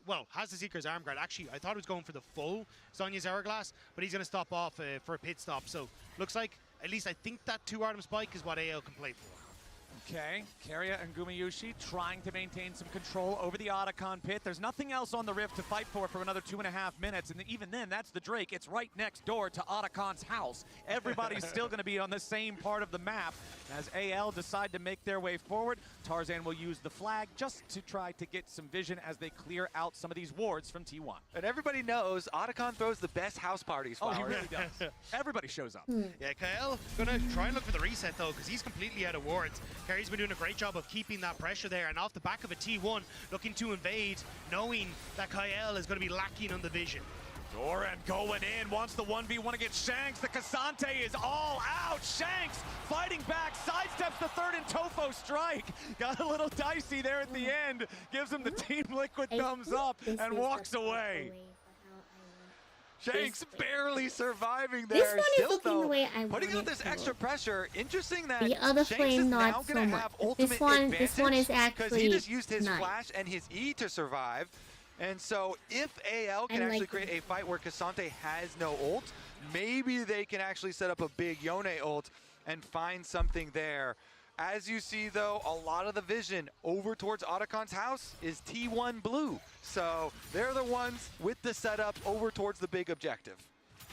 Speaker 6: well, has the Seeker's Arm Guard. Actually, I thought he was going for the full Sonya's Hourglass, but he's going to stop off for a pit stop. So looks like, at least I think that 2 item spike is what AL can play for.
Speaker 5: Okay, Keria and Gumayusi trying to maintain some control over the Otacon pit. There's nothing else on the Rift to fight for another 2.5 minutes, and even then, that's the Drake. It's right next door to Otacon's house. Everybody's still going to be on the same part of the map. As AL decide to make their way forward, Tarzan will use the flag just to try to get some vision as they clear out some of these wards from T1.
Speaker 3: And everybody knows Otacon throws the best house parties.
Speaker 5: Oh, he really does. Everybody shows up.
Speaker 6: Yeah, Kyle gonna try and look for the reset though, because he's completely out of wards. Kerry's been doing a great job of keeping that pressure there, and off the back of a T1 looking to invade, knowing that Kyle is going to be lacking on the vision.
Speaker 5: Doran going in, wants the 1v1 against Shanks. The Cassante is all out. Shanks fighting back, sidesteps the third and Tofo strike. Got a little dicey there at the end. Gives him the Team Liquid thumbs up and walks away.
Speaker 3: Shanks barely surviving there.
Speaker 1: This one is
Speaker 3: Still,
Speaker 1: looking
Speaker 3: though,
Speaker 1: the way I
Speaker 3: putting
Speaker 1: want
Speaker 3: out this
Speaker 1: it to
Speaker 3: extra
Speaker 1: look.
Speaker 3: pressure. Interesting that
Speaker 1: The other
Speaker 3: Shanks
Speaker 1: flame
Speaker 3: is now
Speaker 1: not so
Speaker 3: gonna
Speaker 1: much.
Speaker 3: have
Speaker 1: This
Speaker 3: ultimate
Speaker 1: one
Speaker 3: advantage
Speaker 1: is
Speaker 3: because he
Speaker 1: actually
Speaker 3: just used his
Speaker 1: nice.
Speaker 3: flash and his E to survive. And so if AL can actually create a fight where Cassante has no ult, maybe they can actually set up a big Yone ult and find something there. As you see, though, a lot of the vision over towards Otacon's house is T1 blue. So they're the ones with the setup over towards the big objective.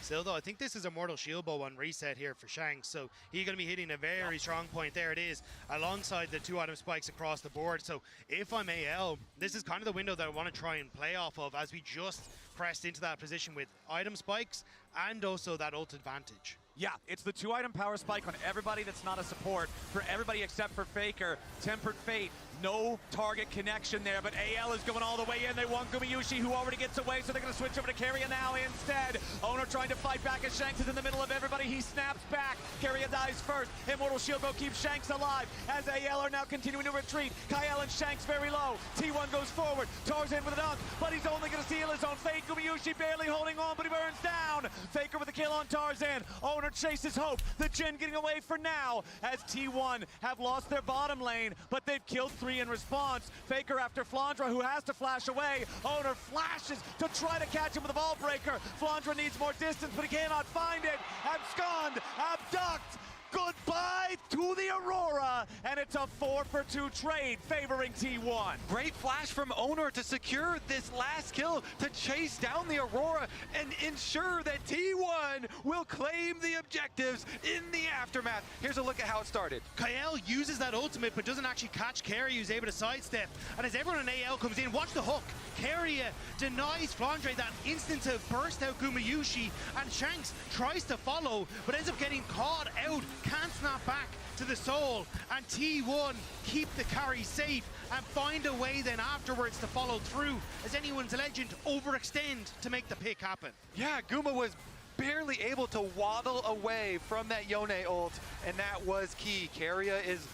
Speaker 6: Still though, I think this is a Mortal Shield Bow on reset here for Shanks, so he's going to be hitting a very strong point. There it is, alongside the 2 item spikes across the board. So if I'm AL, this is kind of the window that I want to try and play off of, as we just pressed into that position with item spikes and also that ult advantage.
Speaker 5: Yeah, it's the 2 item power spike on everybody that's not a support, for everybody except for Faker. Tempered Fate, no target connection there, but AL is going all the way in. They want Gumayusi, who already gets away, so they're going to switch over to Keria now instead. Owner trying to fight back as Shanks is in the middle of everybody. He snaps back. Keria dies first. Immortal Shield Bow keeps Shanks alive as AL are now continuing to retreat. Kyle and Shanks very low. T1 goes forward. Tarzan with a dunk, but he's only going to steal his own fate. Gumayusi barely holding on, but he burns down. Faker with a kill on Tarzan. Owner chases hope. The Jhin getting away for now as T1 have lost their bottom lane, but they've killed 3 in response. Faker after Flandra, who has to flash away. Owner flashes to try to catch him with a ball breaker. Flandra needs more distance, but he cannot find it. Abscond, abduct. Goodbye to the Aurora, and it's a 4-for-2 trade favoring T1.
Speaker 3: Great flash from Owner to secure this last kill to chase down the Aurora and ensure that T1 will claim the objectives in the aftermath. Here's a look at how it started.
Speaker 6: Kyle uses that ultimate but doesn't actually catch Keria, who's able to sidestep. And as everyone in AL comes in, watch the hook. Keria denies Flandre that instant to burst out Gumayusi, and Shanks tries to follow but ends up getting caught out. Can't snap back to the soul, and T1 keep the carry safe and find a way then afterwards to follow through as anyone's legend overextend to make the pick happen.
Speaker 3: Yeah, Guma was barely able to waddle away from that Yone ult, and that was key. Keria is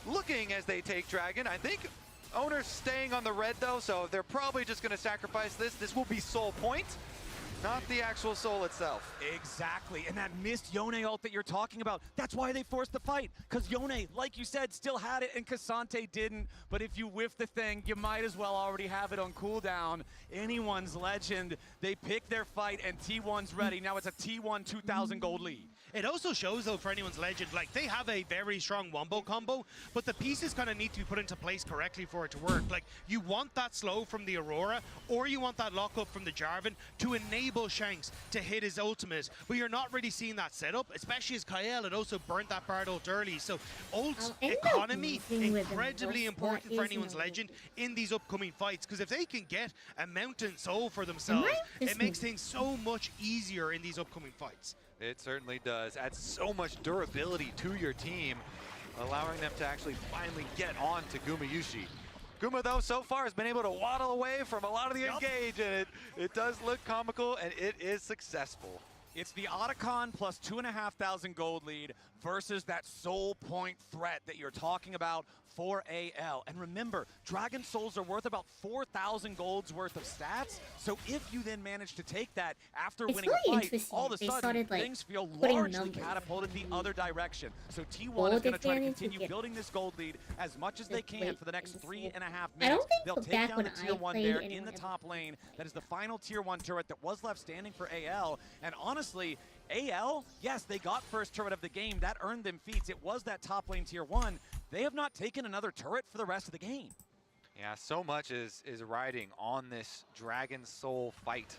Speaker 3: looking as they take Dragon. I think Owner's staying on the red though, so they're probably just going to sacrifice this. This will be soul point, not the actual soul itself.
Speaker 5: Exactly, and that missed Yone ult that you're talking about, that's why they forced the fight. Because Yone, like you said, still had it and Cassante didn't. But if you whiff the thing, you might as well already have it on cooldown. Anyone's legend, they pick their fight and T1's ready. Now it's a T1 2,000 gold lead.
Speaker 6: It also shows though for anyone's legend, like they have a very strong wombo combo, but the pieces kind of need to be put into place correctly for it to work. Like you want that slow from the Aurora, or you want that lockup from the Jarvan to enable Shanks to hit his ultimate, but you're not really seeing that setup, especially as Kyle had also burnt that Bard ult early. So ult economy, incredibly important for anyone's legend in these upcoming fights, because if they can get a mountain soul for themselves, it makes things so much easier in these upcoming fights.
Speaker 3: It certainly does. Adds so much durability to your team, allowing them to actually finally get on to Gumayusi. Guma, though, so far has been able to waddle away from a lot of the engage, and it does look comical, and it is successful.
Speaker 5: It's the Otacon plus 2,500 gold lead versus that soul point threat that you're talking about for AL. And remember, Dragon Souls are worth about 4,000 gold's worth of stats. So if you then manage to take that after winning a fight, all of a sudden things feel largely catapulted the other direction. So T1 is going to try to continue building this gold lead as much as they can for the next 3.5 minutes. They'll take down the tier 1 there in the top lane. That is the final tier 1 turret that was left standing for AL. And honestly, AL, yes, they got first turret of the game. That earned them feats. It was that top lane tier 1. they have not taken another turret for the rest of the game.
Speaker 3: Yeah, so much is riding on this Dragon Soul fight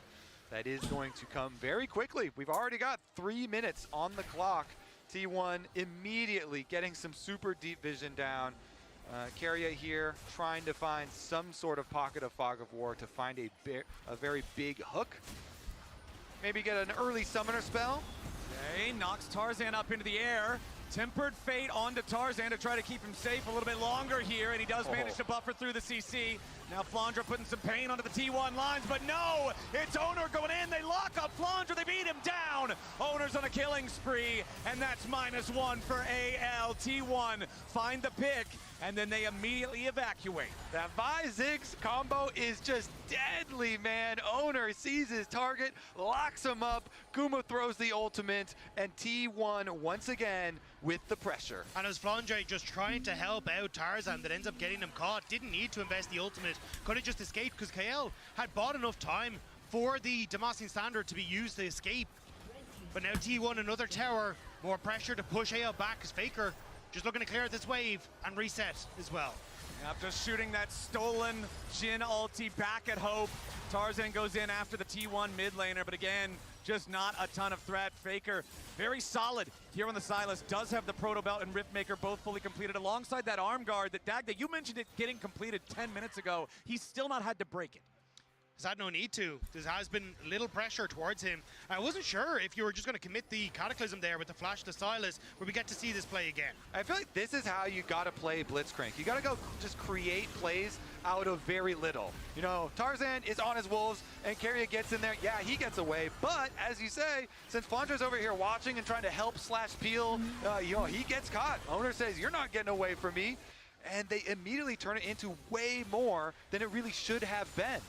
Speaker 3: that is going to come very quickly. We've already got 3 minutes on the clock. T1 immediately getting some super deep vision down. Keria here trying to find some sort of pocket of Fog of War to find a very big hook. Maybe get an early summoner spell.
Speaker 5: Okay, knocks Tarzan up into the air. Tempered Fate onto Tarzan to try to keep him safe a little bit longer here, and he does manage to buffer through the CC. Now Flandra putting some pain onto the T1 lines, but no! It's Owner going in, they lock up Flandra, they beat him down! Owner's on a killing spree, and that's -1 for AL. T1 find the pick, and then they immediately evacuate.
Speaker 3: That Vi Ziggs combo is just deadly, man. Owner sees his target, locks him up, Guma throws the ultimate, and T1 once again with the pressure.
Speaker 6: And as Flandre just trying to help out Tarzan that ends up getting him caught, didn't need to invest the ultimate, could have just escaped because KL had bought enough time for the Damascene Standard to be used to escape. But now T1 another tower, more pressure to push AL back as Faker just looking to clear this wave and reset as well.
Speaker 5: After shooting that stolen Jhin ulti back at Hope, Tarzan goes in after the T1 mid laner, but again, just not a ton of threat. Faker, very solid here on the Sylas, does have the Proto Belt and Riftmaker both fully completed alongside that arm guard that Dagda, you mentioned it getting completed 10 minutes ago. He's still not had to break it.
Speaker 6: Has had no need to. There has been little pressure towards him. I wasn't sure if you were just going to commit the Cataclysm there with the flash to Sylas, where we get to see this play again.
Speaker 3: I feel like this is how you got to play Blitzcrank. You got to go just create plays out of very little. You know, Tarzan is on his wolves, and Keria gets in there. Yeah, he gets away, but as you say, since Flandra's over here watching and trying to help / peel, you know, he gets caught. Owner says, "You're not getting away from me," and they immediately turn it into way more than it really should have been.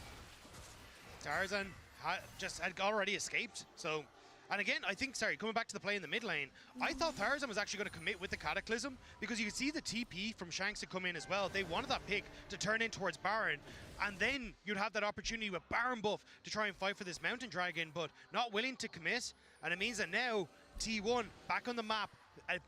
Speaker 6: Tarzan had already escaped, so... And again, I think, coming back to the play in the mid lane, I thought Tarzan was actually going to commit with the Cataclysm because you could see the TP from Shanks to come in as well. They wanted that pick to turn in towards Baron, and then you'd have that opportunity with Baron buff to try and fight for this Mountain Dragon, but not willing to commit, and it means that now T1 back on the map,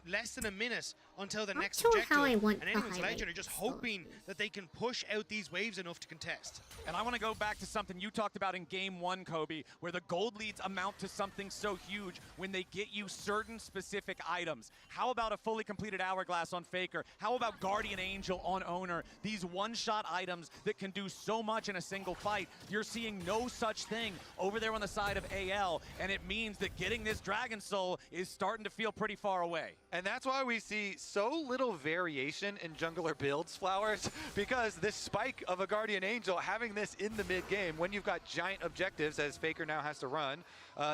Speaker 6: less than a minute until the next objective, and anyone's legend are just hoping that they can push out these waves enough to contest.
Speaker 5: And I want to go back to something you talked about in game 1, Kobe, where the gold leads amount to something so huge when they get you certain specific items. How about a fully completed Hourglass on Faker? How about Guardian Angel on Owner? These one-shot items that can do so much in a single fight. You're seeing no such thing over there on the side of AL, and it means that getting this Dragon Soul is starting to feel pretty far away.
Speaker 3: And that's why we see so little variation in jungler builds, Flowers, because this spike of a Guardian Angel, having this in the mid game when you've got giant objectives, as Faker now has to run,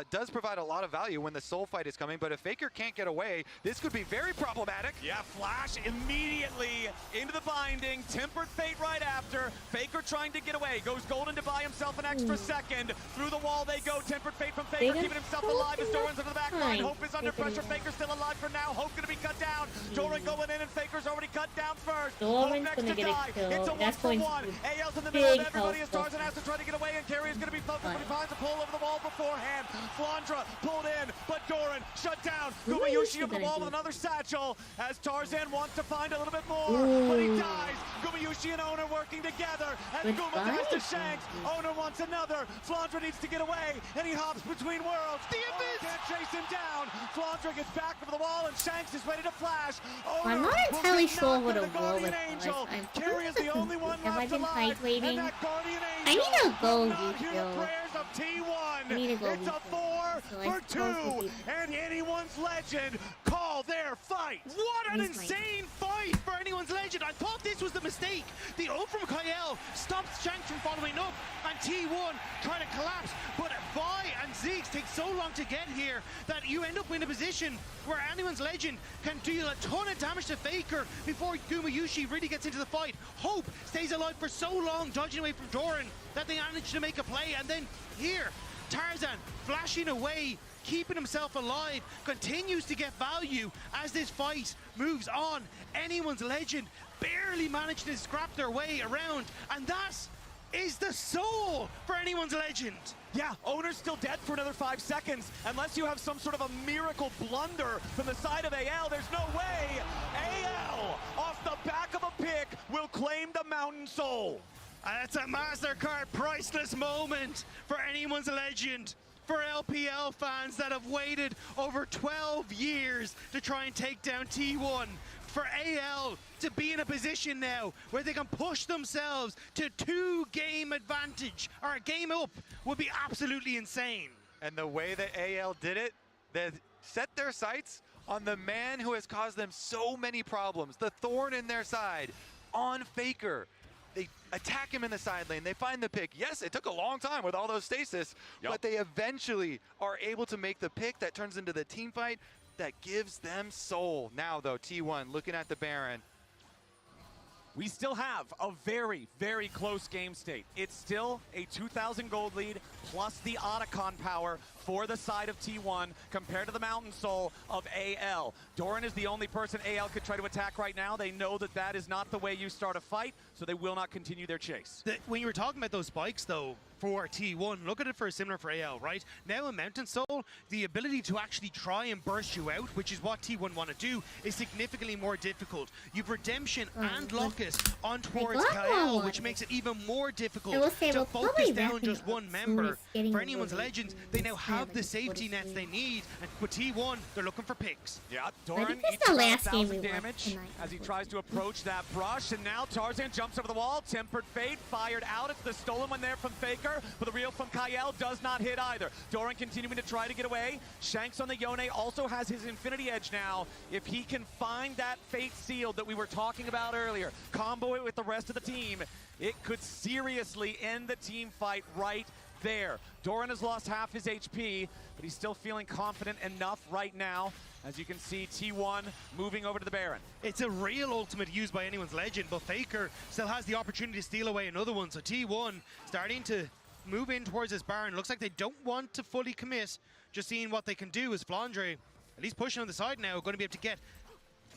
Speaker 3: does provide a lot of value when the soul fight is coming. But if Faker can't get away, this could be very problematic.
Speaker 5: Yeah, Flash immediately into the binding, Tempered Fate right after. Faker trying to get away, goes golden to buy himself an extra second. Through the wall they go, Tempered Fate from Faker, keeping himself alive as Doran's under the back line. Hope is under pressure, Faker's still alive for now. Hope gonna be cut down. Doran going in and Faker's already cut down first. Hope next to die. It's a 1-for-1. AL's in the middle of everybody as Tarzan has to try to get away, and Keria is gonna be focused, but he finds a pull over the wall beforehand. Flandra pulled in, but Doran shut down. Gumayushi over the wall with another satchel as Tarzan wants to find a little bit more, but he dies. Gumayushi and Owner working together as Guma tries to Shanks. Owner wants another. Flandra needs to get away, and he hops between worlds. The Abyss can't chase him down. Flandra gets back over the wall, and Shanks is ready to flash. Owner
Speaker 1: I'm not entirely sure what a war with
Speaker 5: Angel.
Speaker 1: was.
Speaker 5: Keria's the only one left alive, and that Guardian Angel.
Speaker 1: I need to go,
Speaker 5: Prayers of T1. It's a 4-for-2, and anyone's legend call their fight.
Speaker 6: What an insane fight for anyone's legend. I thought this was the mistake. The ult from Kael stops Shanks from following up, and T1 trying to collapse, but Vi and Ziggs take so long to get here that you end up in a position where anyone's legend can deal a ton of damage to Faker before Gumayushi really gets into the fight. Hope stays alive for so long, dodging away from Doran, that they manage to make a play, and then here, Tarzan flashing away, keeping himself alive, continues to get value as this fight moves on. Anyone's legend barely managed to scrap their way around, and that is the soul for anyone's legend.
Speaker 5: Yeah, Owner's still dead for another 5 seconds. Unless you have some sort of a miracle blunder from the side of AL, there's no way. AL, off the back of a pick, will claim the Mountain Soul.
Speaker 6: It's a MasterCard priceless moment for anyone's legend. For LPL fans that have waited over 12 years to try and take down T1. For AL to be in a position now where they can push themselves to 2-game advantage, or a game up, would be absolutely insane.
Speaker 3: And the way that AL did it, they set their sights on the man who has caused them so many problems, the thorn in their side, on Faker. They attack him in the side lane. They find the pick. Yes, it took a long time with all those stasis, but they eventually are able to make the pick that turns into the team fight that gives them soul. Now, though, T1 looking at the Baron.
Speaker 5: We still have a very, very close game state. It's still a 2,000 gold lead plus the Otacon power for the side of T1 compared to the Mountain Soul of AL. Doran is the only person AL could try to attack right now. They know that that is not the way you start a fight, so they will not continue their chase.
Speaker 6: When you were talking about those spikes, though, for T1, look at it for similar for AL, right? Now in Mountain Soul, the ability to actually try and burst you out, which is what T1 want to do, is significantly more difficult. You've Redemption and Locus on towards Kyle, which makes it even more difficult to focus down just one member. For anyone's legends, they now have the safety nets they need, and with T1, they're looking for picks.
Speaker 5: Yeah, Doran eats
Speaker 1: the
Speaker 5: about
Speaker 1: last
Speaker 5: 1,000 damage as he tries to approach that brush, and now Tarzan jumps over the wall. Tempered Fate fired out. It's the stolen one there from Faker. But the reel from Kyle does not hit either. Doran continuing to try to get away. Shanks on the Yone also has his Infinity Edge now. If he can find that Fate Seal that we were talking about earlier, combo it with the rest of the team, it could seriously end the team fight right there. Doran has lost half his HP, but he's still feeling confident enough right now. As you can see, T1 moving over to the Baron.
Speaker 6: It's a real ultimate used by anyone's legend, but Faker still has the opportunity to steal away another one. So T1 starting to move in towards this Baron. Looks like they don't want to fully commit. Just seeing what they can do is Flandre, at least pushing on the side now, going to be able to get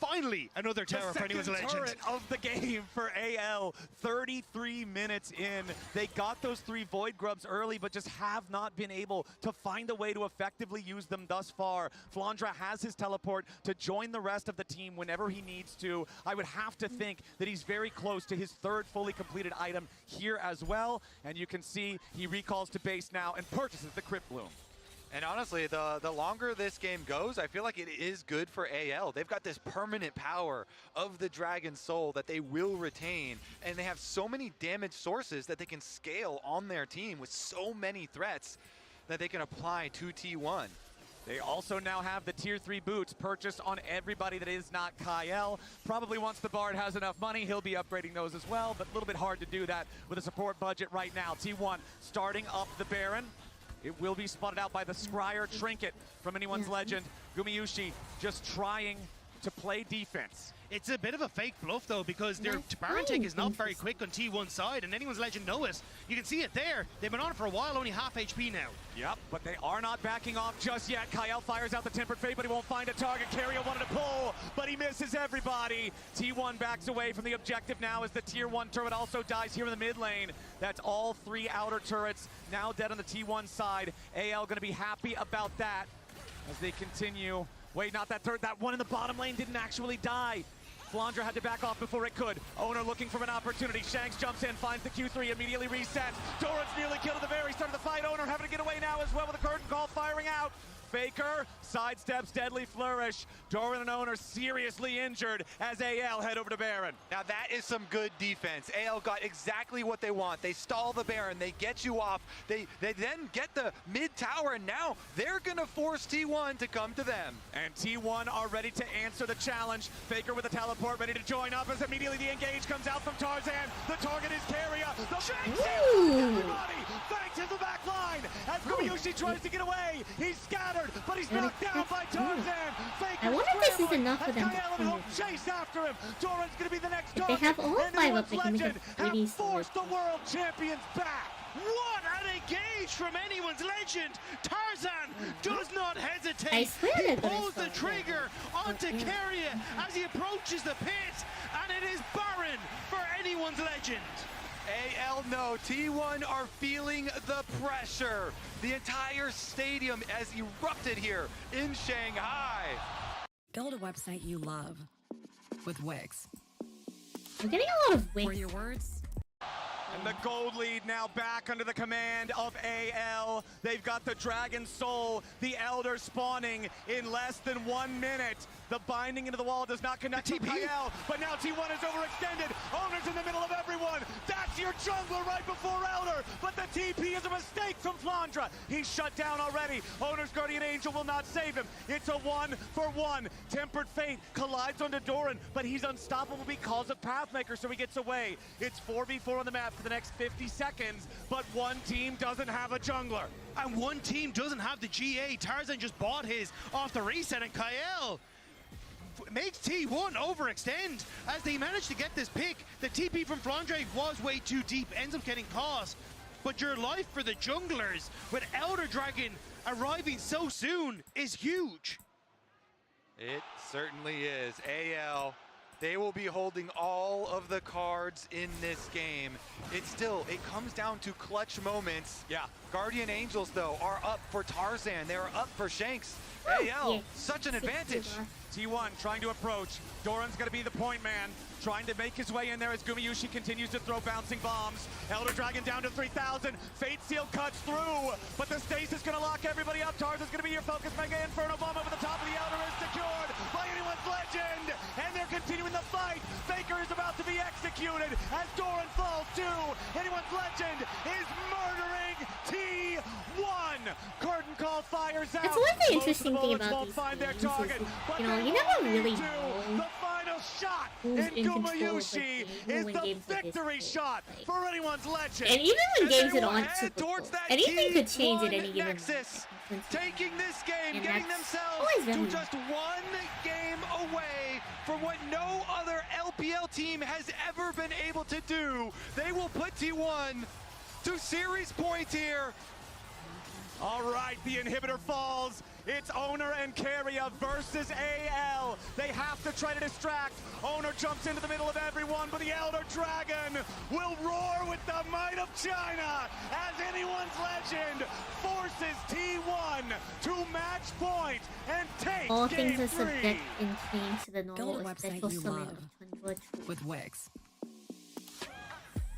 Speaker 6: finally another tower for anyone's legend.
Speaker 5: Turret of the game for AL. 33 minutes in. They got those 3 Void Grubs early, but just have not been able to find a way to effectively use them thus far. Flandre has his teleport to join the rest of the team whenever he needs to. I would have to think that he's very close to his 3rd fully completed item here as well. And you can see he recalls to base now and purchases the Crypt Bloom.
Speaker 3: And honestly, the longer this game goes, I feel like it is good for AL. They've got this permanent power of the Dragon Soul that they will retain, and they have so many damage sources that they can scale on their team with so many threats that they can apply to T1.
Speaker 5: They also now have the tier 3 boots purchased on everybody that is not Kyle. Probably once the Bard has enough money, he'll be upgrading those as well, but a little bit hard to do that with a support budget right now. T1 starting up the Baron. It will be spotted out by the Scryer Trinket from anyone's legend. Gumayushi just trying to play defense.
Speaker 6: It's a bit of a fake bluff, though, because their Baron take is not very quick on T1's side, and anyone's legend know it. You can see it there. They've been on it for a while, only half HP now.
Speaker 5: Yep, but they are not backing off just yet. Kyle fires out the Tempered Fate, but he won't find a target. Keria wanted to pull, but he misses everybody. T1 backs away from the objective now as the tier 1 turret also dies here in the mid lane. That's all 3 outer turrets now dead on the T1 side. AL going to be happy about that as they continue. Wait, not that turret. That one in the bottom lane didn't actually die. Flandre had to back off before it could. Owner looking for an opportunity. Shanks jumps in, finds the Q3, immediately resets. Doran's nearly killed at the very start of the fight. Owner having to get away now as well with the curtain call firing out. Faker sidesteps, deadly flourish. Doran and Owner seriously injured as AL head over to Baron.
Speaker 3: Now that is some good defense. AL got exactly what they want. They stall the Baron, they get you off, they then get the mid tower, and now they're gonna force T1 to come to them.
Speaker 5: And T1 are ready to answer the challenge. Faker with a teleport, ready to join up as immediately the engage comes out from Tarzan. The target is Keria. The Shanks everybody. Thanks in the back line as Gumayushi tries to get away. He's scattered, but he's knocked down by Tarzan. Faker
Speaker 1: I wonder if this is enough for them to
Speaker 5: chase after him. Doran's going to be the next
Speaker 1: target. If they have all 5 up, they can make a pretty
Speaker 5: forced the world champions back.
Speaker 6: What an engage from anyone's legend! Tarzan does not hesitate.
Speaker 1: I swear
Speaker 6: he pulls the trigger onto Keria as he approaches the pit, and it is Baron for anyone's legend.
Speaker 3: AL no, T1 are feeling the pressure. The entire stadium has erupted here in Shanghai.
Speaker 9: Build a website you love with Wix.
Speaker 1: I'm getting a lot of Wix.
Speaker 9: For your words.
Speaker 5: And the gold lead now back under the command of AL. They've got the Dragon Soul, the Elder spawning in less than 1 minute. The binding into the wall does not connect to Kyle, but now T1 is overextended. Owner's in the middle of everyone. That's your jungler right before Elder, but the TP is a mistake from Flandra. He's shut down already. Owner's Guardian Angel will not save him. It's a 1-for-1. Tempered Fate collides onto Doran, but he's unstoppable because of Pathmaker, so he gets away. It's 4v4 on the map for the next 50 seconds, but one team doesn't have a jungler.
Speaker 6: And one team doesn't have the GA. Tarzan just bought his off the reset, and Kyle makes T1 overextend as they manage to get this pick. The TP from Flandre was way too deep, ends up getting caught. But your life for the junglers with Elder Dragon arriving so soon is huge.
Speaker 3: It certainly is. AL, they will be holding all of the cards in this game. It comes down to clutch moments.
Speaker 5: Yeah.
Speaker 3: Guardian Angels, though, are up for Tarzan. They're up for Shanks. AL, such an advantage.
Speaker 5: T1 trying to approach. Doran's going to be the point man, trying to make his way in there as Gumayushi continues to throw bouncing bombs. Elder Dragon down to 3,000. Fate Seal cuts through, but the stasis is going to lock everybody up. Tarzan's going to be your focus. Mega Inferno Bomb over the top of the Elder is secured by anyone's legend, and they're continuing the fight. Faker is about to be executed as Doran falls too. Anyone's legend is murdering T1. Curtain call fires out.
Speaker 1: That's one of the interesting thing about these games is, you know, you never really know
Speaker 5: the final shot
Speaker 1: who's in control of the
Speaker 5: Gumayushi
Speaker 1: game
Speaker 5: is the victory shot for anyone's legend.
Speaker 1: And even when games that aren't super cool, anything could change at any given
Speaker 3: Nexus,
Speaker 1: moment.
Speaker 3: taking this game,
Speaker 1: And
Speaker 3: getting
Speaker 1: that's
Speaker 3: themselves
Speaker 1: always
Speaker 3: to just one game away from what no other LPL team has ever been able to do. They will put T1 to series points here.
Speaker 5: All right, the inhibitor falls. It's Owner and Keria versus AL. They have to try to distract. Owner jumps into the middle of everyone, but the Elder Dragon will roar with the might of China as anyone's legend forces T1 to match point and take
Speaker 1: All
Speaker 5: game
Speaker 1: things are
Speaker 5: 3.
Speaker 1: subject and changed to the
Speaker 9: Build
Speaker 1: normal
Speaker 9: a
Speaker 1: special
Speaker 9: website you
Speaker 1: summon
Speaker 9: love
Speaker 1: of Tundra.
Speaker 9: with Wix.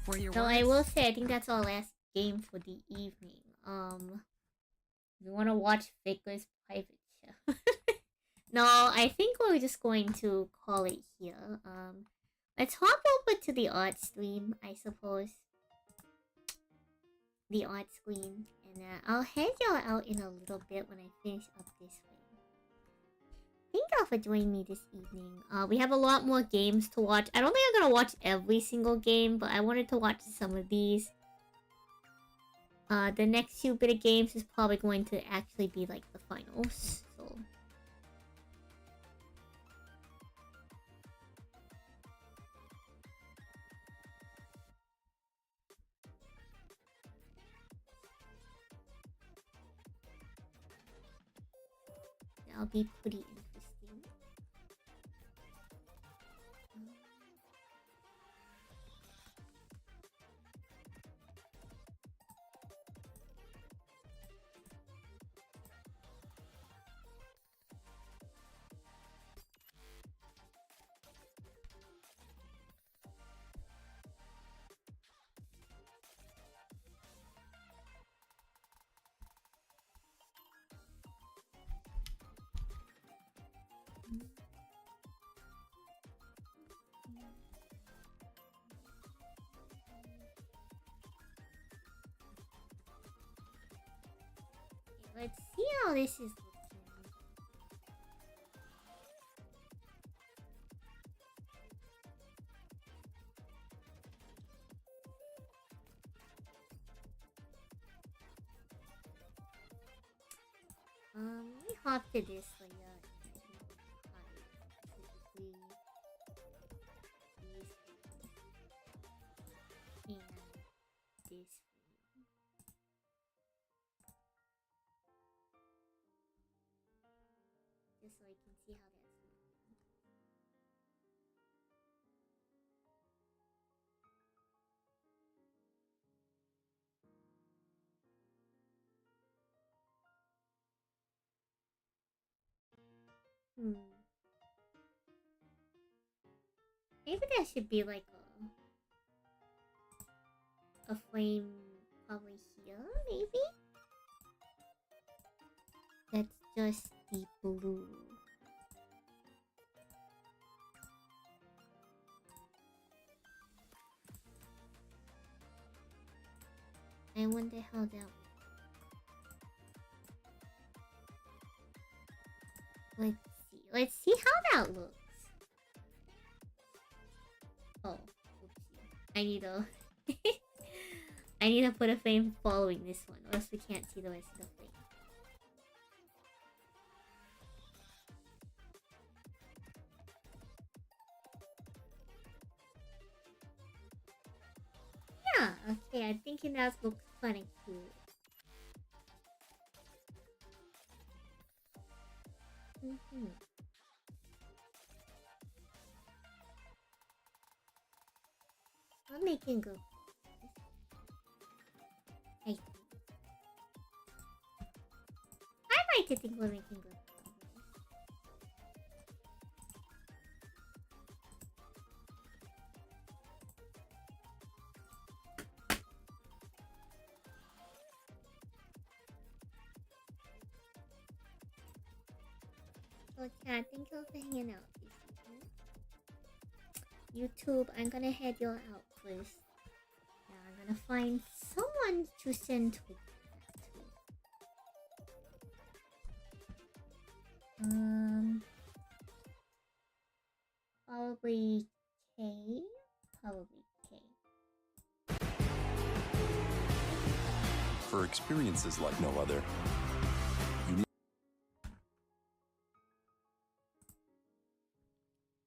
Speaker 9: For your
Speaker 1: So
Speaker 9: words.
Speaker 1: I will say, I think that's our last game for the evening. If you want to watch Faker's private show. No, I think we're just going to call it here. Let's hop over to the art stream, I suppose. The art screen. And I'll head y'all out in a little bit when I finish up this one. Thank y'all for joining me this evening. We have a lot more games to watch. I don't think I'm gonna watch every single game, but I wanted to watch some of these. The next few bit of games is probably going to actually be like the finals, so... That'll be pretty interesting. Let's see how this is looking. Let me hop to this for you. And this. Just so I can see how that's looking. Maybe there should be like a flame probably here, maybe? That's just the blue. I wonder how that. Let's see. Let's see how that looks. Oh, oopsie. I need to I need to put a flame following this one, or else we can't see the rest of the flame. Yeah, okay, I'm thinking that looks kinda cool. I'm making good. I like to think we're making good progress. Okay, thank you for hanging out this evening. YouTube, I'm gonna head you out first. Now I'm gonna find someone to send to. Probably K. Probably K.
Speaker 11: For experiences like no other,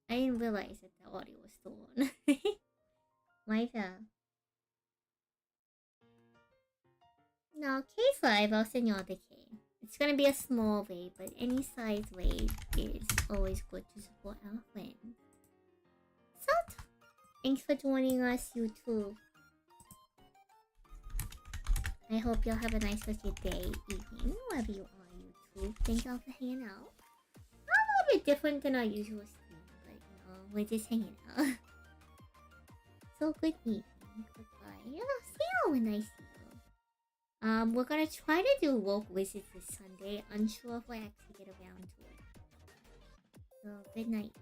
Speaker 1: I didn't realize that the audio was still on. My bad. No, K5, I'll send you all the K. It's gonna be a small raid, but any size raid is always good to support our friends. So, thanks for joining us, YouTube. I hope you'll have a nice rest of your day, evening, wherever you are, YouTube. Thank y'all for hanging out. A little bit different than our usual stream, but you know, we're just hanging out. So good evening, goodbye. Yeah, see y'all when I see you. We're gonna try to do Wolf Wizards this Sunday. Unsure if I actually get around to it. So good night.